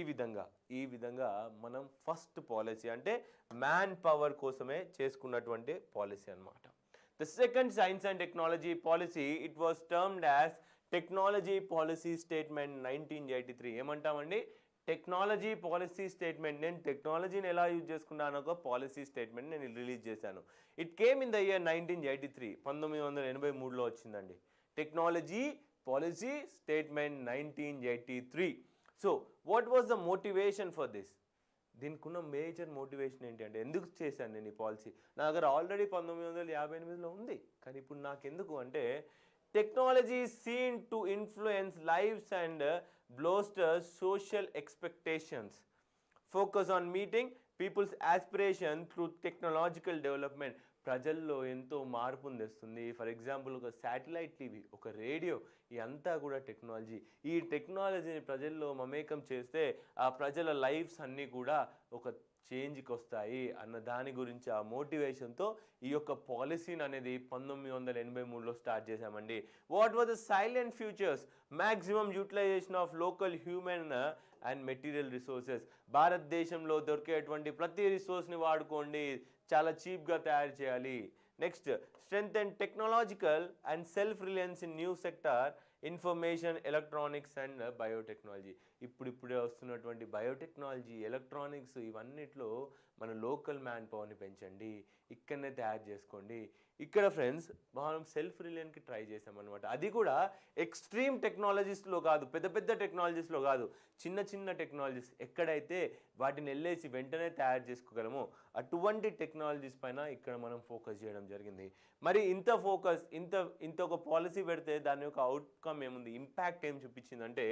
విధంగా మనం ఫస్ట్ పాలసీ అంటే మ్యాన్ పవర్ కోసమే చేసుకున్నటువంటి పాలసీ అన్నమాట. The second science and technology policy, it was termed as technology policy statement 1983. ఏమంటామండి? Technology policy statement. నేను టెక్నాలజీని ఎలా యూజ్ చేసుకున్నాను ఒక పాలసీ స్టేట్మెంట్ నేను రిలీజ్ చేశాను. It came in the year 1983. 1983లో వచ్చిందండి technology policy statement 1983. So what was the motivation for this? దీనికి ఉన్న మేజర్ మోటివేషన్ ఏంటి అంటే, ఎందుకు చేశాను నేను ఈ పాలసీ? నా దగ్గర ఆల్రెడీ 1958లో ఉంది, కానీ ఇప్పుడు నాకెందుకు అంటే, technology seen to influence lives and bolster social expectations, focus on meeting people's aspiration through technological development. ప్రజల్లో ఎంతో మార్పును తెస్తుంది. ఫర్ ఎగ్జాంపుల్, ఒక శాటిలైట్ టీవీ, ఒక రేడియో, ఇదంతా కూడా టెక్నాలజీ. ఈ టెక్నాలజీని ప్రజల్లో మమేకం చేస్తే ఆ ప్రజల లైఫ్స్ అన్నీ కూడా ఒక చేంజ్కి వస్తాయి అన్న దాని గురించి ఆ మోటివేషన్తో ఈ యొక్క పాలసీని అనేది 1983లో స్టార్ట్ చేశామండి. What was the silent futures? Maximum utilization of local human and material resources. భారతదేశంలో దొరికేటువంటి ప్రతి రిసోర్స్ని వాడుకోండి, చాలా చీప్గా తయారు చేయాలి. Next, strength and technological and self reliance in new sector, information, electronics and biotechnology. ఇప్పుడిప్పుడే వస్తున్నటువంటి బయోటెక్నాలజీ, ఎలక్ట్రానిక్స్, ఇవన్నిట్లో మన లోకల్ మ్యాన్ పవర్ని పెంచండి, ఇక్కడనే తయారు చేసుకోండి. ఇక్కడ ఫ్రెండ్స్ మనం సెల్ఫ్ రిలయన్కి ట్రై చేసామన్నమాట. అది కూడా ఎక్స్ట్రీమ్ టెక్నాలజీస్లో కాదు, పెద్ద పెద్ద టెక్నాలజీస్లో కాదు, చిన్న చిన్న టెక్నాలజీస్ ఎక్కడైతే వాటిని వెళ్ళేసి వెంటనే తయారు చేసుకోగలమో అటువంటి టెక్నాలజీస్ పైన ఇక్కడ మనం ఫోకస్ చేయడం జరిగింది. మరి ఇంత ఫోకస్, ఇంత ఒక పాలసీ పెడితే దాని యొక్క అవుట్కమ్ ఏముంది, ఇంపాక్ట్ ఏం చూపించిందంటే,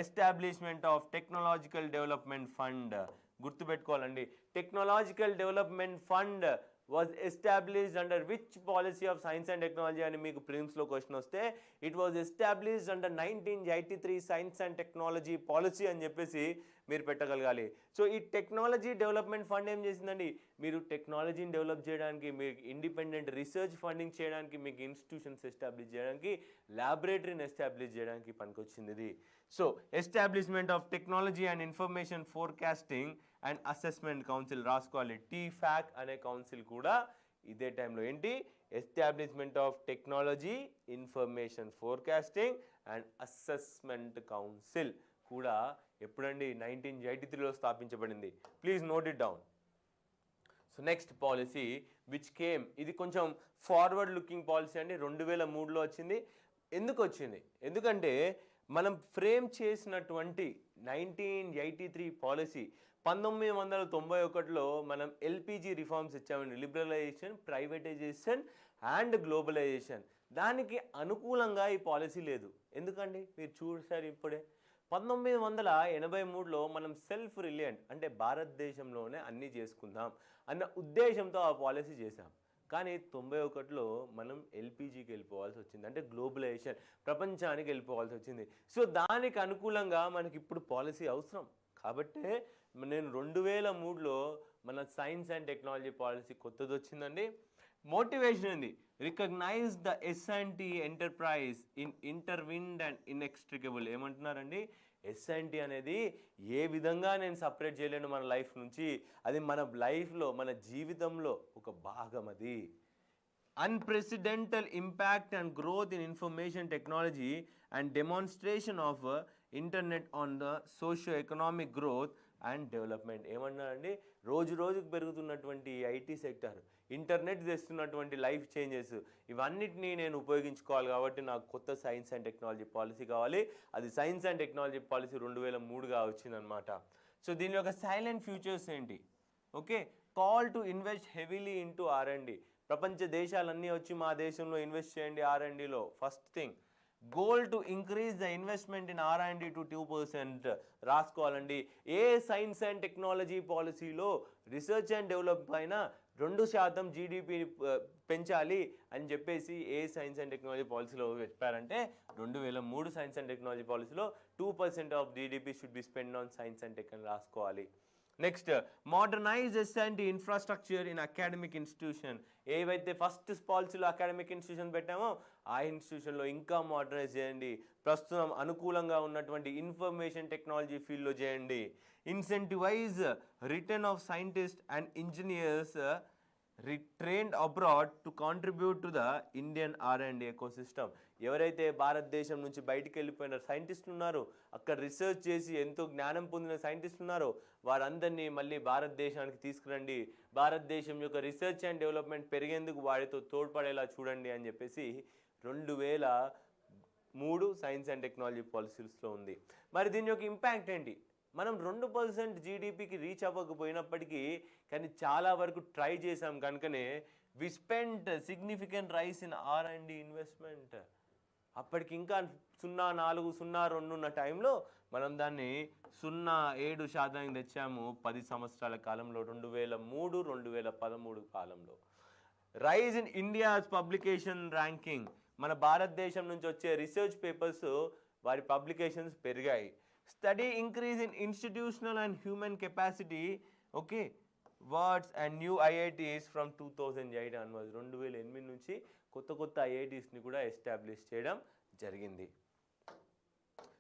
establishment of technological development fund. గుర్తుపెట్టుకోవాలండి, technological development fund was established under which policy of science and technology అని మీకు ప్రిలిమ్స్లో క్వశ్చన్ వస్తే, it was established under 1983 science and technology policy అని చెప్పేసి మీరు పెట్టగలగాలి. సో ఈ టెక్నాలజీ డెవలప్మెంట్ ఫండ్ ఏం చేసిందండి, మీరు టెక్నాలజీని డెవలప్ చేయడానికి, మీకు ఇండిపెండెంట్ రీసెర్చ్ ఫండింగ్ చేయడానికి, మీకు ఇన్స్టిట్యూషన్స్ ఎస్టాబ్లిష్ చేయడానికి, ల్యాబొరేటరీని ఎస్టాబ్లిష్ చేయడానికి పనికొచ్చింది ఇది. So establishment of technology and information forecasting and assessment council, రాసుకోవాలి, TFAC అనే కౌన్సిల్ కూడా ఇదే టైంలో ఏంటి, establishment of technology, information forecasting and assessment council కూడా ఎప్పుడండి, 1983లో స్థాపించబడింది. Please note it down. So next policy which came, ఇది కొంచెం ఫార్వర్డ్ లుకింగ్ పాలసీ అండి, 2003లో వచ్చింది. ఎందుకు వచ్చింది? ఎందుకంటే మనం ఫ్రేమ్ చేసినటువంటి 1983 పాలసీ 1991లో మనం LPG రిఫార్మ్స్ ఇచ్చామండి, లిబరలైజేషన్, ప్రైవేటైజేషన్ అండ్ గ్లోబలైజేషన్. దానికి అనుకూలంగా ఈ పాలసీ లేదు. ఎందుకండి? మీరు చూసారు ఇప్పుడే 1983లో మనం సెల్ఫ్ రిలయంట్ అంటే భారతదేశంలోనే అన్నీ చేసుకుందాం అన్న ఉద్దేశంతో ఆ పాలసీ చేశాం. కానీ 91లో మనం LPGకి వెళ్ళిపోవాల్సి వచ్చింది, అంటే గ్లోబలైజేషన్, ప్రపంచానికి వెళ్ళిపోవాల్సి వచ్చింది. సో దానికి అనుకూలంగా మనకి ఇప్పుడు పాలసీ అవసరం. కాబట్టే నేను 2003లో మన సైన్స్ అండ్ టెక్నాలజీ పాలసీ కొత్తది వచ్చిందండి. మోటివేషన్ ఉంది, recognise the S&T enterprise in intertwined and inextricable. ఏమంటున్నారండి, S&T అనేది ఏ విధంగా నేను సపరేట్ చేయలేను మన లైఫ్ నుంచి, అది మన లైఫ్లో, మన జీవితంలో ఒక భాగం. అది unprecedented impact and growth in information technology and demonstration of internet on the socio-economic growth and development. ఏమన్నారండి, రోజు రోజుకు పెరుగుతున్నటువంటి ఐటీ సెక్టర్, ఇంటర్నెట్ తెస్తున్నటువంటి లైఫ్ చేంజెస్, ఇవన్నిటినీ నేను ఉపయోగించుకోవాలి కాబట్టి నాకు కొత్త సైన్స్ అండ్ టెక్నాలజీ పాలసీ కావాలి. అది సైన్స్ అండ్ టెక్నాలజీ పాలసీ 2003గా వచ్చిందనమాట. సో దీని యొక్క సైలెంట్ ఫ్యూచర్స్ ఏంటి? Okay, call to invest heavily into R&D. ప్రపంచ దేశాలన్నీ వచ్చి మా దేశంలో ఇన్వెస్ట్ చేయండి R&Dలో. First thing, goal to increase the investment in R&D to 2% రాసుకోవాలండి. ఏ సైన్స్ అండ్ టెక్నాలజీ పాలసీలో రీసెర్చ్ అండ్ డెవలప్ పైన 2% జీడిపి పెంచాలి అని చెప్పేసి ఏ సైన్స్ అండ్ టెక్నాలజీ పాలసీలో చెప్పారంటే 2003 సైన్స్ అండ్ టెక్నాలజీ పాలసీలో 2% of GDP should be spend on science and tech అని రాసుకోవాలి. Next, modernize S and T infrastructure in academic institution. ఏవైతే ఫస్ట్ పాలసీలో అకాడమిక్ ఇన్స్టిట్యూషన్ పెట్టామో ఆ ఇన్స్టిట్యూషన్లో ఇంకా మోడర్నైజ్ చేయండి. ప్రస్తుతం అనుకూలంగా ఉన్నటువంటి ఇన్ఫర్మేషన్ టెక్నాలజీ ఫీల్డ్లో చేయండి. Incentivise return of scientist and engineers trained abroad to contribute to the Indian R&D ecosystem. ఎవరైతే భారతదేశం నుంచి బయటికి వెళ్ళిపోయిన సైంటిస్టులు ఉన్నారో, అక్కడ రీసెర్చ్ చేసి ఎంతో జ్ఞానం పొందిన సైంటిస్టులు ఉన్నారో వారందరినీ మళ్ళీ భారతదేశానికి తీసుకురండి. భారతదేశం యొక్క రీసెర్చ్ అండ్ డెవలప్మెంట్ పెరిగేందుకు వారితో తోడ్పడేలా చూడండి అని చెప్పేసి 2003 సైన్స్ అండ్ టెక్నాలజీ పాలసీస్లో ఉంది. మరి దీని యొక్క ఇంపాక్ట్ ఏంటి? మనం 2% జీడిపికి రీచ్ అవ్వకపోయినప్పటికీ కానీ చాలా వరకు ట్రై చేసాం కనుకనే we spent significant rise in R&D investment. అప్పటికి ఇంకా 0.4, 0.2 ఉన్న టైంలో మనం దాన్ని 0.7% తెచ్చాము 10 సంవత్సరాల కాలంలో, 2003, 2013 కాలంలో. Rise in India's publication ranking. మన భారతదేశం నుంచి వచ్చే రీసెర్చ్ పేపర్స్ వారి పబ్లికేషన్స్ పెరిగాయి. Study increase in institutional and human capacity, okay, words and new IITs from 2008 onwards. 2008 నుంచి కొత్త IITsని కూడా ఎస్టాబ్లిష్ చేయడం జరిగింది.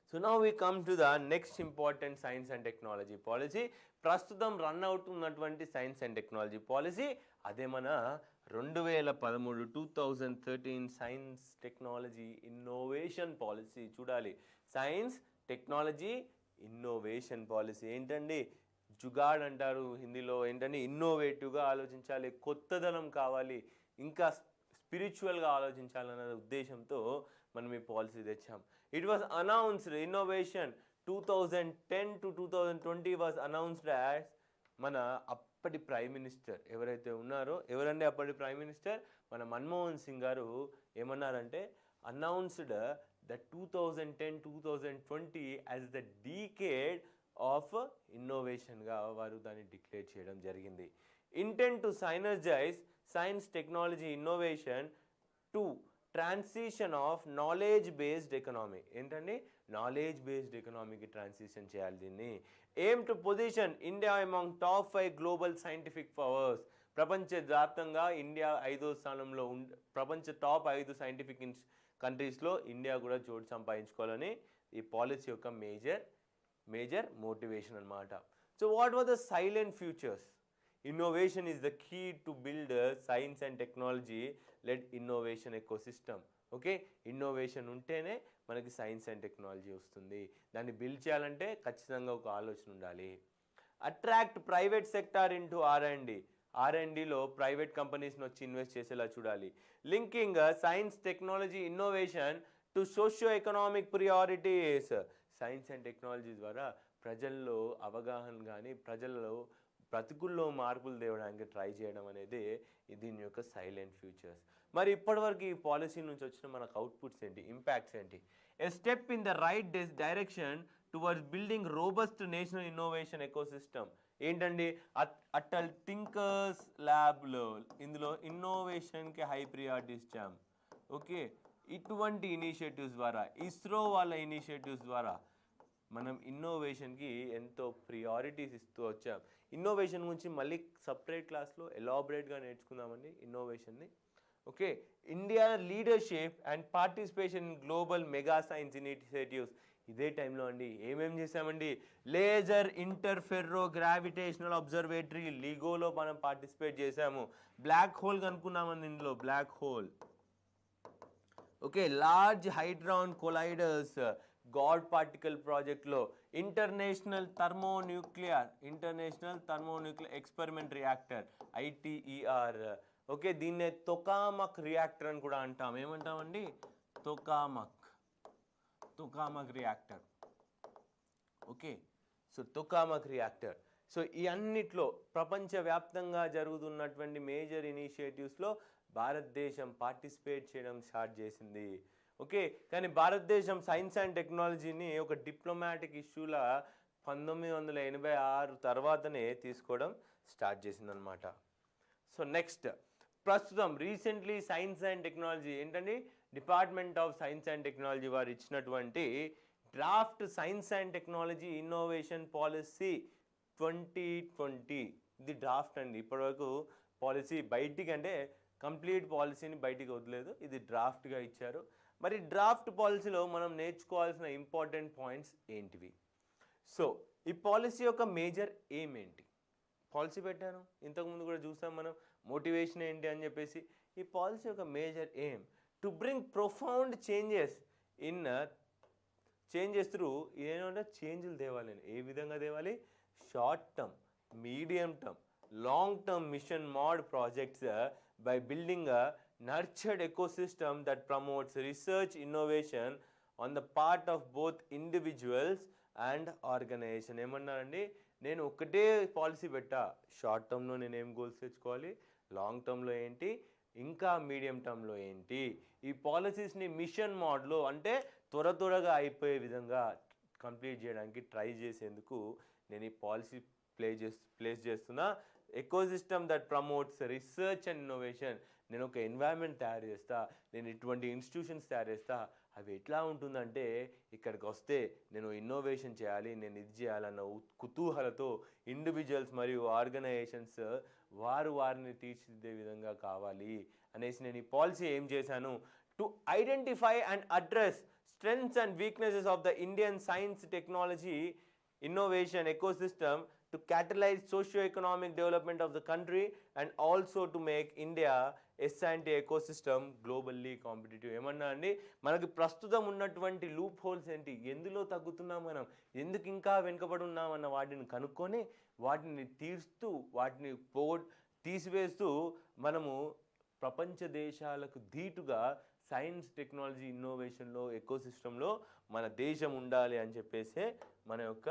So now we come to the next important science and technology policy. ప్రస్తుతం రన్ అవుతున్నటువంటి science and technology policy అదే మన 2013 science technology innovation policy. చూడాలి, సైన్స్ టెక్నాలజీ ఇన్నోవేషన్ పాలసీ ఏంటండి? జుగాడ్ అంటారు హిందీలో. ఏంటంటే ఇన్నోవేటివ్గా ఆలోచించాలి, కొత్తదనం కావాలి, ఇంకా స్పిరిచువల్గా ఆలోచించాలన్న ఉద్దేశంతో మనం ఈ పాలసీ తెచ్చాం. It was announced innovation 2010 to 2020 was announced as మన అప్పటి ప్రైమ్ మినిస్టర్ ఎవరైతే ఉన్నారో, ఎవరంటే అప్పటి ప్రైమ్ మినిస్టర్ మన మన్మోహన్ సింగ్ గారు ఏమన్నారంటే announced the 2010-2020 as the decade of innovation గా వారు దాన్ని డిక్లేర్ చేయడం జరిగింది. Intent to synergise science technology innovation to transition of knowledge based economy. ఏంటండి? నాలెడ్జ్ బేస్డ్ ఎకనామీకి ట్రాన్సిషన్ చేయాలి దీన్ని. Aim to position India among top 5 global scientific powers. ప్రపంచవ్యాప్తంగా ఇండియా 5వ స్థానంలో ప్రపంచ టాప్ 5 సైంటిఫిక్ కంట్రీస్లో ఇండియా కూడా చోటు సంపాదించుకోవాలని ఈ పాలసీ యొక్క మేజర్ మోటివేషన్ అన్నమాట. So what were the silent futures? Innovation is the key to build science and technology led innovation ecosystem. Okay, innovation ఉంటేనే మనకి సైన్స్ అండ్ టెక్నాలజీ వస్తుంది. దాన్ని బిల్డ్ చేయాలంటే ఖచ్చితంగా ఒక ఆలోచన ఉండాలి. అట్రాక్ట్ ప్రైవేట్ సెక్టార్ ఇంటూ R&Dలో ప్రైవేట్ కంపెనీస్ని వచ్చి ఇన్వెస్ట్ చేసేలా చూడాలి. Linking science technology innovation to socio economic priorities. Science and technology ద్వారా ప్రజల్లో అవగాహన కానీ ప్రజల్లో బ్రతుకుల్లో మార్పులు తేవడానికి ట్రై చేయడం అనేది దీని యొక్క సైలెంట్ ఫ్యూచర్స్. మరి ఇప్పటివరకు ఈ పాలసీ నుంచి వచ్చిన మనకు అవుట్పుట్స్ ఏంటి, ఇంపాక్ట్స్ ఏంటి? A step in the right direction towards building robust national innovation ecosystem. ఏంటండి? అటల్ థింకర్స్ ల్యాబ్లో ఇందులో ఇన్నోవేషన్కి హై ప్రియారిటీ ఇచ్చాం. ఓకే, ఇటువంటి ఇనిషియేటివ్స్ ద్వారా, ఇస్రో వాళ్ళ ఇనిషియేటివ్స్ ద్వారా మనం ఇన్నోవేషన్కి ఎంతో ప్రియారిటీస్ ఇస్తూ వచ్చాం. ఇన్నోవేషన్ గురించి మళ్ళీ సపరేట్ క్లాస్లో ఎలాబరేట్గా నేర్చుకుందామండి ఇన్నోవేషన్ని. Okay, India leadership and participation in global mega science initiatives. ఇదే టైంలో అండి ఏమేం చేసామండి, లేజర్ ఇంటర్ఫెర్రో గ్రావిటేషనల్ అబ్జర్వేటరీ లిగోలో మనం పార్టిసిపేట్ చేసాము. బ్లాక్ హోల్ కనుక్కున్నామండి ఇందులో, black hole. Okay, large hadron colliders god particle ప్రాజెక్ట్లో, international thermonuclear experiment reactor ITER. Okay, దీన్నే తొకామక్ రియాక్టర్ అని కూడా అంటాం. ఏమంటామండి, tokamak reactor. Okay, so tokamak reactor. So ఈ అన్నిట్లో ప్రపంచవ్యాప్తంగా జరుగుతున్నటువంటి మేజర్ ఇనిషియేటివ్స్లో భారతదేశం పార్టిసిపేట్ చేయడం స్టార్ట్ చేసింది. ఓకే, కానీ భారతదేశం సైన్స్ అండ్ టెక్నాలజీని ఒక డిప్లొమాటిక్ ఇష్యూలా 1986 తర్వాతనే తీసుకోవడం స్టార్ట్ చేసిందనమాట. సో నెక్స్ట్, ప్రస్తుతం రీసెంట్లీ సైన్స్ అండ్ టెక్నాలజీ ఏంటండి, department of science and technology వారు ఇచ్చినటువంటి draft science and technology innovation policy 2020. ఇది డ్రాఫ్ట్ అండి, ఇప్పటివరకు పాలసీ బయటికి అంటే కంప్లీట్ పాలసీని బయటికి వదిలేదు, ఇది డ్రాఫ్ట్గా ఇచ్చారు. మరి డ్రాఫ్ట్ పాలసీలో మనం నేర్చుకోవాల్సిన ఇంపార్టెంట్ పాయింట్స్ ఏంటివి? సో ఈ పాలసీ యొక్క మేజర్ ఎయిమ్ ఏంటి? పాలసీ పెట్టాను, ఇంతకుముందు కూడా చూసాం మనం, మోటివేషన్ ఏంటి అని చెప్పేసి. ఈ పాలసీ యొక్క major aim to bring profound changes through ఏమంటే చేంజ్లు తేవాలి. ఏ విధంగా తేవాలి? Short term, medium term, long term mission mode projects by building a nurtured ecosystem that promotes research innovation on the part of both individuals and organization. ఏమన్నారండి, నేను ఒకటే policy పెట్టా, short టర్మ్లో నేను ఏం గోల్స్ తెచ్చుకోవాలి, లాంగ్ టర్మ్లో ఏంటి, ఇంకా మీడియం టర్మ్లో ఏంటి. ఈ పాలసీస్ని మిషన్ మోడ్లో అంటే త్వరగా అయిపోయే విధంగా కంప్లీట్ చేయడానికి ట్రై చేసేందుకు నేను ఈ పాలసీ ప్లేస్ చేస్తున్నా. Ecosystem that promotes research and innovation. నేను ఒక ఎన్వైరన్మెంట్ తయారు చేస్తా, నేను ఇటువంటి ఇన్స్టిట్యూషన్స్ తయారు చేస్తా. అవి ఎట్లా ఉంటుందంటే, ఇక్కడికి వస్తే నేను ఇన్నోవేషన్ చేయాలి, నేను ఇది చేయాలన్న కుతూహలతో ఇండివిజువల్స్ మరియు ఆర్గనైజేషన్స్ వారిని తీర్చిదిద్దే విధంగా కావాలి అనేసి నేను ఈ పాలసీ ఏం చేశాను, to identify and address strengths and weaknesses of the Indian science technology innovation ecosystem to catalyze socio-economic development of the country and also to make India a science ecosystem globally competitive. ఏమన్నా అండి, మనకి ప్రస్తుతం ఉన్నటువంటి loop holes ఏంటి, ఎందులో తగ్గుతున్నాం మనం, ఎందుకు ఇంకా వెనుకబడి ఉన్నామన్న వాటిని కనుక్కొని వాటిని వాటిని తీసివేస్తూ మనము ప్రపంచ దేశాలకు ధీటుగా సైన్స్ టెక్నాలజీ ఇన్నోవేషన్లో ఎకోసిస్టంలో మన దేశం ఉండాలి అని చెప్పేసే మన యొక్క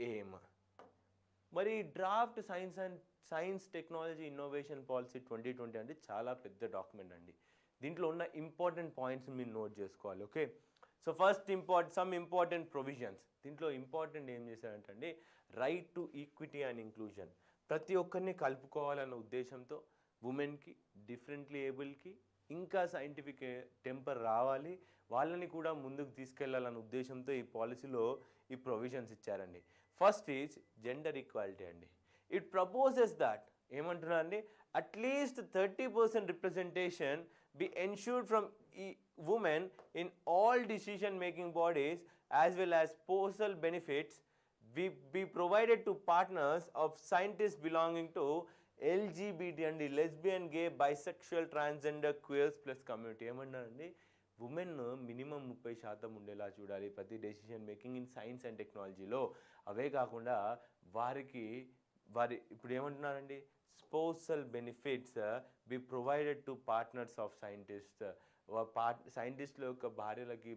ఎయిమ్. మరి draft science technology innovation policy 2020 అంటే చాలా పెద్ద డాక్యుమెంట్ అండి. దీంట్లో ఉన్న ఇంపార్టెంట్ పాయింట్స్ మీరు నోట్ చేసుకోవాలి. Okay, so first some important provisions. దీంట్లో ఇంపార్టెంట్ ఏం చేశారంటే, right to equity and inclusion. ప్రతి ఒక్కరిని కలుపుకోవాలన్న ఉద్దేశంతో ఉమెన్కి, డిఫరెంట్లీ ఏబుల్కి, ఇంకా సైంటిఫిక్ టెంపర్ రావాలి, వాళ్ళని కూడా ముందుకు తీసుకెళ్లాలన్న ఉద్దేశంతో ఈ పాలసీలో ఈ ప్రొవిజన్స్ ఇచ్చారండి. ఫస్ట్ ఈజ్ జెండర్ ఈక్వాలిటీ అండి. ఇట్ ప్రపోజెస్ దట్ ఏమంటున్నా అండి, at least 30% representation be ensured from women in all decision making bodies as well as postal benefits be provided to partners of scientists belonging to LGBT అండి, lesbian, gay, bisexual, transgender, queers plus community. ఏమన్నారండి, women minimum 30% ఉండేలా చూడాలి ప్రతి decision making in science and టెక్నాలజీలో. అవే కాకుండా ఇప్పుడు ఏమంటున్నారండి, spousal benefits be provided to partners of scientist. సైంటిస్టుల యొక్క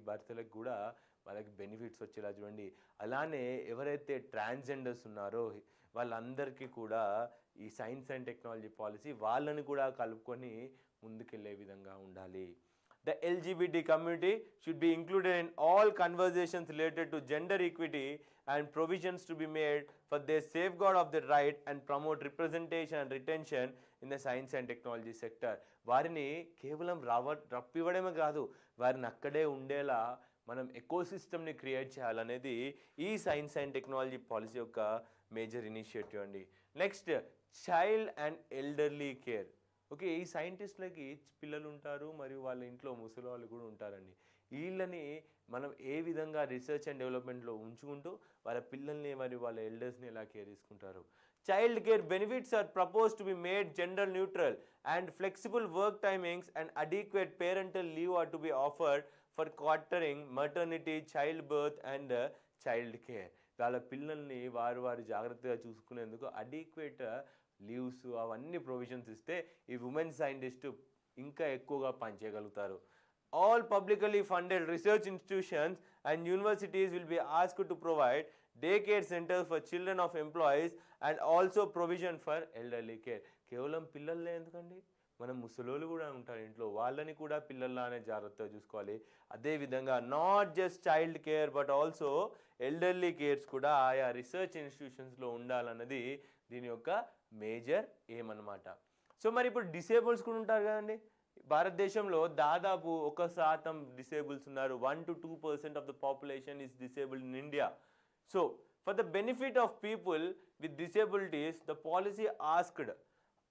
భర్తలకు కూడా వాళ్ళకి బెనిఫిట్స్ వచ్చేలా చూడండి. అలానే ఎవరైతే ట్రాన్స్జెండర్స్ ఉన్నారో వాళ్ళందరికీ కూడా ఈ సైన్స్ అండ్ టెక్నాలజీ పాలసీ వాళ్ళని కూడా కలుపుకొని ముందుకెళ్ళే విధంగా ఉండాలి. The LGBT community should be included in all conversations related to gender equity and provisions to be made for their safeguard of the right and promote representation and retention in the science and technology sector. వారిని కేవలం రప్పివ్వడమే కాదు, వారిని అక్కడే ఉండేలా మనం ఎకోసిస్టమ్ని create చేయాలనేది ఈ science and technology policy యొక్క మేజర్ ఇనిషియేటివ్ అండి. Next, child and elderly care. Okay, ఈ సైంటిస్టులకి పిల్లలు ఉంటారు మరియు వాళ్ళ ఇంట్లో ముసలి వాళ్ళు కూడా ఉంటారండి. వీళ్ళని మనం ఏ విధంగా రీసెర్చ్ అండ్ డెవలప్మెంట్లో ఉంచుకుంటూ వాళ్ళ పిల్లల్ని మరియు వాళ్ళ ఎల్డర్స్ని ఎలా కేర్ తీసుకుంటారు. Child care benefits are propose to be made gender neutral and flexible work timings and adequate parental leave are to be offered for quartering maternity, childbirth and child care. వాళ్ళ పిల్లల్ని వారు జాగ్రత్తగా చూసుకునేందుకు adequate leaves అవన్నీ provisions ఇస్తే ఈ women scientist ఇంకా ఎక్కువగా పనిచేయగలుగుతారు. All publicly funded research institutions and universities will be asked to provide daycare centers for children of employees and also provision for elderly care. కేవలం పిల్లలే ఎందుకండి, మనం ముసలోళ్ళు కూడా ఉంటారు ఇంట్లో, వాళ్ళని కూడా పిల్లల్లానే జాగ్రత్తగా చూసుకోవాలి. అదేవిధంగా not just child care but also elderly cares కూడా ఆయా రీసెర్చ్ ఇన్స్టిట్యూషన్స్లో ఉండాలన్నది దీని యొక్క మేజర్ ఎయిమ్ అన్నమాట. సో మరి ఇప్పుడు డిసేబుల్స్ కూడా ఉంటారు కదండి. భారతదేశంలో దాదాపు 1% డిసేబుల్స్ ఉన్నారు. 1 to 2% of the population is disabled in India. So for the benefit of people with disabilities the policy asked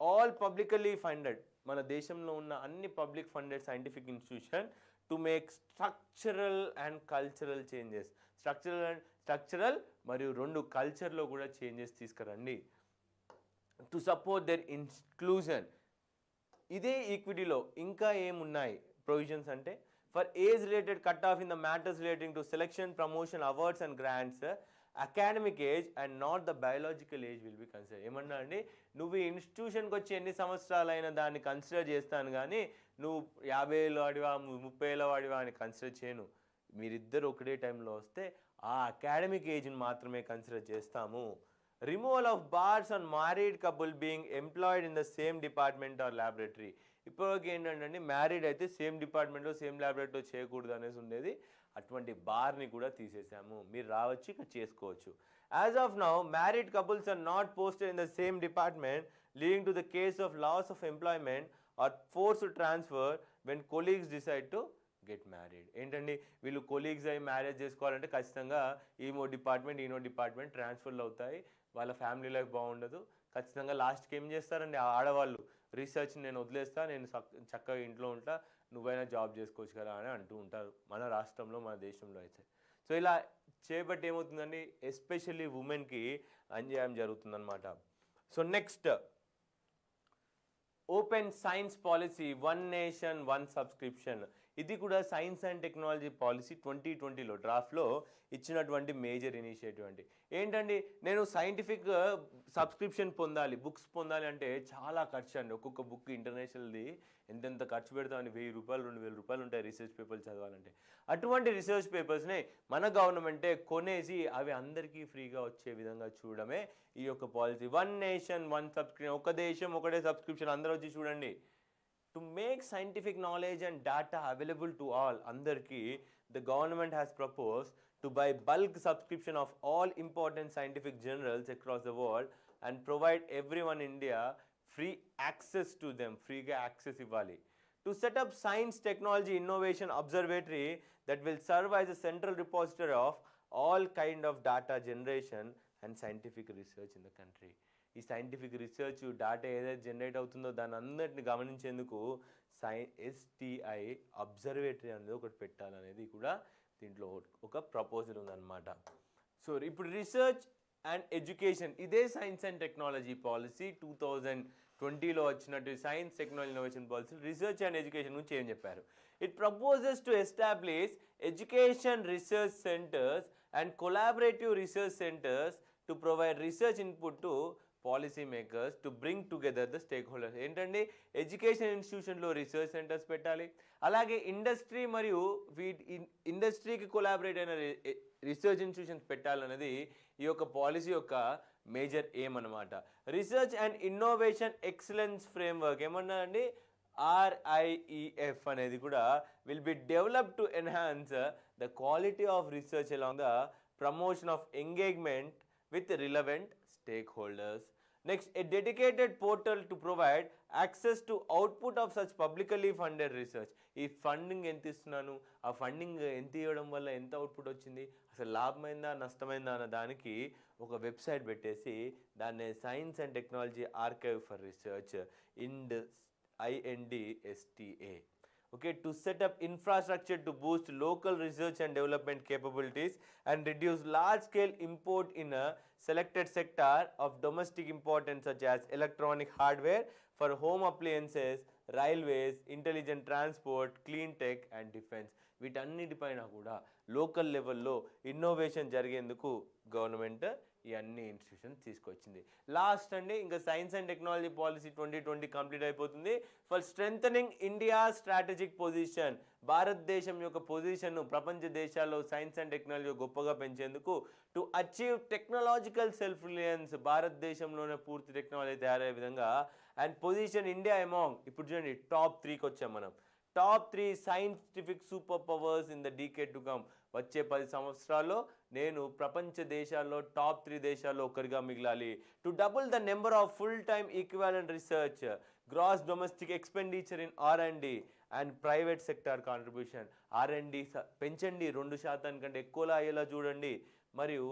all publicly funded, మన దేశంలో ఉన్న అన్ని public funded scientific institution to make structural and cultural changes. Structural మరియు 2 కల్చర్లో కూడా changes తీసుకురండి to support there inclusion. ఇదే ఈక్విటీలో ఇంకా ఏమున్నాయి ప్రొవిజన్స్ అంటే, for age related cut off in the matters relating to selection, promotion, awards and grants, academic age and not the biological age will be consider. ఏమన్నా అండి, నువ్వు ఈ ఇన్స్టిట్యూషన్కి వచ్చి ఎన్ని సంవత్సరాలైనా దాన్ని కన్సిడర్ చేస్తాను కానీ నువ్వు 50 ఏళ్ళ వాడివా 30 ఏళ్ళ వాడివా అని కన్సిడర్ చేయను. మీరిద్దరు ఒకటే టైంలో వస్తే ఆ అకాడమిక్ ఏజ్ని మాత్రమే కన్సిడర్ చేస్తాము. Removal of bars on married couple being employed in the same department or laboratory. ఇప్పటివరకు ఏంటంటే మ్యారీడ్ అయితే సేమ్ డిపార్ట్మెంట్లో సేమ్ ల్యాబొరేటరీలో చేయకూడదు అనేసి ఉండేది. అటువంటి బార్ని కూడా తీసేసాము, మీరు రావచ్చు ఇక్కడ చేసుకోవచ్చు. As of now married couples are not posted in the same department leading to the case of loss of employment or forced transfer when colleagues decide to get married. ఏంటండి, వీళ్ళు కొలీగ్స్ అయ్యి మ్యారేజ్ చేసుకోవాలంటే ఖచ్చితంగా Eno department ట్రాన్స్ఫర్లు అవుతాయి, వాళ్ళ family life బాగుండదు. ఖచ్చితంగా లాస్ట్కి ఏం చేస్తారండి ఆడవాళ్ళు, రీసెర్చ్ నేను వదిలేస్తా, నేను చక్కగా ఇంట్లో ఉంటా, నువ్వైనా జాబ్ చేసుకోవచ్చు కదా అని అంటూ ఉంటారు మన రాష్ట్రంలో, మన దేశంలో అయితే. సో ఇలా చేయబట్టి ఏమవుతుందండి, ఎస్పెషల్లీ ఉమెన్కి అన్యాయం జరుగుతుందన్నమాట. So next, open science policy, 1 nation 1 subscription. ఇది కూడా సైన్స్ అండ్ టెక్నాలజీ పాలసీ 2020లో డ్రాఫ్ట్లో ఇచ్చినటువంటి మేజర్ ఇనిషియేటివ్ అండి. ఏంటండి, నేను సైంటిఫిక్ సబ్స్క్రిప్షన్ పొందాలి, బుక్స్ పొందాలి అంటే చాలా ఖర్చు అండి. ఒక్కొక్క బుక్ ఇంటర్నేషనల్ది ఎంతెంత ఖర్చు పెడతామని, 1000 రూపాయలు 2000 రూపాయలు ఉంటాయి రీసెర్చ్ పేపర్లు చదవాలంటే. అటువంటి రీసెర్చ్ పేపర్స్ని మన గవర్నమెంటే కొనేసి అవి అందరికీ ఫ్రీగా వచ్చే విధంగా చూడడమే ఈ యొక్క పాలసీ. 1 నేషన్ 1 సబ్స్క్రిప్షన్, ఒక దేశం ఒకటే సబ్స్క్రిప్షన్, అందరూ వచ్చి చూడండి. To make scientific knowledge and data available to all, andarki, the government has proposed to buy bulk subscription of all important scientific journals across the world and provide everyone in India free access to them, free access ivali. To set up science, technology, innovation observatory that will serve as a central repository of all kind of data generation and scientific research in the country. ఈ scientific research data ఏదైతే generate అవుతుందో దాని అందరిని గమనించేందుకు STI observatory అనేది ఒకటి పెట్టాలనేది కూడా దీంట్లో ఒక ప్రపోజల్ ఉందన్నమాట. సో ఇప్పుడు రీసెర్చ్ అండ్ ఎడ్యుకేషన్, ఇదే సైన్స్ అండ్ టెక్నాలజీ పాలసీ 2020లో వచ్చినట్టు science technology innovation policy research and education గురించి ఏం చెప్పారు. It proposes to establish education research centres and collaborative research centres to provide research input to policy makers to bring together the stake holders. ఏంటండి, education ఇన్స్టిట్యూషన్లో research centres పెట్టాలి, అలాగే industry మరియు ఇండస్ట్రీకి collaborate అయిన research institutions పెట్టాలన్నది ఈ యొక్క policy యొక్క major aim అనమాట. Research and innovation excellence framework ఏమన్నా అండి, RIEF అనేది కూడా will be develop to enhance the quality of research along the promotion of engagement with relevant stakeholders. Next, a dedicated portal to provide access to output of such publicly funded research. ఈ funding ఎంత ఇస్తున్నాను, ఆ funding ఎంత ఇవ్వడం వల్ల ఎంత output వచ్చింది, అసలు లాభమైందా నష్టమైందా అన్న దానికి ఒక వెబ్సైట్ పెట్టేసి దాన్ని science and technology archive for research INDSTA okay, to set up infrastructure to boost local research and development capabilities and reduce large scale import in a selected sector of domestic importance such as electronic hardware for home appliances, railways, intelligent transport, clean tech and defense. వీటన్నిటిపైన కూడా local లెవెల్లో innovation జరిగేందుకు government ఈ అన్ని institutions తీసుకొచ్చింది. Last అండి ఇంకా science and technology policy 2020 complete అయిపోతుంది. For strengthening India strategic position, భారతదేశం యొక్క పొజిషన్ను ప్రపంచ దేశాల్లో సైన్స్ అండ్ టెక్నాలజీ గొప్పగా పెంచేందుకు, to achieve technological self Reliance, భారతదేశంలోనే పూర్తి టెక్నాలజీ తయారయ్యే విధంగా, అండ్ పొజిషన్ ఇండియా అమాంగ్, ఇప్పుడు చూడండి టాప్ 3కి వచ్చాం మనం, top 3 scientific super powers in the decade to come. వచ్చే 10 సంవత్సరాల్లో నేను ప్రపంచ దేశాల్లో టాప్ 3 దేశాల్లో ఒకరిగా మిగలాలి. To double the number of full time equivalent research, gross domestic expenditure in R&D and private sector contribution. R&D పెంచండి, 2% కంటే ఎక్కువలా అయ్యేలా చూడండి. మరియు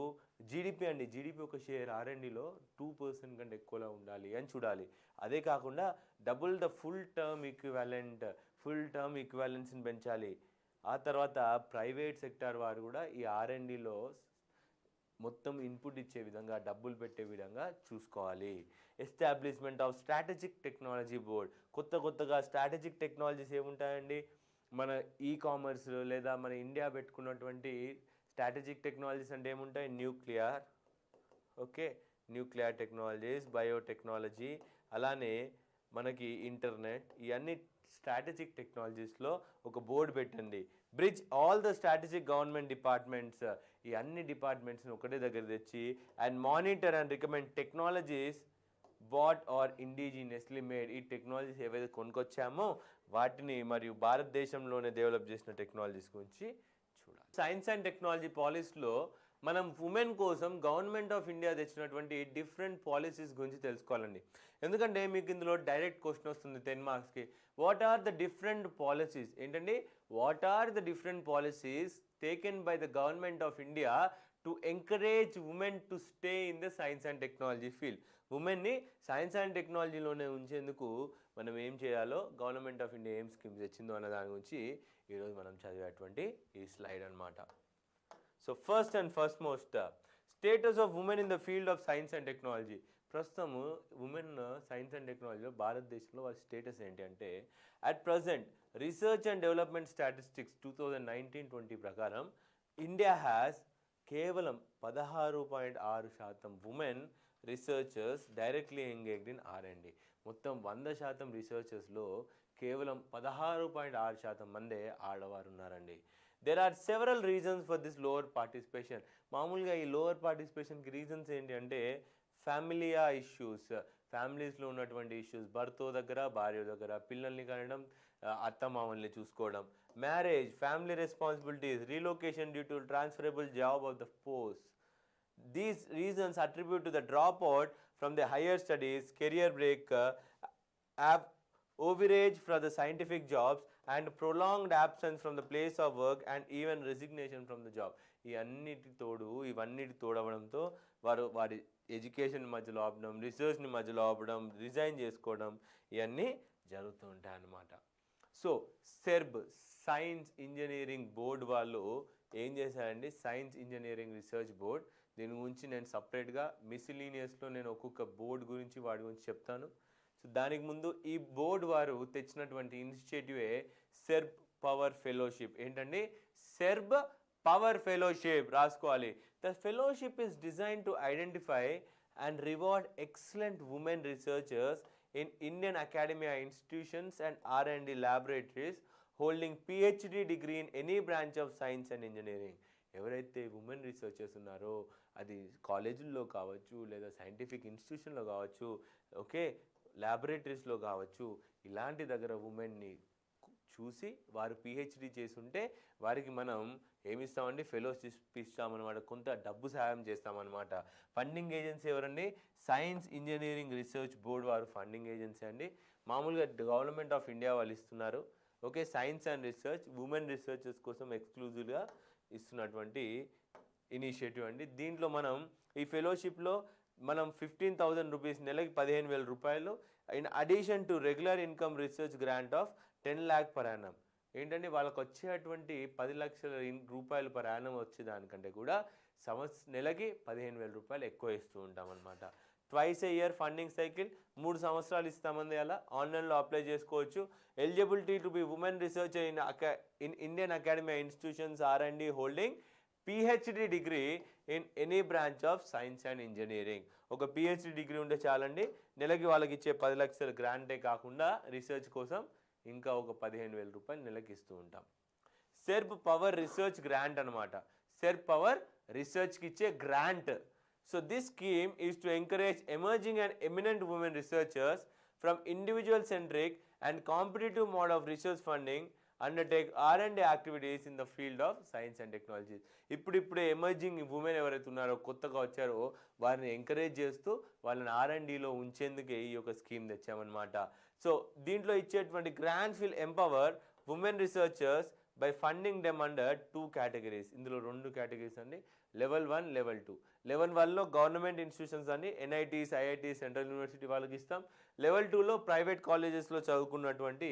జీడిపి అండి, జీడిపి ఒక షేర్ R&Dలో 2% కంటే ఎక్కువలా ఉండాలి అని చూడాలి. అదే కాకుండా డబుల్ ద ఫుల్ టర్మ్ ఈక్వాలెన్స్ని పెంచాలి. ఆ తర్వాత ప్రైవేట్ సెక్టార్ వారు కూడా ఈ R&Dలో మొత్తం ఇన్పుట్ ఇచ్చే విధంగా, డబ్బులు పెట్టే విధంగా చూసుకోవాలి. Establishment of strategic technology board, కొత్తగా స్ట్రాటజిక్ టెక్నాలజీస్ ఏముంటాయండి, మన కామర్స్ లేదా మన ఇండియా పెట్టుకున్నటువంటి స్ట్రాటజిక్ టెక్నాలజీస్ అంటే ఏముంటాయి, న్యూక్లియర్ టెక్నాలజీస్, బయోటెక్నాలజీ, అలానే మనకి ఇంటర్నెట్, ఇవన్నీ స్ట్రాటజిక్ టెక్నాలజీస్లో ఒక బోర్డు పెట్టండి. Bridge all the strategic government departments, ఈ అన్ని డిపార్ట్మెంట్స్ని ఒకటే దగ్గర తెచ్చి, and monitor and recommend technologies bought or indigenously made, ఈ టెక్నాలజీస్ ఏవైతే కొనుక్కొచ్చామో వాటిని మరియు భారతదేశంలోనే డెవలప్ చేసిన టెక్నాలజీస్ గురించి చూడాలి. సైన్స్ అండ్ టెక్నాలజీ పాలసీలో మనం ఉమెన్ కోసం గవర్నమెంట్ ఆఫ్ ఇండియా తెచ్చినటువంటి డిఫరెంట్ పాలసీస్ గురించి తెలుసుకోవాలండి. ఎందుకంటే మీకు ఇందులో డైరెక్ట్ క్వశ్చన్ వస్తుంది 10 మార్క్స్కి. What are the different policies ఏంటండి, what are the different policies taken by the government of India to encourage women to stay in the science and technology field. ఉమెన్ని science and టెక్నాలజీలోనే ఉంచేందుకు మనం ఏం చేయాలో government of India ఏం schemes తెచ్చిందో అన్న దాని గురించి ఈరోజు మనం చదివేటువంటి ఈ స్లైడ్ అన్నమాట. So first and first status of women in the field of science and technology. ప్రస్తుతము ఉమెన్ సైన్స్ అండ్ టెక్నాలజీలో భారతదేశంలో వాళ్ళ స్టేటస్ ఏంటి అంటే, at present research and development statistics 2019-20 ప్రకారం ఇండియా హ్యాస్ కేవలం 16.6% women researchers directly engaged in R&D. మొత్తం 100% రీసెర్చర్స్లో కేవలం 16.6% మందే ఆడవారు ఉన్నారండి. There are several reasons for this lower participation. మామూలుగా ఈ లోవర్ పార్టిసిపేషన్కి రీజన్స్ ఏంటి అంటే, ఫ్యామిలియా ఇష్యూస్, ఫ్యామిలీస్లో ఉన్నటువంటి ఇష్యూస్, భర్త దగ్గర భార్య దగ్గర పిల్లల్ని కనడం, అత్తమామల్ని చూసుకోవడం, marriage, family responsibilities, relocation due to transferable job of the post. These reasons attribute to the dropout from the higher studies, career break, overage for the scientific jobs, and prolonged absence from the place of work, and even resignation from the job. ఇవన్నిటి తోడవడంతో వారి education మధ్యలో ఆపడం, రీసెర్చ్ని మధ్యలో ఆపడం, resign చేసుకోవడం, ఇవన్నీ జరుగుతూ ఉంటాయి అన్నమాట. So SERP science engineering board వాళ్ళు ఏం చేశారండి, సైన్స్ ఇంజనీరింగ్ రీసెర్చ్ బోర్డ్, దీని గురించి నేను సపరేట్గా మిస్లీనియస్లో నేను ఒక్కొక్క బోర్డు గురించి వాటి గురించి చెప్తాను. సో దానికి ముందు ఈ బోర్డు వారు తెచ్చినటువంటి ఇనిషియేటివే సెర్బ్ పవర్ ఫెలోషిప్. ఏంటండి, సెర్బ్ పవర్ ఫెలోషిప్ రాసుకోవాలి. The fellowship is design to identify and reward excellent women researchers in Indian academia institutions and R&D laboratories holding PhD degree in any branch of science and engineering. ఎవరైతే women researchers ఉన్నారో అది కాలేజీల్లో కావచ్చు, లేదా scientific ఇన్స్టిట్యూషన్లో కావచ్చు, ల్యాబొరేటరీస్లో కావచ్చు, ఇలాంటి దగ్గర ఉమెన్ని చూసి వారు పిహెచ్డి చేసి ఉంటే వారికి మనం ఏమిస్తామండి, ఫెలోషిప్ ఇస్తామన్నమాట, కొంత డబ్బు సహాయం చేస్తామన్నమాట. ఫండింగ్ ఏజెన్సీ ఎవరండి, సైన్స్ ఇంజనీరింగ్ రీసెర్చ్ బోర్డు వారు ఫండింగ్ ఏజెన్సీ అండి. మామూలుగా గవర్నమెంట్ ఆఫ్ ఇండియా వాళ్ళు ఇస్తున్నారు. Science and research women researchers కోసం ఎక్స్క్లూజివ్గా ఇస్తున్నటువంటి ఇనిషియేటివ్ అండి. దీంట్లో మనం ఈ ఫెలోషిప్లో మనం 15,000 రూపీస్, నెలకి 15,000 రూపాయలు, in addition to regular income research grant of 10 lakh per annum. ఏంటంటే వాళ్ళకి వచ్చేటువంటి 10 లక్షల రూపాయలు పర్ యానం వచ్చేదానికంటే కూడా నెలకి 15,000 రూపాయలు ఎక్కువ ఇస్తూ ఉంటాం అనమాట. ట్వైస్ ఏ ఇయర్ ఫండింగ్ సైకిల్, 3 సంవత్సరాలు ఇస్తామంది. అలా ఆన్లైన్లో అప్లై చేసుకోవచ్చు. Eligibility to be women research in Indian academy institutions R&D holding PhD degree in any branch of science and engineering. ఒక PhD డిగ్రీ ఉంటే చాలండి. నెలకి వాళ్ళకి ఇచ్చే 10 లక్షల గ్రాంటే కాకుండా రీసెర్చ్ కోసం ఇంకా ఒక 15,000 రూపాయలు నెలకి ఇస్తూ ఉంటాం. సెర్బ్ పవర్ రీసెర్చ్ గ్రాంట్ అనమాట. సెర్బ్ పవర్ రీసెర్చ్కి ఇచ్చే grant. So this scheme is to encourage emerging and eminent women researchers from individual centric and competitive mode of research funding undertake R&D activities in the field of science and technologies. ఇప్పుడిప్పుడే emerging women ఎవరైతే ఉన్నారో కొత్తగా వచ్చారో వారిని encourage చేస్తూ వాళ్ళని R&Dలో ఉంచేందుకే ఈ యొక్క స్కీమ్ తెచ్చామన్నమాట. సో దీంట్లో ఇచ్చేటువంటి grants will empower women researchers by funding them under 2 categories. ఇందులో 2 కేటగిరీస్ అండి, లెవెల్ 1, లెవెల్ 2. లెవెల్ 1లో గవర్నమెంట్ ఇన్స్టిట్యూషన్స్ అండి, NITs, IITs, సెంట్రల్ యూనివర్సిటీ వాళ్ళకి ఇస్తాం. లెవెల్ 2లో ప్రైవేట్ కాలేజెస్లో చదువుకున్నటువంటి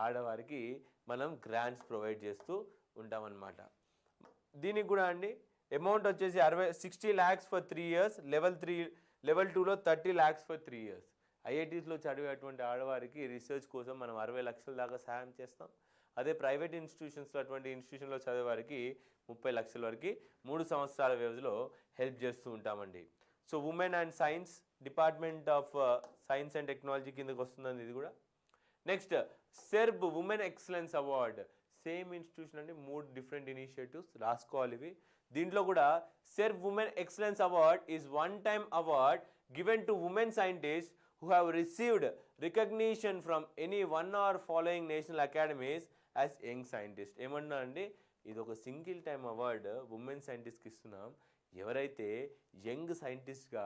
ఆడవారికి మనం గ్రాంట్స్ ప్రొవైడ్ చేస్తూ ఉంటామన్నమాట. దీనికి కూడా అండి అమౌంట్ వచ్చేసి 60 lakhs ఫర్ 3 years, లెవెల్ 2లో 30 lakhs ఫర్ 3 years. IITస్లో చదివేటువంటి ఆడవారికి రీసెర్చ్ కోసం మనం 60 లక్షల దాకా సహాయం చేస్తాం. అదే ప్రైవేట్ ఇన్స్టిట్యూషన్స్లో అటువంటి ఇన్స్టిట్యూషన్లో చదివేవారికి 30 లక్షల వరకు 3 సంవత్సరాల వ్యవధిలో హెల్ప్ చేస్తూ ఉంటామండి. So women and science, department of science and technology కిందకి వస్తుందండి ఇది కూడా. Next SERP women excellence award, same institution అండి, 3 డిఫరెంట్ ఇనిషియేటివ్స్ రాసుకోవాలి ఇవి. దీంట్లో కూడా SERP women excellence award is one time award given to women scientist who have received recognition from any one or following national academies as young scientist. ఏమన్నా అండి, ఇది ఒక single time award women సైంటిస్ట్కి ఇస్తున్నాం. ఎవరైతే యంగ్ సైంటిస్ట్గా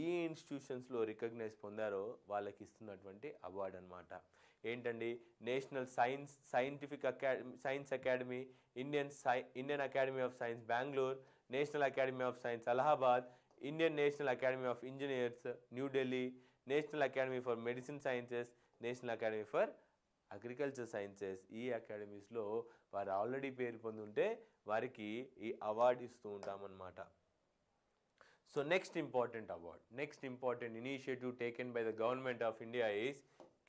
ఈ ఇన్స్టిట్యూషన్స్లో recognise పొందారో వాళ్ళకి ఇస్తున్నటువంటి అవార్డు అనమాట. ఏంటండి, national science academy, Indian academy of science Bengaluru, national academy of science Allahabad, Indian national academy of engineers New Delhi, national academy for medicine sciences, national academy for agriculture sciences. ఈ అకాడమీస్లో వారు ఆల్రెడీ పేరు పొందుంటే వారికి ఈ అవార్డు ఇస్తూ ఉంటామన్నమాట. So next important initiative taken by the government of India is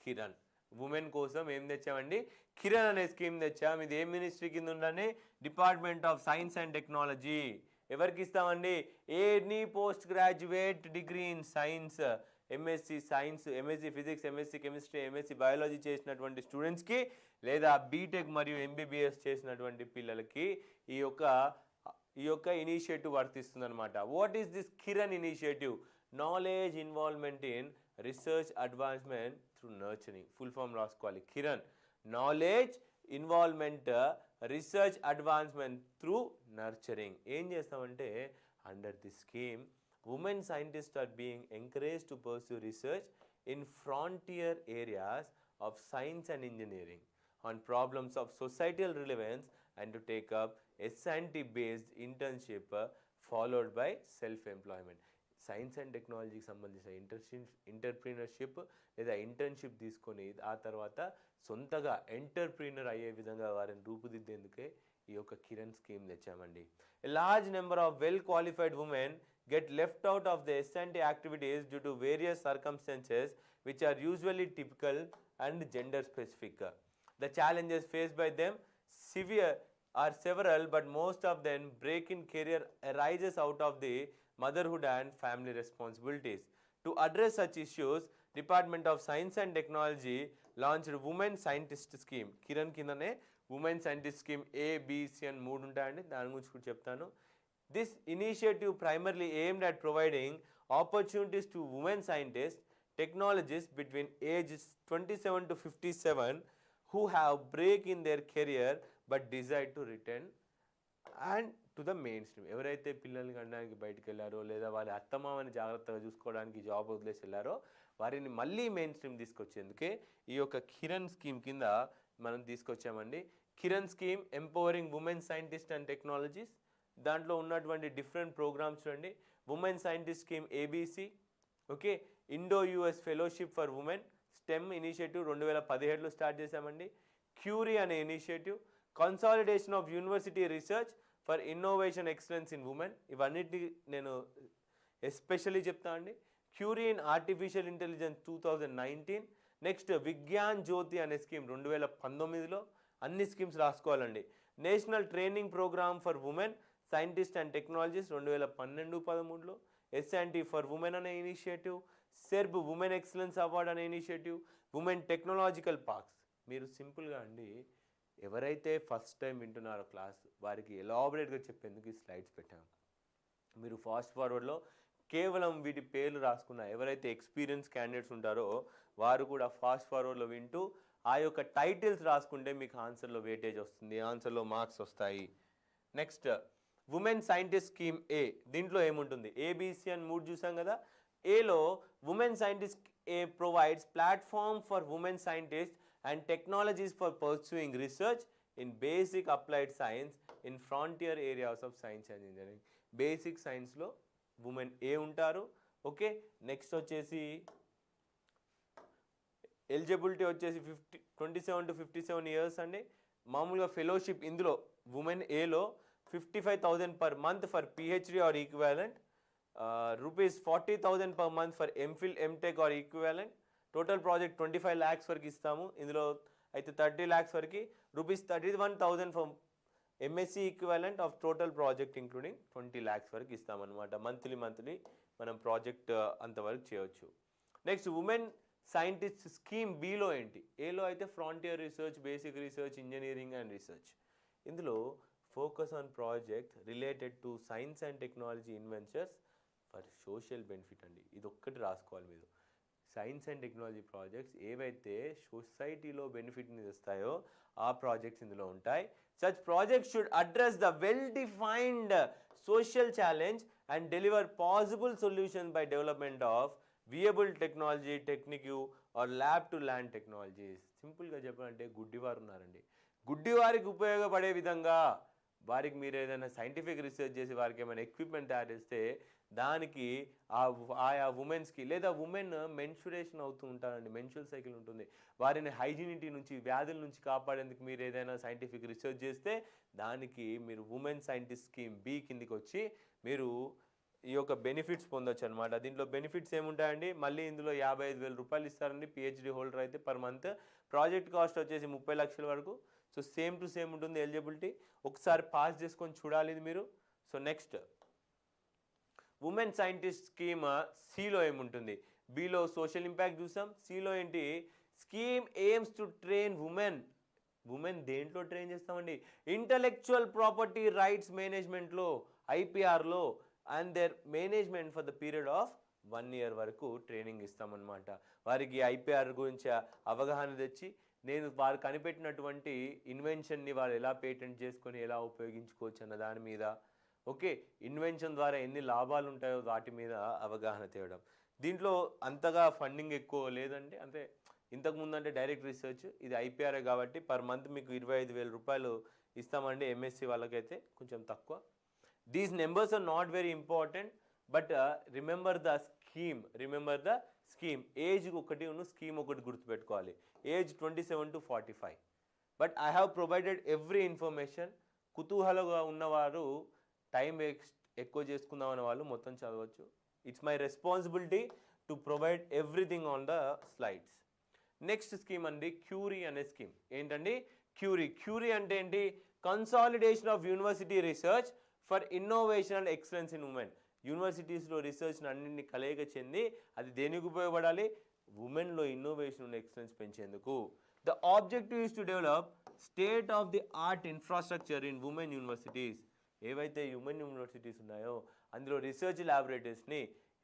Kiran. Women కోసం ఏం తెచ్చామండి, కిరణ్ అనే స్కీమ్ తెచ్చాం. ఇది ఏ మినిస్ట్రీ కింద ఉందని, department of science and technology. ఎవరికి ఇస్తామండి, any post graduate degree in science, MSc science, MSc physics, MSc chemistry, MSc biology చేసినటువంటి స్టూడెంట్స్కి, లేదా బీటెక్ మరియు MBBS చేసినటువంటి పిల్లలకి ఈ యొక్క ఇనిషియేటివ్ వర్తిస్తుంది అనమాట. What is this KIRAN initiative? Knowledge involvement in research advancement through nurturing. Full form రాసుకోవాలి, KIRAN knowledge involvement research advancement through nurturing. ఏం చేస్తామంటే, under this scheme women scientists are being encouraged to pursue research in frontier areas of science and engineering on problems of societal relevance and to take up S&T based internship followed by self-employment. Science and టెక్నాలజీకి సంబంధించిన entrepreneurship లేదా internship తీసుకొని ఆ తర్వాత సొంతగా entrepreneur అయ్యే విధంగా వారిని రూపుదిద్దేందుకే ఈ యొక్క కిరణ్ స్కీమ్ తెచ్చామండి. A large number of well qualified women get left out of the S&T activities due to various circumstances which are usually typical and gender specific. The challenges faced by them are several, but most of them break in career arises out of the motherhood and family responsibilities. To address such issues, Department of Science and Technology launched Women Scientist Scheme. Kiran కిందనే women scientist scheme ABC అని 3 ఉంటాయండి, దాని గురించి కూడా చెప్తాను. This initiative primarily aimed at providing opportunities to women scientists, technologists between ages 27 to 57 who have break in their career but decide to return and to the mainstream. ఎవరైతే పిల్లల్ని కనడానికి బయటకు వెళ్ళారో లేదా వారి అత్తమామని జాగ్రత్తగా చూసుకోవడానికి జాబ్ వదిలేసి వెళ్ళారో వారిని మళ్ళీ మెయిన్ స్ట్రీమ్ తీసుకొచ్చేందుకే ఈ యొక్క కిరణ్ స్కీమ్ కింద మనం తీసుకొచ్చామండి. KIRAN scheme empowering women scientist and technologies. దాంట్లో ఉన్నటువంటి డిఫరెంట్ ప్రోగ్రామ్స్ చూడండి. Women scientist scheme ABC, okay, Indo US fellowship for women, STEM initiative 2017లో స్టార్ట్ చేశామండి. క్యూరీ అనే initiative, consolidation of university research for innovation excellence in women, ఇవన్నిటిని నేను especially చెప్తా అండి. CURIE in artificial intelligence 2019. Next Vigyan Jyoti అనే scheme 2019లో. అన్ని స్కీమ్స్ రాసుకోవాలండి. National training programme for women scientist and technologies 2012-13లో. SNT for women అనే initiative, SERP women excellence award అనే ఇనిషియేటివ్, ఉమెన్ టెక్నాలజికల్ పార్క్స్. మీరు సింపుల్గా అండి ఎవరైతే ఫస్ట్ టైం వింటున్నారో క్లాస్ వారికి ఎలాబరేట్గా చెప్పేందుకు ఈ స్లైడ్స్ పెట్టాము. మీరు ఫాస్ట్ ఫార్వర్డ్లో కేవలం వీటి పేర్లు రాసుకున్న ఎవరైతే ఎక్స్పీరియన్స్ క్యాండిడేట్స్ ఉంటారో వారు కూడా ఫాస్ట్ ఫార్వర్డ్లో వింటూ ఆ యొక్క టైటిల్స్ రాసుకుంటే మీకు ఆన్సర్లో వెయిటేజ్ వస్తుంది, ఆన్సర్లో మార్క్స్ వస్తాయి. నెక్స్ట్ ఉమెన్ సైంటిస్ట్ స్కీమ్ ఏ, దీంట్లో ఏముంటుంది? ఏబిసి అని 3 చూసాం కదా. ఏలో women scientist A provides platform for women scientist and technologies for pursuing research in basic applied science in frontier areas of science and engineering. Basic సైన్స్లో women ఏ ఉంటారు. Okay, next వచ్చేసి eligibility వచ్చేసి 27 to 57 ఇయర్స్ అండి. మామూలుగా fellowship ఇందులో women ఏలో 55,000 per month for PhD or equivalent, rupees 40,000 per month for MPhil, MTech or equivalent. Total project 25 lakhs వరకు ఇస్తాము. ఇందులో అయితే 30 lakhs వరకు, rupees 31,000 for MSc equivalent of total project including 20 lakhs వరకు ఇస్తామన్నమాట. మంత్లీ మనం ప్రాజెక్ట్ అంతవరకు చేయవచ్చు. Next women scientist scheme below ఏంటి? ఏలో అయితే frontier research, basic research, engineering and research. ఇందులో focus on projects related to science and technology inventions for social benefit అండి. ఇది ఒక్కటి రాసుకోవాలి మీరు. సైన్స్ అండ్ టెక్నాలజీ ప్రాజెక్ట్స్ ఏవైతే సొసైటీలో బెనిఫిట్ని ఇస్తాయో ఆ ప్రాజెక్ట్స్ ఇందులో ఉంటాయి. Such projects should address the well defined social challenge and deliver possible solution by development of viable technology, technique or lab to land technologies. సింపుల్గా చెప్పాలంటే గుడ్డివారు ఉన్నారండి, గుడ్డివారికి ఉపయోగపడే విధంగా వారికి మీరు ఏదైనా సైంటిఫిక్ రీసెర్చ్ చేసి వారికి ఏమైనా ఎక్విప్మెంట్ తయారు చేస్తే దానికి ఆయా ఉమెన్స్కి, లేదా ఉమెన్ మెన్స్చురేషన్ అవుతూ ఉంటారండి, మెన్స్ట్రువల్ సైకిల్ ఉంటుంది, వారిని హైజీనిటీ నుంచి, వ్యాధుల నుంచి కాపాడేందుకు మీరు ఏదైనా సైంటిఫిక్ రీసెర్చ్ చేస్తే దానికి మీరు ఉమెన్ సైంటిస్ట్ స్కీమ్ బి కిందికి వచ్చి మీరు ఈ యొక్క బెనిఫిట్స్ పొందొచ్చు అనమాట. దీంట్లో బెనిఫిట్స్ ఏముంటాయండి? మళ్ళీ ఇందులో 55,000 రూపాయలు ఇస్తారండి పిహెచ్డి హోల్డర్ అయితే పర్ మంత్. ప్రాజెక్ట్ కాస్ట్ వచ్చేసి 30 లక్షల వరకు. సో సేమ్ టు సేమ్ ఉంటుంది ఎలిజిబిలిటీ. ఒకసారి పాస్ చేసుకొని చూడాలి ఇది మీరు. So next women scientist scheme సిలో ఏముంటుంది? బిలో సోషల్ ఇంపాక్ట్ చూసాం. సిలో ఏంటి? Scheme aims to train women. Women దేంట్లో ట్రైన్ చేస్తామండి? ఇంటలెక్చువల్ ప్రాపర్టీ రైట్స్ మేనేజ్మెంట్లో, ఐపీఆర్లో and their management for the period of 1 year వరకు ట్రైనింగ్ ఇస్తామన్నమాట. వారికి ఐపీఆర్ గురించి అవగాహన తెచ్చి వారు కనిపెట్టినటువంటి ఇన్వెన్షన్ని వారు ఎలా పేటెంట్ చేసుకొని ఎలా ఉపయోగించుకోవచ్చు అన్న దాని మీద, ఓకే, ఇన్వెన్షన్ ద్వారా ఎన్ని లాభాలు ఉంటాయో వాటి మీద అవగాహన తేవడం. దీంట్లో అంతగా ఫండింగ్ ఎక్కువ లేదండి, అంటే ఇంతకుముందు అంటే డైరెక్ట్ రీసెర్చ్, ఇది ఐపీఆర్ఏ కాబట్టి పర్ మంత్ మీకు 25,000 రూపాయలు ఇస్తామండి. ఎంఎస్సి వాళ్ళకైతే కొంచెం తక్కువ. These numbers are not very important, but remember the scheme. Age ఒకటి స్కీమ్ ఒకటి గుర్తుపెట్టుకోవాలి. Age 27 to 45. But I have provided every information. కుతూహలంగా ఉన్నవారు టైం ఎక్కువ చేసుకుందాం అనే వాళ్ళు మొత్తం చదవచ్చు. It's my responsibility to provide everything on the slides. Next scheme అండి క్యూరీ అనే స్కీమ్. ఏంటండి క్యూరీ అంటే ఏంటి? Consolidation of university research for innovation and excellence in women. యూనివర్సిటీస్లో రీసెర్చ్ని అన్నింటినీ కలయిక చెంది అది దేనికి ఉపయోగపడాలి? ఉమెన్లో ఇన్నోవేషన్ అండ్ ఎక్సలెన్స్ పెంచేందుకు. The objective is to develop state of the art infrastructure in women universities. ఏవైతే ఉమెన్ యూనివర్సిటీస్ ఉన్నాయో అందులో రీసెర్చ్ ల్యాబొరేటరీస్ని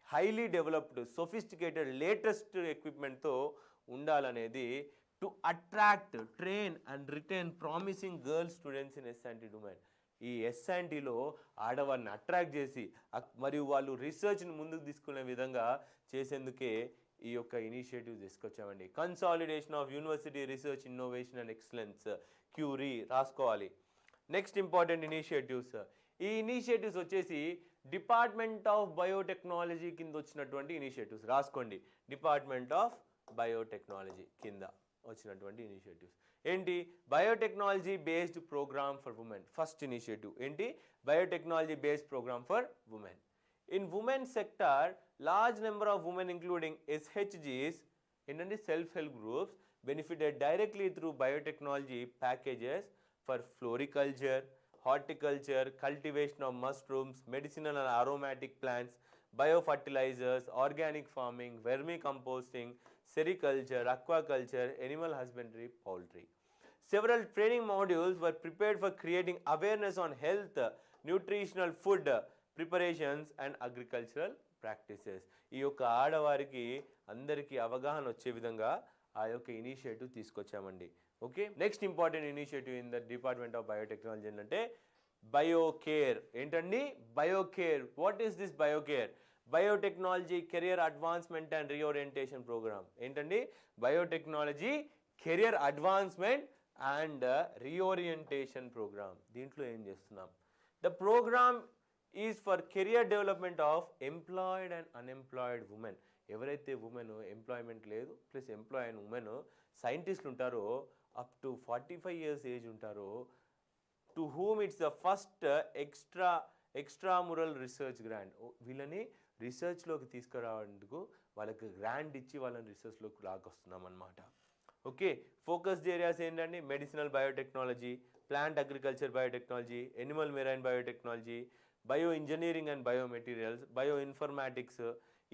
హైలీ డెవలప్డ్, సొఫిస్టికేటెడ్, లేటెస్ట్ ఎక్విప్మెంట్తో ఉండాలనేది to attract, train and retain promising girl students in S and T domain. ఈ ఎస్ఎన్టీలో ఆడవారిని attract చేసి మరియు వాళ్ళు రీసెర్చ్ని ముందుకు తీసుకునే విధంగా చేసేందుకే ఈ యొక్క ఇనిషియేటివ్ తీసుకొచ్చామండి. Consolidation of university research, innovation and excellence, CURIE రాసుకోవాలి. Next important initiatives. ఈ ఇనిషియేటివ్స్ వచ్చేసి డిపార్ట్మెంట్ ఆఫ్ బయోటెక్నాలజీ కింద వచ్చినటువంటి ఇనిషియేటివ్స్ రాసుకోండి. డిపార్ట్మెంట్ ఆఫ్ బయోటెక్నాలజీ కింద వచ్చినటువంటి ఇనిషియేటివ్స్. ఏంటి biotechnology based programme for women first initiative ఏంటి biotechnology based programme for women. In women sector large number of women including SHGs ఏంటంటే self help groups benefited directly through biotechnology packages for floriculture, horticulture, cultivation of mushrooms, medicinal and aromatic plants, biofertilizers, organic farming, vermicomposting, sericulture, aquaculture, animal husbandry, poultry. Several training modules were prepared for creating awareness on health, nutritional food preparations and agricultural practices. ఈ యొక్క ఆడవారికి అందరికీ అవగాహన వచ్చే విధంగా ఆ యొక్క initiative తీసుకొచ్చామండి. Okay, next important initiative in the department of biotechnology ఏంటంటే బయోకేర్. ఏంటండి BioCARe? What is this BioCARe? Biotechnology career advancement and reorientation programme. ఏంటండి biotechnology career advancement and reorientation programme. దీంట్లో ఏం చేస్తున్నాం? The programme is for career development of employed and unemployed women. ఎవరైతే women employment లేదు plus employ అయిన women సైంటిస్టులు ఉంటారో up to 45 years age ఉంటారో to whom it's the first extramural research grant. వీళ్ళని రీసెర్చ్లోకి తీసుకురావడానికి వాళ్ళకి గ్రాంట్ ఇచ్చి వాళ్ళని రీసెర్చ్లోకి లాగొస్తున్నాం అనమాట. ఓకే, ఫోకస్డ్ ఏరియాస్ ఏంటండి medicinal biotechnology, plant agriculture biotechnology, Animal marine biotechnology, bio engineering and biomaterials, bio informatics.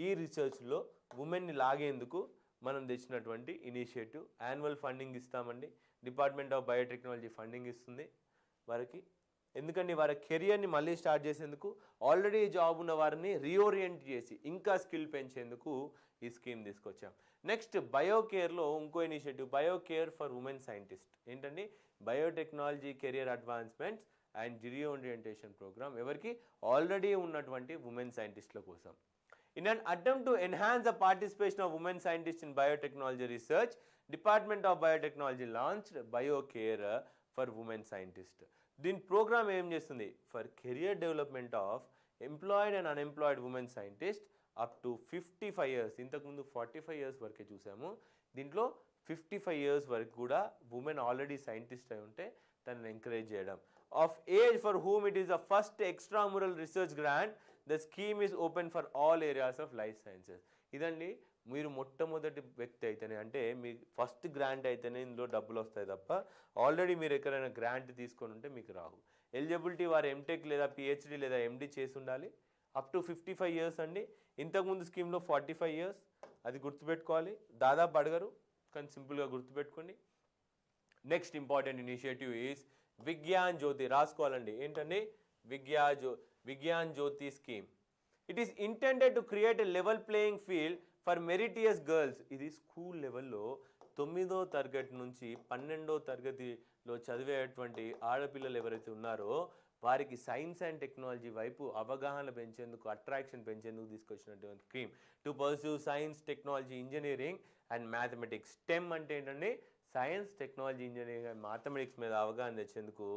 ఈ రీసెర్చ్లో ఉమెన్ని లాగేందుకు మనం తెచ్చినటువంటి ఇనిషియేటివ్. యాన్యువల్ ఫండింగ్ ఇస్తామండి. డిపార్ట్మెంట్ ఆఫ్ బయోటెక్నాలజీ ఫండింగ్ ఇస్తుంది వారికి. ఎందుకంటే వారి కెరియర్ని మళ్ళీ స్టార్ట్ చేసేందుకు, ఆల్రెడీ జాబ్ ఉన్న వారిని రీఓరియంట్ చేసి ఇంకా స్కిల్ పెంచేందుకు ఈ స్కీమ్ తీసుకొచ్చాం. నెక్స్ట్ బయోకేర్లో ఇంకో initiative BioCARe for women scientist. ఏంటండి biotechnology career advancements and reorientation programme. ఎవరికి? ఆల్రెడీ ఉన్నటువంటి ఉమెన్ సైంటిస్టుల కోసం. In an attempt to enhance the participation of women scientists in biotechnology research, Department of Biotechnology launched BioCare for Women Scientists. దీని programme ఏం చేస్తుంది? For career development of employed and unemployed women scientist up to 55 years. ఇంతకుముందు 45 years వరకే చూసాము. దీంట్లో 55 years వరకు కూడా women already scientist అయి ఉంటే తనని ఎంకరేజ్ చేయడం. Of age for whom it is the first extramural research grant. The scheme is open for all areas of life sciences. ఇదండి మీరు మొట్టమొదటి వ్యక్తి అయితేనే, అంటే మీ ఫస్ట్ గ్రాంట్ అయితేనే ఇందులో డబ్బులు వస్తాయి తప్ప ఆల్రెడీ మీరు ఎక్కడైనా గ్రాంట్ తీసుకొని ఉంటే మీకు రావు. ఎలిజిబిలిటీ వారు ఎంటెక్ లేదా పిహెచ్డి లేదా ఎండి చేసి ఉండాలి. అప్ టు 55 years అండి. ఇంతకుముందు స్కీమ్లో 45 years. అది గుర్తుపెట్టుకోవాలి. దాదాపు అడగరు కానీ సింపుల్గా గుర్తుపెట్టుకోండి. Next important initiative is Vigyan Jyoti. రాసుకోవాలండి. ఏంటండి Vigyan Jyoti scheme. It is intended to create a level playing field for meritorious girls. ఇది స్కూల్ లెవెల్లో 9వ తరగతి నుంచి 12వ తరగతిలో చదివేటువంటి ఆడపిల్లలు ఎవరైతే ఉన్నారో వారికి సైన్స్ అండ్ టెక్నాలజీ వైపు అవగాహన పెంచేందుకు, అట్రాక్షన్ పెంచేందుకు తీసుకొచ్చినటువంటి scheme. To pursue science, technology, engineering and mathematics. Stem అంటే ఏంటంటే science, technology, engineering and mathematics మీద అవగాహన తెచ్చేందుకు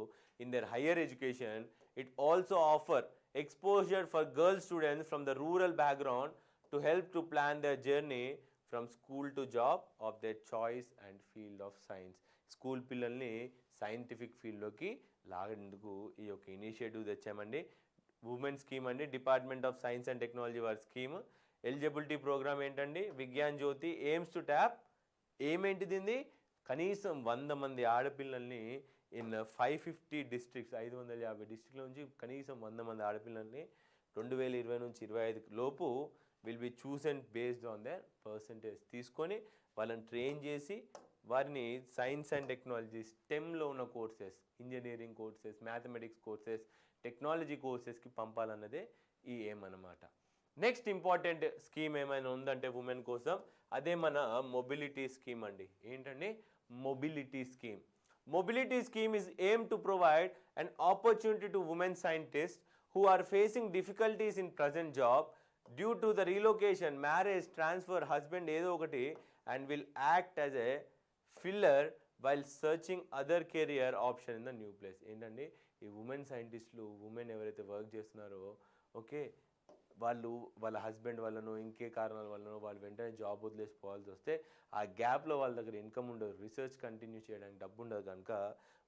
in their higher education. It also offer exposure for girl students from the rural background to help to plan their journey from school to job of their choice and field of science. School పిల్లల్ని scientific ఫీల్డ్లోకి లాగేందుకు ఈ యొక్క initiative తెచ్చామండి. Women scheme అండి. Department of science and technology వారి స్కీమ్. Eligibility programme ఏంటండి Vigyan Jyoti. Aims to tap. ఏమేంటిది? కనీసం 100 మంది ఆడపిల్లల్ని ఇన్ 550 districts, 550 డిస్ట్రిక్ట్ల నుంచి కనీసం 100 మంది ఆడపిల్లల్ని 2020 నుంచి 25 లోపు will be chosen based on their percentage తీసుకొని వాళ్ళని ట్రైన్ చేసి వారిని సైన్స్ అండ్ టెక్నాలజీ, స్టెమ్లో ఉన్న courses, engineering courses, mathematics courses, technology కోర్సెస్కి పంపాలన్నదే ఈ ఏం అన్నమాట. నెక్స్ట్ ఇంపార్టెంట్ స్కీమ్ ఏమైనా ఉందంటే ఉమెన్ కోసం అదే మన మొబిలిటీ స్కీమ్ అండి. ఏంటండి mobility scheme? Mobility scheme is aimed to provide an opportunity to women scientists who are facing difficulties in present job due to the relocation, marriage, transfer, husband ఏదో ఒకటి, and will act as a filler while searching other career option in the new place. ఏంటండి ఈ women సైంటిస్టులు, women ఎవరైతే work చేస్తున్నారో okay వాళ్ళు వాళ్ళ husband వల్లనో ఇంకే కారణాల వల్లనో వాళ్ళు వెంటనే జాబ్ వదిలేసిపోవాల్సి వస్తే ఆ గ్యాప్లో వాళ్ళ దగ్గర ఇన్కమ్ ఉండదు, రీసెర్చ్ కంటిన్యూ చేయడానికి డబ్బు ఉండదు కనుక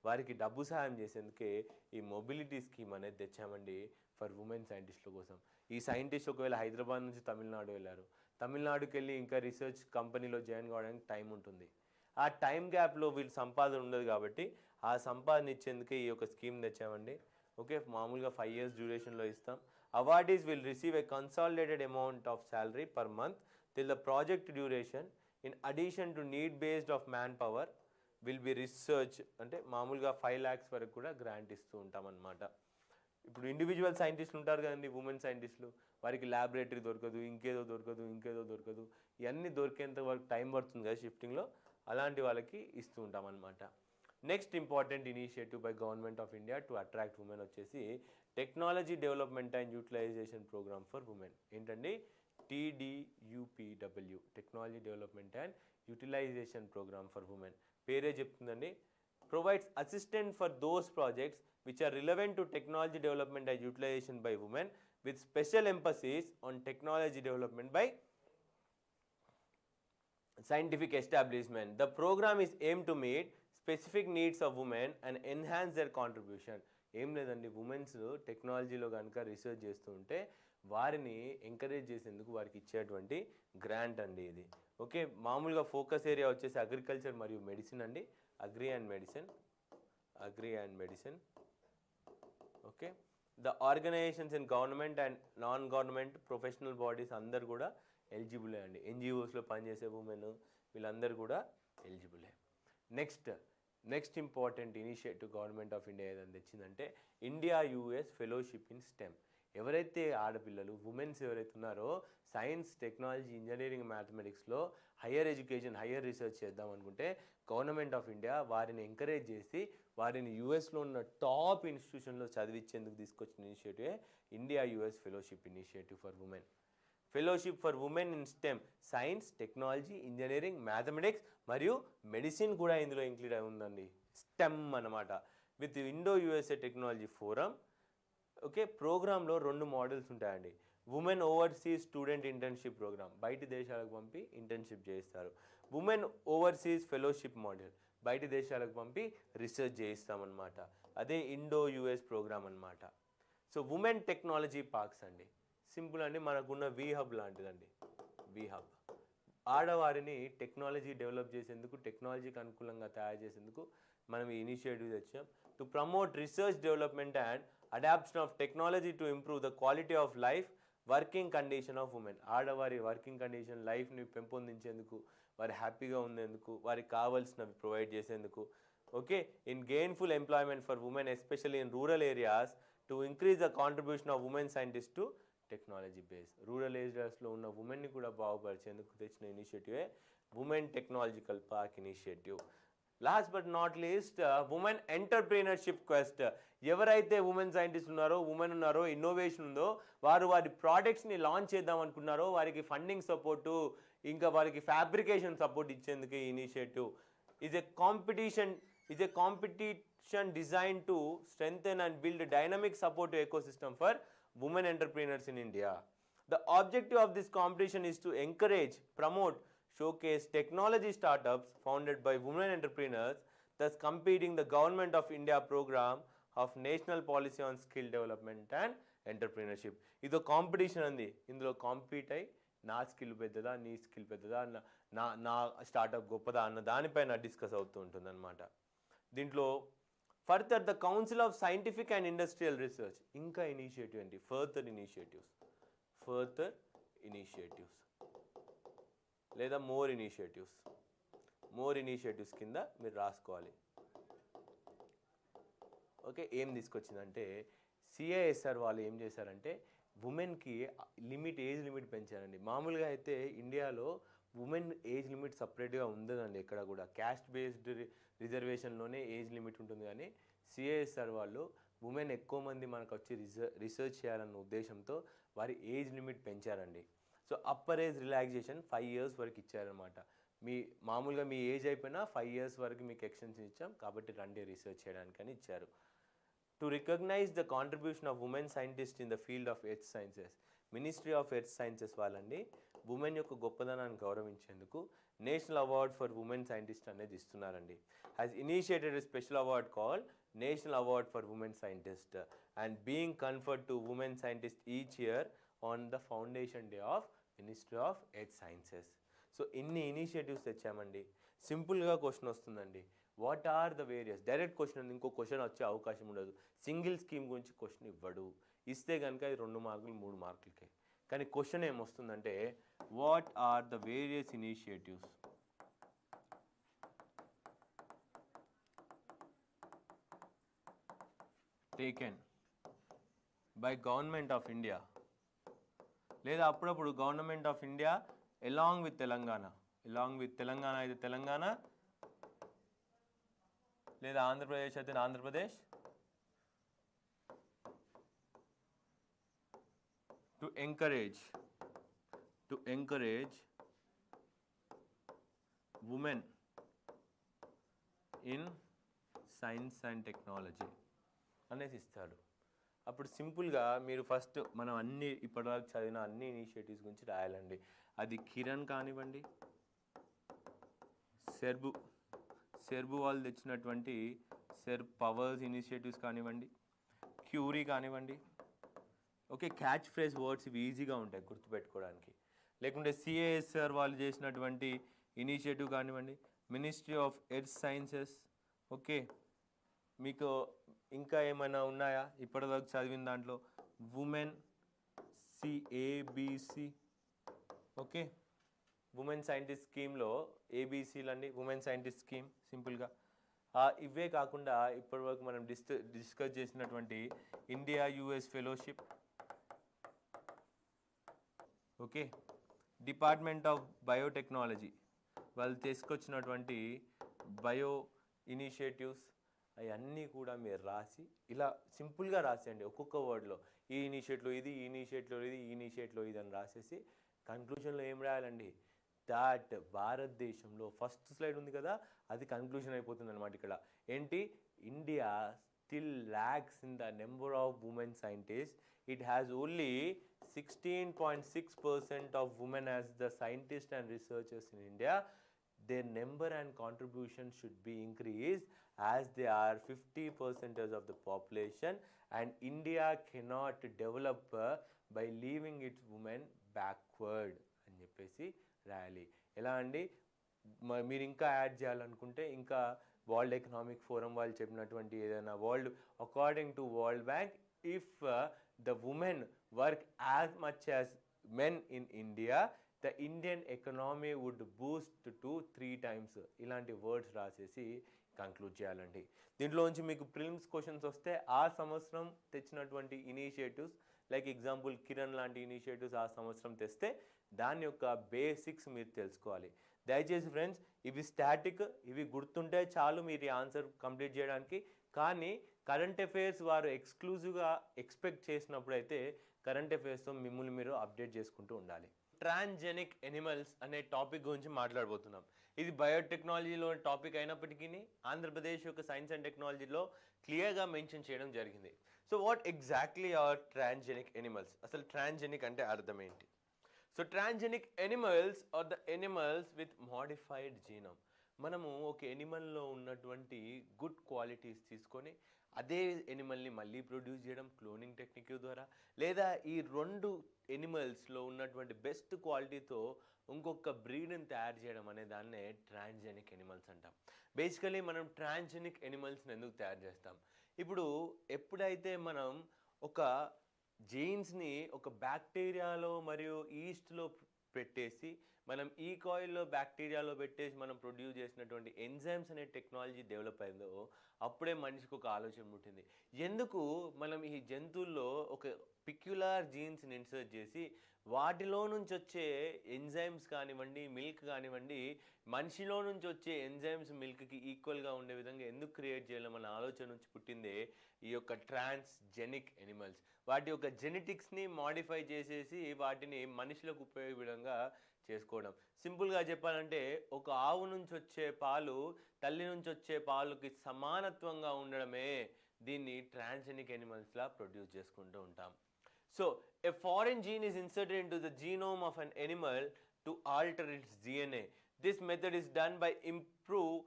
వారికి డబ్బు సహాయం చేసేందుకే ఈ మొబిలిటీ స్కీమ్ అనేది తెచ్చామండి ఫర్ ఉమెన్ సైంటిస్టుల కోసం. ఈ సైంటిస్ట్ ఒకవేళ హైదరాబాద్ నుంచి తమిళనాడు వెళ్ళారు, తమిళనాడుకి వెళ్ళి ఇంకా రీసెర్చ్ కంపెనీలో జాయిన్ కావడానికి టైం ఉంటుంది. ఆ టైం గ్యాప్లో వీళ్ళు సంపాదన ఉండదు కాబట్టి ఆ సంపాదన ఇచ్చేందుకే ఈ యొక్క స్కీమ్ తెచ్చామండి. ఓకే, మామూలుగా 5 years డ్యూరేషన్లో ఇస్తాం. Awardees will receive a consolidated amount of salary per month till the project duration. In addition to need based of manpower will be research అంటే మామూలుగా 5 lakhs వరకు కూడా గ్రాంట్ ఇస్తూ ఉంటాం అన్నమాట. ఇప్పుడు ఇండివిజువల్ సైంటిస్టులు ఉంటారు కదండి, ఉమెన్ సైంటిస్టులు, వారికి ల్యాబొరేటరీ దొరకదు, ఇంకేదో దొరకదు, ఇవన్నీ దొరికేంత వరకు టైం పడుతుంది కదా షిఫ్టింగ్లో, అలాంటి వాళ్ళకి ఇస్తూ ఉంటాం అన్నమాట. Next important initiative by government of India to attract women వచ్చేసి technology development and utilisation programme for women. ఏంటండి? TDUPW, technology development and utilisation programme for women. పేరే చెప్తుందండి. Provides assistant for those projects which are relevant to technology development and utilisation by women with special emphasis on technology development by scientific establishment. The program is aimed to meet specific needs of women and enhance their contribution. ఏం లేదండి, women's టెక్నాలజీలో కనుక research చేస్తూ ఉంటే వారిని encourage చేసేందుకు వారికి ఇచ్చేటువంటి గ్రాంట్ అండి ఇది. ఓకే, మామూలుగా ఫోకస్ ఏరియా వచ్చేసి అగ్రికల్చర్ మరియు మెడిసిన్ అండి. Agri and medicine. Okay, the organisations in government and non government professional bodies అందరు కూడా ఎలిజిబులే అండి. NGOస్లో పనిచేసే ఉమెన్ వీళ్ళందరూ కూడా ఎలిజిబులే. Next important initiative government of India ఏదైనా తెచ్చిందంటే India US fellowship in STEM. ఎవరైతే ఆడపిల్లలు ఉమెన్స్ ఎవరైతే ఉన్నారో సైన్స్, టెక్నాలజీ, ఇంజనీరింగ్, మ్యాథమెటిక్స్లో హయ్యర్ ఎడ్యుకేషన్, హయ్యర్ రీసెర్చ్ చేద్దాం అనుకుంటే గవర్నమెంట్ ఆఫ్ ఇండియా వారిని ఎంకరేజ్ చేసి వారిని యూఎస్లో ఉన్న టాప్ ఇన్స్టిట్యూషన్లో చదివించేందుకు తీసుకొచ్చిన ఇనిషియేటివే India US fellowship initiative for women. Fellowship for women in STEM, science, technology, engineering, mathematics మరియు మెడిసిన్ కూడా ఇందులో ఇంక్లూడ్ అయి ఉందండి. స్టెమ్ అన్నమాట. With Indo USA technology forum. Okay, ప్రోగ్రాంలో 2 మోడల్స్ ఉంటాయండి. Women overseas student internship programme, బయటి దేశాలకు పంపి ఇంటర్న్షిప్ చేయిస్తారు. ఉమెన్ ఓవర్సీస్ ఫెలోషిప్ మోడల్, బయటి దేశాలకు పంపి రీసెర్చ్ చేయిస్తామన్నమాట. అదే ఇండో US ప్రోగ్రామ్ అన్నమాట. సో ఉమెన్ టెక్నాలజీ పార్క్స్ అండి, సింపుల్ అండి, మనకున్న V-Hub లాంటిదండి. V-Hub ఆడవారిని టెక్నాలజీ డెవలప్ చేసేందుకు, టెక్నాలజీకి అనుకూలంగా తయారు చేసేందుకు మనం ఈ ఇనిషియేటివ్ తెచ్చాం. To promote research development and adoption of technology to improve the quality of life, working condition of women. ఆడవారి వర్కింగ్ కండిషన్, లైఫ్ని పెంపొందించేందుకు, వారి హ్యాపీగా ఉండేందుకు, వారికి కావాల్సినవి ప్రొవైడ్ చేసేందుకు. Okay, in gainful employment for women especially in rural areas to increase the contribution of women scientist to technology base. Rural ఏరియాస్లో ఉన్న ఉమెన్ని కూడా బాగుపరిచేందుకు తెచ్చిన ఇనిషియేటివే women technological park initiative. Last but not least women entrepreneurship quest. ఎవరైతే women scientist ఉన్నారో, women ఉన్నారో, ఇన్నోవేషన్ ఉందో, వారి ప్రోడక్ట్స్ని లాంచ్ చేద్దాం అనుకున్నారో వారికి ఫండింగ్ సపోర్టు, ఇంకా వారికి ఫ్యాబ్రికేషన్ సపోర్ట్ ఇచ్చేందుకు ఈ initiative. is a competition designed to strengthen and build a dynamic support ecosystem for women entrepreneurs in India. The objective of this competition is to encourage, promote, showcase technology startups founded by women entrepreneurs, thus competing the Government of India program of National Policy on Skill Development and Entrepreneurship. Ido competition andi, indulo compete అయి నా skill పెద్దదా, నీ skill పెద్దదా, నా startup గొప్పదా అన్న దానిపైన discuss అవుతూ ఉంటుంది అనమాట. దీంట్లో further the council of scientific and industrial research, ఇంకా ఇనిషియేటివ్ ఏంటి, ఫర్దర్ ఇనిషియేటివ్స్ లేదా మోర్ ఇనిషియేటివ్స్ కింద మీరు రాసుకోవాలి. ఓకే, ఏం తీసుకొచ్చిందంటే CISR వాళ్ళు ఏం చేశారంటే ఉమెన్కి ఏజ్ లిమిట్ పెంచారండి. మామూలుగా అయితే ఇండియాలో ఉమెన్ ఏజ్ లిమిట్ సపరేట్గా ఉండదండి, ఎక్కడ కూడా క్యాస్ట్ బేస్డ్ రిజర్వేషన్లోనే ఏజ్ లిమిట్ ఉంటుంది. కానీ CISR వాళ్ళు ఉమెన్ ఎక్కువ మంది మనకు వచ్చి రీసెర్చ్ చేయాలన్న ఉద్దేశంతో వారి ఏజ్ లిమిట్ పెంచారండి. So upper age relaxation 5 years వరకు ఇచ్చారనమాట. మామూలుగా మీ ఏజ్ అయిపోయినా 5 years వరకు మీకు ఎక్స్టెన్షన్ ఇచ్చాం కాబట్టి రండి రీసెర్చ్ చేయడానికని ఇచ్చారు. To recognize the contribution of women scientists in the field of earth sciences, ministry of earth sciences వాళ్ళండి ఉమెన్ యొక్క గొప్పదనాన్ని గౌరవించేందుకు national award for women scientist అనేది ఇస్తున్నారండి. Has initiated a special award called national award for women scientist and being conferred to women scientist each year on the foundation day of ministry of earth sciences. So ఇన్ని initiatives తెచ్చామండి. సింపుల్గా question వస్తుందండి, what are the various, direct question, ఇంకో question వచ్చే అవకాశం ఉండదు. Single scheme గురించి question ఇవ్వడు, ఇస్తే కనుక ఇది 2 మార్కులు 3 మార్కులకే. కానీ క్వశ్చన్ ఏమొస్తుందంటే what are the various initiatives taken by government of India, లేదా అప్పుడప్పుడు government of India along with Telangana, అయితే తెలంగాణ, లేదా ఆంధ్రప్రదేశ్ అయితే Andhra Pradesh, to encourage women in science and technology అనేసి ఇస్తాడు. అప్పుడు సింపుల్గా మీరు ఫస్ట్ మనం అన్ని ఇప్పటివరకు చదివిన అన్ని ఇనిషియేటివ్స్ గురించి రాయాలండి. అది కిరణ్ కానివ్వండి, సెర్బు వాళ్ళు తెచ్చినటువంటి పవర్స్ ఇనిషియేటివ్స్ కానివ్వండి, క్యూరీ కానివ్వండి. ఓకే, క్యాచ్ ఫ్రేజ్ వర్డ్స్ ఇవి ఈజీగా ఉంటాయి గుర్తుపెట్టుకోవడానికి. లేకుంటే సిఏఎస్ఆర్ వాళ్ళు చేసినటువంటి ఇనిషియేటివ్ కానివ్వండి, ministry of earth sciences. Okay, మీకు ఇంకా ఏమైనా ఉన్నాయా ఇప్పటివరకు చదివిన దాంట్లో? ఉమెన్ సిఏబిసి. ఓకే, ఉమెన్ సైంటిస్ట్ స్కీమ్లో ఏబిసిలు అండి, ఉమెన్ సైంటిస్ట్ స్కీమ్ సింపుల్గా. ఇవే కాకుండా ఇప్పటివరకు మనం డిస్కస్ చేసినటువంటి India US fellowship. Okay, department of biotechnology వాళ్ళు తీసుకొచ్చినటువంటి బయో ఇనిషియేటివ్స్ అవన్నీ కూడా మీరు రాసి ఇలా సింపుల్గా రాసేయండి. ఒక్కొక్క వర్డ్లో ఈ ఇనిషియేట్లో ఇది, ఈ ఇనిషియేట్లో ఇది, ఈ ఇనిషియేట్లో ఇది అని రాసేసి కన్క్లూషన్లో ఏం రాయాలండి? దాట్ భారతదేశంలో ఫస్ట్ స్లైడ్ ఉంది కదా, అది కన్క్లూషన్ అయిపోతుంది అనమాట. ఇక్కడ ఏంటి? India still lakhs in the number of women scientist. It has only 16.6% of women as the scientists and researchers in India. Their number and contribution should be increased as they are 50% of the population, and India cannot develop by leaving its women backward అని చెప్పేసి రాయాలి. ఎలా అండి? మీరు ఇంకా add చేయాలనుకుంటే ఇంకా world economic forum వాళ్ళు చెప్పినటువంటి ఏదైనా according to world bank, if the women work as much as men in India, the Indian economy would boost to 3 times. ఇలాంటి వర్డ్స్ రాసేసి కంక్లూడ్ చేయాలండి. దీంట్లోంచి మీకు ప్రిలిమ్స్ క్వశ్చన్స్ వస్తే ఆ సంవత్సరం తెచ్చినటువంటి ఇనిషియేటివ్స్, లైక్ ఎగ్జాంపుల్ కిరణ్ లాంటి ఇనిషియేటివ్స్ ఆ సంవత్సరం తెస్తే దాని యొక్క బేసిక్స్ మీరు తెలుసుకోవాలి. దయచేసి ఫ్రెండ్స్, ఇవి స్టాటిక్, ఇవి గుర్తుంటే చాలు మీరు ఈ ఆన్సర్ కంప్లీట్ చేయడానికి. కానీ కరెంట్ అఫైర్స్ వారు ఎక్స్క్లూజివ్గా ఎక్స్పెక్ట్ చేసినప్పుడు అయితే కరెంట్ అఫైర్స్తో మిమ్మల్ని మీరు అప్డేట్ చేసుకుంటూ ఉండాలి. ట్రాన్స్జెనిక్ ఎనిమల్స్ అనే టాపిక్ గురించి మాట్లాడబోతున్నాం. ఇది బయోటెక్నాలజీలో టాపిక్ అయినప్పటికీ ఆంధ్రప్రదేశ్ యొక్క సైన్స్ అండ్ టెక్నాలజీలో క్లియర్గా మెన్షన్ చేయడం జరిగింది. So what exactly are transgenic animals? అసలు ట్రాన్స్జెనిక్ అంటే అర్థం ఏంటి? So transgenic animals are the animals with modified genome. మనము ఒక ఎనిమల్లో ఉన్నటువంటి గుడ్ క్వాలిటీస్ తీసుకొని అదే ఎనిమల్ని మళ్ళీ ప్రొడ్యూస్ చేయడం క్లోనింగ్ టెక్నిక్ ద్వారా, లేదా ఈ 2 ఎనిమల్స్లో ఉన్నటువంటి బెస్ట్ క్వాలిటీతో ఇంకొక బ్రీడ్ని తయారు చేయడం అనే దాన్నే ట్రాన్స్జెనిక్ ఎనిమల్స్ అంటాం. బేసికలీ మనం ట్రాన్స్జెనిక్ ఎనిమల్స్ని ఎందుకు తయారు చేస్తాం? ఇప్పుడు ఎప్పుడైతే మనం ఒక జీన్స్ని ఒక బ్యాక్టీరియాలో మరియు ఈస్ట్లో పెట్టేసి మనం ఈ కాయిల్లో బ్యాక్టీరియాలో పెట్టేసి మనం ప్రొడ్యూస్ చేసినటువంటి ఎంజైమ్స్ అనే టెక్నాలజీ డెవలప్ అయిందో అప్పుడే మనిషికి ఒక ఆలోచన పుట్టింది. ఎందుకు మనం ఈ జంతువుల్లో ఒక పిక్యులర్ జీన్స్ని ఇన్సర్ట్ చేసి వాటిలో నుంచి వచ్చే ఎంజైమ్స్ కానివ్వండి, మిల్క్ కానివ్వండి, మనిషిలో నుంచి వచ్చే ఎంజైమ్స్ మిల్క్కి ఈక్వల్గా ఉండే విధంగా ఎందుకు క్రియేట్ చేయాలన్న ఆలోచన నుంచి పుట్టిందే ఈ యొక్క ట్రాన్స్జెనిక్ ఎనిమల్స్. వాటి యొక్క జెనెటిక్స్ని మాడిఫై చేసేసి వాటిని మనుషులకు ఉపయోగ విధంగా చేసుకోవడం. సింపుల్గా చెప్పాలంటే ఒక ఆవు నుంచి వచ్చే పాలు తల్లి నుంచి వచ్చే పాలుకి సమానత్వంగా ఉండడమే దీన్ని ట్రాన్స్జెనిక్ ఎనిమల్స్లా ప్రొడ్యూస్ చేసుకుంటూ ఉంటాం. So a foreign gene is inserted into the genome of an animal to alter its DNA. This method is done by improve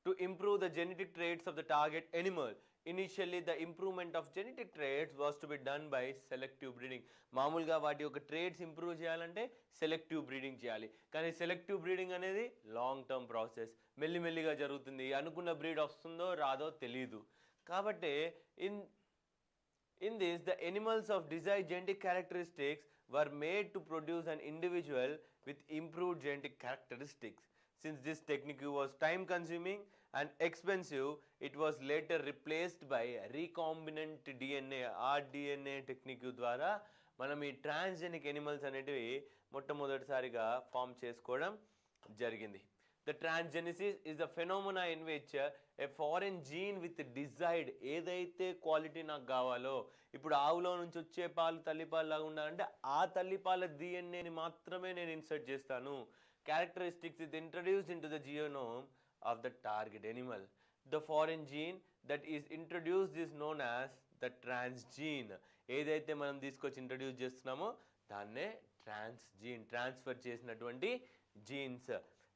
the genetic traits of the target animal. Initially the improvement of genetic traits was to be done by selective breeding. మామూలుగా వాటి యొక్క traits improve చేయాలంటే selective breeding చేయాలి. కానీ selective breeding అనేది long term process, మెల్లిమెల్లిగా జరుగుతుంది. అనుకున్న బ్రీడ్ వస్తుందో రాదో తెలియదు. కాబట్టి in this, the animals of desired genetic characteristics were made to produce an individual with improved genetic characteristics. Since this technique was time consuming and expensive, it was later replaced by recombinant DNA, RDNA technique ద్వారా మనం ఈ transgenic animals అనేటివి మొట్టమొదటిసారిగా form చేసుకోవడం జరిగింది. The transgenesis is the phenomena in which a foreign gene with desired ఏదైతే quality నాకు కావాలో, ఇప్పుడు ఆవులో నుంచి వచ్చే పాలు తల్లిపాలు లాగా ఉండాలంటే ఆ తల్లిపాల డిఎన్ఏని మాత్రమే నేను ఇన్సర్ట్ చేస్తాను. Characteristics is introduced into the genome of the target animal. The foreign gene that is introduced is known as the transgene. ఏదైతే మనం తీసుకొచ్చి ఇంట్రడ్యూస్ చేస్తున్నామో దాన్నే ట్రాన్స్జీన్, ట్రాన్స్ఫర్ చేసినటువంటి jeans.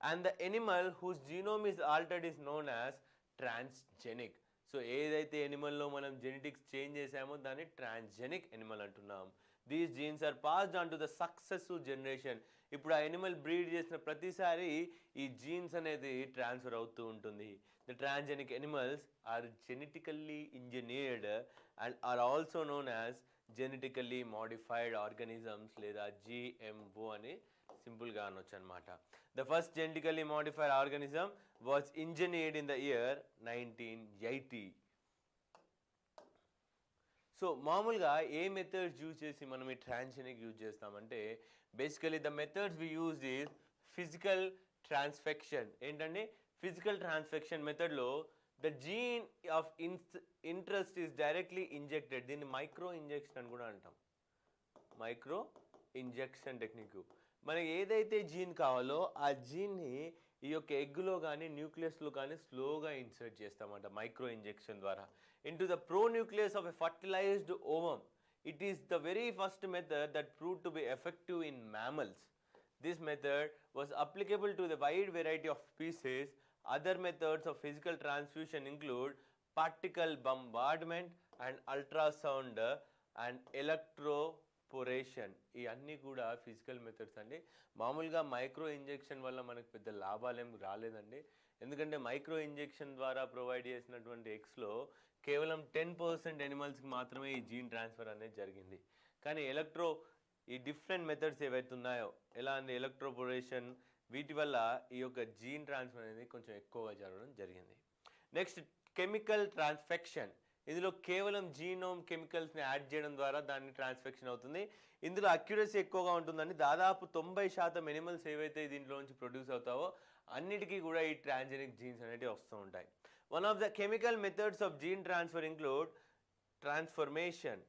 And the animal whose genome is altered is known as transgenic. So ఏదైతే ఎనిమల్లో మనం genetics change చేసామో దాన్ని ట్రాన్స్జెనిక్ ఎనిమల్ అంటున్నాం. These genes are passed on to the successive generation. ఇప్పుడు ఆ ఎనిమల్ బ్రీడ్ చేసిన ప్రతిసారి ఈ జీన్స్ అనేది ట్రాన్స్ఫర్ అవుతూ ఉంటుంది. The transgenic animals are genetically engineered and are also known as genetically modified organisms లేదా GMO అని సింపుల్గా అనొచ్చు అనమాట. The first genetically modified organism was engineered in the year 1980. So మామూలుగా ఏ మెథడ్స్ యూజ్ చేసి మనం ఈ ట్రాన్స్జెనిక్ యూజ్ చేస్తామంటే basically the methods we use is physical transfection. ఏంటంటే ఫిజికల్ ట్రాన్స్ఫెక్షన్ మెథడ్లో the gene of interest is directly injected. దీన్ని micro injection అని కూడా అంటాం. Micro injection technique. మనకి ఏదైతే జీన్ కావాలో ఆ జీన్ని ఈ యొక్క ఎగ్లో కానీ న్యూక్లియస్లో కానీ స్లోగా ఇన్సర్ట్ చేస్తామంట మైక్రో ఇంజెక్షన్ ద్వారా into the pronucleus of a fertilised ovum. It is the very first method that proved to be effective in mammals. This method was applicable to the wide variety of species. Other methods of physical transfusion include particle bombardment and ultrasound and electroporation. ఇవన్నీ కూడా physical methods అండి. మామూలుగా micro injection వల్ల మనకు పెద్ద లాభాలు ఏం రాలేదండి. ఎందుకంటే మైక్రో ఇంజెక్షన్ ద్వారా ప్రొవైడ్ చేసినటువంటి ఎగ్స్లో కేవలం 10% ఎనిమల్స్కి మాత్రమే ఈ జీన్ ట్రాన్స్ఫర్ అనేది జరిగింది. కానీ ఈ డిఫరెంట్ మెథడ్స్ ఏవైతే ఉన్నాయో ఎలా అంటే ఎలక్ట్రోపోరేషన్, వీటి వల్ల ఈ యొక్క జీన్ ట్రాన్స్ఫర్ అనేది కొంచెం ఎక్కువగా జరగడం జరిగింది. Next chemical transfection. ఇందులో కేవలం జీనోమ్ కెమికల్స్ని యాడ్ చేయడం ద్వారా దాన్ని ట్రాన్స్ఫెక్షన్ అవుతుంది. ఇందులో అక్యురసీ ఎక్కువగా ఉంటుందండి. దాదాపు 90% ఎనిమల్స్ ఏవైతే దీంట్లో నుంచి ప్రొడ్యూస్ అవుతావో అన్నిటికీ కూడా ఈ ట్రాన్స్జెనిక్ జీన్స్ అనేవి వస్తూ ఉంటాయి. One of the chemical methods of gene transfer include transformation.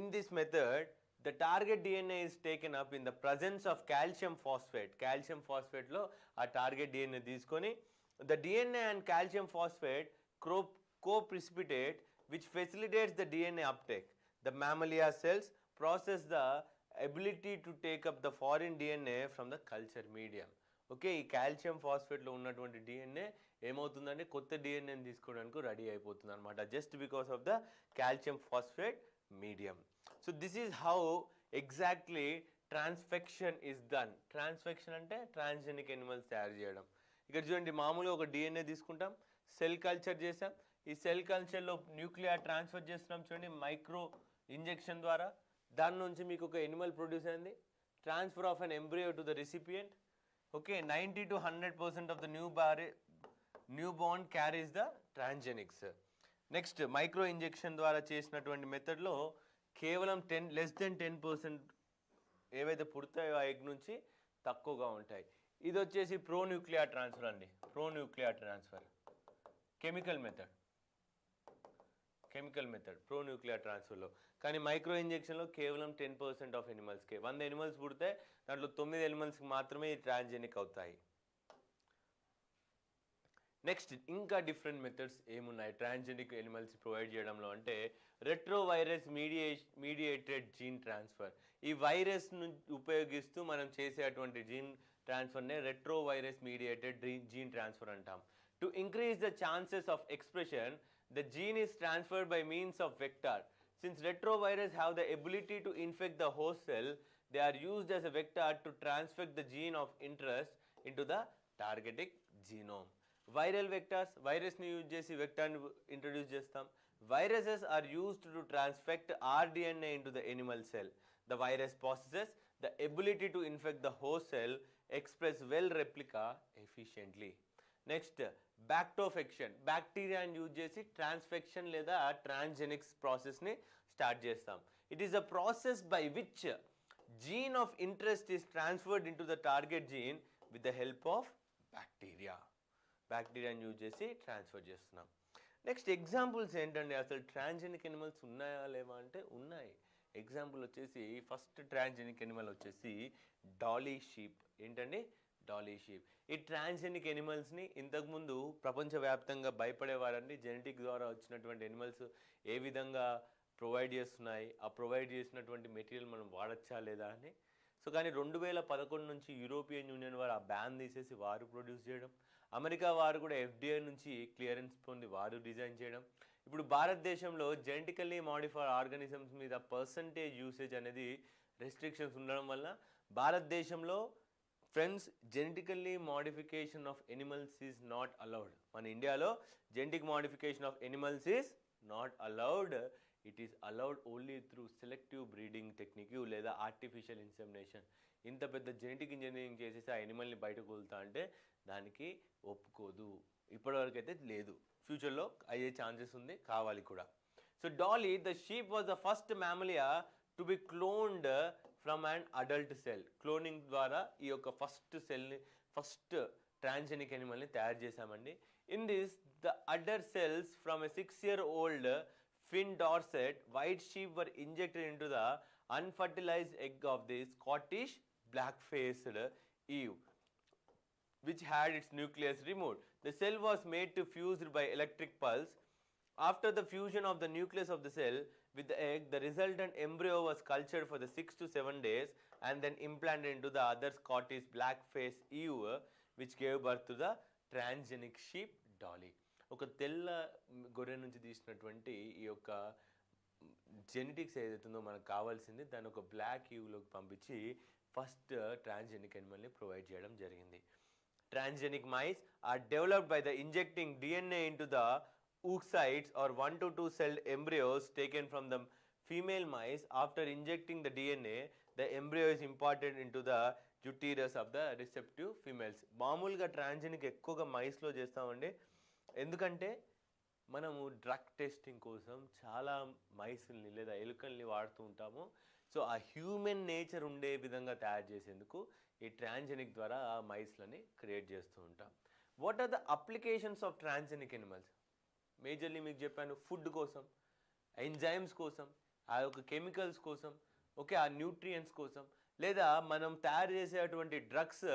In this method the target DNA is taken up in the presence of calcium phosphate. Calcium phosphate లో ఆ target DNA తీసుకొని the DNA and calcium phosphate co-precipitate which facilitates the DNA uptake. The mammalia cells process the ability to take up the foreign DNA from the culture medium. Okay, ఈ calcium ఫాస్ఫేట్లో ఉన్నటువంటి DNA ఏమవుతుందంటే కొత్త డిఎన్ఏని తీసుకోవడానికి ready అయిపోతుంది అనమాట, just because of the calcium phosphate medium. So this is how exactly transfection is done. Transfection అంటే ట్రాన్స్జెనిక్ ఎనిమల్స్ తయారు చేయడం. ఇక్కడ చూడండి, మామూలుగా ఒక డిఎన్ఏ తీసుకుంటాం, సెల్ కల్చర్ చేసాం, ఈ సెల్ కల్చర్లో న్యూక్లియర్ ట్రాన్స్ఫర్ చేస్తున్నాం చూడండి మైక్రో ఇంజెక్షన్ ద్వారా. దాని నుంచి మీకు ఒక ఎనిమల్ ప్రొడ్యూస్ అయింది. Transfer of an embryo to the recipient. Okay, 90 to 100% of the newborn carries the transgenics. Next micro injection ద్వారా చేసినటువంటి మెథడ్లో కేవలం లెస్ దెన్ 10% ఏవైతే పుడతాయో ఆ ఎగ్ నుంచి తక్కువగా ఉంటాయి. ఇది వచ్చేసి ప్రోన్యూక్లియర్ ట్రాన్స్ఫర్ అండి. ప్రోన్యూక్లియర్ ట్రాన్స్ఫర్ కెమికల్ మెథడ్ ప్రోన్యూక్లియర్ ట్రాన్స్ఫర్లో. కానీ మైక్రో ఇంజెక్షన్లో కేవలం 10% ఆఫ్ ఎనిమల్స్కే. 100 ఎనిమల్స్ పుడితే దాంట్లో 9 ఎనిమల్స్కి మాత్రమే ట్రాన్స్జెనిక్ అవుతాయి. నెక్స్ట్ ఇంకా డిఫరెంట్ మెథడ్స్ ఏమున్నాయి ట్రాన్స్జెనిక్ ఎనిమల్స్ ప్రొవైడ్ చేయడంలో అంటే రెట్రోవైరస్ మీడియేటెడ్ జీన్ ట్రాన్స్ఫర్. ఈ వైరస్ను ఉపయోగిస్తూ మనం చేసేటువంటి జీన్ ట్రాన్స్ఫర్నే రెట్రోవైరస్ మీడియేటెడ్ జీన్ ట్రాన్స్ఫర్ అంటాం. To increase the chances of expression the gene is transferred by means of vector. Since retrovirus have the ability to infect the host cell, they are used as a vector to transfer the gene of interest into the targeting genome. Viral vectors, virus ni use chesi vector ni introduce chestam. Viruses are used to transfect rDNA into the animal cell. The virus possesses the ability to infect the host cell, express well replica efficiently. Next bactofection, బ్యాక్టీరియాని use చేసి transfection లేదా transgenics ప్రాసెస్ని start చేస్తాం. It is the process by which gene of interest is transferred into the target gene with the help of bacteria. బ్యాక్టీరియాని use చేసి transfer చేస్తున్నాం. Next examples ఏంటండి, అసలు ట్రాన్స్జెనిక్ ఎనిమల్స్ ఉన్నాయా లేవా అంటే ఉన్నాయి. ఎగ్జాంపుల్ వచ్చేసి ఫస్ట్ ట్రాన్స్జెనిక్ ఎనిమల్ వచ్చేసి డాలీ షీప్. ఏంటండి, డాలీ షీప్. ఈ ట్రాన్స్జెనిక్ ఎనిమల్స్ని ఇంతకుముందు ప్రపంచవ్యాప్తంగా భయపడేవారండి. జెనెటిక్ ద్వారా వచ్చినటువంటి ఎనిమల్స్ ఏ విధంగా ప్రొవైడ్ చేస్తున్నాయి, ఆ ప్రొవైడ్ చేసినటువంటి మెటీరియల్ మనం వాడచ్చా లేదా అని. సో కానీ 2011 నుంచి యూరోపియన్ యూనియన్ వారు ఆ బ్యాన్ తీసేసి వారు ప్రొడ్యూస్ చేయడం, అమెరికా వారు కూడా FDA నుంచి క్లియరెన్స్ పొంది వారు డిజైన్ చేయడం. ఇప్పుడు భారతదేశంలో జెనెటికల్లీ మాడిఫైడ్ ఆర్గానిజమ్స్ మీద పర్సంటేజ్ యూసేజ్ అనేది రెస్ట్రిక్షన్స్ ఉండడం వల్ల భారతదేశంలో friends genetically modification of animals is not allowed. మన ఇండియాలో genetic modification of animals is not allowed. It is allowed only through selective breeding technique లేదా ఆర్టిఫిషియల్ ఇన్సెమినేషన్. ఇంత పెద్ద జెనెటిక్ ఇంజనీరింగ్ చేసేసి ఆ ఎనిమల్ని బయటకు వదులుతా అంటే దానికి ఒప్పుకోదు. ఇప్పటివరకు అయితే లేదు, ఫ్యూచర్లో అయ్యే ఛాన్సెస్ ఉంది, కావాలి కూడా. So Dolly the sheep was the first mammalian to be cloned from and adult cell. Cloning ద్వారా ఈ యొక్క ఫస్ట్ ట్రాన్స్జెనిక్ ఎనిమల్ని తయారు చేశామండి. In this the udder cells from a 6-year-old Finn Dorset white sheep were injected into the unfertilised egg of the Scottish black faced ewe which had its nucleus removed. The cell was made to fused by electric pulse. After the fusion of the nucleus of the cell with the egg, the resultant embryo was cultured for the 6 to 7 days and then implanted into the other Scottish black-faced ewe, which gave birth to the transgenic sheep Dolly. ఒక తెల్ల గొర్రె నుంచి తీసినటువంటి ఈ యొక్క genetics ఏదైతుందో మనకు కావాల్సింది దాన్ని ఒక బ్లాక్ ఈవ్లోకి పంపించి ఫస్ట్ ట్రాన్స్జెనిక్ ఎనిమల్ని ప్రొవైడ్ చేయడం జరిగింది. Transgenic mice are developed by the injecting DNA into the oocytes or 1 to 2 celled embryos taken from the female mice. After injecting the DNA, the embryo is imported into the uterus of the receptive females. మామూలుగా transgenic ఎక్కువగా మైస్లో చేస్తామండి, ఎందుకంటే మనము drug testing కోసం చాలా మైస్ని లేదా ఎలుకల్ని వాడుతూ ఉంటాము. సో ఆ హ్యూమన్ నేచర్ ఉండే విధంగా తయారు చేసేందుకు ఈ ట్రాన్స్జెనిక్ ద్వారా ఆ మైస్లని క్రియేట్ చేస్తూ ఉంటాం. What are the applications of transgenic animals? Majorly మీకు చెప్పాను, ఫుడ్ కోసం, ఎంజైమ్స్ కోసం, ఆ యొక్క కెమికల్స్ కోసం, ఓకే, ఆ న్యూట్రియంట్స్ కోసం, లేదా మనం తయారు చేసేటువంటి డ్రగ్స్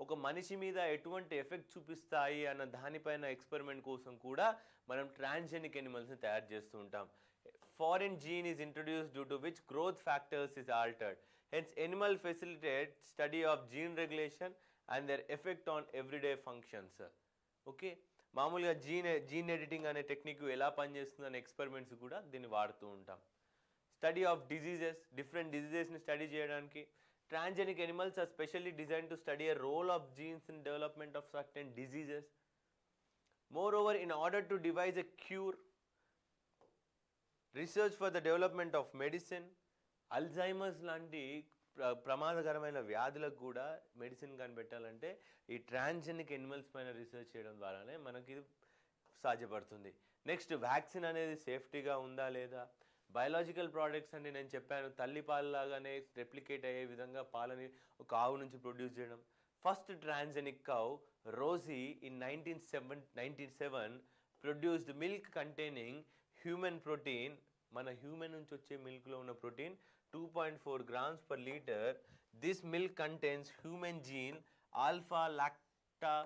ఒక మనిషి మీద ఎటువంటి ఎఫెక్ట్ చూపిస్తాయి అన్న దానిపైన ఎక్స్పెరిమెంట్ కోసం కూడా మనం ట్రాన్స్జెనిక్ ఎనిమల్స్ని తయారు చేస్తూ ఉంటాం. Foreign gene is introduced due to which growth factors is altered. Hence, animal facilitate study of gene regulation and their effect on everyday functions. Okay, మామూలుగా జీన్ ఎడిటింగ్ అనే టెక్నిక్ ఎలా పనిచేస్తుందనే ఎక్స్పెరిమెంట్స్ కూడా దీన్ని వాడుతూ ఉంటాం. స్టడీ ఆఫ్ డిజీజెస్, డిఫరెంట్ డిజీజెస్ని study చేయడానికి. Transgenic animals are specially design to study a role of genes in development of certain diseases. Moreover, in order to devise a cure, research for the development of medicine, Alzheimer's లాంటి ప్రమాదకరమైన వ్యాధులకు కూడా medicine కనిపెట్టాలంటే ఈ transgenic animals పైన research చేయడం ద్వారానే మనకి ఇది సాధ్యపడుతుంది. నెక్స్ట్, వ్యాక్సిన్ అనేది సేఫ్టీగా ఉందా లేదా. బయాలజికల్ ప్రోడక్ట్స్ అని నేను చెప్పాను, తల్లి పాలలాగానే రెప్లికేట్ అయ్యే విధంగా పాలని ఒక ఆవు నుంచి ప్రొడ్యూస్ చేయడం. First transgenic cow Rosie in 1907 produced milk containing human protein. మన హ్యూమన్ నుంచి వచ్చే మిల్క్లో ఉన్న protein 2.4 grams per liter. This milk contains human gene alpha lactalbumin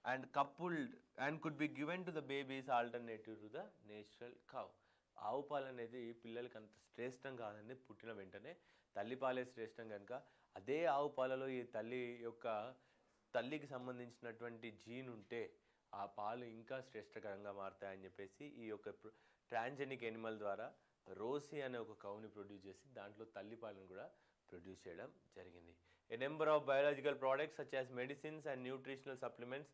and coupled and could be given to the babies alternative to the natural cow. ఆవు పాలు అనేది పిల్లలకి అంత శ్రేష్టం కాదండి. పుట్టిన వెంటనే తల్లిపాలే శ్రేష్టం కనుక అదే ఆవు పాలలో ఈ తల్లికి సంబంధించినటువంటి జీన్ ఉంటే ఆ పాలు ఇంకా శ్రేష్టకరంగా మారుతాయని చెప్పేసి ఈ యొక్క ట్రాన్స్జెనిక్ ఎనిమల్ ద్వారా రోసి అనే ఒక కౌని ప్రొడ్యూస్ చేసి దాంట్లో తల్లిపాలను కూడా ప్రొడ్యూస్ చేయడం జరిగింది. A number of biological products such as medicines and nutritional supplements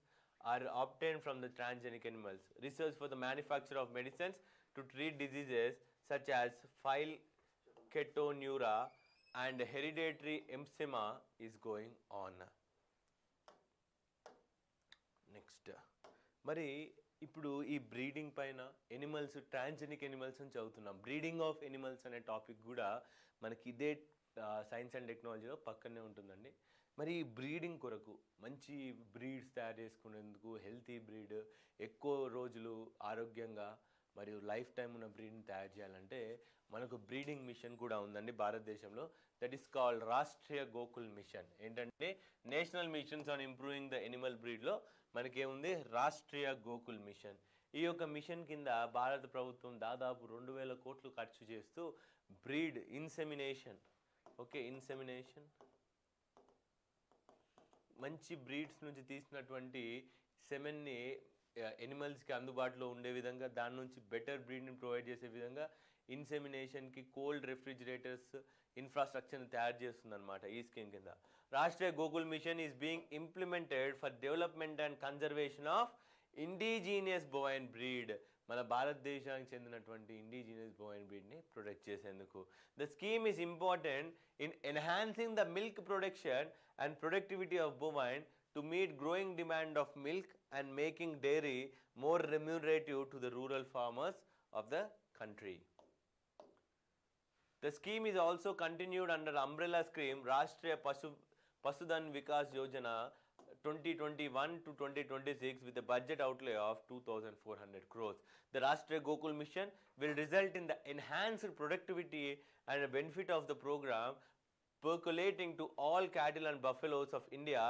are obtained from the transgenic animals. Research for the manufacture of medicines to treat diseases such as phenylketonuria and hereditary emphysema is going on. Next. మరి ఇప్పుడు ఈ breeding పైన animals transgenic animals అని చదువుతున్నాం. Breeding of animals అనే topic కూడా మనకి ఇదే సైన్స్ అండ్ టెక్నాలజీలో పక్కనే ఉంటుందండి. మరి ఈ బ్రీడింగ్ కొరకు మంచి బ్రీడ్స్ తయారు చేసుకునేందుకు హెల్తీ బ్రీడ్ ఎక్కువ రోజులు ఆరోగ్యంగా మరియు లైఫ్ టైం ఉన్న బ్రీడ్ని తయారు చేయాలంటే మనకు బ్రీడింగ్ మిషన్ కూడా ఉందండి భారతదేశంలో. That is called Rashtriya Gokul mission. ఏంటంటే national missions on improving the animal బ్రీడ్లో మనకేముంది రాష్ట్రీయ గోకుల్ మిషన్. ఈ యొక్క మిషన్ కింద భారత ప్రభుత్వం దాదాపు 2000 కోట్లు ఖర్చు చేస్తూ బ్రీడ్ ఇన్సెమినేషన్ ఇన్సెమినేషన్ మంచి బ్రీడ్స్ నుంచి తీసినటువంటి సెమెన్ని ఎనిమల్స్కి అందుబాటులో ఉండే విధంగా దాని నుంచి బెటర్ బ్రీడ్ని ప్రొవైడ్ చేసే విధంగా ఇన్సెమినేషన్కి కోల్డ్ రెఫ్రిజిరేటర్స్ ఇన్ఫ్రాస్ట్రక్చర్ని తయారు చేస్తుందన్నమాట ఈ స్కీమ్ కింద. Rashtriya Gokul mission is being implemented for development and conservation of indigenous bovine breed. మన భారతదేశానికి చెందినటువంటి ఇండిజినియస్ బోవైన్ బ్రీడ్ని ప్రొటెక్ట్ చేసేందుకు. The scheme is important in enhancing the milk production and productivity of bovine to meet growing demand of milk and making dairy more remunerative to the rural farmers of the country. The scheme is also continued under umbrella scheme Rashtriya Pasudhan Vikas Yojana 2021 to 2026 with a budget outlay of 2,400 crores. The Rashtriya Gokul Mission will result in the enhanced productivity and the benefit of the program percolating to all cattle and buffaloes of India,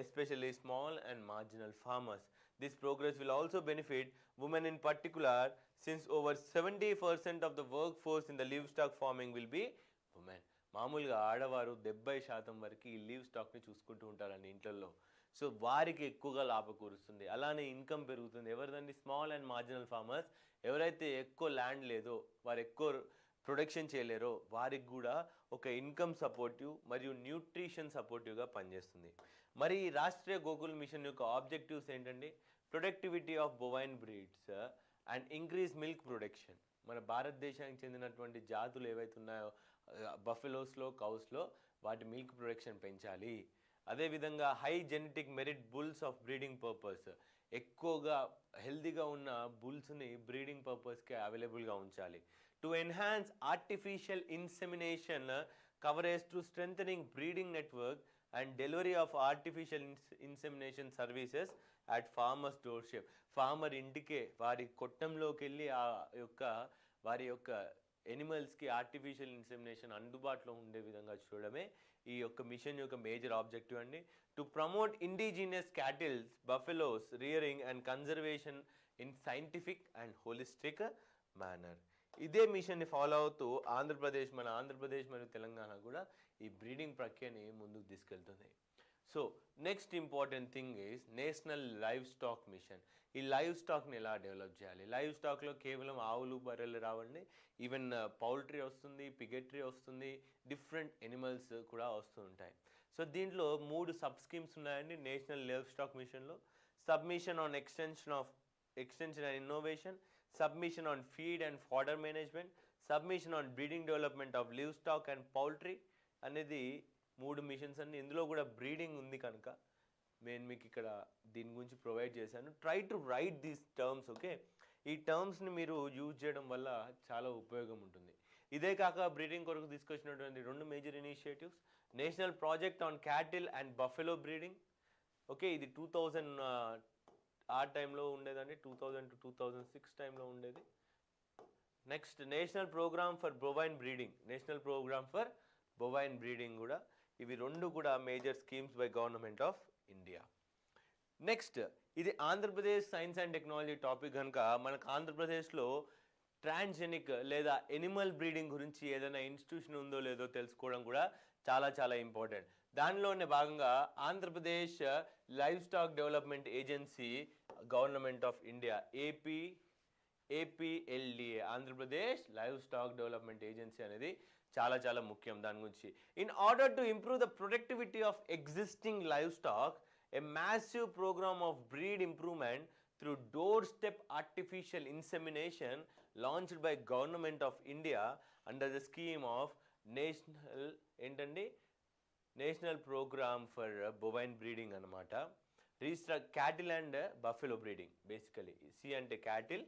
especially small and marginal farmers. This progress will also benefit women in particular, since over 70% of the workforce in the livestock farming will be women. మామూలుగా ఆడవారు 70% వరకు ఈ leave స్టాక్ని చూసుకుంటూ ఉంటారండి ఇంట్లో. So వారికి ఎక్కువగా లాభకూరుస్తుంది, అలానే ఇన్కమ్ పెరుగుతుంది. ఎవరిదండి? Small and marginal farmers. ఎవరైతే ఎక్కువ ల్యాండ్ లేదో, వారు ఎక్కువ ప్రొడక్షన్ చేయలేరో వారికి కూడా ఒక ఇన్కమ్ సపోర్టివ్ మరియు న్యూట్రిషన్ సపోర్టివ్గా పనిచేస్తుంది. మరి ఈ రాష్ట్రీయ గోకుల్ మిషన్ యొక్క ఆబ్జెక్టివ్స్ ఏంటండి? Productivity of bovine breeds and increase milk production. మన భారతదేశానికి చెందినటువంటి జాతులు ఏవైతే ఉన్నాయో బఫెలోస్లో, కౌస్లో, వాటి మిల్క్ ప్రొడక్షన్ పెంచాలి. అదేవిధంగా high genetic merit bulls of breeding purpose, ఎక్కువగా హెల్తీగా ఉన్న బుల్స్ని బ్రీడింగ్ పర్పస్కి అవైలబుల్గా ఉంచాలి. To enhance artificial insemination coverage through strengthening breeding network and delivery of artificial insemination services at farmers doorstep. Farmer ఇంటికే వారి కొట్టంలోకి వెళ్ళి వారి యొక్క ఎనిమల్స్కి ఆర్టిఫిషియల్ ఇన్సెమినేషన్ అందుబాటులో ఉండే విధంగా చూడడమే ఈ యొక్క మిషన్ యొక్క మేజర్ ఆబ్జెక్టివ్ అండి. To promote indigenous cattles, buffaloes rearing and conservation in scientific and holistic manner. ఇదే మిషన్ని ఫాలో అవుతూ మన ఆంధ్రప్రదేశ్ మరియు తెలంగాణ కూడా ఈ బ్రీడింగ్ ప్రక్రియని ముందుకు తీసుకెళ్తుంది. So next important thing is national livestock mission. ఈ లైవ్ స్టాక్ని ఎలా డెవలప్ చేయాలి? లైవ్ స్టాక్లో కేవలం ఆవులు, బర్రెలు రావండి, ఈవెన్ పౌల్ట్రీ వస్తుంది, పిగెట్రీ వస్తుంది, డిఫరెంట్ ఎనిమల్స్ కూడా వస్తూ ఉంటాయి. సో దీంట్లో 3 సబ్ స్కీమ్స్ ఉన్నాయండి నేషనల్ లైవ్ స్టాక్ మిషన్లో. Submission on extension and innovation, submission on feed and fodder management, submission on breeding development of livestock and poultry అనేది 3 మిషన్స్ అండి. ఇందులో కూడా బ్రీడింగ్ ఉంది కనుక నేను మీకు ఇక్కడ దీని గురించి ప్రొవైడ్ చేశాను. Try to right these terms. Okay, ఈ టర్మ్స్ని మీరు యూజ్ చేయడం వల్ల చాలా ఉపయోగం ఉంటుంది. ఇదే కాక బ్రీడింగ్ కొరకు తీసుకొచ్చినటువంటి 2 major initiatives, national project on cattle and buffalo breeding. Okay, ఇది 2000 ఆ టైంలో ఉండేదండి, 2000 to 2006 టైంలో ఉండేది. Next national programme for bovine breeding కూడా. ఇవి 2 కూడా major schemes by government of India. Next ఇది Andhra Pradesh science and technology topic కనుక మనకు ఆంధ్రప్రదేశ్లో ట్రాన్స్జెనిక్ లేదా ఎనిమల్ బ్రీడింగ్ గురించి ఏదైనా ఇన్స్టిట్యూషన్ ఉందో లేదో తెలుసుకోవడం కూడా చాలా చాలా ఇంపార్టెంట్. దానిలోనే భాగంగా Andhra Pradesh livestock development agency government of India APLDA Andhra Pradesh livestock development agency అనేది చాలా చాలా ముఖ్యం దాని గురించి. In order to improve the productivity of existing livestock a massive program of breed improvement through doorstep artificial insemination launched by government of India under the scheme of national program for bovine breeding anamata. Cattle and buffalo breeding basically. C ante cattle,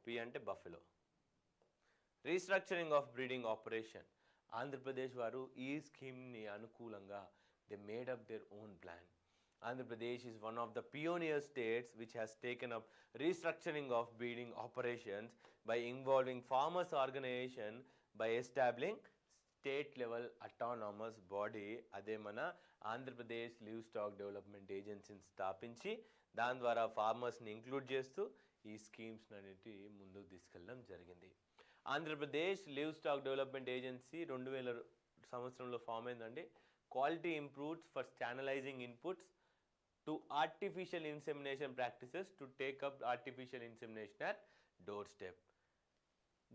P ante buffalo. Restructuring of breeding operation. Andhra Pradesh varu ee scheme ni anukulanga they made up their own plan. Andhra Pradesh is one of the pioneer states which has taken up restructuring of breeding operations by involving farmers organization by establishing state level autonomous body. Ade mana Andhra Pradesh livestock development agency ni స్థాపించి దాని ద్వారా farmers ని include చేస్తూ ఈ schemes అన్నిటి ముందుకు తీసుకెళ్ళడం జరిగింది. Andhra Pradesh livestock development agency 2000 సంవత్సరంలో ఫామ్ అయిందండి. Quality improves for channelizing inputs to artificial insemination practices to take up artificial insemination at doorstep.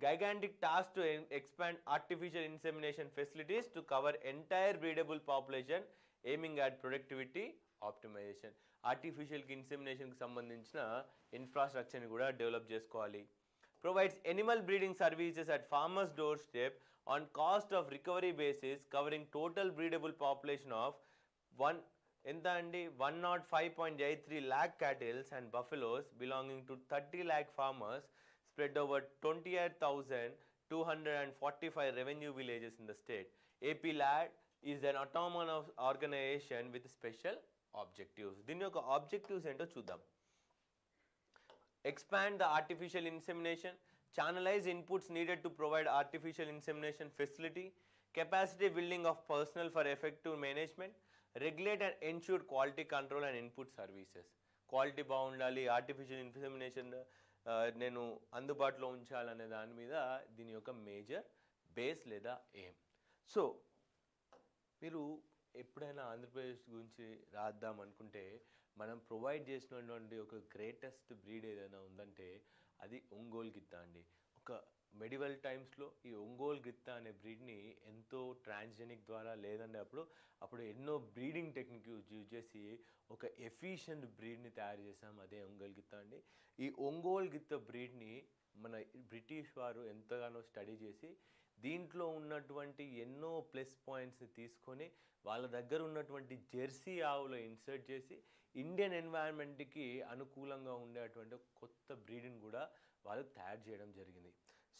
Gigantic task to expand artificial insemination facilities to cover entire breedable population aiming at productivity optimization. Artificial insemination కి సంబంధించిన ఇన్ఫ్రాస్ట్రక్చర్ని కూడా develop చేసుకోవాలి. Provides animal breeding services at farmers' doorstep on cost of recovery basis covering total breedable population of 105.83 lakh cattle and buffaloes belonging to 30 lakh farmers spread over 28,245 revenue villages in the state. APLAD is an autonomous organization with special objectives. దీని యొక్క objectives ఏంటో చూద్దాం. Expand the artificial insemination, channelize inputs needed to provide artificial insemination facility, capacity building of personnel for effective management, regulate and ensure quality control and input services. Quality బాగుండాలి, artificial insemination నేను అందుబాటులో ఉంచాలనే దాని మీద దీని యొక్క major base లేదా aim. So మీరు ఎప్పుడైనా ఆంధ్రప్రదేశ్ గురించి రాద్దాం అనుకుంటే మనం ప్రొవైడ్ చేసినటువంటి ఒక గ్రేటెస్ట్ బ్రీడ్ ఏదైనా ఉందంటే అది ఒంగోలు గిత్త అండి. ఒక మెడివల్ టైమ్స్లో ఈ ఒంగోలు గిత్త అనే బ్రీడ్ని ఎంతో ట్రాన్స్జెనిక్ ద్వారా లేదంటే అప్పుడు ఎన్నో బ్రీడింగ్ టెక్నిక్ యూజ్ చేసి ఒక ఎఫిషియంట్ బ్రీడ్ని తయారు చేసాం, అదే ఒంగోలు గిత్త అండి. ఈ ఒంగోలు గిత్త బ్రీడ్ని మన బ్రిటిష్ వారు ఎంతగానో స్టడీ చేసి దీంట్లో ఉన్నటువంటి ఎన్నో ప్లస్ పాయింట్స్ని తీసుకొని వాళ్ళ దగ్గర ఉన్నటువంటి జెర్సీ ఆవులో ఇన్సర్ట్ చేసి ఇండియన్ ఎన్వైరన్మెంట్కి అనుకూలంగా ఉండేటువంటి కొత్త బ్రీడ్ని కూడా వాళ్ళు తయారు చేయడం జరిగింది.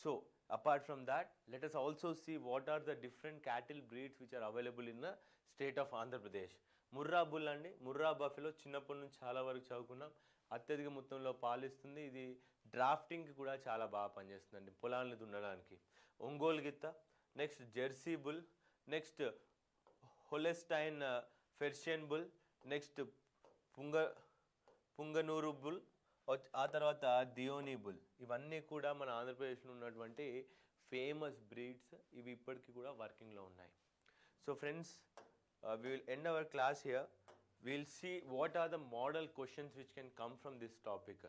So apart from that let us also see what are the different cattle breeds which are available in the state of Andhra Pradesh. Murrah bull అండి, ముర్రా బఫెలో చిన్నప్పటి నుంచి చాలా వరకు చదువుకున్నాం. అత్యధిక మొత్తంలో పాలిస్తుంది. ఇది డ్రాఫ్టింగ్కి కూడా చాలా బాగా పనిచేస్తుందండి, పొలాలను దున్నడానికి. ఒంగోలు గిత్త, next Jersey bull, next Holstein Friesian bull, next Punganur bull, ఆ తర్వాత దియోనీ బుల్. ఇవన్నీ కూడా మన ఆంధ్రప్రదేశ్లో ఉన్నటువంటి ఫేమస్ బ్రీడ్స్. ఇవి ఇప్పటికీ కూడా వర్కింగ్లో ఉన్నాయి. So friends, we will end our class here. We will see what are the model questions which can come from this topic.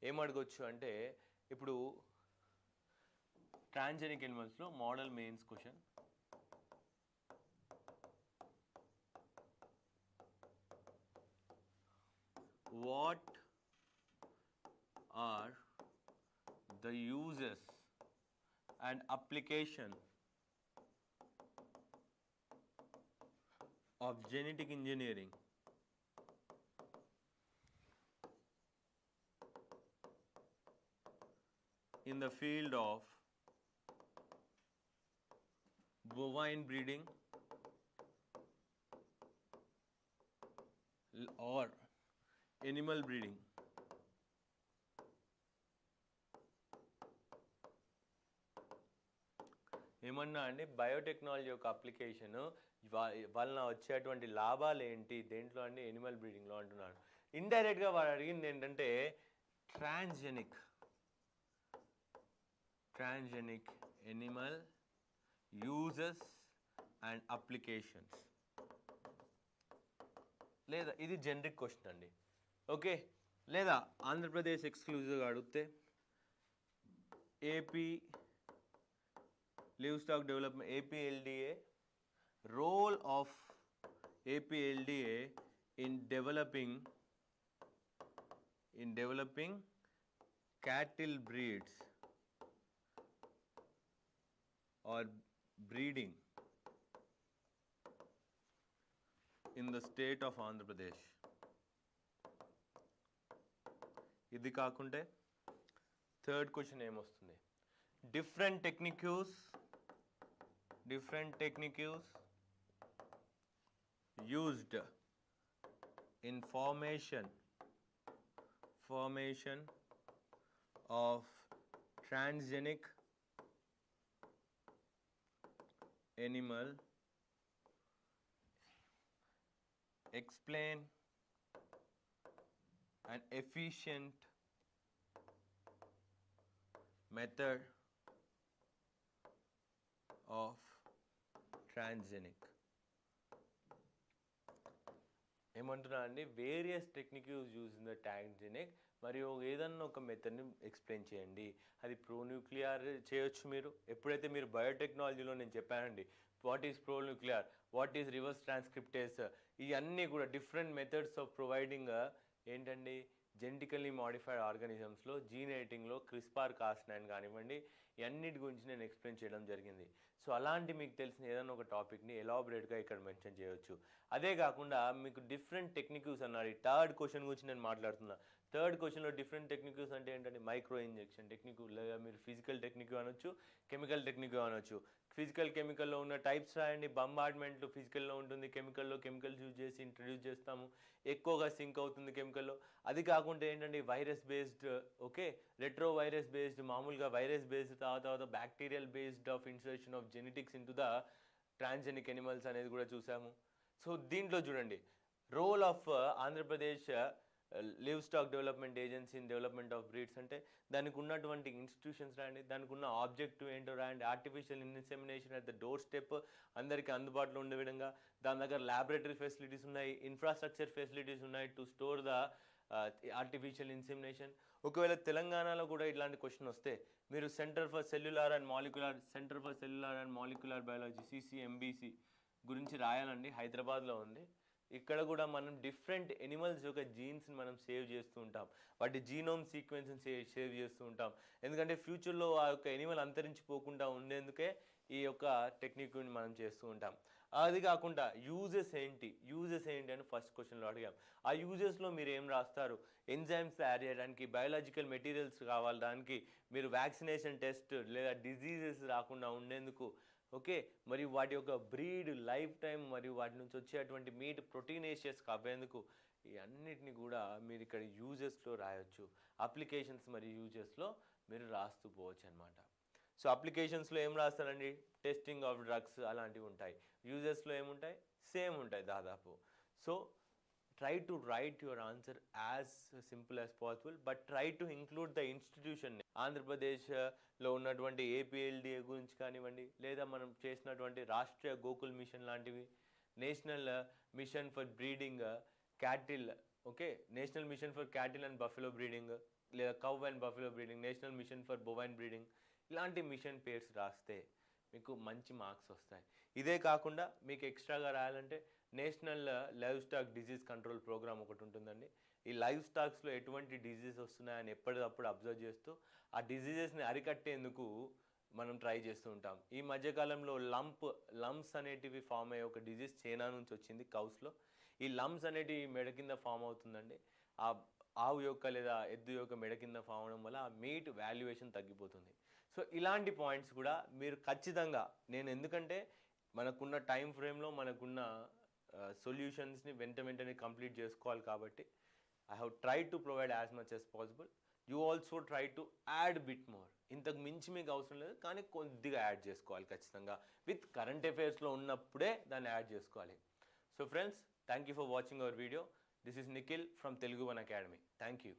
ఏం అడగొచ్చు అంటే ఇప్పుడు ట్రాన్స్జెనిక్ ఎనిమల్స్లో model mains question. What are the uses and application of genetic engineering in the field of bovine breeding or animal breeding? ఏమన్నా అండి biotechnology యొక్క application వలన వచ్చేటువంటి లాభాలు ఏంటి దేంట్లో అండి, ఎనిమల్ బ్రీడింగ్లో అంటున్నాను. ఇండైరెక్ట్గా వాడు అడిగింది ఏంటంటే transgenic Animal uses and applications, లేదా ఇది జనరిక్ క్వశ్చన్ అండి. ఓకే, లేదా ఆంధ్రప్రదేశ్ ఎక్స్క్లూజివ్గా అడిగితే AP livestock development, APLDA, role of APLDA in developing cattle breeds or breeding in the state of Andhra Pradesh. ఇది కాకుంటే థర్డ్ క్వశ్చన్ ఏమొస్తుంది, different techniques used in formation of transgenic animal, explain an efficient method of transgenic. ఏమంటున్నా అండి, various techniques use in the transgenic, మరియు ఏదన్నా ఒక మెథడ్ని explain చేయండి. అది ప్రోన్యూక్లియర్ చేయొచ్చు మీరు. ఎప్పుడైతే మీరు బయోటెక్నాలజీలో నేను చెప్పానండి what is pronuclear, what is reverse transcriptase, ఇవన్నీ కూడా డిఫరెంట్ మెథడ్స్ ఆఫ్ ప్రొవైడింగ్ ఏంటండి జెనెటికల్లీ మాడిఫైడ్ ఆర్గానిజమ్స్లో జీన్ ఎడిటింగ్లో CRISPR-Cas9 కానివ్వండి, ఇవన్నిటి గురించి నేను ఎక్స్ప్లెయిన్ చేయడం జరిగింది. సో అలాంటి మీకు తెలిసిన ఏదైనా ఒక టాపిక్ని ఎలాబరేట్గా ఇక్కడ మెన్షన్ చేయవచ్చు. అదే కాకుండా మీకు డిఫరెంట్ టెక్నిక్స్ అన్నారు. ఈ థర్డ్ క్వశ్చన్ గురించి నేను మాట్లాడుతున్నా. థర్డ్ క్వశ్చన్లో డిఫరెంట్ టెక్నిక్స్ అంటే ఏంటంటే మైక్రో ఇంజెక్షన్ టెక్నిక్, లేదా మీరు ఫిజికల్ టెక్నిక్ అనొచ్చు, కెమికల్ టెక్నిక్ అనొచ్చు. కెమికల్లో ఉన్న టైప్స్ రాయండి. బంబార్డ్మెంట్ ఫిజికల్లో ఉంటుంది, కెమికల్స్ యూజ్ చేసి ఇంట్రడ్యూస్ చేస్తాము, ఎక్కువగా సింక్ అవుతుంది కెమికల్లో. అది కాకుండా ఏంటంటే virus based, okay, retrovirus based, మామూలుగా వైరస్ బేస్డ్, తర్వాత bacterial based of insertion of genetics into the transgenic animals అనేది కూడా చూసాము. సో దీంట్లో చూడండి role of Andhra Pradesh livestock development agency in development of breeds అంటే దానికి ఉన్నటువంటి ఇన్స్టిట్యూషన్స్ రాయండి, దానికి ఉన్న ఆబ్జెక్టివ్ ఏంటో రాయండి. Artificial insemination at the door step, అందరికీ అందుబాటులో ఉండే విధంగా. దాని దగ్గర ల్యాబొరేటరీ ఫెసిలిటీస్ ఉన్నాయి, ఇన్ఫ్రాస్ట్రక్చర్ ఫెసిలిటీస్ ఉన్నాయి to store the artificial insemination. ఒకవేళ తెలంగాణలో కూడా ఇట్లాంటి క్వశ్చన్ వస్తే మీరు centre for cellular and molecular biology CCMBC గురించి రాయాలండి. హైదరాబాద్లో ఉంది. ఇక్కడ కూడా మనం డిఫరెంట్ ఎనిమల్స్ యొక్క జీన్స్ని మనం సేవ్ చేస్తూ ఉంటాం, వాటి జీనోమ్ సీక్వెన్స్ని సేవ్ చేస్తూ ఉంటాం. ఎందుకంటే ఫ్యూచర్లో ఆ యొక్క ఎనిమల్ అంతరించిపోకుండా ఉండేందుకే ఈ యొక్క టెక్నిక్ని మనం చేస్తూ ఉంటాం. అది కాకుండా యూజెస్ ఏంటి అని ఫస్ట్ క్వశ్చన్లో అడిగాం. ఆ యూజెస్లో మీరు ఏం రాస్తారు, ఎంజైమ్స్ తయారు చేయడానికి, బయాలజికల్ మెటీరియల్స్ కావాలి, దానికి మీరు వ్యాక్సినేషన్ టెస్ట్ లేదా డిజీజెస్ రాకుండా ఉండేందుకు, ఓకే, మరియు వాటి యొక్క బ్రీడ్ లైఫ్ టైం, మరియు వాటి నుంచి వచ్చేటువంటి మీట్ ప్రోటీనేషియస్ అవ్వేందుకు, ఈ అన్నిటిని కూడా మీరు ఇక్కడ యూజెస్లో రాయొచ్చు. అప్లికేషన్స్ మరియు యూజెస్లో మీరు రాస్తూ పోవచ్చు అనమాట. సో అప్లికేషన్స్లో ఏం రాస్తారండి, టెస్టింగ్ ఆఫ్ డ్రగ్స్ అలాంటివి ఉంటాయి. యూజెస్లో ఏముంటాయి, సేమ్ ఉంటాయి దాదాపు. So try to write your answer as simple as possible, but try to include the institution. ఆంధ్రప్రదేశ్లో ఉన్నటువంటి APLDA గురించి కానివ్వండి, లేదా మనం చేసినటువంటి రాష్ట్రీయ గోకుల్ మిషన్ లాంటివి, national mission for breeding cattle, okay, national mission for cattle and buffalo breeding, లేదా cow and buffalo breeding, national mission for bovine breeding, ఇలాంటి మిషన్ పేర్స్ రాస్తే మీకు మంచి మార్క్స్ వస్తాయి. ఇదే కాకుండా మీకు ఎక్స్ట్రాగా రాయాలంటే national livestock disease control programme ఒకటి ఉంటుందండి. ఈ లైవ్ స్టాక్స్లో ఎటువంటి డిజీజెస్ వస్తున్నాయని ఎప్పటికప్పుడు అబ్జర్వ్ చేస్తూ ఆ డిజీజెస్ని అరికట్టేందుకు మనం ట్రై చేస్తూ ఉంటాం. ఈ మధ్యకాలంలో లంప్స్ అనేటివి ఫామ్ అయ్యే ఒక డిజీజ్ చైనా నుంచి వచ్చింది కౌస్లో. ఈ లంప్స్ అనేటివి మెడ కింద ఫామ్ అవుతుందండి. ఆ ఆవు యొక్క లేదా ఎద్దు యొక్క మెడ కింద ఫామ్ అవడం వల్ల ఆ మీట్ వాల్యుయేషన్ తగ్గిపోతుంది. సో ఇలాంటి పాయింట్స్ కూడా మీరు ఖచ్చితంగా, నేను ఎందుకంటే మనకున్న టైం ఫ్రేమ్లో మనకున్న సొల్యూషన్స్ని వెంటనే కంప్లీట్ చేసుకోవాలి కాబట్టి I have try to provide as much as possible. You also try to add bit more. ఇంతకు మించి మీకు అవసరం లేదు, కానీ కొద్దిగా యాడ్ చేసుకోవాలి ఖచ్చితంగా. విత్ కరెంట్ అఫైర్స్లో ఉన్నప్పుడే దాన్ని యాడ్ చేసుకోవాలి. So friends, thank you for watching our video. This is Nikhil from Telugu one academy. Thank you.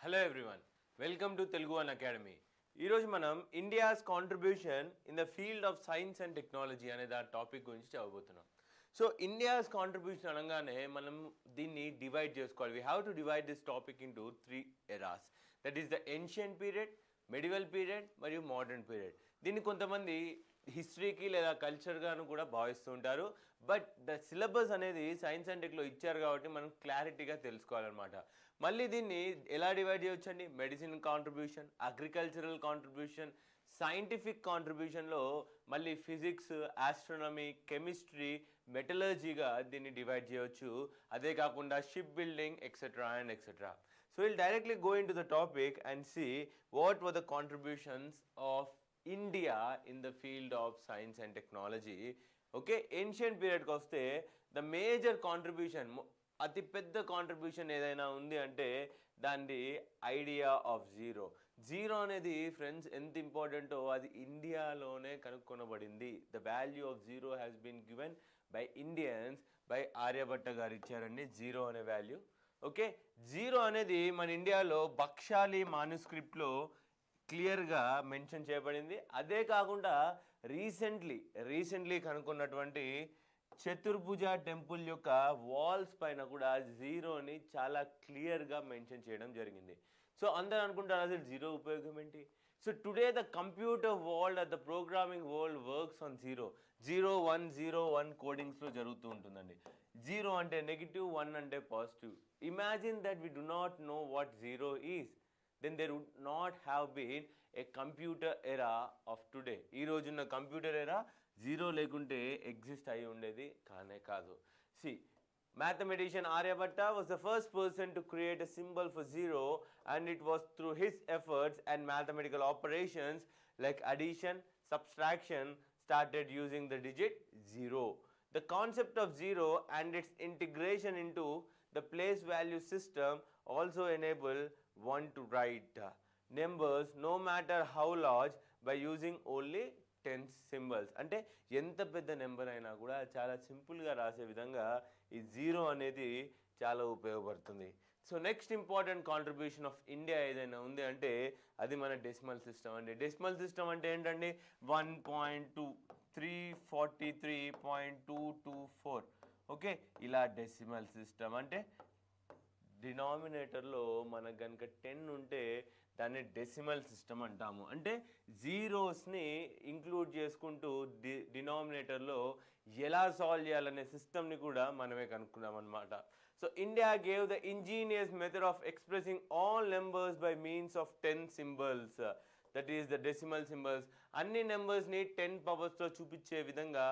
Hello everyone, welcome to Telugu one academy. ఈరోజు మనం India's contribution in the field of science and technology అనే దాని topic గురించి చదవబోతున్నాం. So India's contribution అనగానే మనం దీన్ని divide చేసుకోవాలి. We have to divide this topic in to 3 eras. That is the ancient period, medieval period మరియు మోడర్న్ పీరియడ్. దీన్ని కొంతమంది హిస్టరీకి లేదా కల్చర్గాను కూడా భావిస్తూ ఉంటారు. బట్ ద సిలబస్ అనేది సైన్స్ అండ్ టెక్లో ఇచ్చారు కాబట్టి మనం క్లారిటీగా తెలుసుకోవాలన్నమాట. మళ్ళీ దీన్ని ఎలా డివైడ్ చేయొచ్చండి? Medicine contribution, agricultural contribution, scientific కాంట్రిబ్యూషన్లో మళ్ళీ ఫిజిక్స్, ఆస్ట్రోనమీ, కెమిస్ట్రీ, మెటలర్జీగా దీన్ని డివైడ్ చేయొచ్చు. అదే కాకుండా ship building etcetera and etcetera. So we'll directly go into the topic and see what were the contributions of India in the field of science and technology. Okay, ancient period కి వస్తే the major contribution, అతి పెద్ద contribution ఏదైనా ఉంది అంటే దాన్ని idea of zero. Zero అనేది friends ఎంత ఇంపార్టెంటో అది ఇండియాలోనే కనుక్కొనబడింది. The value of zero has been given by Indians, by Aryabhata గారు ఇచ్చారండి జీరో అనే వాల్యూ. ఓకే, జీరో అనేది మన ఇండియాలో బక్షాలి మాన్యుస్క్రిప్ట్లో క్లియర్గా మెన్షన్ చేయబడింది. అదే కాకుండా రీసెంట్లీ కనుక్కున్నటువంటి చతుర్భుజ టెంపుల్ యొక్క వాల్స్ పైన కూడా జీరోని చాలా క్లియర్గా మెన్షన్ చేయడం జరిగింది. సో అందరూ అనుకుంటారు అసలు జీరో ఉపయోగం ఏంటి? So today the computer world the programming world works on zero. 0101 కోడింగ్స్లో జరుగుతూ ఉంటుందండి. జీరో అంటే నెగిటివ్, 1 అంటే positive. Imagine that we do not know what zero is, then there would not have been a computer era of today. ఈ రోజున్న computer ఎరా zero లేకుంటే exist అయి ఉండేది కానే కాదు. See, mathematician Aryabhatta was the first person to create a symbol for zero, and it was through his efforts and mathematical operations like addition, subtraction started using the digit zero. The concept of zero and its integration into the place value system also enable one to write numbers no matter how large by using only 10 symbols. అంటే ఎంత పెద్ద number అయినా కూడా చాలా సింపుల్గా రాసే విధంగా ఈ జీరో అనేది చాలా ఉపయోగపడుతుంది. So next important contribution of India ఏదైనా ఉంది అంటే అది మన డెసిమల్ సిస్టమ్ అండి. డెసిమల్ సిస్టమ్ అంటే ఏంటండి? 1.343.224. ఓకే, ఇలా డెసిమల్ సిస్టమ్ అంటే డినామినేటర్లో మనకు కనుక 10 ఉంటే దాన్ని డెసిమల్ సిస్టమ్ అంటాము. అంటే జీరోస్ని ఇంక్లూడ్ చేసుకుంటూ డినామినేటర్లో ఎలా సాల్వ్ చేయాలనే సిస్టమ్ని కూడా మనమే కనుక్కున్నాం అనమాట. So India gave the ingenious method of expressing all numbers by means of 10 symbols, that is the decimal symbols. అన్ని నెంబర్స్ని 10 పవర్స్తో చూపించే విధంగా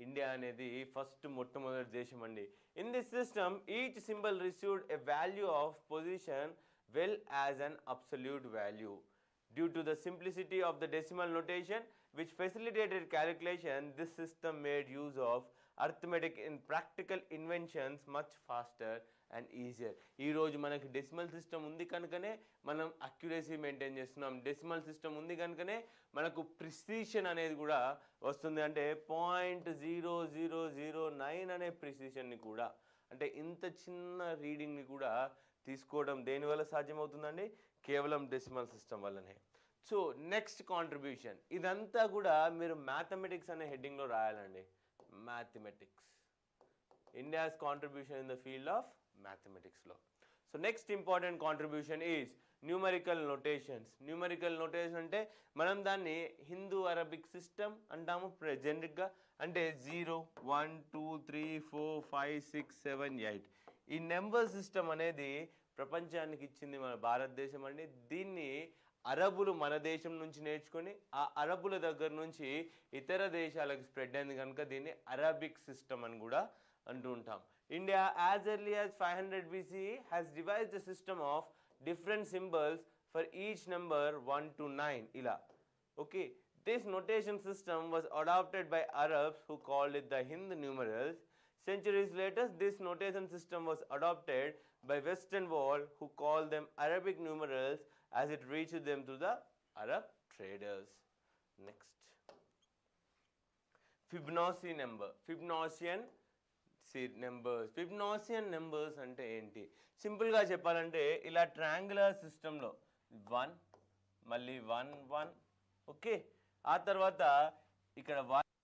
ఇండియా అనేది ఫస్ట్ మొట్టమొదటి దేశం అండి. In this system each symbol received a value of position well as an absolute value. Due to the simplicity of the decimal notation which facilitated calculation, this system made use of arithmetic in practical inventions much faster and easier. ఈ రోజు మనకి decimal system ఉంది కనుకనే మనం accuracy maintain చేస్తున్నాం. Decimal system ఉంది కనుకనే మనకు ప్రిసిషన్ అనేది కూడా వస్తుంది. అంటే 0.0009 అనే ప్రిసిషన్ని కూడా, అంటే ఇంత చిన్న రీడింగ్ని కూడా తీసుకోవడం దేనివల్ల సాధ్యమవుతుందండి? కేవలం డెసిమల్ సిస్టమ్ వల్లనే. సో నెక్స్ట్ కాంట్రిబ్యూషన్, ఇదంతా కూడా మీరు మ్యాథమెటిక్స్ అనే హెడ్డింగ్లో రాయాలండి. Mathematics, India's contribution in the field of మ్యాథమెటిక్స్లో. So next important contribution is numerical notations. Numerical notation అంటే మనం దాన్ని హిందూ అరబిక్ సిస్టమ్ అంటాము జనరిక్గా. అంటే 0, 1, 2, 3, 4, 5, 6, 7, 8 ఈ నెంబర్ సిస్టమ్ అనేది ప్రపంచానికి ఇచ్చింది మన భారతదేశం అండి. దీన్ని అరబులు మన దేశం నుంచి నేర్చుకొని ఆ అరబుల దగ్గర నుంచి ఇతర దేశాలకు స్ప్రెడ్ అయింది కనుక దీన్ని అరబిక్ సిస్టమ్ అని కూడా అంటూ ఉంటాం. India as early as 500 BCE has devised the system of different symbols for each number 1 to 9 ఇలా. Okay, this notation system was adopted by Arabs who called it the Hind numerals. Centuries later, this notation system was adopted by Western world who called them Arabic numerals as it reached them through the Arab traders. Next, Fibonacci number. Fibonaccian numbers. Fibonaccian numbers అంటే ఏంటి? సింపుల్గా చెప్పాలంటే ఇలా triangular సిస్టంలో 1 మళ్ళీ 1 1 okay, ఆ తర్వాత ఇక్కడ 1